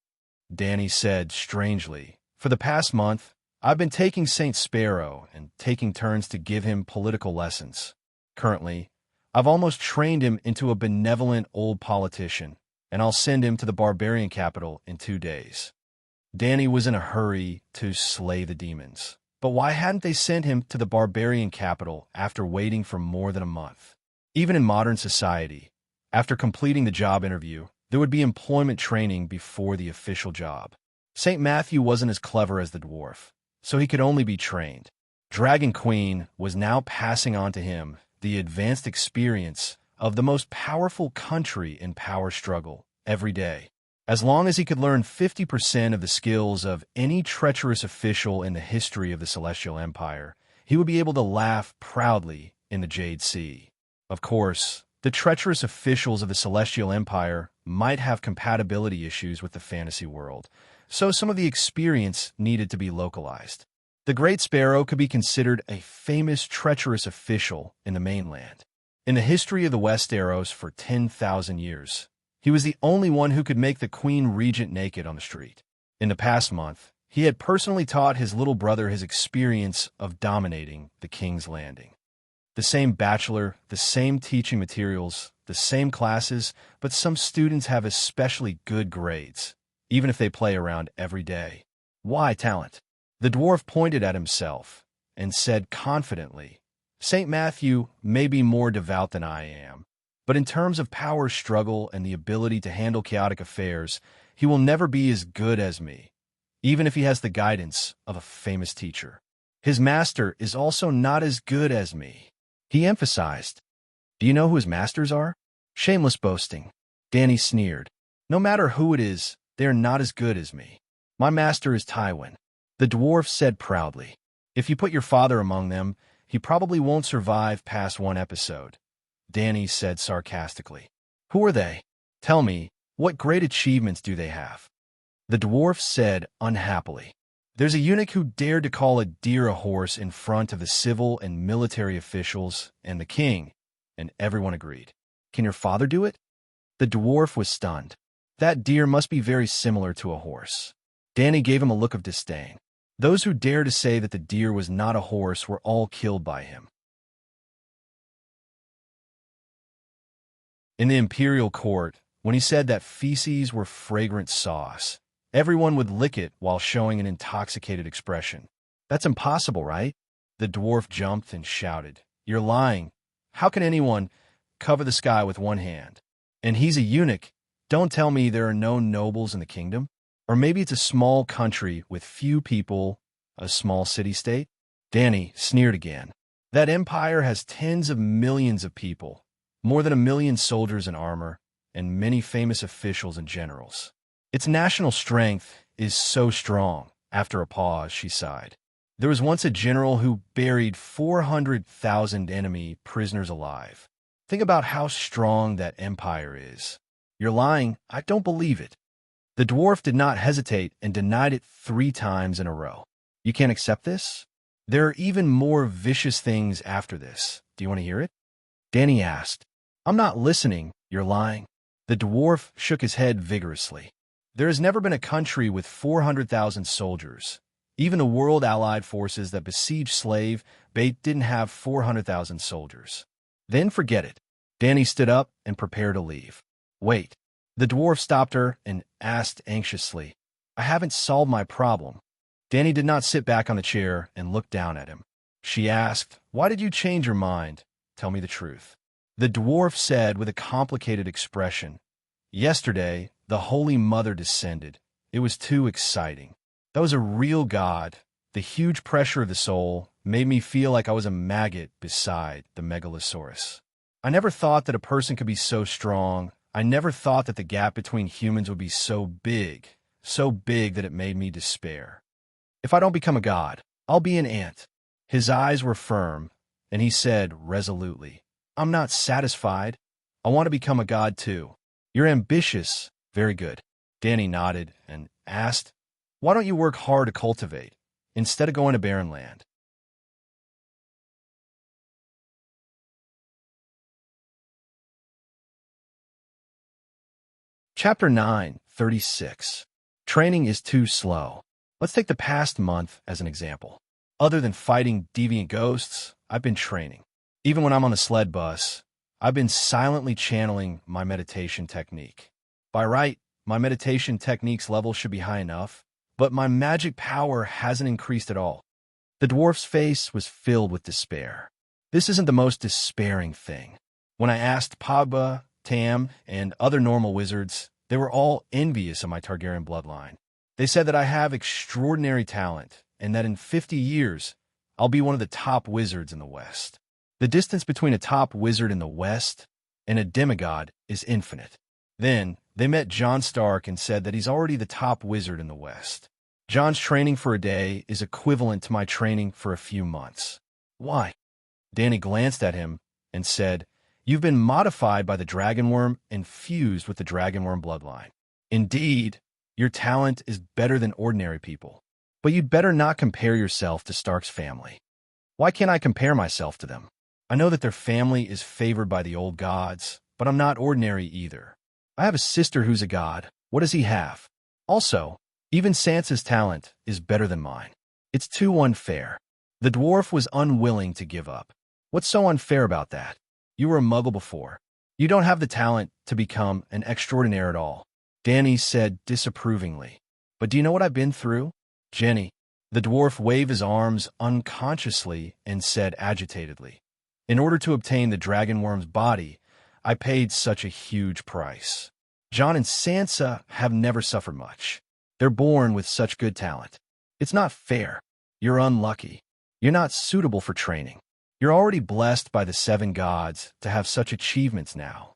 Danny said strangely. For the past month, I've been taking St. Sparrow and taking turns to give him political lessons. Currently, I've almost trained him into a benevolent old politician, and I'll send him to the barbarian capital in 2 days. Danny was in a hurry to slay the demons. But why hadn't they sent him to the barbarian capital after waiting for more than a month? Even in modern society, after completing the job interview, there would be employment training before the official job. St. Matthew wasn't as clever as the dwarf, so he could only be trained. Dragon Queen was now passing on to him the advanced experience of the most powerful country in power struggle every day. As long as he could learn 50% of the skills of any treacherous official in the history of the Celestial Empire, he would be able to laugh proudly in the Jade Sea. Of course, the treacherous officials of the Celestial Empire might have compatibility issues with the fantasy world, so some of the experience needed to be localized. The Great Sparrow could be considered a famous treacherous official in the mainland. In the history of the Westeros for 10,000 years, he was the only one who could make the Queen Regent naked on the street. In the past month, he had personally taught his little brother his experience of dominating the King's Landing. The same bachelor, the same teaching materials, the same classes, but some students have especially good grades, even if they play around every day. Why talent? The dwarf pointed at himself and said confidently, St. Matthew may be more devout than I am, but in terms of power struggle and the ability to handle chaotic affairs, he will never be as good as me, even if he has the guidance of a famous teacher. His master is also not as good as me, he emphasized. Do you know who his masters are? Shameless boasting. Danny sneered. No matter who it is, they are not as good as me. My master is Tywin, the dwarf said proudly. If you put your father among them, he probably won't survive past 1 episode, Danny said sarcastically. Who are they? Tell me, what great achievements do they have? The dwarf said unhappily. There's a eunuch who dared to call a deer a horse in front of the civil and military officials and the king, and everyone agreed. Can your father do it? The dwarf was stunned. That deer must be very similar to a horse. Danny gave him a look of disdain. Those who dared to say that the deer was not a horse were all killed by him. In the imperial court, when he said that feces were fragrant sauce, everyone would lick it while showing an intoxicated expression. That's impossible, right? The dwarf jumped and shouted, You're lying. How can anyone cover the sky with one hand? And he's a eunuch. Don't tell me there are no nobles in the kingdom. Or maybe it's a small country with few people, a small city-state? Danny sneered again. That empire has tens of millions of people, more than 1 million soldiers in armor, and many famous officials and generals. Its national strength is so strong. After a pause, she sighed. There was once a general who buried 400,000 enemy prisoners alive. Think about how strong that empire is. You're lying. I don't believe it. The dwarf did not hesitate and denied it 3 times in a row. You can't accept this? There are even more vicious things after this. Do you want to hear it? Danny asked. I'm not listening. You're lying. The dwarf shook his head vigorously. There has never been a country with 400,000 soldiers. Even the World Allied forces that besieged Slave Bait didn't have 400,000 soldiers. Then forget it. Danny stood up and prepared to leave. Wait. The dwarf stopped her and asked anxiously, I haven't solved my problem. Danny did not sit back on the chair and look down at him. She asked, Why did you change your mind? Tell me the truth. The dwarf said with a complicated expression, Yesterday, the Holy Mother descended. It was too exciting. That was a real god. The huge pressure of the soul made me feel like I was a maggot beside the megalosaurus. I never thought that a person could be so strong. I never thought that the gap between humans would be so big that it made me despair. If I don't become a god, I'll be an ant. His eyes were firm, and he said resolutely, I'm not satisfied. I want to become a god too. You're ambitious. Very good. Danny nodded and asked, Why don't you work hard to cultivate, instead of going to barren land? Chapter 9:36. Training is too slow. Let's take the past month as an example. Other than fighting deviant ghosts, I've been training. Even when I'm on the sled bus, I've been silently channeling my meditation technique. By right, my meditation technique's level should be high enough, but my magic power hasn't increased at all. The dwarf's face was filled with despair. This isn't the most despairing thing. When I asked Pogba, Tam, and other normal wizards, they were all envious of my Targaryen bloodline. They said that I have extraordinary talent, and that in 50 years, I'll be one of the top wizards in the West. The distance between a top wizard in the West and a demigod is infinite. Then, they met Jon Stark and said that he's already the top wizard in the West. Jon's training for a day is equivalent to my training for a few months. Why? Danny glanced at him and said, You've been modified by the dragonworm and fused with the dragonworm bloodline. Indeed, your talent is better than ordinary people. But you'd better not compare yourself to Stark's family. Why can't I compare myself to them? I know that their family is favored by the old gods, but I'm not ordinary either. I have a sister who's a god. What does he have? Also, even Sansa's talent is better than mine. It's too unfair. The dwarf was unwilling to give up. What's so unfair about that? You were a muggle before. You don't have the talent to become an extraordinaire at all. Danny said disapprovingly. But do you know what I've been through? Jenny. The dwarf waved his arms unconsciously and said agitatedly, In order to obtain the dragonworm's body, I paid such a huge price. Jon and Sansa have never suffered much. They're born with such good talent. It's not fair. You're unlucky. You're not suitable for training. You're already blessed by the 7 gods to have such achievements now.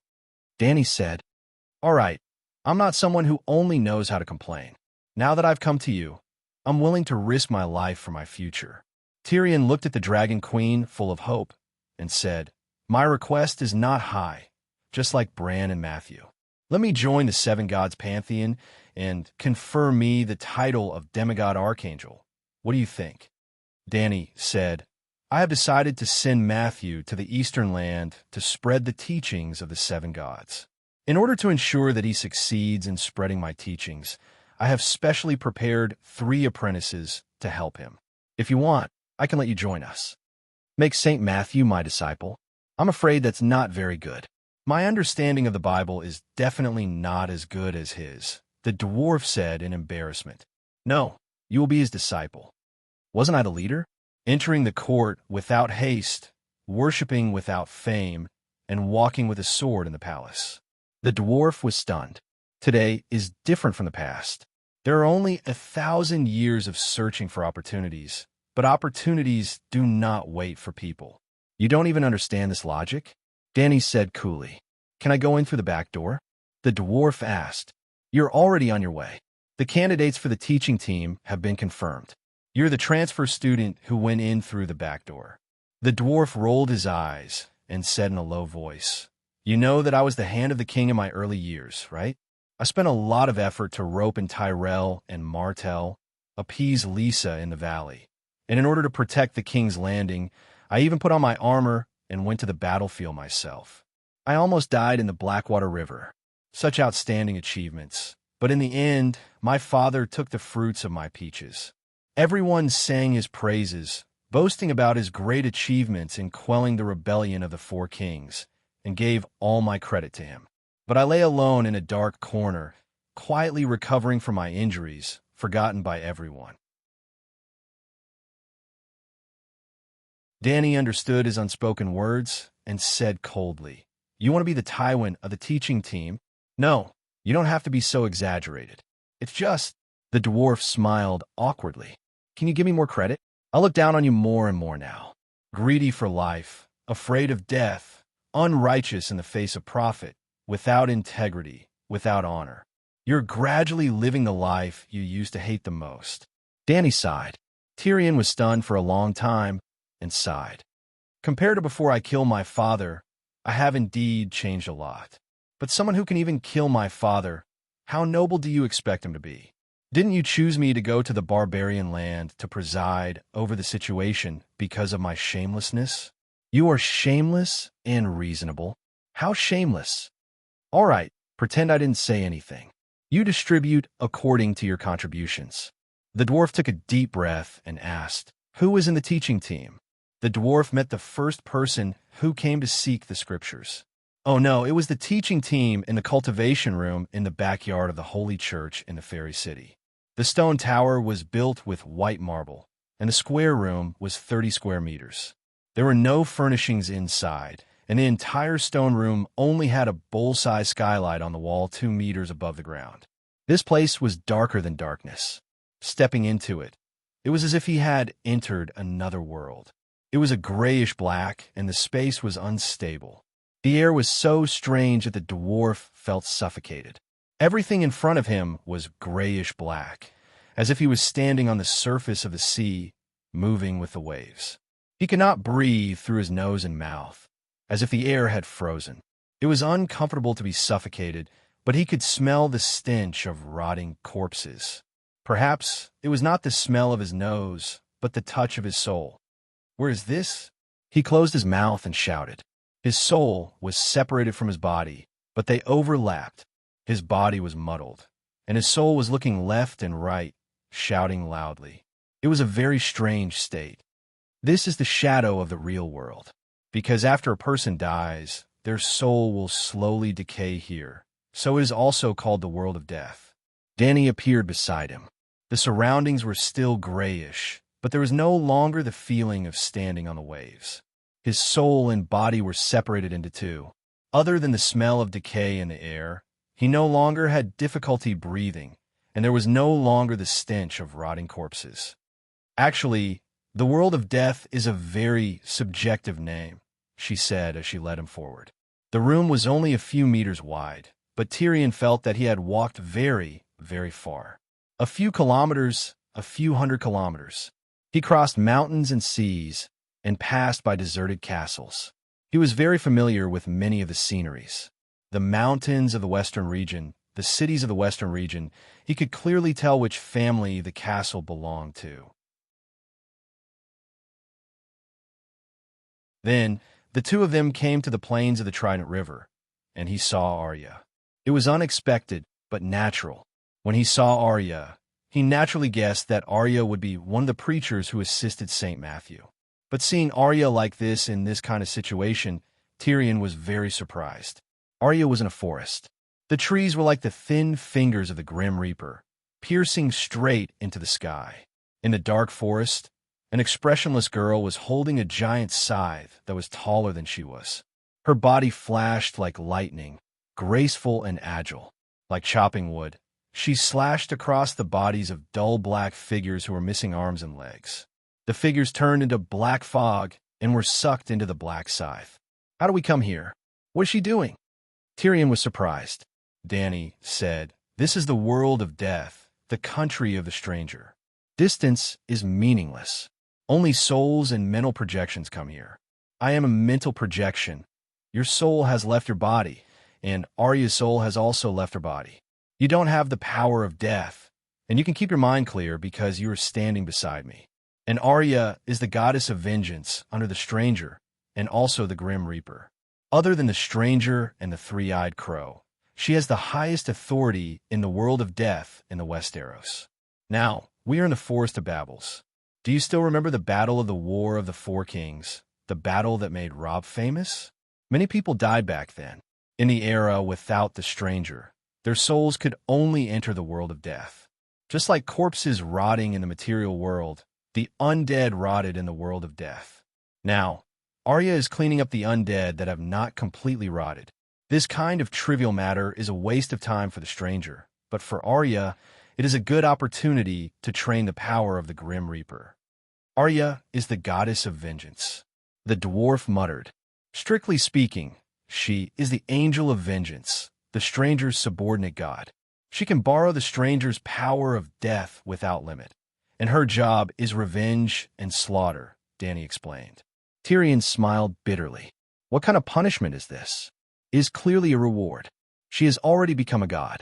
Danny said, All right, I'm not someone who only knows how to complain. Now that I've come to you, I'm willing to risk my life for my future. Tyrion looked at the Dragon Queen full of hope and said, My request is not high, just like Bran and Matthew. Let me join the 7 gods pantheon and confer me the title of demigod archangel What do you think? Danny said, I have decided to send Matthew to the Eastern Land to spread the teachings of the seven gods. In order to ensure that he succeeds in spreading my teachings, I have specially prepared 3 apprentices to help him. If you want, I can let you join us. Make St. Matthew my disciple? I'm afraid that's not very good. My understanding of the Bible is definitely not as good as his, the dwarf said in embarrassment. No, you will be his disciple. Wasn't I the leader? Entering the court without haste, worshipping without fame, and walking with a sword in the palace. The dwarf was stunned. Today is different from the past. There are only 1,000 years of searching for opportunities, but opportunities do not wait for people. You don't even understand this logic? Danny said coolly. Can I go in through the back door? The dwarf asked. You're already on your way. The candidates for the teaching team have been confirmed. You're the transfer student who went in through the back door. The dwarf rolled his eyes and said in a low voice, You know that I was the hand of the king in my early years, right? I spent a lot of effort to rope in Tyrell and Martell, appease Lisa in the valley. And in order to protect the king's landing, I even put on my armor and went to the battlefield myself. I almost died in the Blackwater River. Such outstanding achievements. But in the end, my father took the fruits of my peaches. Everyone sang his praises, boasting about his great achievements in quelling the rebellion of the 4 kings, and gave all my credit to him. But I lay alone in a dark corner, quietly recovering from my injuries, forgotten by everyone. Danny understood his unspoken words and said coldly, You want to be the Tywin of the teaching team? No, you don't have to be so exaggerated. It's just, the dwarf smiled awkwardly. Can you give me more credit? I'll look down on you more and more now. Greedy for life, afraid of death, unrighteous in the face of profit, without integrity, without honor. You're gradually living the life you used to hate the most. Danny sighed. Tyrion was stunned for a long time and sighed. Compared to before I killed my father, I have indeed changed a lot. But someone who can even kill my father, how noble do you expect him to be? Didn't you choose me to go to the barbarian land to preside over the situation because of my shamelessness? You are shameless and reasonable. How shameless? All right, pretend I didn't say anything. You distribute according to your contributions. The dwarf took a deep breath and asked, Who was in the teaching team? The dwarf met the first person who came to seek the scriptures. Oh no, it was the teaching team in the cultivation room in the backyard of the holy church in the fairy city. The stone tower was built with white marble, and the square room was 30 square meters. There were no furnishings inside, and the entire stone room only had a bowl-sized skylight on the wall 2 meters above the ground. This place was darker than darkness. Stepping into it, it was as if he had entered another world. It was a grayish-black, and the space was unstable. The air was so strange that the dwarf felt suffocated. Everything in front of him was grayish-black, as if he was standing on the surface of the sea, moving with the waves. He could not breathe through his nose and mouth, as if the air had frozen. It was uncomfortable to be suffocated, but he could smell the stench of rotting corpses. Perhaps it was not the smell of his nose, but the touch of his soul. Where is this? He closed his mouth and shouted. His soul was separated from his body, but they overlapped. His body was muddled, and his soul was looking left and right, shouting loudly. It was a very strange state. This is the shadow of the real world, because after a person dies, their soul will slowly decay here, so it is also called the world of death. Danny appeared beside him. The surroundings were still grayish, but there was no longer the feeling of standing on the waves. His soul and body were separated into 2. Other than the smell of decay in the air, he no longer had difficulty breathing, and there was no longer the stench of rotting corpses. Actually, the world of death is a very subjective name, she said as she led him forward. The room was only a few meters wide, but Tyrion felt that he had walked very, very far. A few kilometers, a few hundred kilometers. He crossed mountains and seas and passed by deserted castles. He was very familiar with many of the sceneries. The mountains of the western region, the cities of the western region, he could clearly tell which family the castle belonged to. Then the two of them came to the plains of the Trident River, and he saw Arya. It was unexpected, but natural. When he saw Arya, he naturally guessed that Arya would be one of the preachers who assisted St. Matthew. But seeing Arya like this in this kind of situation, Tyrion was very surprised. Arya was in a forest. The trees were like the thin fingers of the Grim Reaper, piercing straight into the sky. In the dark forest, an expressionless girl was holding a giant scythe that was taller than she was. Her body flashed like lightning, graceful and agile. Like chopping wood, she slashed across the bodies of dull black figures who were missing arms and legs. The figures turned into black fog and were sucked into the black scythe. "How do we come here? What is she doing?" Tyrion was surprised. Dany said, "This is the world of death, the country of the stranger. Distance is meaningless. Only souls and mental projections come here. I am a mental projection. Your soul has left your body, and Arya's soul has also left her body. You don't have the power of death, and you can keep your mind clear because you are standing beside me. And Arya is the goddess of vengeance under the stranger, and also the Grim Reaper. Other than the stranger and the three-eyed crow, she has the highest authority in the world of death in the Westeros. Now, we are in the Forest of Babbles. Do you still remember the Battle of the War of the Four Kings, the battle that made Robb famous? Many people died back then. In the era without the stranger, their souls could only enter the world of death. Just like corpses rotting in the material world, the undead rotted in the world of death. Now, Arya is cleaning up the undead that have not completely rotted. This kind of trivial matter is a waste of time for the stranger, but for Arya, it is a good opportunity to train the power of the Grim Reaper. Arya is the goddess of vengeance. The dwarf muttered. Strictly speaking, she is the angel of vengeance, the stranger's subordinate god. She can borrow the stranger's power of death without limit, and her job is revenge and slaughter, Dany explained. Tyrion smiled bitterly. What kind of punishment is this? It is clearly a reward. She has already become a god.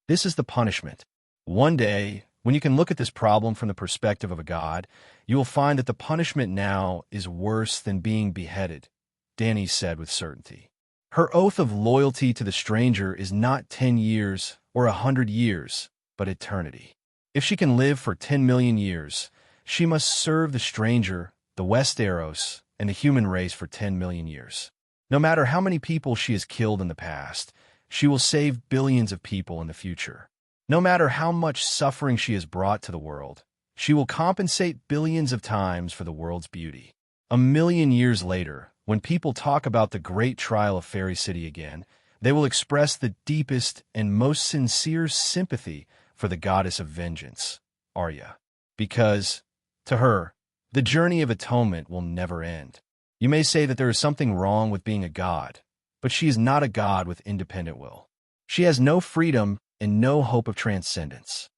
This is the punishment. One day, when you can look at this problem from the perspective of a god, you will find that the punishment now is worse than being beheaded, Dany said with certainty. Her oath of loyalty to the stranger is not 10 years or 100 years, but eternity. If she can live for 10 million years, she must serve the stranger, the Westeros, and the human race for 10 million years. No matter how many people she has killed in the past, she will save billions of people in the future. No matter how much suffering she has brought to the world, she will compensate billions of times for the world's beauty. A million years later, when people talk about the great trial of Fairy City again, they will express the deepest and most sincere sympathy for the goddess of vengeance, Arya. Because, to her, the journey of atonement will never end. You may say that there is something wrong with being a god, but she is not a god with independent will. She has no freedom and no hope of transcendence.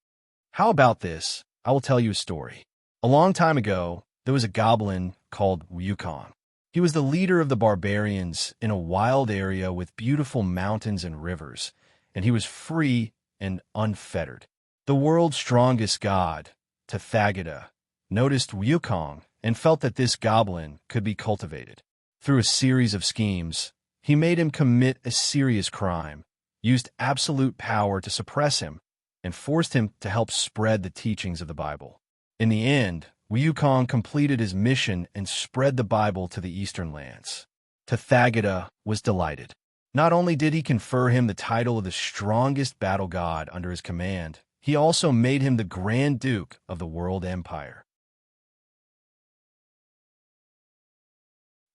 How about this? I will tell you a story. A long time ago, there was a goblin called Wukong. He was the leader of the barbarians in a wild area with beautiful mountains and rivers, and he was free and unfettered. The world's strongest god, Tathagata, noticed Wukong and felt that this goblin could be cultivated. Through a series of schemes, he made him commit a serious crime, used absolute power to suppress him, and forced him to help spread the teachings of the Bible. In the end, Wukong completed his mission and spread the Bible to the eastern lands. Tathagata was delighted. Not only did he confer him the title of the strongest battle god under his command, he also made him the Grand Duke of the World Empire.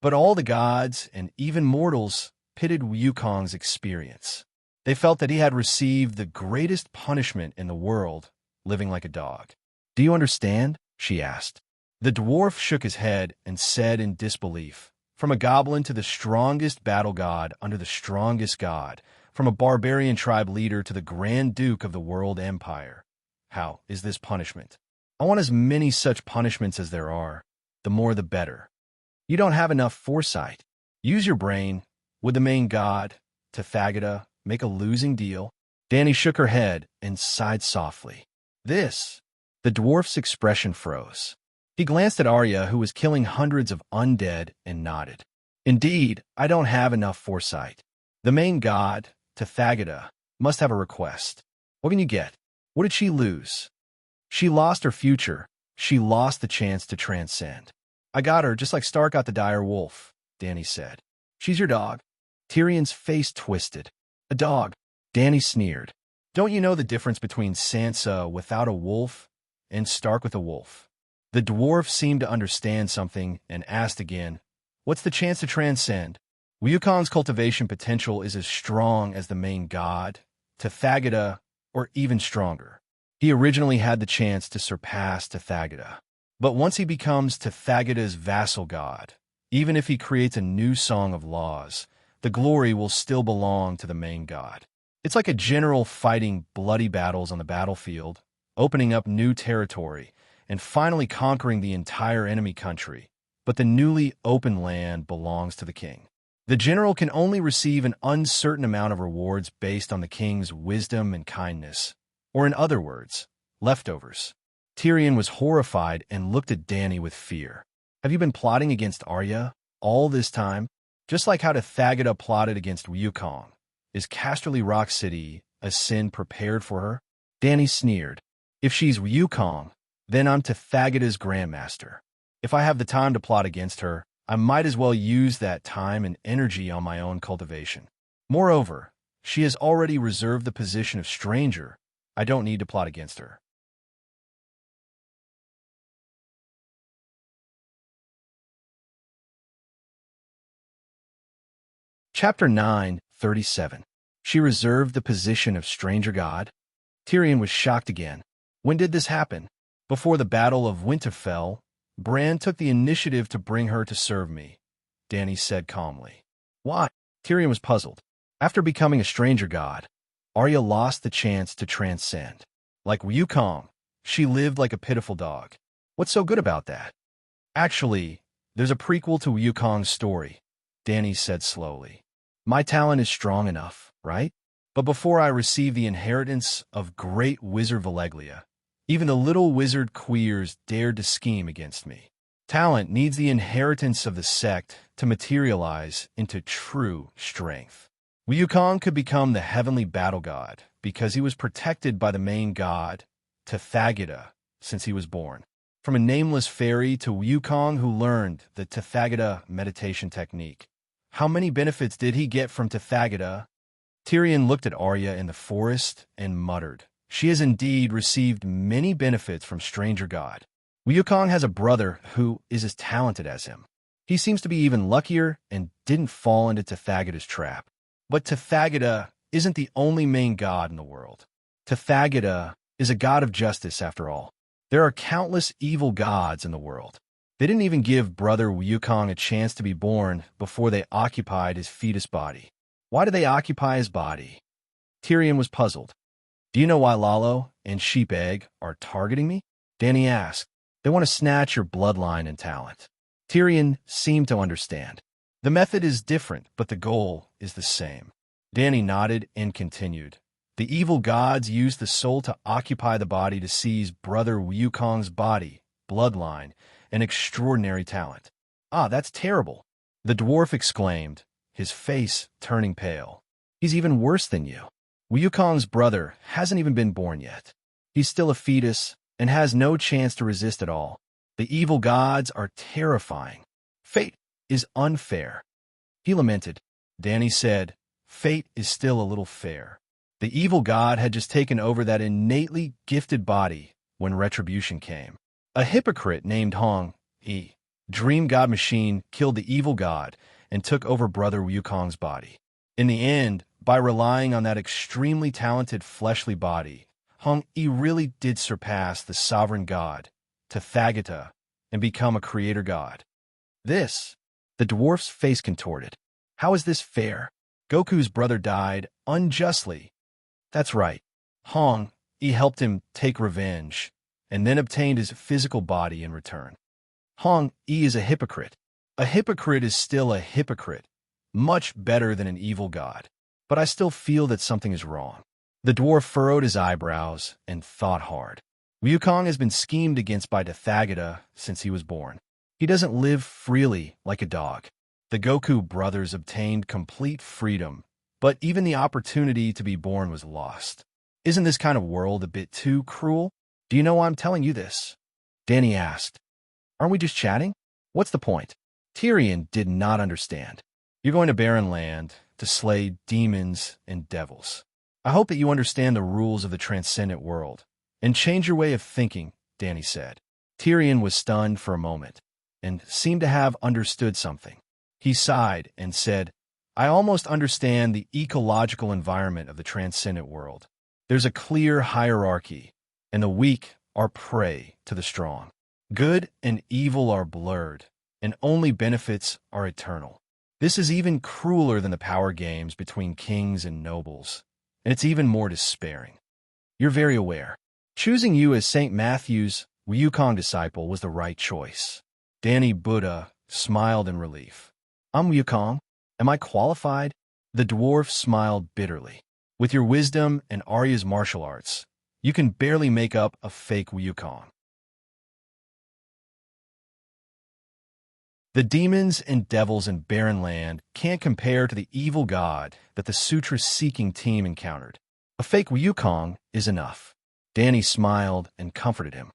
But all the gods, and even mortals, pitted Wukong's experience. They felt that he had received the greatest punishment in the world, living like a dog. "Do you understand?" she asked. The dwarf shook his head and said in disbelief, "From a goblin to the strongest battle god under the strongest god, from a barbarian tribe leader to the Grand Duke of the World Empire. How is this punishment? I want as many such punishments as there are. The more the better. You don't have enough foresight. Use your brain. Would the main god, Tathagata, make a losing deal?" Dany shook her head and sighed softly. The dwarf's expression froze. He glanced at Arya, who was killing hundreds of undead, and nodded. Indeed, I don't have enough foresight. The main god, Tathagata, must have a request. What can you get? What did she lose? She lost her future. She lost the chance to transcend. I got her just like Stark got the dire wolf, Dany said. She's your dog. Tyrion's face twisted. A dog. Dany sneered. Don't you know the difference between Sansa without a wolf and Stark with a wolf? The dwarf seemed to understand something and asked again, what's the chance to transcend? Wukong's cultivation potential is as strong as the main god, Tathagata, or even stronger. He originally had the chance to surpass Tathagata. But once he becomes Tathagata's vassal god, even if he creates a new song of laws, the glory will still belong to the main god. It's like a general fighting bloody battles on the battlefield, opening up new territory, and finally conquering the entire enemy country. But the newly open land belongs to the king. The general can only receive an uncertain amount of rewards based on the king's wisdom and kindness, or in other words, leftovers. Tyrion was horrified and looked at Dany with fear. Have you been plotting against Arya all this time? Just like how Tathagata plotted against Wukong. Is Casterly Rock City a sin prepared for her? Dany sneered. If she's Wukong, then I'm Tathagata's grandmaster. If I have the time to plot against her, I might as well use that time and energy on my own cultivation. Moreover, she has already reserved the position of stranger. I don't need to plot against her. Chapter 9:37. She reserved the position of stranger god? Tyrion was shocked again. When did this happen? Before the Battle of Winterfell, Bran took the initiative to bring her to serve me, Dany said calmly. Why? Tyrion was puzzled. After becoming a stranger god, Arya lost the chance to transcend. Like Wukong, she lived like a pitiful dog. What's so good about that? Actually, there's a prequel to Wukong's story, Dany said slowly. My talent is strong enough, right? But before I received the inheritance of great wizard Valeglia, even the little wizard queers dared to scheme against me. Talent needs the inheritance of the sect to materialize into true strength. Wukong could become the heavenly battle god because he was protected by the main god, Tathagata, since he was born. From a nameless fairy to Wukong who learned the Tathagata meditation technique. How many benefits did he get from Tathagata? Tyrion looked at Arya in the forest and muttered, she has indeed received many benefits from Stranger God. Wukong has a brother who is as talented as him. He seems to be even luckier and didn't fall into Tathagata's trap. But Tathagata isn't the only main god in the world. Tathagata is a god of justice after all. There are countless evil gods in the world. They didn't even give brother Wukong a chance to be born before they occupied his fetus body. Why did they occupy his body? Tyrion was puzzled. Do you know why Lalo and Sheep Egg are targeting me? Dany asked. They want to snatch your bloodline and talent. Tyrion seemed to understand. The method is different, but the goal is the same. Dany nodded and continued. The evil gods use the soul to occupy the body to seize brother Wukong's body, bloodline, and extraordinary talent. Ah, that's terrible, the dwarf exclaimed, his face turning pale. He's even worse than you. Wukong's brother hasn't even been born yet. He's still a fetus and has no chance to resist at all. The evil gods are terrifying. Fate is unfair. He lamented. Dany said, fate is still a little fair. The evil god had just taken over that innately gifted body when retribution came. A hypocrite named Hong E. Dream God Machine killed the evil god and took over brother Wukong's body. In the end, by relying on that extremely talented fleshly body, Hong E really did surpass the sovereign god, Tathagata, and become a creator god. The dwarf's face contorted. How is this fair? Goku's brother died unjustly. That's right. Hong E helped him take revenge, and then obtained his physical body in return. Hong E is a hypocrite. A hypocrite is still a hypocrite, much better than an evil god. But I still feel that something is wrong. The dwarf furrowed his eyebrows and thought hard. Wukong has been schemed against by Tathagata since he was born. He doesn't live freely like a dog. The Goku brothers obtained complete freedom, but even the opportunity to be born was lost. Isn't this kind of world a bit too cruel? Do you know why I'm telling you this? Danny asked. Aren't we just chatting? What's the point? Tyrion did not understand. You're going to barren land to slay demons and devils. I hope that you understand the rules of the transcendent world and change your way of thinking, Danny said. Tyrion was stunned for a moment and seemed to have understood something. He sighed and said, I almost understand the ecological environment of the transcendent world. There's a clear hierarchy, and the weak are prey to the strong. Good and evil are blurred, and only benefits are eternal. This is even crueler than the power games between kings and nobles, and it's even more despairing. You're very aware. Choosing you as St. Matthew's Wukong disciple was the right choice. Danny Buddha smiled in relief. I'm Wukong. Am I qualified? The dwarf smiled bitterly. With your wisdom and Arya's martial arts, you can barely make up a fake Wukong. The demons and devils in barren land can't compare to the evil god that the sutra-seeking team encountered. A fake Wukong is enough. Danny smiled and comforted him.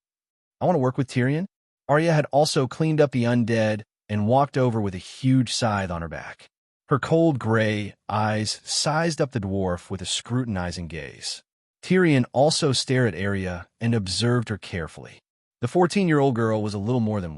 I want to work with Tyrion. Arya had also cleaned up the undead and walked over with a huge scythe on her back. Her cold gray eyes sized up the dwarf with a scrutinizing gaze. Tyrion also stared at Arya and observed her carefully. The 14-year-old girl was a little more than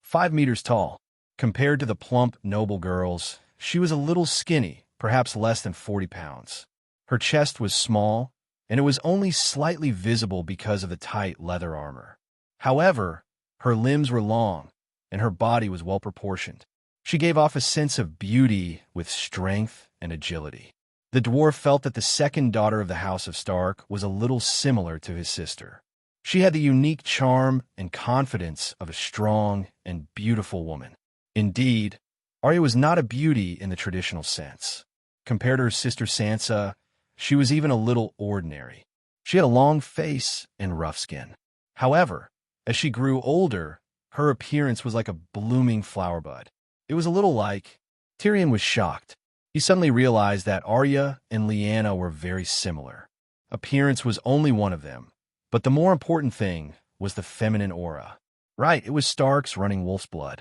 5 meters tall. Compared to the plump, noble girls, she was a little skinny, perhaps less than 40 pounds. Her chest was small, and it was only slightly visible because of the tight leather armor. However, her limbs were long, and her body was well-proportioned. She gave off a sense of beauty with strength and agility. The dwarf felt that the second daughter of the House of Stark was a little similar to his sister. She had the unique charm and confidence of a strong and beautiful woman. Indeed, Arya was not a beauty in the traditional sense. Compared to her sister Sansa, she was even a little ordinary. She had a long face and rough skin. However, as she grew older, her appearance was like a blooming flower bud. It was a little like... Tyrion was shocked. He suddenly realized that Arya and Lyanna were very similar. Appearance was only one of them, but the more important thing was the feminine aura. Right, it was Stark's running wolf's blood.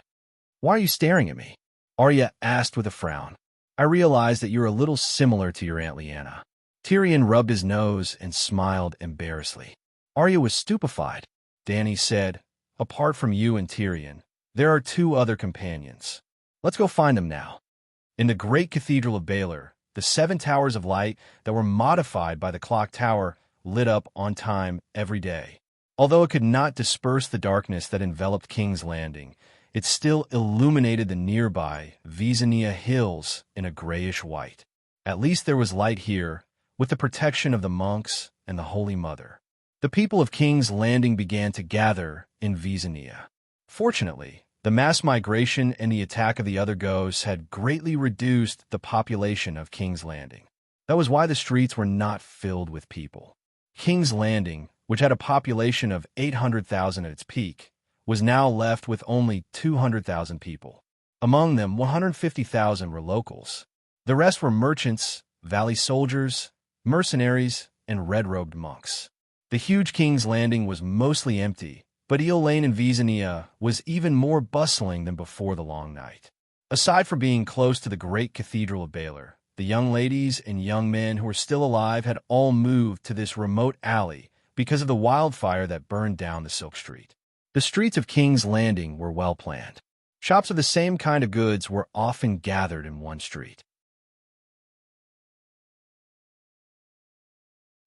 Why are you staring at me? Arya asked with a frown. I realize that you're a little similar to your Aunt Lyanna. Tyrion rubbed his nose and smiled embarrassedly. Arya was stupefied. Danny said, apart from you and Tyrion, there are 2 other companions. Let's go find them now. In the great cathedral of Baelor, the 7 towers of light that were modified by the clock tower lit up on time every day. Although it could not disperse the darkness that enveloped King's Landing, it still illuminated the nearby Visenya hills in a grayish white. At least there was light here, with the protection of the monks and the Holy Mother. The people of King's Landing began to gather in Visenya. Fortunately, the mass migration and the attack of the other ghosts had greatly reduced the population of King's Landing. That was why the streets were not filled with people. King's Landing, which had a population of 800,000 at its peak, was now left with only 200,000 people. Among them, 150,000 were locals. The rest were merchants, valley soldiers, mercenaries, and red-robed monks. The huge King's Landing was mostly empty, but Eel Lane in Visenya was even more bustling than before the long night. Aside from being close to the great cathedral of Baelor, the young ladies and young men who were still alive had all moved to this remote alley because of the wildfire that burned down the Silk Street. The streets of King's Landing were well planned. Shops of the same kind of goods were often gathered in one street.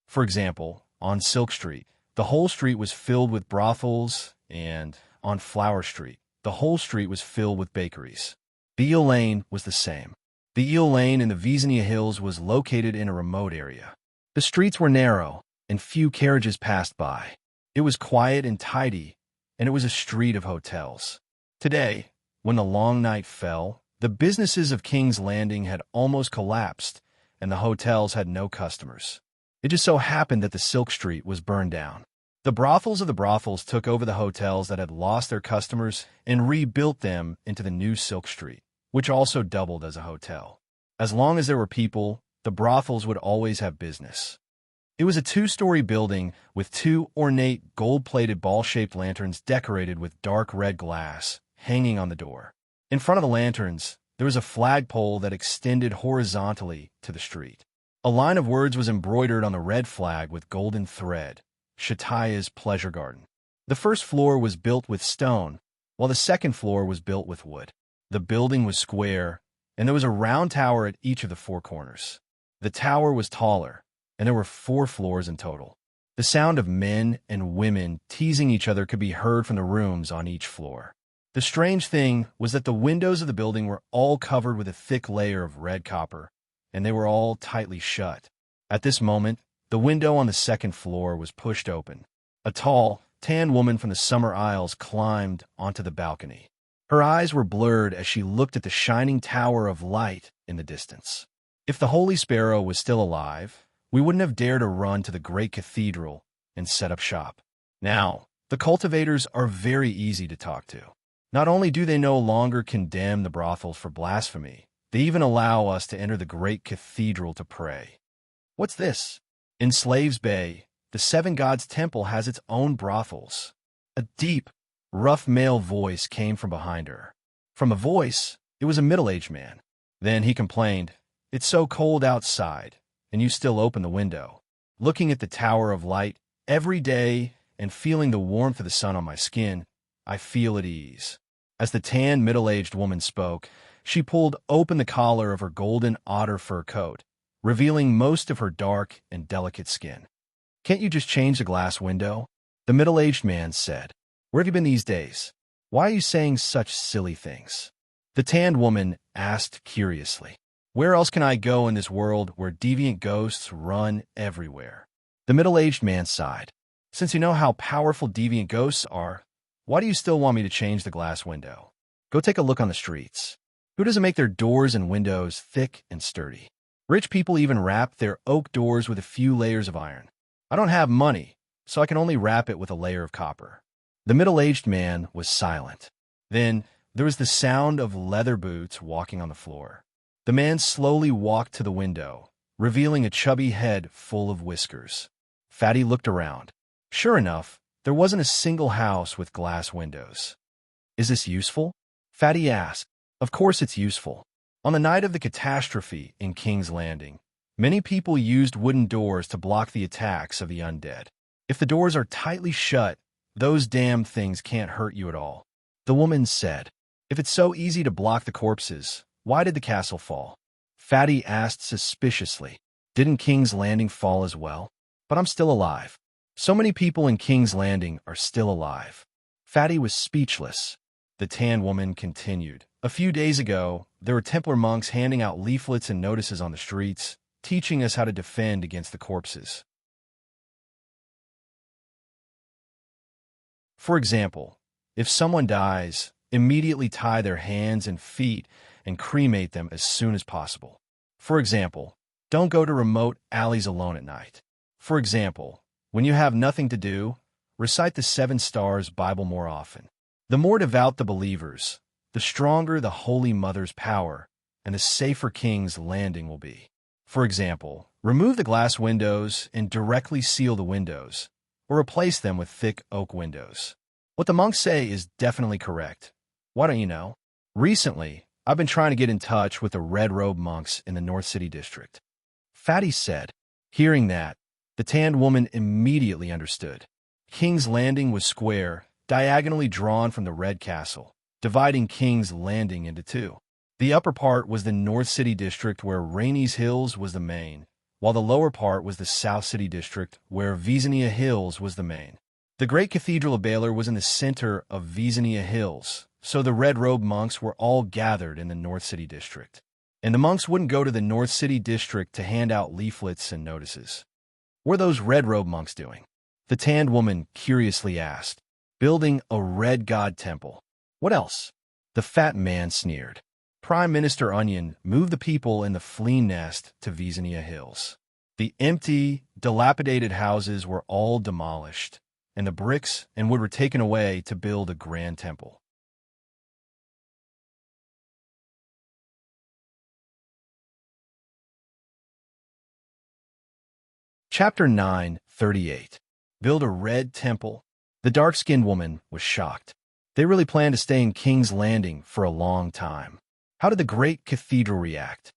For example, on Silk Street, the whole street was filled with brothels, and on Flower Street, the whole street was filled with bakeries. The Eel Lane was the same. The Eel Lane in the Visenya Hills was located in a remote area. The streets were narrow, and few carriages passed by. It was quiet and tidy, and it was a street of hotels. Today, when the long night fell, the businesses of King's Landing had almost collapsed, and the hotels had no customers. It just so happened that the Silk Street was burned down. The brothels of the brothels took over the hotels that had lost their customers and rebuilt them into the new Silk Street. which also doubled as a hotel. As long as there were people, the brothels would always have business. It was a two-story building with two ornate gold-plated ball-shaped lanterns decorated with dark red glass hanging on the door. In front of the lanterns, there was a flagpole that extended horizontally to the street. A line of words was embroidered on the red flag with golden thread, Shataya's Pleasure Garden. The first floor was built with stone, while the second floor was built with wood. The building was square, and there was a round tower at each of the four corners. The tower was taller, and there were 4 floors in total. The sound of men and women teasing each other could be heard from the rooms on each floor. The strange thing was that the windows of the building were all covered with a thick layer of red copper, and they were all tightly shut. At this moment, the window on the second floor was pushed open. A tall, tan woman from the Summer Isles climbed onto the balcony. Her eyes were blurred as she looked at the shining tower of light in the distance. If the Holy Sparrow was still alive, we wouldn't have dared to run to the great cathedral and set up shop. Now, the cultivators are very easy to talk to. Not only do they no longer condemn the brothels for blasphemy, they even allow us to enter the great cathedral to pray. What's this? In Slaves Bay, the Seven Gods Temple has its own brothels. A deep, rough male voice came from behind her. From a voice, it was a middle-aged man. Then he complained, "It's so cold outside, and you still open the window." Looking at the Tower of Light every day and feeling the warmth of the sun on my skin, I feel at ease. As the tan, middle-aged woman spoke, she pulled open the collar of her golden otter fur coat, revealing most of her dark and delicate skin. "Can't you just change the glass window?" The middle-aged man said. "Where have you been these days? Why are you saying such silly things?" The tanned woman asked curiously. "Where else can I go in this world where deviant ghosts run everywhere?" The middle-aged man sighed. "Since you know how powerful deviant ghosts are, why do you still want me to change the glass window? Go take a look on the streets. Who doesn't make their doors and windows thick and sturdy? Rich people even wrap their oak doors with a few layers of iron. I don't have money, so I can only wrap it with a layer of copper." The middle-aged man was silent. Then there was the sound of leather boots walking on the floor. The man slowly walked to the window, revealing a chubby head full of whiskers. Fatty looked around. Sure enough, there wasn't a single house with glass windows. "Is this useful?" Fatty asked. "Of course it's useful. On the night of the catastrophe in King's Landing, many people used wooden doors to block the attacks of the undead. If the doors are tightly shut, those damn things can't hurt you at all." The woman said, "If it's so easy to block the corpses, why did the castle fall?" Fatty asked suspiciously, "Didn't King's Landing fall as well? But I'm still alive. So many people in King's Landing are still alive." Fatty was speechless. The tan woman continued, "A few days ago, there were Templar monks handing out leaflets and notices on the streets, teaching us how to defend against the corpses. For example, if someone dies, immediately tie their hands and feet and cremate them as soon as possible. For example, don't go to remote alleys alone at night. For example, when you have nothing to do, recite the 7 Stars Bible more often. The more devout the believers, the stronger the Holy Mother's power, and the safer King's Landing will be. For example, remove the glass windows and directly seal the windows, or replace them with thick oak windows. What the monks say is definitely correct. Why don't you know? Recently, I've been trying to get in touch with the red-robe monks in the North City District." Fatty said. Hearing that, the tanned woman immediately understood. King's Landing was square, diagonally drawn from the Red Castle, dividing King's Landing into 2. The upper part was the North City District, where Rainey's Hills was the main, while the lower part was the South City District, where Visania Hills was the main. The great Cathedral of Baylor was in the center of Visania Hills, so the red-robed monks were all gathered in the North City District. And the monks wouldn't go to the North City District to hand out leaflets and notices. What are those red-robed monks doing? The tanned woman curiously asked. Building a red god temple. What else? The fat man sneered. Prime Minister Onion moved the people in the flea nest to Visania Hills. The empty, dilapidated houses were all demolished, and the bricks and wood were taken away to build a grand temple. Chapter 9:38. Build a red temple. The dark-skinned woman was shocked. They really planned to stay in King's Landing for a long time. How did the great cathedral react?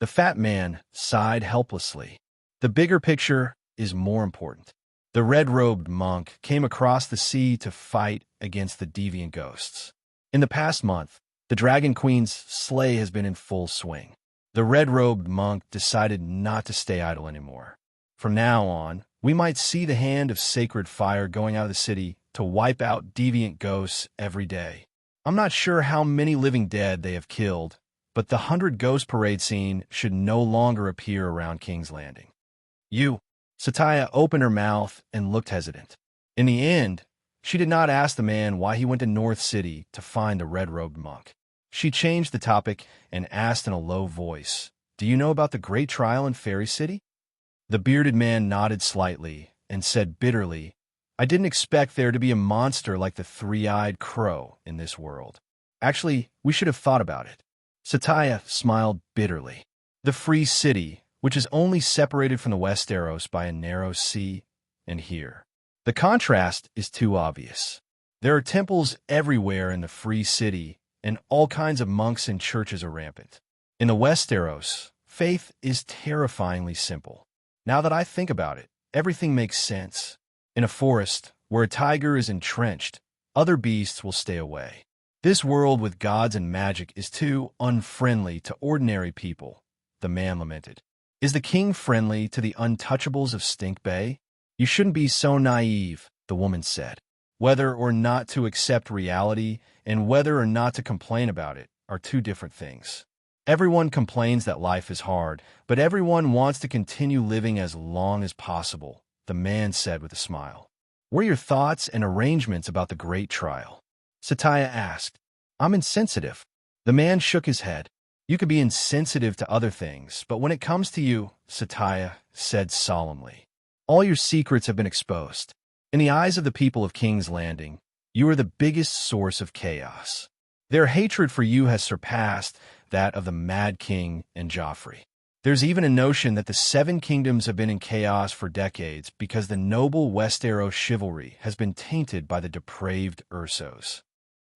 The fat man sighed helplessly. The bigger picture is more important. The red-robed monk came across the sea to fight against the deviant ghosts. In the past month, the Dragon Queen's sleigh has been in full swing. The red-robed monk decided not to stay idle anymore. From now on, we might see the hand of sacred fire going out of the city to wipe out deviant ghosts every day. I'm not sure how many living dead they have killed, but the 100 Ghost Parade scene should no longer appear around King's Landing. Satya opened her mouth and looked hesitant. In the end, she did not ask the man why he went to North City to find the red-robed monk. She changed the topic and asked in a low voice, "Do you know about the great trial in Fairy City?" The bearded man nodded slightly and said bitterly, "I didn't expect there to be a monster like the three-eyed crow in this world. Actually, we should have thought about it." Satya smiled bitterly. The free city, which is only separated from the Westeros by a narrow sea, and here. The contrast is too obvious. There are temples everywhere in the free city, and all kinds of monks and churches are rampant. In the Westeros, faith is terrifyingly simple. Now that I think about it, everything makes sense. In a forest, where a tiger is entrenched, other beasts will stay away. This world with gods and magic is too unfriendly to ordinary people, the man lamented. Is the king friendly to the untouchables of Stink Bay? You shouldn't be so naive, the woman said. Whether or not to accept reality and whether or not to complain about it are two different things. Everyone complains that life is hard, but everyone wants to continue living as long as possible, the man said with a smile. What are your thoughts and arrangements about the great trial? Satya asked. I'm insensitive. The man shook his head. You could be insensitive to other things, but when it comes to you, Satya said solemnly, all your secrets have been exposed. In the eyes of the people of King's Landing, you are the biggest source of chaos. Their hatred for you has surpassed that of the Mad King and Joffrey. There's even a notion that the Seven Kingdoms have been in chaos for decades because the noble Westeros chivalry has been tainted by the depraved Ursos.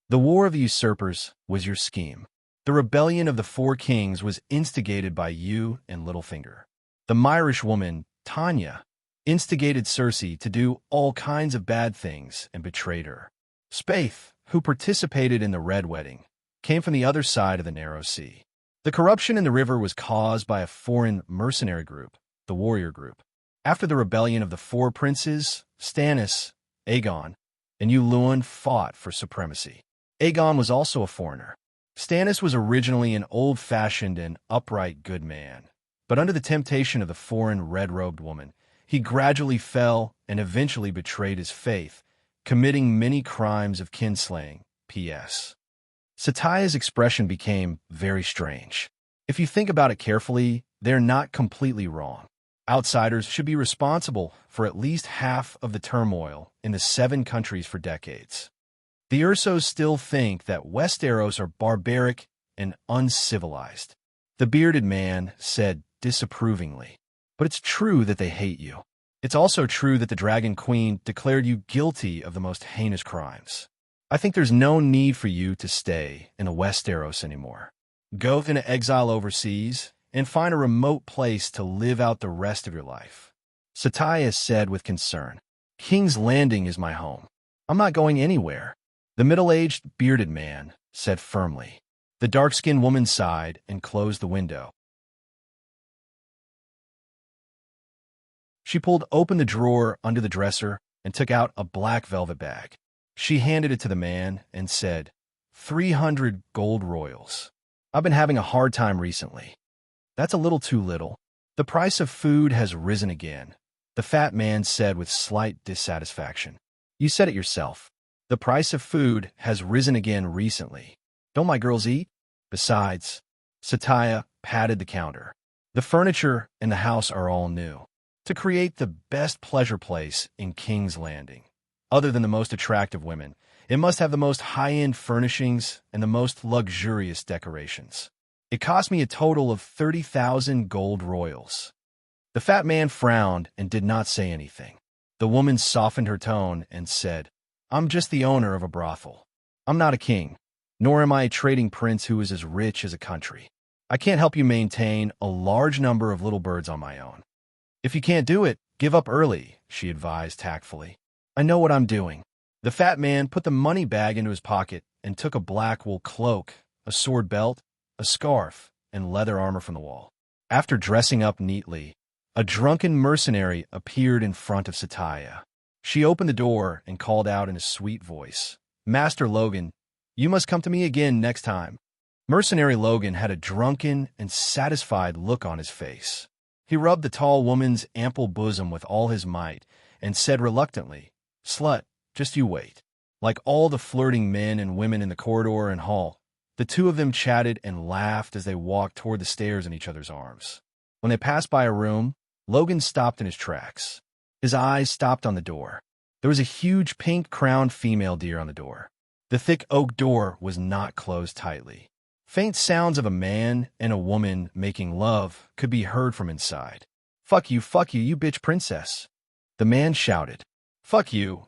The War of the Usurpers was your scheme. The rebellion of the Four Kings was instigated by you and Littlefinger. The Myrish woman, Tanya, instigated Cersei to do all kinds of bad things and betrayed her. Spaeth, who participated in the Red Wedding, came from the other side of the narrow sea. The corruption in the river was caused by a foreign mercenary group, the Warrior Group. After the rebellion of the Four Princes, Stannis, Aegon, and Luwin fought for supremacy. Aegon was also a foreigner. Stannis was originally an old-fashioned and upright good man, but under the temptation of the foreign red-robed woman, he gradually fell and eventually betrayed his faith, committing many crimes of kinslaying. P.S. Satya's expression became very strange. If you think about it carefully, they're not completely wrong. Outsiders should be responsible for at least half of the turmoil in the 7 countries for decades. The Ursos still think that Westeros are barbaric and uncivilized. The bearded man said disapprovingly, but it's true that they hate you. It's also true that the Dragon Queen declared you guilty of the most heinous crimes. I think there's no need for you to stay in the Westeros anymore. Go into exile overseas and find a remote place to live out the rest of your life. Satya said with concern, King's Landing is my home. I'm not going anywhere. The middle-aged, bearded man said firmly. The dark-skinned woman sighed and closed the window. She pulled open the drawer under the dresser and took out a black velvet bag. She handed it to the man and said, 300 gold royals. I've been having a hard time recently. That's a little too little. The price of food has risen again, the fat man said with slight dissatisfaction. You said it yourself. The price of food has risen again recently. Don't my girls eat? Besides, Satya patted the counter. The furniture in the house are all new. To create the best pleasure place in King's Landing, other than the most attractive women, it must have the most high-end furnishings and the most luxurious decorations. It cost me a total of 30,000 gold royals. The fat man frowned and did not say anything. The woman softened her tone and said, I'm just the owner of a brothel. I'm not a king, nor am I a trading prince who is as rich as a country. I can't help you maintain a large number of little birds on my own. If you can't do it, give up early, she advised tactfully. I know what I'm doing. The fat man put the money bag into his pocket and took a black wool cloak, a sword belt, a scarf, and leather armor from the wall. After dressing up neatly, a drunken mercenary appeared in front of Satya. She opened the door and called out in a sweet voice, Master Logan, you must come to me again next time. Mercenary Logan had a drunken and satisfied look on his face. He rubbed the tall woman's ample bosom with all his might and said reluctantly, Slut, just you wait. Like all the flirting men and women in the corridor and hall, the two of them chatted and laughed as they walked toward the stairs in each other's arms. When they passed by a room, Logan stopped in his tracks. His eyes stopped on the door. There was a huge pink-crowned female deer on the door. The thick oak door was not closed tightly. Faint sounds of a man and a woman making love could be heard from inside. Fuck you, you bitch princess. The man shouted. Fuck you,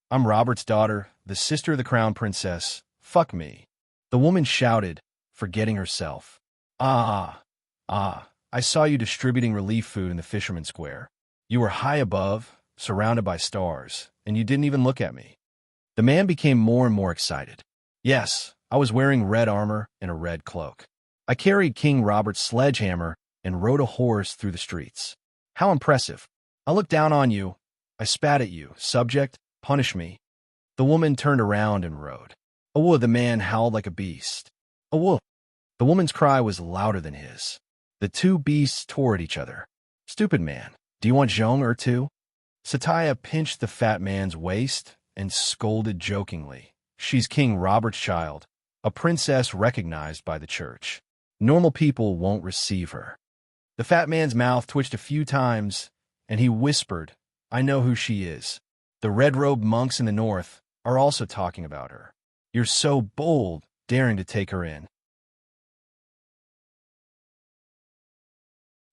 I'm Robert's daughter, the sister of the crown princess. Fuck me. The woman shouted, forgetting herself. I saw you distributing relief food in the Fisherman's Square. You were high above, surrounded by stars, and you didn't even look at me. The man became more and more excited. Yes, I was wearing red armor and a red cloak. I carried King Robert's sledgehammer and rode a horse through the streets. How impressive. I looked down on you. I spat at you. Subject, punish me. The woman turned around and rode. Awoo, the man howled like a beast. Awoo. The woman's cry was louder than his. The two beasts tore at each other. Stupid man, do you want Zhong or two? Satya pinched the fat man's waist and scolded jokingly. She's King Robert's child, a princess recognized by the church. Normal people won't receive her. The fat man's mouth twitched a few times, and he whispered, I know who she is. The red-robed monks in the north are also talking about her. You're so bold, daring to take her in.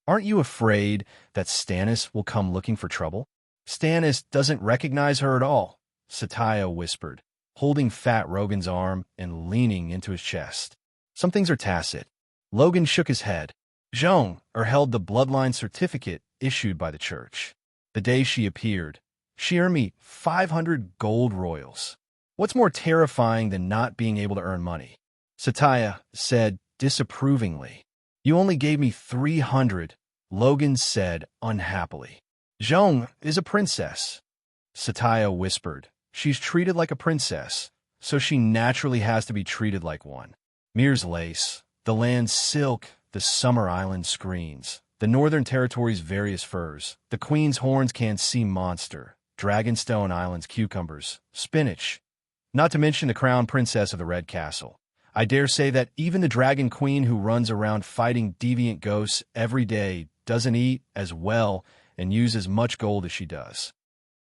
Aren't you afraid that Stannis will come looking for trouble? Stannis doesn't recognize her at all, Satya whispered, holding fat Rogan's arm and leaning into his chest. Some things are tacit. Logan shook his head. Zhong held the bloodline certificate issued by the church. The day she appeared, she earned me 500 gold royals. What's more terrifying than not being able to earn money? Satya said disapprovingly. You only gave me 300, Logan said unhappily. Zhong is a princess. Satya whispered. She's treated like a princess, so she naturally has to be treated like one. Mir's lace, the land's silk, the summer island screens, the northern territory's various furs, the queen's horns can sea monster, Dragonstone Island's cucumbers, spinach, not to mention the crown princess of the Red Castle. I dare say that even the dragon queen who runs around fighting deviant ghosts every day doesn't eat as well and use as much gold as she does.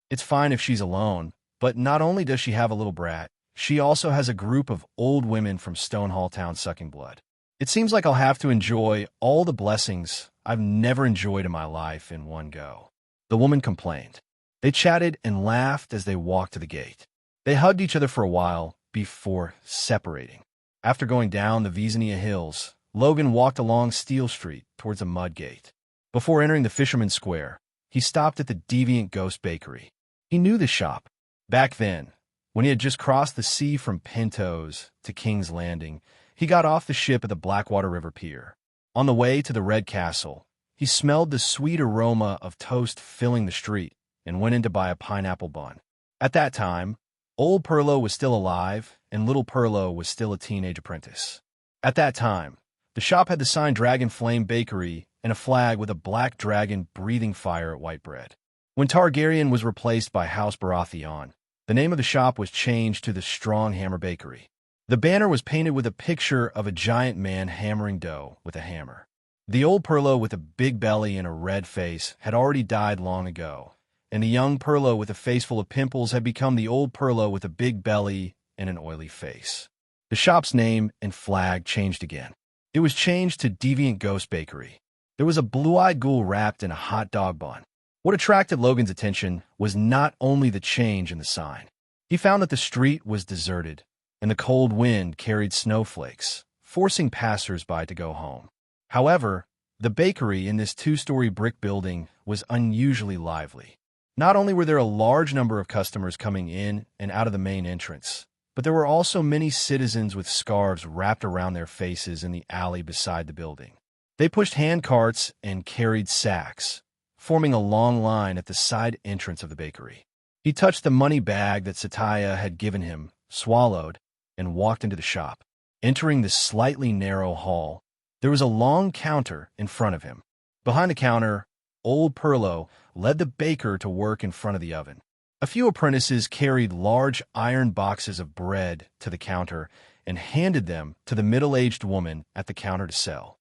It's fine if she's alone, but not only does she have a little brat, she also has a group of old women from Stonehall Town sucking blood. It seems like I'll have to enjoy all the blessings I've never enjoyed in my life in one go. The woman complained. They chatted and laughed as they walked to the gate. They hugged each other for a while before separating. After going down the Vezania Hills, Logan walked along Steel Street towards a mud gate. Before entering the Fisherman's Square, he stopped at the Deviant Ghost Bakery. He knew the shop. Back then, when he had just crossed the sea from Pintos to King's Landing, he got off the ship at the Blackwater River Pier. On the way to the Red Castle, he smelled the sweet aroma of toast filling the street and went in to buy a pineapple bun. At that time, Old Perlo was still alive, and Little Perlo was still a teenage apprentice. At that time, the shop had the sign Dragon Flame Bakery and a flag with a black dragon breathing fire at white bread. When Targaryen was replaced by House Baratheon, the name of the shop was changed to the Strong Hammer Bakery. The banner was painted with a picture of a giant man hammering dough with a hammer. The old Perlo with a big belly and a red face had already died long ago, and the young Perlo with a face full of pimples had become the old Perlo with a big belly and an oily face. The shop's name and flag changed again. It was changed to Deviant Ghost Bakery. There was a blue-eyed ghoul wrapped in a hot dog bun. What attracted Logan's attention was not only the change in the sign. He found that the street was deserted, and the cold wind carried snowflakes, forcing passers-by to go home. However, the bakery in this two-story brick building was unusually lively. Not only were there a large number of customers coming in and out of the main entrance, but there were also many citizens with scarves wrapped around their faces in the alley beside the building. They pushed hand carts and carried sacks, forming a long line at the side entrance of the bakery. He touched the money bag that Satya had given him, swallowed, and walked into the shop. Entering the slightly narrow hall, there was a long counter in front of him. Behind the counter, old Perlo led the baker to work in front of the oven. A few apprentices carried large iron boxes of bread to the counter and handed them to the middle-aged woman at the counter to sell.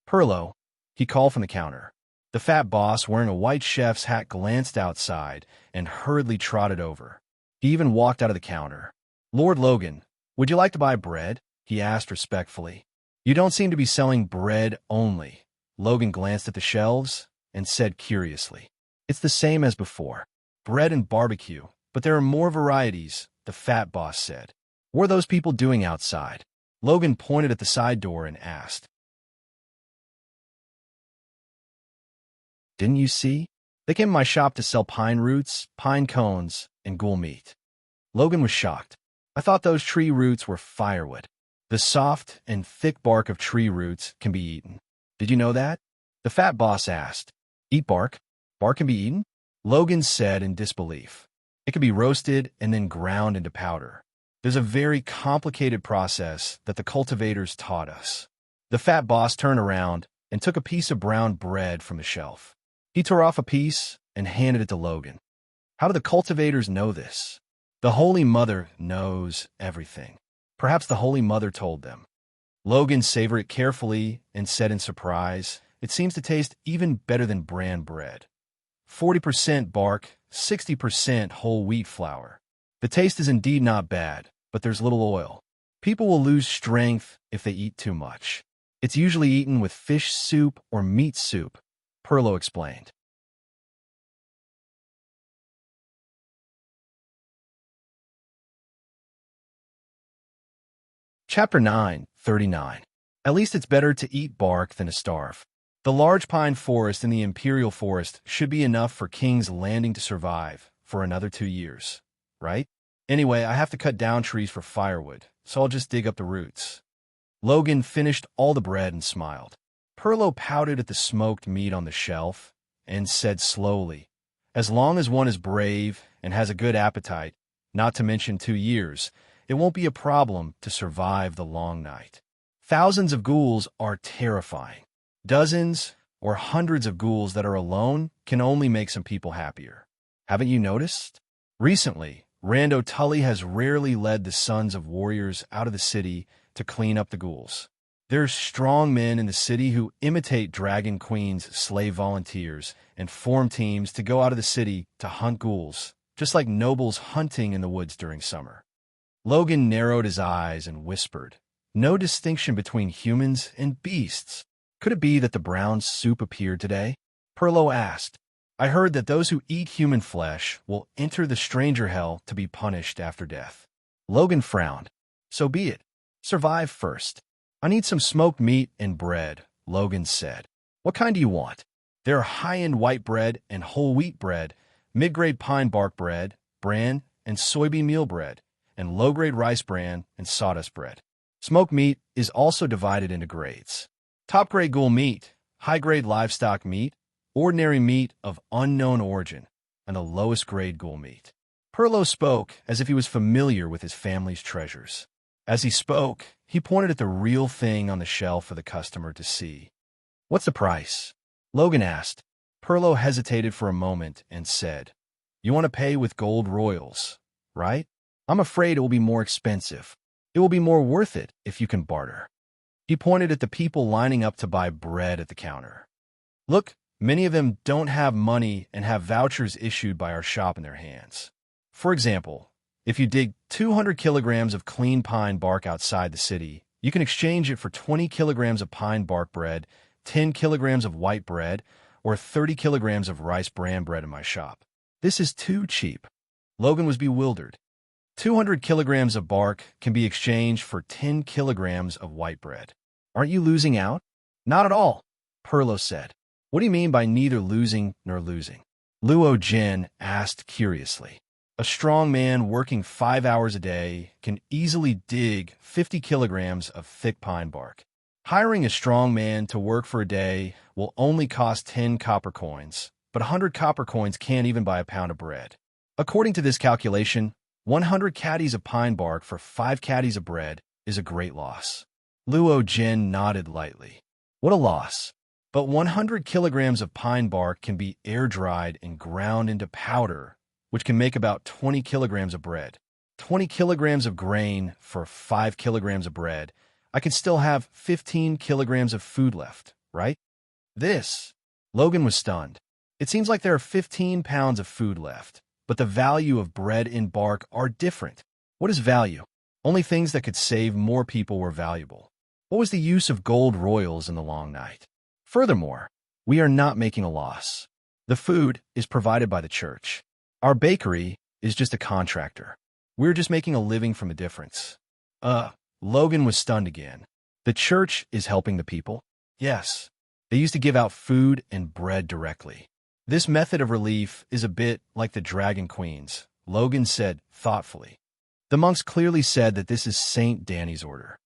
Perlo, he called from the counter. The fat boss, wearing a white chef's hat, glanced outside and hurriedly trotted over. He even walked out of the counter. "Lord Logan, would you like to buy bread?" he asked respectfully. "You don't seem to be selling bread only." Logan glanced at the shelves and said curiously, "It's the same as before. Bread and barbecue, but there are more varieties," the fat boss said. "What are those people doing outside?" Logan pointed at the side door and asked. "Didn't you see? They came to my shop to sell pine roots, pine cones, and ghoul meat." Logan was shocked. "I thought those tree roots were firewood. The soft and thick bark of tree roots can be eaten. Did you know that?" The fat boss asked. "Eat bark? Bark can be eaten?" Logan said in disbelief. "It can be roasted and then ground into powder. There's a very complicated process that the cultivators taught us." The fat boss turned around and took a piece of brown bread from the shelf. He tore off a piece and handed it to Logan. "How do the cultivators know this?" "The Holy Mother knows everything. Perhaps the Holy Mother told them." Logan savored it carefully and said in surprise, "It seems to taste even better than bran bread. 40% bark, 60% whole wheat flour. The taste is indeed not bad, but there's little oil. People will lose strength if they eat too much. It's usually eaten with fish soup or meat soup," Perlo explained. Chapter 9:39. At least it's better to eat bark than to starve. The large pine forest in the Imperial Forest should be enough for King's Landing to survive for another 2 years, right? Anyway, I have to cut down trees for firewood, so I'll just dig up the roots. Logan finished all the bread and smiled. Perlo pouted at the smoked meat on the shelf and said slowly, "As long as one is brave and has a good appetite, not to mention 2 years, it won't be a problem to survive the long night. Thousands of ghouls are terrifying. Dozens or hundreds of ghouls that are alone can only make some people happier. Haven't you noticed? Recently, Rando Tully has rarely led the sons of warriors out of the city to clean up the ghouls. There's strong men in the city who imitate Dragon Queen's slave volunteers and form teams to go out of the city to hunt ghouls, just like nobles hunting in the woods during summer." Logan narrowed his eyes and whispered, "No distinction between humans and beasts. Could it be that the brown soup appeared today?" Perlo asked. "I heard that those who eat human flesh will enter the stranger hell to be punished after death." Logan frowned. "So be it. Survive first." "I need some smoked meat and bread," Logan said. "What kind do you want?" "There are high-end white bread and whole wheat bread, mid-grade pine bark bread, bran, and soybean meal bread, and low-grade rice bran and sawdust bread. Smoked meat is also divided into grades. Top-grade ghoul meat, high-grade livestock meat, ordinary meat of unknown origin, and the lowest-grade ghoul meat." Perlo spoke as if he was familiar with his family's treasures. As he spoke, he pointed at the real thing on the shelf for the customer to see. "What's the price?" Logan asked. Perlo hesitated for a moment and said, "You want to pay with gold royals, right? I'm afraid it will be more expensive. It will be more worth it if you can barter." He pointed at the people lining up to buy bread at the counter. "Look, many of them don't have money and have vouchers issued by our shop in their hands. For example, if you dig 200 kilograms of clean pine bark outside the city, you can exchange it for 20 kilograms of pine bark bread 10 kilograms of white bread or 30 kilograms of rice bran bread in my shop. This is too cheap. Logan was bewildered. 200 kilograms of bark can be exchanged for 10 kilograms of white bread. Aren't you losing out? Not at all, Perlo said. What do you mean by neither losing nor losing? Luo Jin asked curiously. A strong man working 5 hours a day can easily dig 50 kilograms of thick pine bark. Hiring a strong man to work for a day will only cost 10 copper coins, but 100 copper coins can't even buy a pound of bread. According to this calculation, 100 caddies of pine bark for 5 caddies of bread is a great loss. Luo Jin nodded lightly. What a loss. But 100 kilograms of pine bark can be air-dried and ground into powder, which can make about 20 kilograms of bread. 20 kilograms of grain for 5 kilograms of bread. I can still have 15 kilograms of food left, right? Logan was stunned. It seems like there are 15 pounds of food left, but the value of bread and bark are different. What is value? Only things that could save more people were valuable. What was the use of gold royals in the long night? Furthermore, we are not making a loss. The food is provided by the church. Our bakery is just a contractor. We're just making a living from the difference. Logan was stunned again. The church is helping the people? Yes. They used to give out food and bread directly. This method of relief is a bit like the Dragon Queens, Logan said thoughtfully. The monks clearly said that this is Saint Danny's order.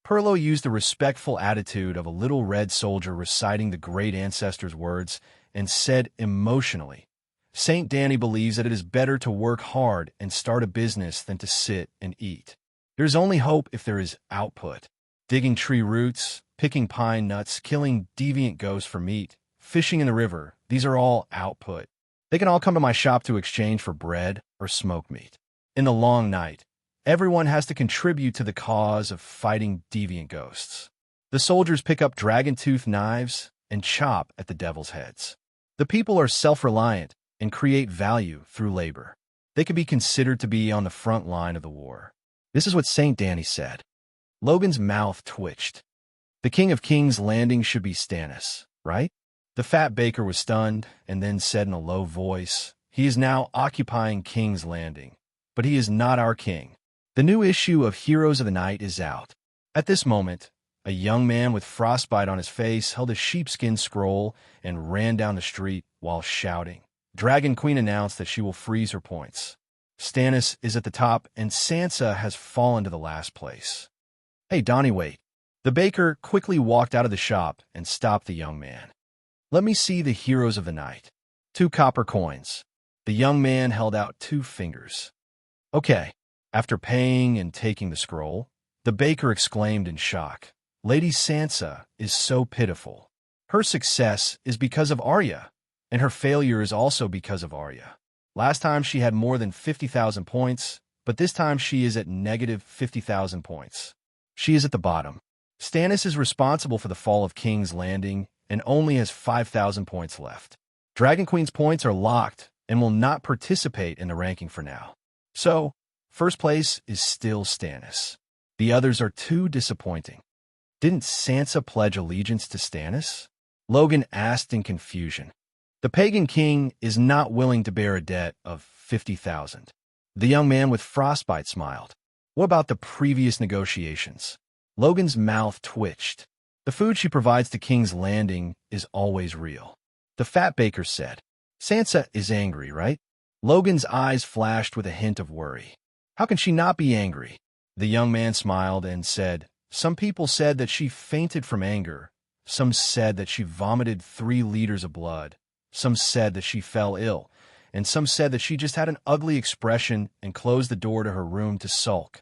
Perlo used the respectful attitude of a little red soldier reciting the great ancestors' words and said emotionally, Saint Danny believes that it is better to work hard and start a business than to sit and eat. There's only hope if there is output. Digging tree roots, picking pine nuts, killing deviant ghosts for meat, fishing in the river, these are all output. They can all come to my shop to exchange for bread or smoked meat. In the long night, everyone has to contribute to the cause of fighting deviant ghosts. The soldiers pick up dragon-tooth knives and chop at the devil's heads. The people are self-reliant and create value through labor. They could be considered to be on the front line of the war. This is what Saint Danny said. Logan's mouth twitched. The King of Kings' Landing should be Stannis, right? The fat baker was stunned and then said in a low voice, He is now occupying King's Landing, but he is not our king. The new issue of Heroes of the Night is out. At this moment, a young man with frostbite on his face held a sheepskin scroll and ran down the street while shouting. Dragon Queen announced that she will freeze her points. Stannis is at the top and Sansa has fallen to the last place. Hey, Donnie, wait. The baker quickly walked out of the shop and stopped the young man. Let me see the Heroes of the Night. 2 copper coins. The young man held out 2 fingers. Okay. After paying and taking the scroll, the baker exclaimed in shock, Lady Sansa is so pitiful. Her success is because of Arya, and her failure is also because of Arya. Last time she had more than 50,000 points, but this time she is at negative 50,000 points. She is at the bottom. Stannis is responsible for the fall of King's Landing and only has 5,000 points left. Dragon Queen's points are locked and will not participate in the ranking for now. So, first place is still Stannis. The others are too disappointing. Didn't Sansa pledge allegiance to Stannis? Logan asked in confusion. The pagan king is not willing to bear a debt of 50,000. The young man with frostbite smiled. What about the previous negotiations? Logan's mouth twitched. The food she provides to King's Landing is always real. The fat baker said. Sansa is angry, right? Logan's eyes flashed with a hint of worry. How can she not be angry? The young man smiled and said, Some people said that she fainted from anger. Some said that she vomited 3 liters of blood. Some said that she fell ill. And some said that she just had an ugly expression and closed the door to her room to sulk.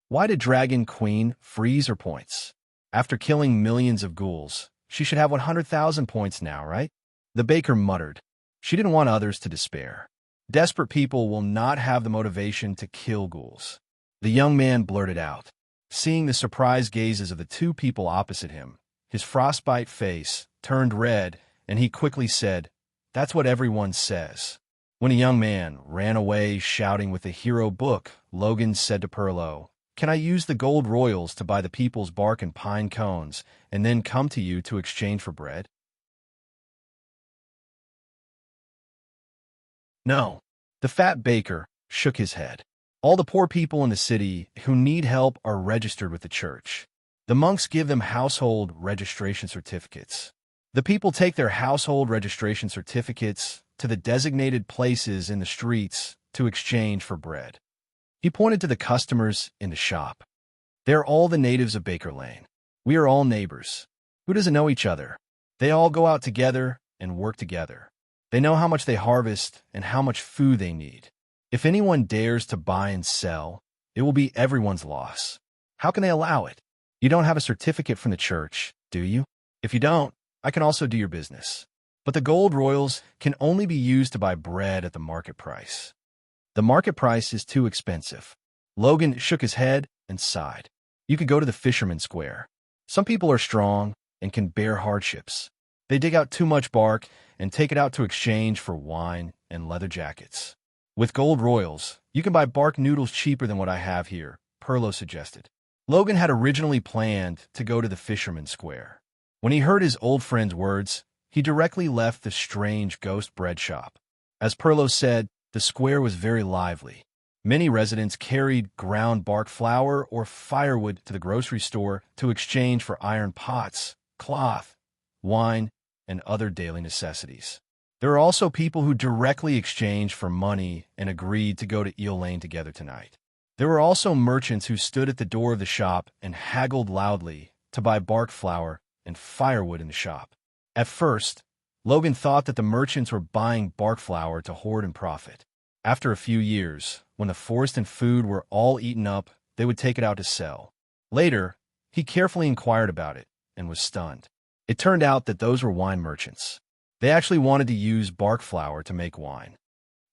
Why did Dragon Queen freeze her points? After killing millions of ghouls, she should have 100,000 points now, right? The baker muttered. She didn't want others to despair. Desperate people will not have the motivation to kill ghouls. The young man blurted out. Seeing the surprised gazes of the 2 people opposite him, his frostbite face turned red, and he quickly said, That's what everyone says. When a young man ran away shouting with the hero book, Logan said to Perlo, Can I use the gold royals to buy the people's bark and pine cones, and then come to you to exchange for bread? No. The fat baker shook his head. All the poor people in the city who need help are registered with the church. The monks give them household registration certificates. The people take their household registration certificates to the designated places in the streets to exchange for bread. He pointed to the customers in the shop. They're all the natives of Baker Lane. We are all neighbors. Who doesn't know each other? They all go out together and work together. They know how much they harvest and how much food they need. If anyone dares to buy and sell, it will be everyone's loss. How can they allow it? You don't have a certificate from the church, do you? If you don't, I can also do your business. But the gold royals can only be used to buy bread at the market price. The market price is too expensive. Logan shook his head and sighed. You could go to the fisherman's square. Some people are strong and can bear hardships. They dig out too much bark and take it out to exchange for wine and leather jackets. With gold royals, you can buy bark noodles cheaper than what I have here, Perlo suggested. Logan had originally planned to go to the fisherman's square. When he heard his old friend's words, he directly left the strange ghost bread shop. As Perlo said, the square was very lively. Many residents carried ground bark flour or firewood to the grocery store to exchange for iron pots, cloth, wine, and other daily necessities. There are also people who directly exchanged for money and agreed to go to Eel Lane together tonight. There were also merchants who stood at the door of the shop and haggled loudly to buy bark flour and firewood in the shop. At first, Logan thought that the merchants were buying bark flour to hoard and profit. After a few years, when the forest and food were all eaten up, they would take it out to sell. Later, he carefully inquired about it and was stunned. It turned out that those were wine merchants. They actually wanted to use bark flour to make wine.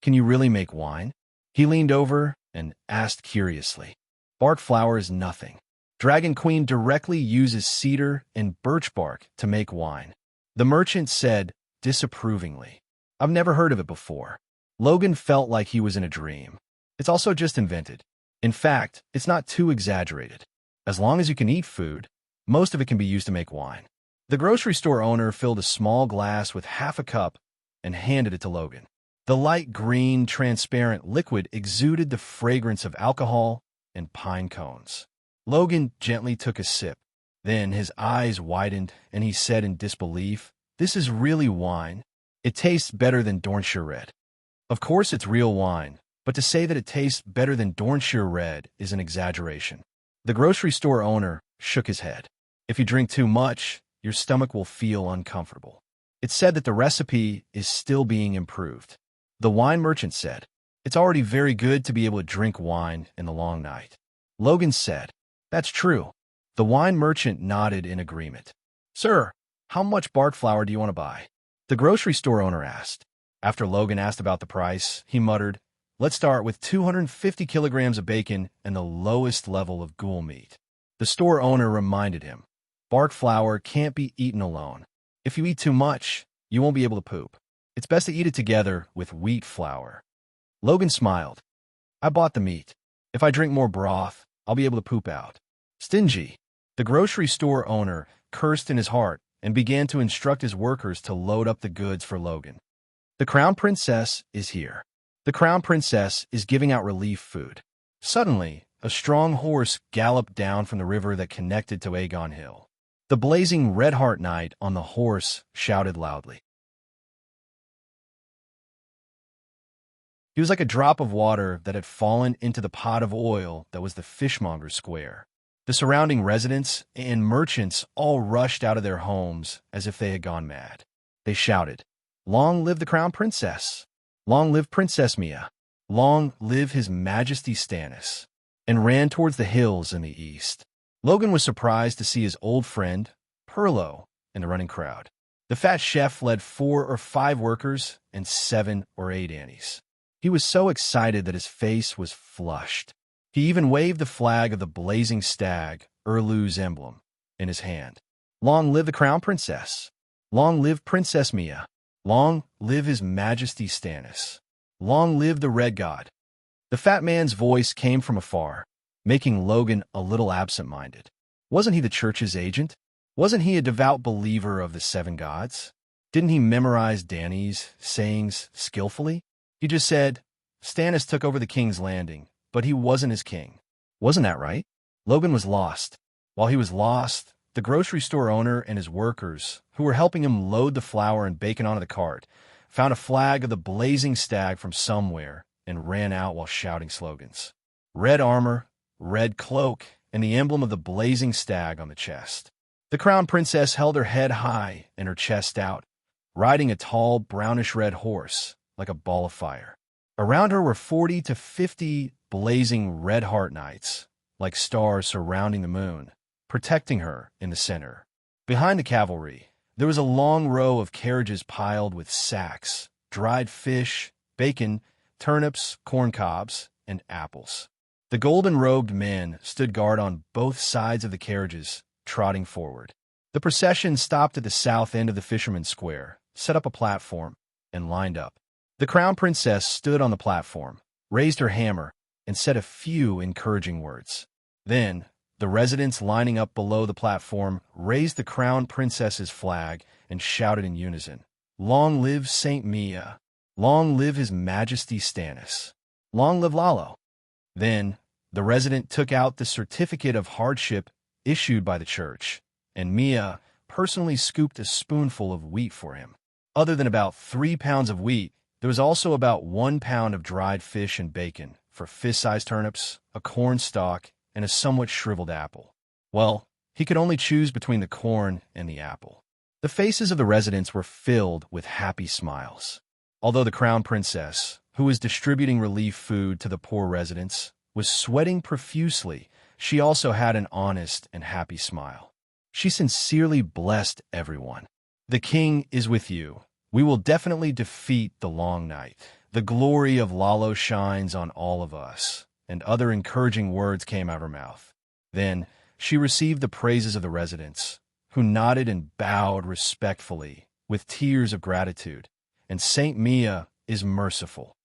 Can you really make wine? He leaned over and asked curiously. Bark flour is nothing. Dragon Queen directly uses cedar and birch bark to make wine. The merchant said disapprovingly. I've never heard of it before. Logan felt like he was in a dream. It's also just invented. In fact, it's not too exaggerated. As long as you can eat food, most of it can be used to make wine. The grocery store owner filled a small glass with half a cup and handed it to Logan. The light green, transparent liquid exuded the fragrance of alcohol and pine cones. Logan gently took a sip. Then his eyes widened and he said in disbelief, "This is really wine. It tastes better than Dornshire Red." Of course it's real wine, but to say that it tastes better than Dornshire Red is an exaggeration. The grocery store owner shook his head. If you drink too much, your stomach will feel uncomfortable. It's said that the recipe is still being improved. The wine merchant said, it's already very good to be able to drink wine in the long night. Logan said, that's true. The wine merchant nodded in agreement. Sir, how much bark flour do you want to buy? The grocery store owner asked. After Logan asked about the price, he muttered, let's start with 250 kilograms of bacon and the lowest level of ghoul meat. The store owner reminded him, bark flour can't be eaten alone. If you eat too much, you won't be able to poop. It's best to eat it together with wheat flour. Logan smiled. I bought the meat. If I drink more broth, I'll be able to poop out. Stingy. The grocery store owner cursed in his heart and began to instruct his workers to load up the goods for Logan. The Crown Princess is here. The Crown Princess is giving out relief food. Suddenly, a strong horse galloped down from the river that connected to Aegon Hill. The blazing Red Heart Knight on the horse shouted loudly. He was like a drop of water that had fallen into the pot of oil that was the fishmonger's square. The surrounding residents and merchants all rushed out of their homes as if they had gone mad. They shouted, long live the Crown Princess! Long live Princess Mia! Long live His Majesty Stannis! And ran towards the hills in the east. Logan was surprised to see his old friend, Perlo, in the running crowd. The fat chef led 4 or 5 workers and 7 or 8 Annies. He was so excited that his face was flushed. He even waved the flag of the blazing stag, Erlu's emblem, in his hand. Long live the Crown Princess! Long live Princess Mia! Long live His Majesty Stannis! Long live the Red God! The fat man's voice came from afar. making Logan a little absent-minded. Wasn't he the church's agent? Wasn't he a devout believer of the seven gods? Didn't he memorize Dany's sayings skillfully? He just said, Stannis took over the king's landing, but he wasn't his king. Wasn't that right? Logan was lost. While he was lost, the grocery store owner and his workers, who were helping him load the flour and bacon onto the cart, found a flag of the blazing stag from somewhere and ran out while shouting slogans. Red armor, red cloak, and the emblem of the blazing stag on the chest. The crown princess held her head high and her chest out, riding a tall, brownish-red horse like a ball of fire. Around her were 40 to 50 blazing red heart knights, like stars surrounding the moon, protecting her in the center. Behind the cavalry, there was a long row of carriages piled with sacks, dried fish, bacon, turnips, corn cobs, and apples. The golden-robed men stood guard on both sides of the carriages, trotting forward. The procession stopped at the south end of the Fisherman's Square, set up a platform, and lined up. The crown princess stood on the platform, raised her hammer, and said a few encouraging words. Then, the residents lining up below the platform raised the crown princess's flag and shouted in unison, "Long live Saint Mia! Long live His Majesty Stannis! Long live Lalo!" Then, the resident took out the certificate of hardship issued by the church, and Mia personally scooped a spoonful of wheat for him. Other than about 3 pounds of wheat, there was also about 1 pound of dried fish and bacon for fist-sized turnips, a corn stalk, and a somewhat shriveled apple. Well, he could only choose between the corn and the apple. The faces of the residents were filled with happy smiles. Although the crown princess, who was distributing relief food to the poor residents, was sweating profusely, she also had an honest and happy smile. She sincerely blessed everyone. "The king is with you. We will definitely defeat the long night. The glory of Lalo shines on all of us." And other encouraging words came out of her mouth. Then she received the praises of the residents, who nodded and bowed respectfully with tears of gratitude. And Saint Mia is merciful.